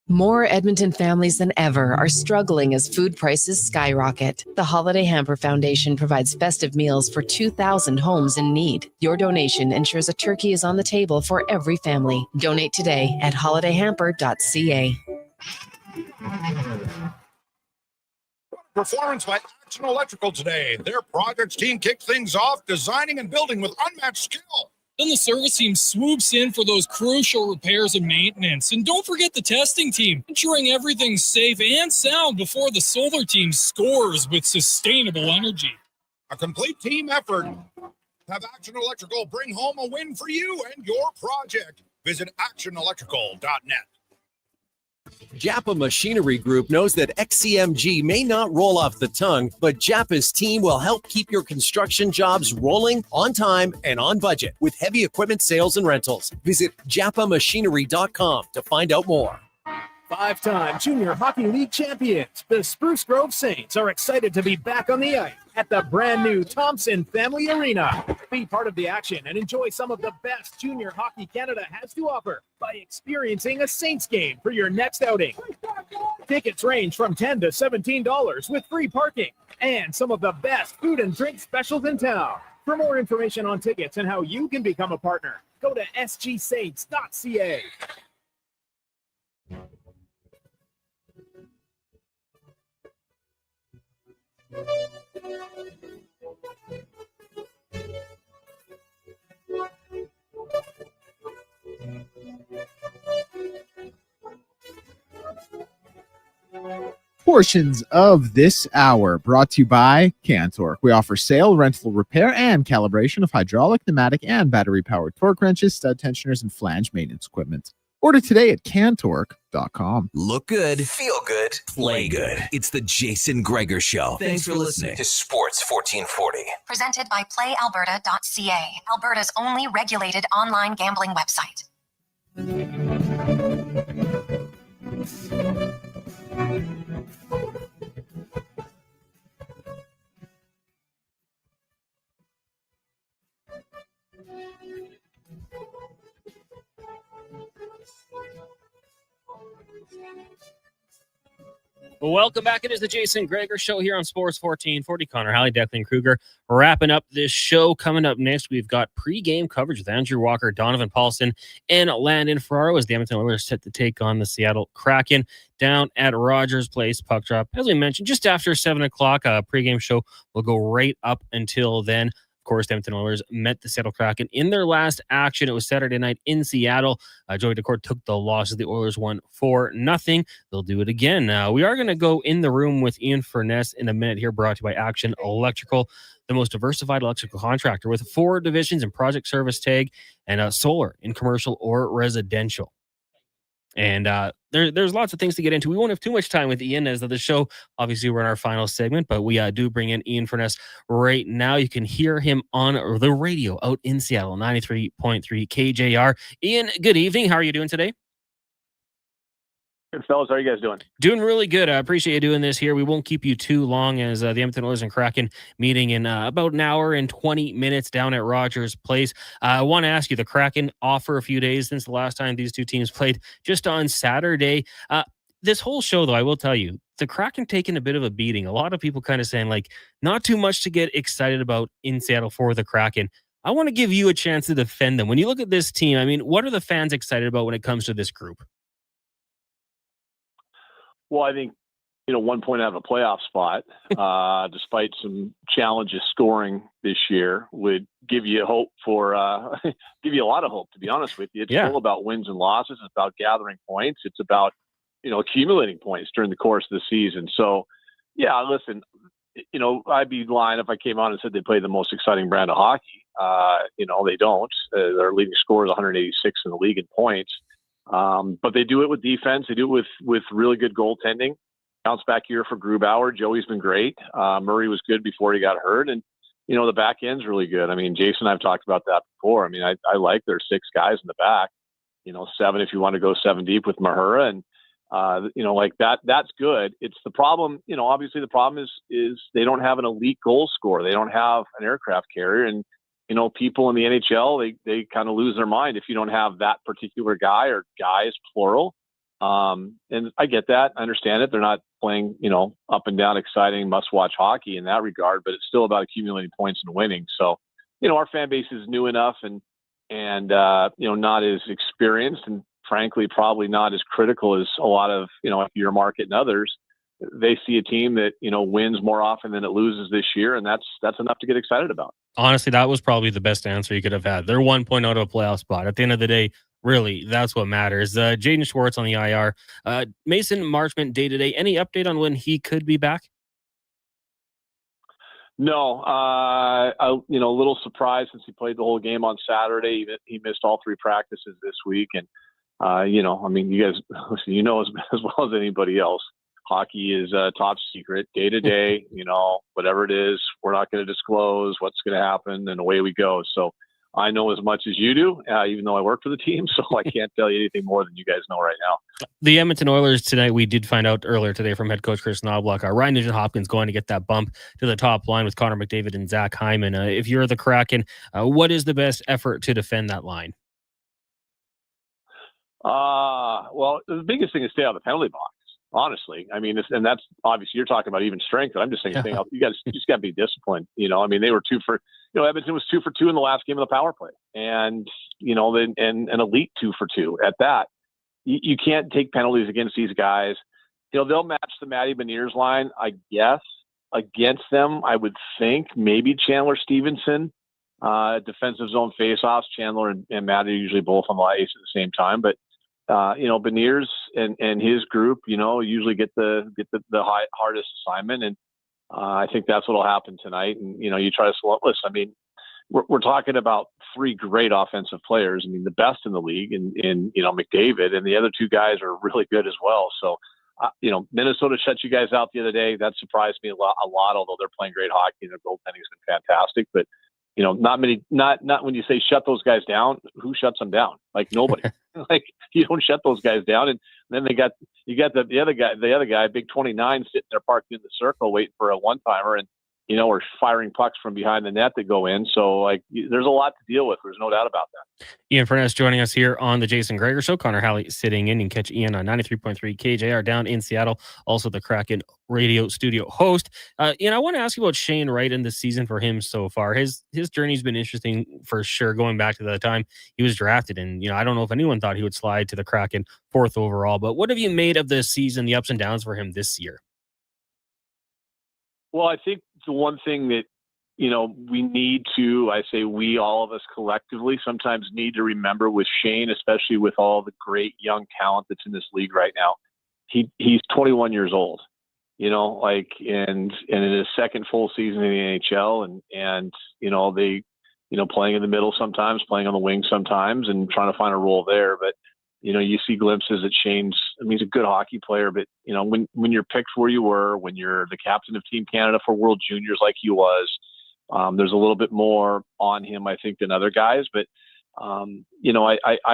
More Edmonton families than ever are struggling as food prices skyrocket. The Holiday Hamper Foundation provides festive meals for 2,000 homes in need. Your donation ensures a turkey is on the table for every family. Donate today at holidayhamper.ca. Performance by Action Electrical today. Their projects team kicked things off, designing and building with unmatched skill. Then the service team swoops in for those crucial repairs and maintenance. And don't forget the testing team, ensuring everything's safe and sound before the solar team scores with sustainable energy. A complete team effort. Have Action Electrical bring home a win for you and your project. Visit actionelectrical.net. Japa Machinery Group knows that XCMG may not roll off the tongue, but Japa's team will help keep your construction jobs rolling on time and on budget with heavy equipment sales and rentals. Visit japamachinery.com to find out more. 5-time Junior Hockey League champions, the Spruce Grove Saints, are excited to be back on the ice at the brand new Thompson Family Arena. Be part of the action and enjoy some of the best junior hockey Canada has to offer by experiencing a Saints game for your next outing. Tickets range from $10 to $17 with free parking and some of the best food and drink specials in town. For more information on tickets and how you can become a partner, go to sgsaints.ca. Portions of this hour brought to you by Cantork. We offer sale, rental, repair, and calibration of hydraulic, pneumatic, and battery-powered torque wrenches, stud tensioners, and flange maintenance equipment. Order today at cantork.com. Look good, feel good, play good. It's the Jason Gregor Show. Thanks for listening to Sports 1440. Presented by PlayAlberta.ca, Alberta's only regulated online gambling website. Welcome back. It is the Jason Gregor Show here on Sports 1440. Connor Halley, Declan Kruger, wrapping up this show. Coming up next, we've got pre-game coverage with Andrew Walker, Donovan Paulson, and Landon Ferraro as the Edmonton Oilers set to take on the Seattle Kraken down at Rogers Place. Puck drop, as we mentioned, just after 7 o'clock. Pre-game show will go right up until then. Of course, the Edmonton Oilers met the Seattle Kraken in their last action. It was Saturday night in Seattle. Joey Decourt took the loss as the Oilers won 4-0. They'll do it again. We are going to go in the room with Ian Furness in a minute here, brought to you by Action Electrical, the most diversified electrical contractor with 4 divisions in project service tag and solar in commercial or residential. And there's lots of things to get into. We won't have too much time with Ian as the show. Obviously, we're in our final segment, but we do bring in Ian Furness right now. You can hear him on the radio out in Seattle, 93.3 KJR. Ian, good evening. How are you doing today? Good, fellas. How are you guys doing? Doing really good. I appreciate you doing this here. We won't keep you too long as the Edmonton Oilers and Kraken meeting in about an hour and 20 minutes down at Rogers Place. I want to ask you, the Kraken off for a few days since the last time these two teams played, just on Saturday. This whole show, though, I will tell you, the Kraken taking a bit of a beating. A lot of people kind of saying, like, not too much to get excited about in Seattle for the Kraken. I want to give you a chance to defend them. When you look at this team, I mean, what are the fans excited about when it comes to this group? Well, I think, one point out of a playoff spot, despite some challenges scoring this year, would give you hope for, give you a lot of hope, to be honest with you. It's all about wins and losses. It's about gathering points. It's about, accumulating points during the course of the season. So, yeah, listen, I'd be lying if I came on and said they play the most exciting brand of hockey. They don't. Their leading scorer is 186 in the league in points. But they do it with defense. They do it with really good goaltending. Bounce back year for Grubauer. Joey's been great. Murray was good before he got hurt. And, the back end's really good. I mean, Jason and I have talked about that before. I mean, I like their 6 guys in the back, 7 if you want to go 7 deep with Mahura. And, like that's good. It's the problem, obviously the problem is they don't have an elite goal scorer. They don't have an aircraft carrier. And, people in the NHL, they kind of lose their mind if you don't have that particular guy, or guys, plural. And I get that. I understand it. They're not playing, up and down, exciting, must-watch hockey in that regard, but it's still about accumulating points and winning. So, our fan base is new enough and not as experienced, and frankly, probably not as critical as a lot of, your market and others. They see a team that, wins more often than it loses this year, and that's enough to get excited about. Honestly, that was probably the best answer you could have had. They're 1 point out of a playoff spot. At the end of the day, really, that's what matters. Jaden Schwartz on the IR. Mason Marchment day-to-day. Any update on when he could be back? No, a little surprised since he played the whole game on Saturday. He missed all 3 practices this week. And, you guys, as well as anybody else, hockey is top secret, day to day, whatever it is, we're not going to disclose what's going to happen, and away we go. So I know as much as you do, even though I work for the team, so I can't tell you anything more than you guys know right now. The Edmonton Oilers tonight, we did find out earlier today from head coach Chris Knobloch, Ryan Nugent-Hopkins going to get that bump to the top line with Connor McDavid and Zach Hyman. If you're the Kraken, what is the best effort to defend that line? Well, the biggest thing is stay out of the penalty box. Honestly, I mean, and that's obviously you're talking about even strength. I'm just saying, you just got to be disciplined. They were 2 for, Edmonton was 2 for 2 in the last game of the power play, and and an elite 2 for 2 at that. You can't take penalties against these guys. They'll match the Matty Beniers line, I guess, against them. I would think maybe Chandler Stevenson, defensive zone faceoffs. Chandler and Matty are usually both on the ice at the same time, but. Beniers and his group, usually get the hardest assignment, and I think that's what'll happen tonight. And you try to slow. Listen, I mean, we're talking about 3 great offensive players. I mean, the best in the league, in McDavid, and the other 2 guys are really good as well. So, Minnesota shut you guys out the other day. That surprised me a lot. Although they're playing great hockey and their goaltending's been fantastic, but. Not when you say shut those guys down, who shuts them down? Like nobody. Like you don't shut those guys down. And then you got the other guy, big 29, sitting there parked in the circle waiting for a one-timer, and or firing pucks from behind the net that go in. So there's a lot to deal with. There's no doubt about that. Ian Furness joining us here on the Jason Gregor Show. Connor Halley sitting in. You can catch Ian on 93.3 KJR down in Seattle. Also the Kraken radio studio host. Ian, I want to ask you about Shane Wright in the season for him so far. His journey's been interesting for sure, going back to the time he was drafted. And, I don't know if anyone thought he would slide to the Kraken 4th overall, but what have you made of this season, the ups and downs for him this year? Well, I think the one thing that, we need to, all of us collectively sometimes need to remember with Shane, especially with all the great young talent that's in this league right now, he's 21 years old, and in his 2nd full season in the NHL, and they, playing in the middle sometimes, playing on the wing sometimes, and trying to find a role there. But, you see glimpses at Shane's, he's a good hockey player, but, when you're picked where you were, when you're the captain of Team Canada for World Juniors like he was, there's a little bit more on him, I think, than other guys. But, I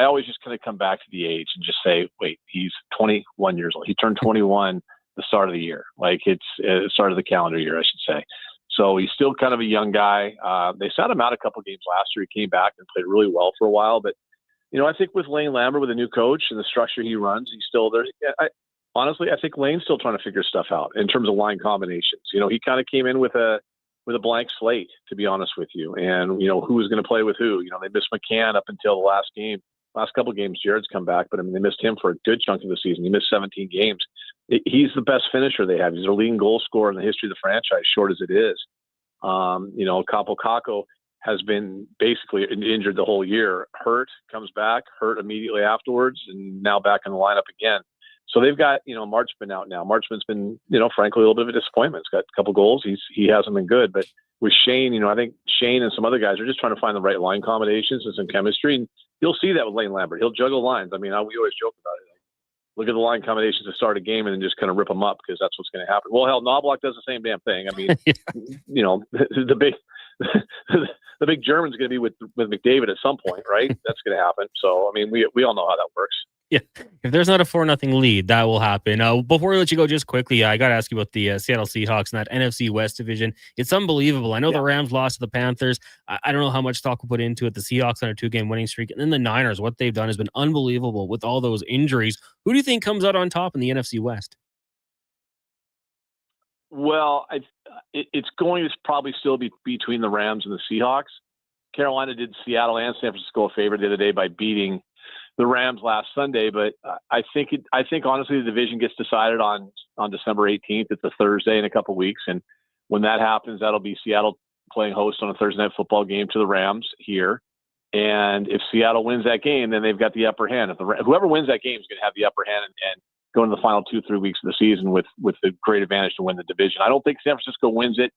always just kind of come back to the age and just say, wait, he's 21 years old. He turned 21 the start of the year. It's the start of the calendar year, I should say. So he's still kind of a young guy. They sat him out a couple games last year. He came back and played really well for a while, but I think with Lane Lambert, with a new coach and the structure he runs, he's still there. Honestly, I think Lane's still trying to figure stuff out in terms of line combinations. He kind of came in with a blank slate, to be honest with you. And, who was going to play with who? They missed McCann up until the last couple games. Jared's come back, but they missed him for a good chunk of the season. He missed 17 games. He's the best finisher they have. He's their leading goal scorer in the history of the franchise, short as it is. Kaapo Kakko has been basically injured the whole year. Hurt, comes back, hurt immediately afterwards, and now back in the lineup again. So they've got, Marchman out now. Marchman's been, frankly, a little bit of a disappointment. He's got a couple goals. He hasn't been good. But with Shane, I think Shane and some other guys are just trying to find the right line combinations and some chemistry. And you'll see that with Lane Lambert. He'll juggle lines. We always joke about it. Look at the line combinations to start a game and then just kind of rip them up, because that's what's going to happen. Well, hell, Knobloch does the same damn thing. The big German's going to be with McDavid at some point, right? That's going to happen. So, we all know how that works. Yeah, if there's not a 4-0 lead, that will happen. Before we let you go, just quickly, I got to ask you about the Seattle Seahawks in that NFC West division. It's unbelievable. I know the Rams lost to the Panthers. I don't know how much stock we'll put into it. The Seahawks on a 2-game winning streak. And then the Niners, what they've done has been unbelievable with all those injuries. Who do you think comes out on top in the NFC West? Well, it's going to probably still be between the Rams and the Seahawks. Carolina did Seattle and San Francisco a favor the other day by beating the Rams last Sunday, but I think honestly the division gets decided on December 18th. It's a Thursday in a couple of weeks, and when that happens, that'll be Seattle playing host on a Thursday night football game to the Rams here. And if Seattle wins that game, then they've got the upper hand. Whoever wins that game is going to have the upper hand and go into the final 2-3 weeks of the season with the great advantage to win the division. I don't think San Francisco wins it.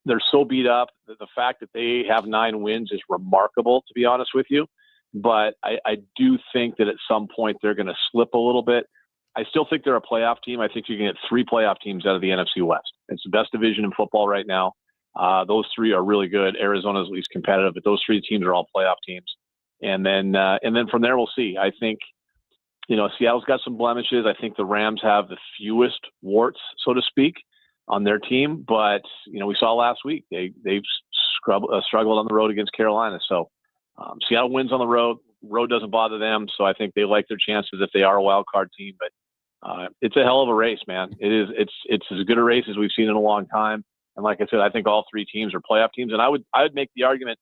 They're so beat up. The fact that they have 9 wins is remarkable, to be honest with you. But I do think that at some point they're going to slip a little bit. I still think they're a playoff team. I think you're going to get 3 playoff teams out of the NFC West. It's the best division in football right now. Those 3 are really good. Arizona's at least competitive, but those 3 teams are all playoff teams. And then from there we'll see. I think, Seattle's got some blemishes. I think the Rams have the fewest warts, so to speak, on their team. But, we saw last week they've struggled on the road against Carolina. So Seattle wins on the road. Road doesn't bother them, so I think they like their chances if they are a wild card team. But it's a hell of a race, man. It is. It's as good a race as we've seen in a long time. And like I said, I think all 3 teams are playoff teams. And I would make the argument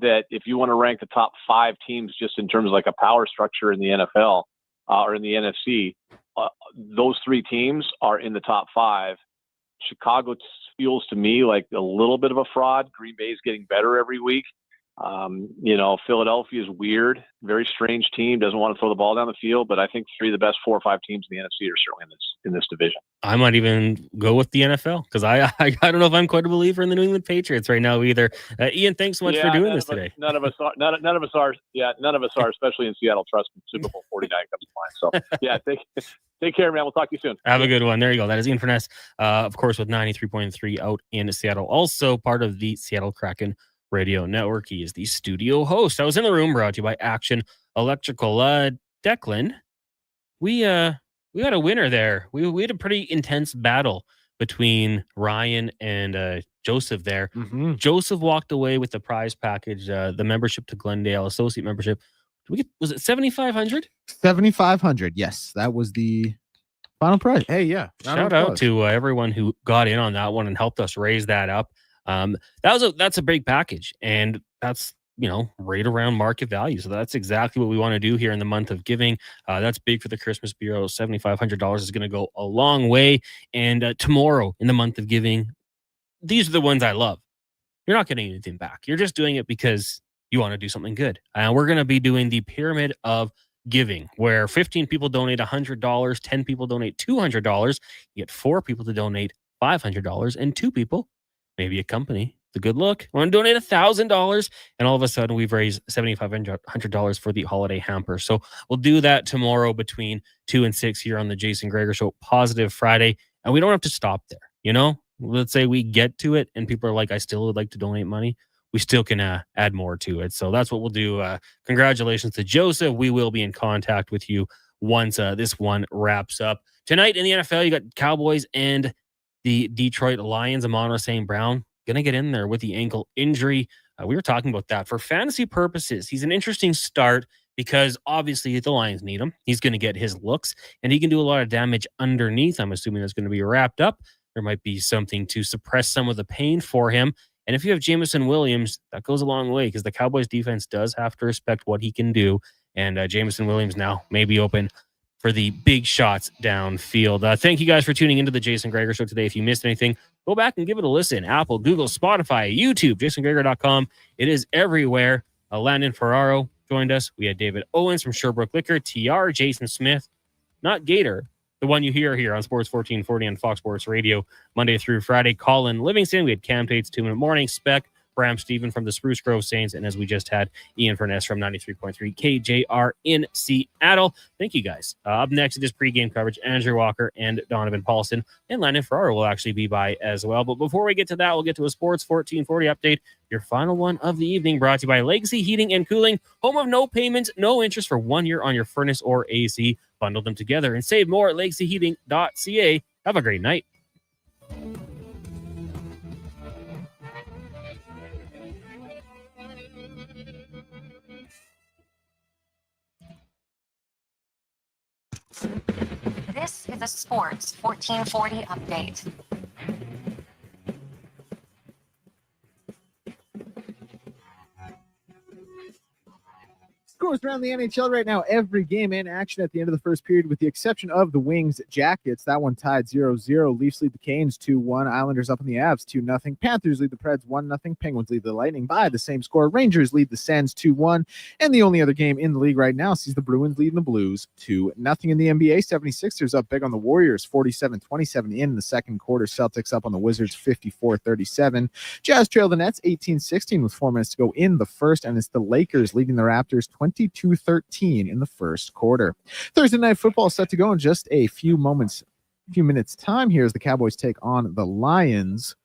that if you want to rank the top 5 teams just in terms of like a power structure in the NFL or in the NFC, those 3 teams are in the top 5. Chicago feels to me like a little bit of a fraud. Green Bay is getting better every week. Philadelphia is weird, very strange team, doesn't want to throw the ball down the field, but I think 3 of the best 4 or 5 teams in the NFC are certainly in this division. I might even go with the NFL because I don't know if I'm quite a believer in the New England Patriots right now either. Ian, thanks so much for doing this today. None of us are. Yeah, none of us are, especially in Seattle. Trust me, Super Bowl 49 comes to mind. So yeah, take care, man. We'll talk to you soon. Have a good one. There you go. That is Ian Furness, of course, with 93.3 out in Seattle. Also part of the Seattle Kraken Radio Network. He is the studio host. I was in the room, brought to you by Action Electrical. Declan, we got a winner there. We had a pretty intense battle between Ryan and Joseph there. Mm-hmm. Joseph walked away with the prize package, the membership to Glendale, associate membership. Was it $7,500? $7,500. Yes, that was the final prize. Hey, yeah. Shout out to everyone who got in on that one and helped us raise that up. That's a big package, and that's right around market value. So that's exactly what we want to do here in the month of giving. That's big for the Christmas Bureau. $7,500 is going to go a long way. And tomorrow in the month of giving, these are the ones I love. You're not getting anything back. You're just doing it because you want to do something good. We're going to be doing the pyramid of giving, where 15 people donate $100, 10 people donate $200, you get 4 people to donate $500, and 2 people, maybe a company, the good look, want to donate $1,000, and all of a sudden we've raised $7,500 for the holiday hamper. So we'll do that tomorrow between 2 and 6 here on the Jason Gregor Show, Positive Friday, and we don't have to stop there. Let's say we get to it and people are like, I still would like to donate money. We still can add more to it. So that's what we'll do. Congratulations to Joseph. We will be in contact with you once this one wraps up. Tonight in the NFL, you got Cowboys and the Detroit Lions. Amon St. Brown going to get in there with the ankle injury. We were talking about that. For fantasy purposes, he's an interesting start because obviously the Lions need him. He's going to get his looks, and he can do a lot of damage underneath. I'm assuming that's going to be wrapped up. There might be something to suppress some of the pain for him. And if you have Jameson Williams, that goes a long way because the Cowboys defense does have to respect what he can do. And Jameson Williams now may be open for the big shots downfield. Thank you guys for tuning into the Jason Gregor Show today. If you missed anything, go back and give it a listen. Apple, Google, Spotify, YouTube, jasongregor.com. It is everywhere. Landon Ferraro joined us. We had David Owens from Sherbrooke Liquor, TR, Jason Smith, not Gator, the one you hear here on Sports 1440 on Fox Sports Radio, Monday through Friday. Colin Livingston. We had Cam Tate's 2 Minute Morning, Spec, Bram Stephen from the Spruce Grove Saints, and as we just had, Ian Furness from 93.3 KJR in Seattle. Thank you, guys. Up next, it is pregame coverage. Andrew Walker and Donovan Paulson and Landon Ferraro will actually be by as well. But before we get to that, we'll get to a Sports 1440 update. Your final one of the evening, brought to you by Legacy Heating and Cooling, home of no payments, no interest for 1 year on your furnace or AC. Bundle them together and save more at legacyheating.ca. Have a great night. This is a Sports 1440 update. Scores around the NHL right now. Every game in action at the end of the first period, with the exception of the Wings Jackets. That one tied 0-0. Leafs lead the Canes 2-1. Islanders up on the Avs 2-0. Panthers lead the Preds 1-0. Penguins lead the Lightning by the same score. Rangers lead the Sens 2-1. And the only other game in the league right now sees the Bruins leading the Blues 2-0. In the NBA, 76ers up big on the Warriors 47-27 in the second quarter. Celtics up on the Wizards 54-37. Jazz trail the Nets 18-16 with 4 minutes to go in the first. And it's the Lakers leading the Raptors 22-13 in the first quarter. Thursday night football set to go in just a few minutes time here as the Cowboys take on the Lions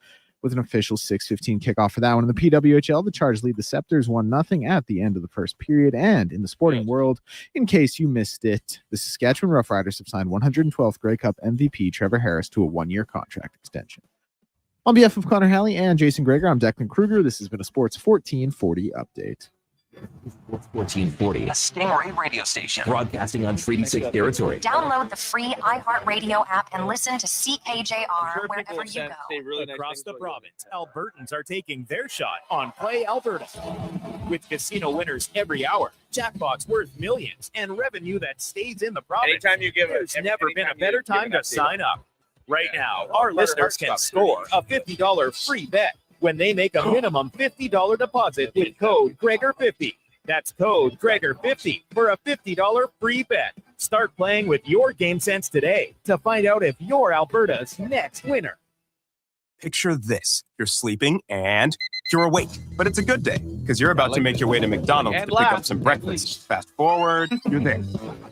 with an official 6:15 kickoff for that one. In the PWHL, the Chargers lead the Scepters 1-0 at the end of the first period. And in the sporting world, in case you missed it, the Saskatchewan Roughriders have signed 112th Grey Cup MVP Trevor Harris to a 1-year contract extension. On behalf of Connor Halley and Jason Gregor, I'm Declan Kruger. This has been a Sports 1440 update. 1440, a Stingray radio station broadcasting on Treaty 6 territory. Download the free iHeartRadio app and listen to CKJR wherever you go. Across the province, Albertans are taking their shot on Play Alberta. With casino winners every hour, jackpots worth millions, and revenue that stays in the province. There's never been a better time to sign up. Right now, our listeners can score a $50 free bet when they make a minimum $50 deposit with code Gregor50. That's code Gregor50 for a $50 free bet. Start playing with your game sense today to find out if you're Alberta's next winner. Picture this. You're sleeping and you're awake. But it's a good day because you're about to make your way to McDonald's to pick up some breakfast. Fast forward, you're there.